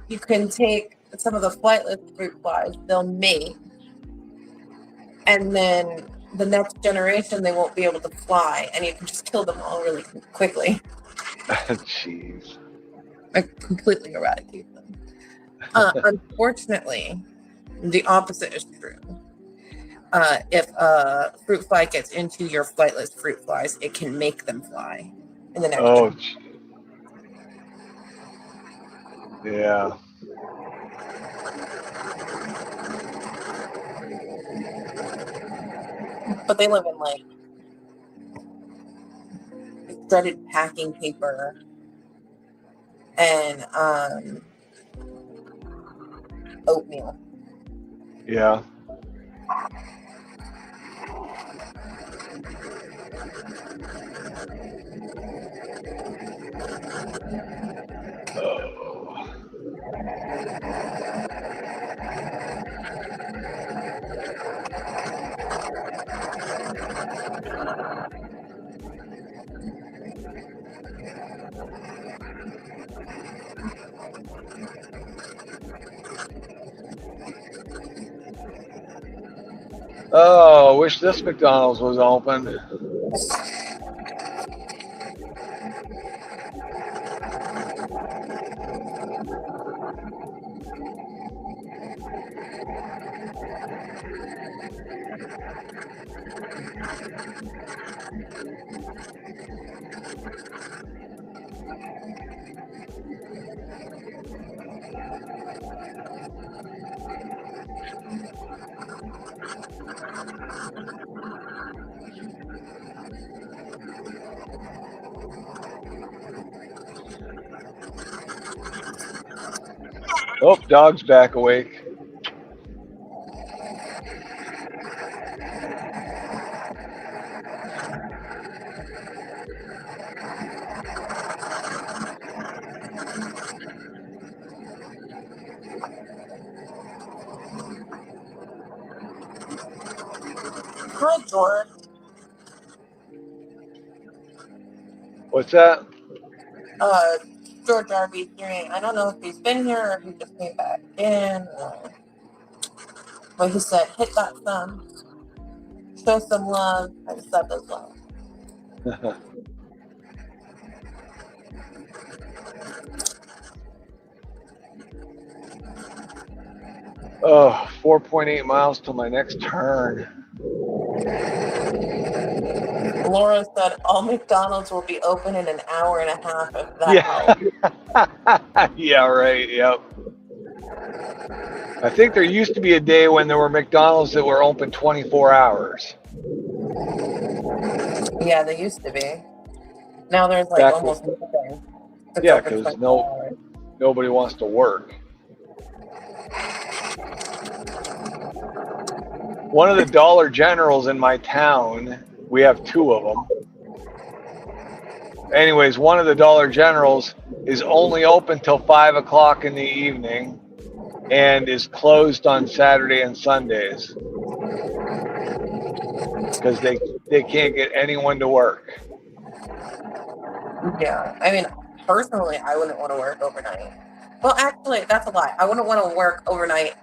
you can take some of the flightless fruit flies, they'll mate, and then the next generation they won't be able to fly, and you can just kill them all really quickly. Jeez. Like completely eradicate them. Unfortunately, the opposite is true. If a fruit fly gets into your flightless fruit flies, it can make them fly in the next generation. Yeah. But they live in like shredded packing paper and oatmeal. Yeah. Oh, I wish this McDonald's was open. Oh, dog's back awake. Hi, George. What's that? George RB3. I don't know if he's been here or if he just came back in. But he said, hit that thumb, show some love, and sub as well. Oh, 4.8 miles till my next turn. Laura said all McDonald's will be open in an hour and a half if that helps. Yeah. Yeah, right. Yep. I think there used to be a day when there were McDonald's that were open 24 hours. Yeah, they used to be. Now there's like Back almost nothing. It's Yeah, open because 24 hours. nobody wants to work. One of the Dollar Generals in my town, we have two of them. Anyways, one of the Dollar Generals is only open till 5 o'clock in the evening and is closed on Saturday and Sundays because they can't get anyone to work. Yeah, I mean, personally, I wouldn't want to work overnight. Well, actually, that's a lie. I wouldn't want to work overnight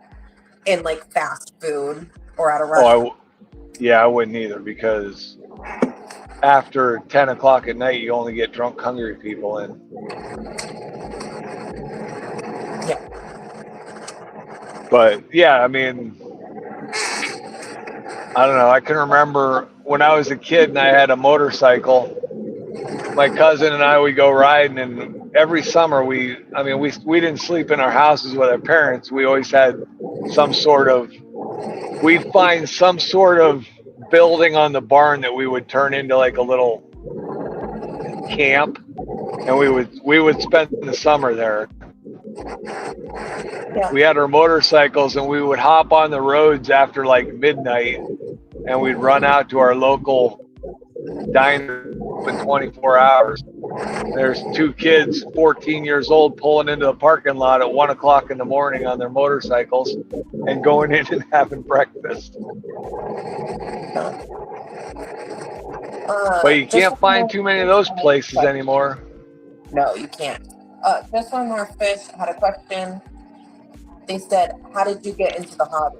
in like fast food or at a restaurant. Yeah, I wouldn't either because after 10 o'clock at night, you only get drunk, hungry people in. Yeah. But yeah, I mean, I don't know. I can remember when I was a kid and I had a motorcycle. My cousin and I would go riding, and every summer we didn't sleep in our houses with our parents. We always had we'd find some sort of building on the barn that we would turn into like a little camp, and we would spend the summer there. Yeah. We had our motorcycles and we would hop on the roads after like midnight, and we'd run out to our local diner in 24 hours. There's two kids, 14 years old, pulling into the parking lot at 1 o'clock in the morning on their motorcycles and going in and having breakfast. But you can't find too many of those places anymore. No, you can't. Just one more fish had a question. They said, how did you get into the hobby?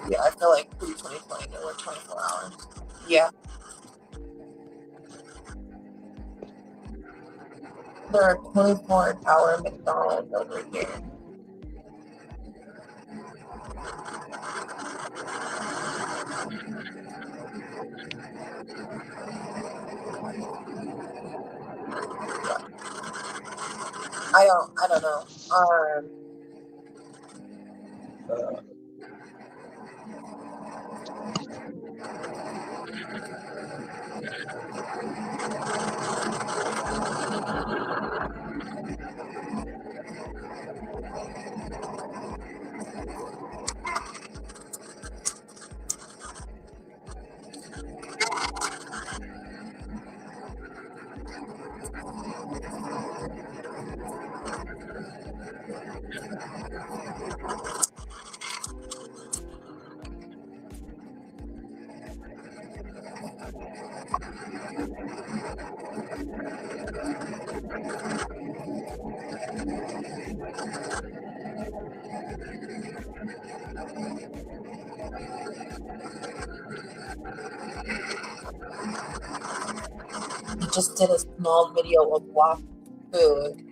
Yeah, I feel like pre-2020 there were 24 hours. Yeah. There are 24-hour McDonald's over here. I don't know. He just did a small video of walk food,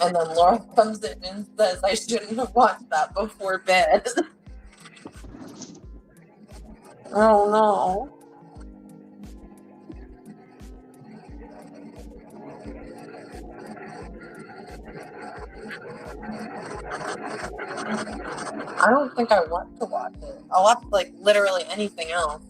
and then Laura comes in and says I shouldn't have watched that before bed. Oh no. I don't think I want to watch it. I'll watch like literally anything else.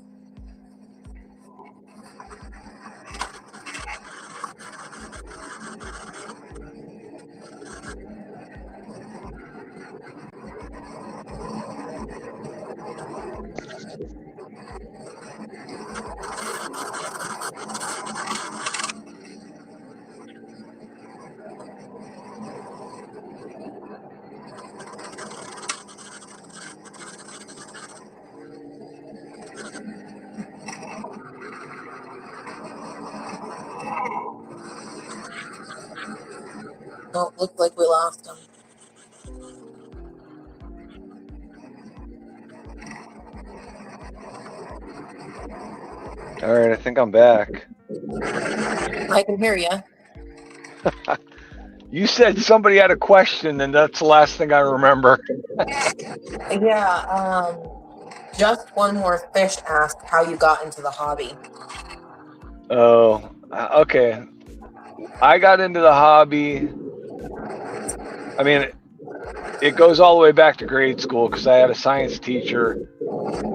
Oh, looks like we lost him. All right, I think I'm back. I can hear you. You said somebody had a question, and that's the last thing I remember. Yeah, just one more fish asked how you got into the hobby. Oh, okay. I got into the hobby. I mean, it goes all the way back to grade school because I had a science teacher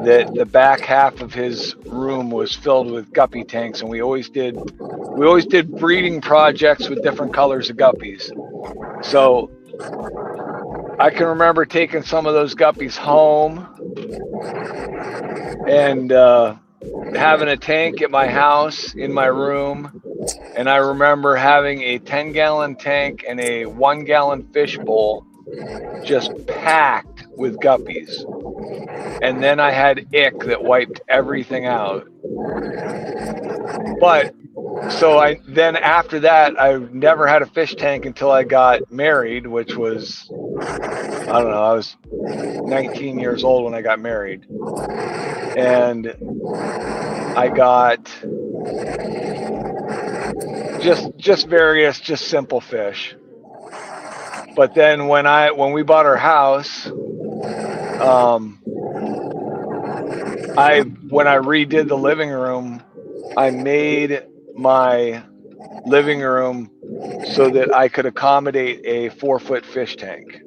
that the back half of his room was filled with guppy tanks, and we always did breeding projects with different colors of guppies. So I can remember taking some of those guppies home and having a tank at my house in my room. And I remember having a 10-gallon tank and a 1-gallon fish bowl just packed with guppies. And then I had ick that wiped everything out. But so after that, I never had a fish tank until I got married, which was, I don't know, I was 19 years old when I got married. And I got just various, just simple fish. But then when we bought our house, when I redid the living room, I made my living room so that I could accommodate a 4-foot fish tank.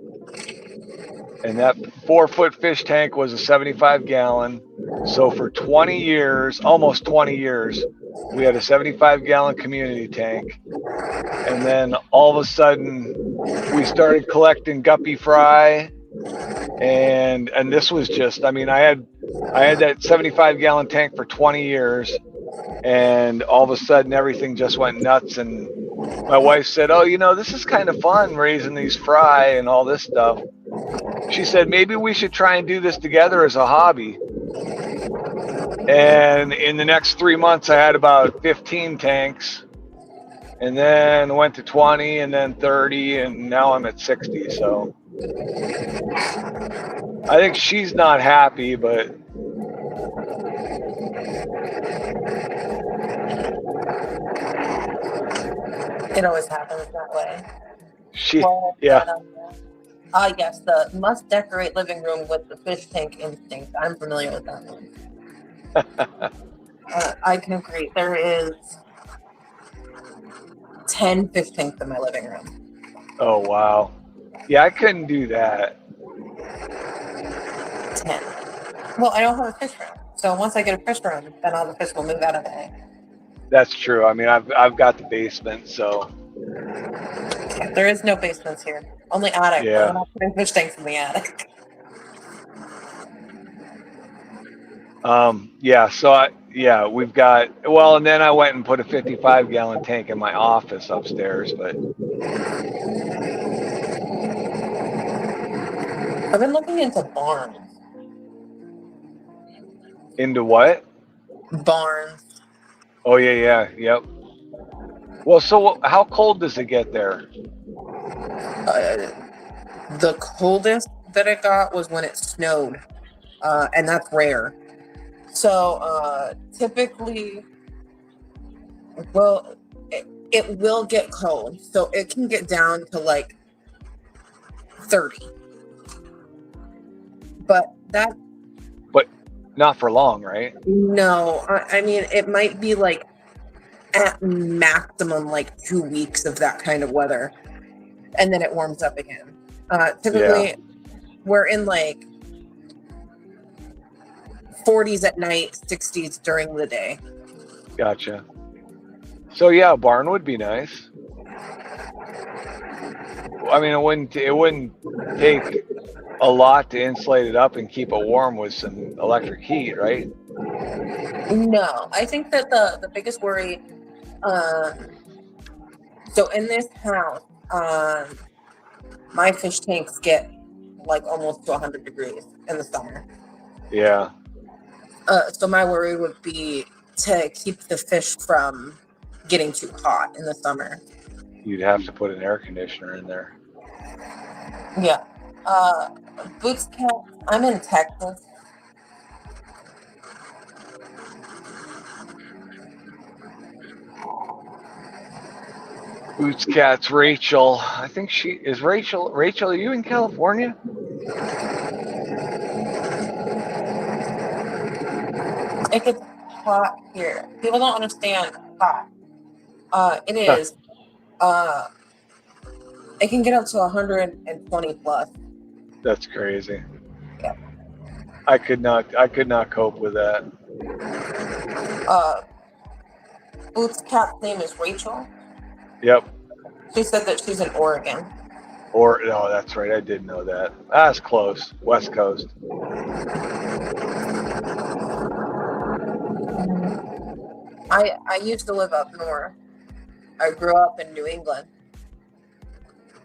And that 4-foot fish tank was a 75-gallon. So for 20 years, almost 20 years, we had a 75-gallon community tank. And then all of a sudden, we started collecting guppy fry. And this was just, I mean, I had that 75-gallon tank for 20 years. And all of a sudden, everything just went nuts. And my wife said, "Oh, this is kind of fun raising these fry and all this stuff." She said, "Maybe we should try and do this together as a hobby." And in the next 3 months, I had about 15 tanks, and then went to 20, and then 30, and now I'm at 60. So I think she's not happy, but It always happens that way. yeah. Yes, the must decorate living room with the fish tank instinct. I'm familiar with that one. I can agree. There is 10 fish tanks in my living room. Oh, wow. Yeah, I couldn't do that. 10. Well, I don't have a fish room. So once I get a fish room, then all the fish will move out of it. That's true. I mean, I've got the basement, so. Yeah, there is no basements here. Only attic. Yeah. I'm not putting fish tanks in the attic. Yeah, so we've got, well, and then I went and put a 55-gallon tank in my office upstairs, but. I've been looking into barns. Into what? Barns. Oh, yeah, yep. Well, so how cold does it get there? The coldest that it got was when it snowed, and that's rare. So typically, well, it will get cold. So it can get down to like 30. But not for long, right? No, I mean, it might be like at maximum like 2 weeks of that kind of weather, and then it warms up again. Typically, we're in like 40s at night, 60s during the day. Gotcha. So yeah, a barn would be nice. I mean, it wouldn't take a lot to insulate it up and keep it warm with some electric heat, right? No, I think that the biggest worry, so in this house, my fish tanks get like almost to 100 degrees in the summer. Yeah. So my worry would be to keep the fish from getting too hot in the summer. you'd have to put an air conditioner in there. Yeah. Boots Cat, I'm in Texas. Boots Cat's Rachel. I think she is Rachel. Rachel, are you in California? It gets hot here. People don't understand hot. It is. It can get up to 120 plus. That's crazy. Yeah. I could not cope with that. Boots Cat's name is Rachel. Yep. She said that she's in Oregon. Or no, that's right. I did know that. That's close. West Coast. I used to live up north. I grew up in New England.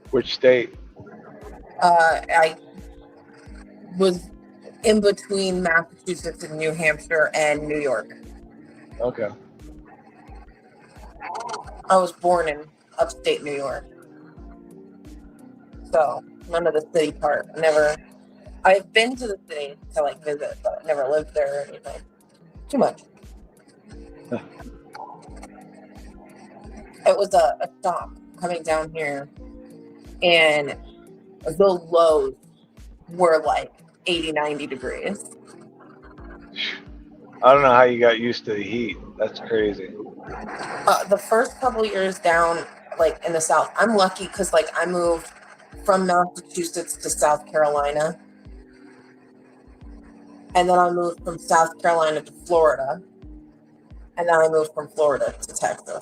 Which state? I was in between Massachusetts and New Hampshire and New York. Okay. I was born in upstate New York. So none of the city part. I've been to the city to like visit, but I never lived there or anything. Too much. It was a stop coming down here, and the lows were like 80, 90 degrees. I don't know how you got used to the heat. That's crazy. The first couple years down, like in the South, I'm lucky because like I moved from Massachusetts to South Carolina, and then I moved from South Carolina to Florida, and then I moved from Florida to Texas.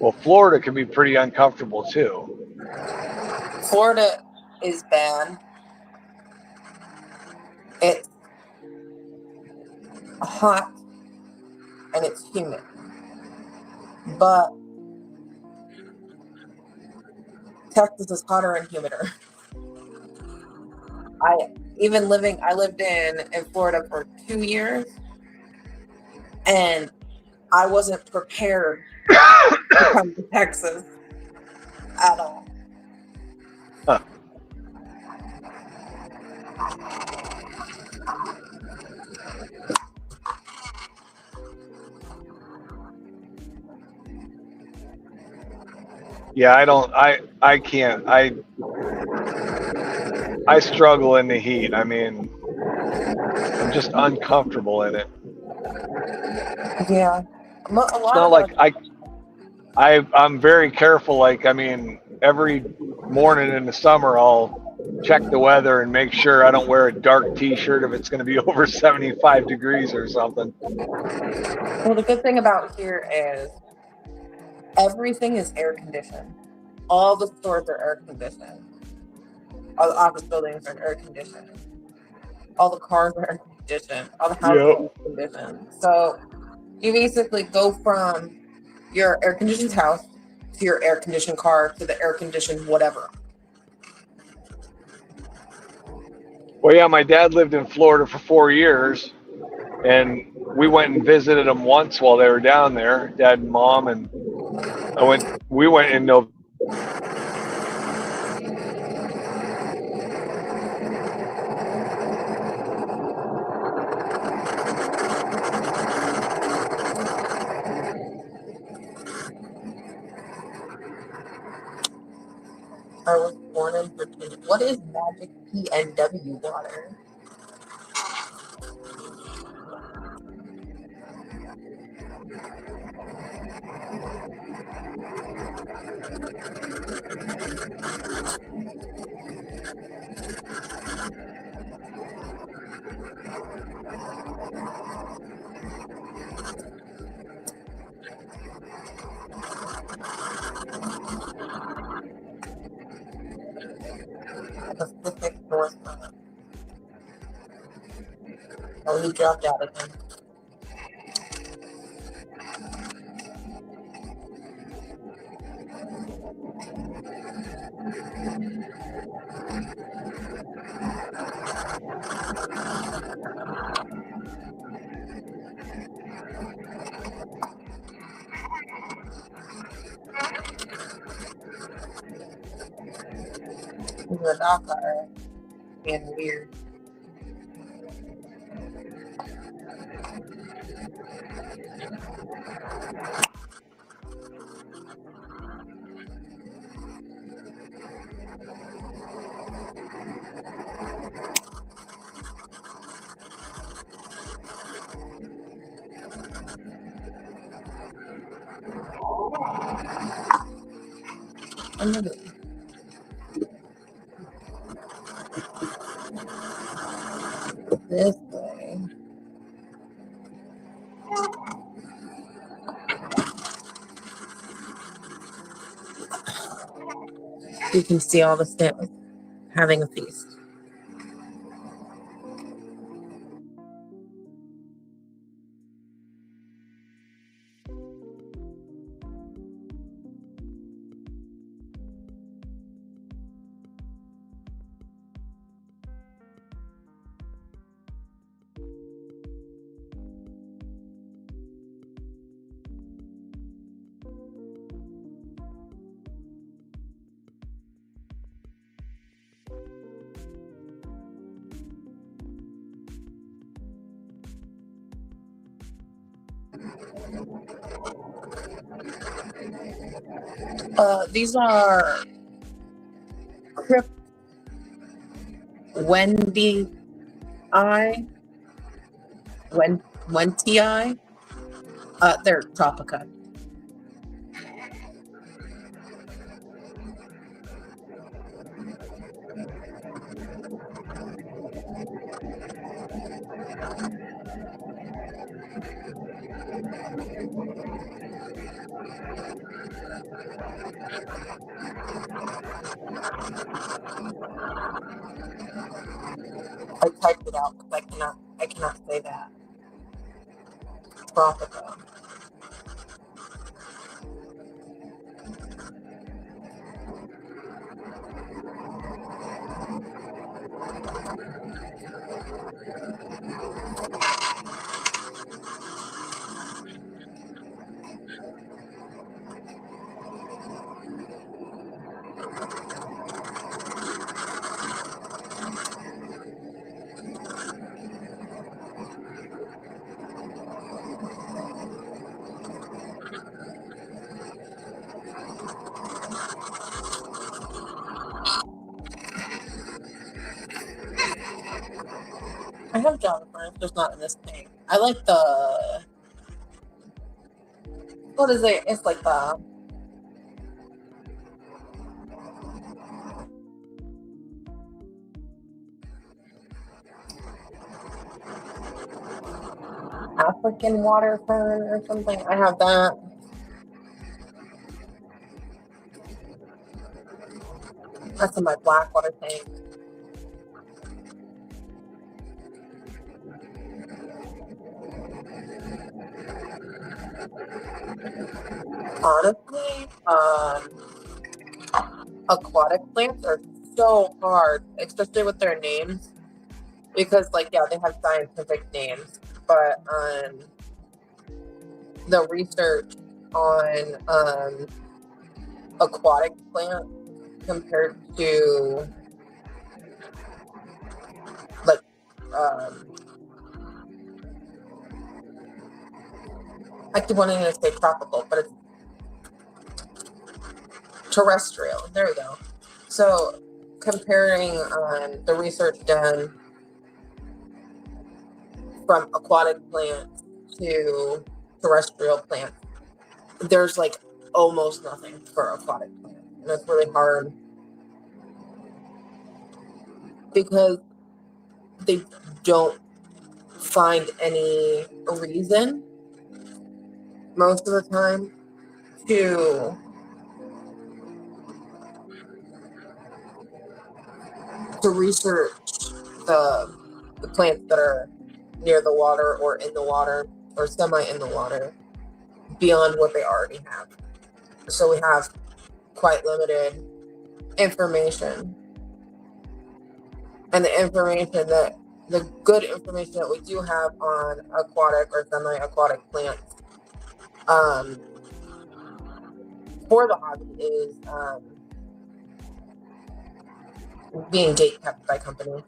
Well, Florida can be pretty uncomfortable too. Florida is bad. It's hot and it's humid, but Texas is hotter and humider. I lived in Florida for 2 years, and I wasn't prepared to come to Texas at all. Huh. Yeah, I can't. I struggle in the heat. I mean, I'm just uncomfortable in it. Yeah. A lot It's not like I'm very careful. Like, I mean, every morning in the summer, I'll check the weather and make sure I don't wear a dark t-shirt if it's going to be over 75 degrees or something. Well, the good thing about here is everything is air conditioned. All the stores are air conditioned. All the office buildings are air conditioned. All the cars are air conditioned. All the houses are air conditioned. So you basically go from your air conditioned house to your air conditioned car to the air conditioned whatever. Well, yeah, my dad lived in Florida for 4 years, and we went and visited them once while they were down there, Dad and Mom, and we went in November. I was born in Virginia. What is Magic PNW water? Pacific Northland. Oh, he dropped out again. the dock are being weird. Another. This way. You can see all the snails having a feast. These are Crypt Wendy Wentii. They're Tropica. I typed it out because I cannot say that. Tropica. I have Jonathan, it's just not in this thing. I like the. What is it? It's like the. African water fern or something. I have that. That's in my black water tank. Honestly, aquatic plants are so hard, especially with their names, because yeah, they have scientific names, but the research on aquatic plants compared to I keep wanting to say tropical, but it's terrestrial. There we go. So comparing the research done from aquatic plants to terrestrial plants, there's almost nothing for aquatic plants. And it's really hard because they don't find any reason most of the time to research the plants that are near the water or in the water or semi in the water beyond what they already have. So we have quite limited information. And the good information that we do have on aquatic or semi-aquatic plants for the hobby is being gate kept by companies.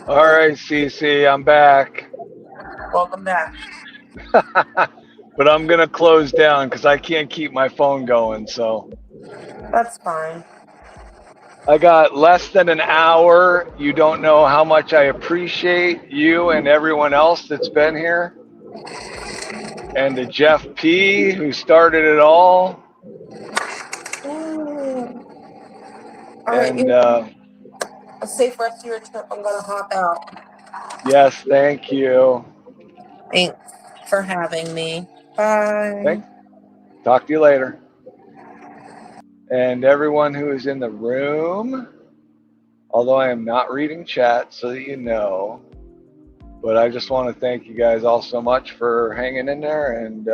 All right, CC, I'm back. Welcome back. But I'm going to close down because I can't keep my phone going. So That's fine. I got less than an hour. You don't know how much I appreciate you and everyone else that's been here. And to Jeff P., who started it all. Ooh. All right, And a safe rest of your trip. I'm gonna hop out. yes, thank you. Thanks for having me. Bye. Thanks. Talk to you later. And everyone who is in the room, although I am not reading chat, so that you know, but I just want to thank you guys all so much for hanging in there, and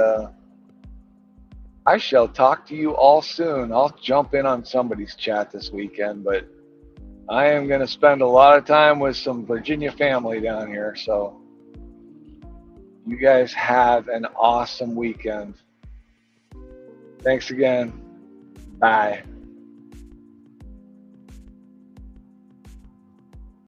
I shall talk to you all soon. I'll jump in on somebody's chat this weekend, but I am going to spend a lot of time with some Virginia family down here, so you guys have an awesome weekend. Thanks again. Bye.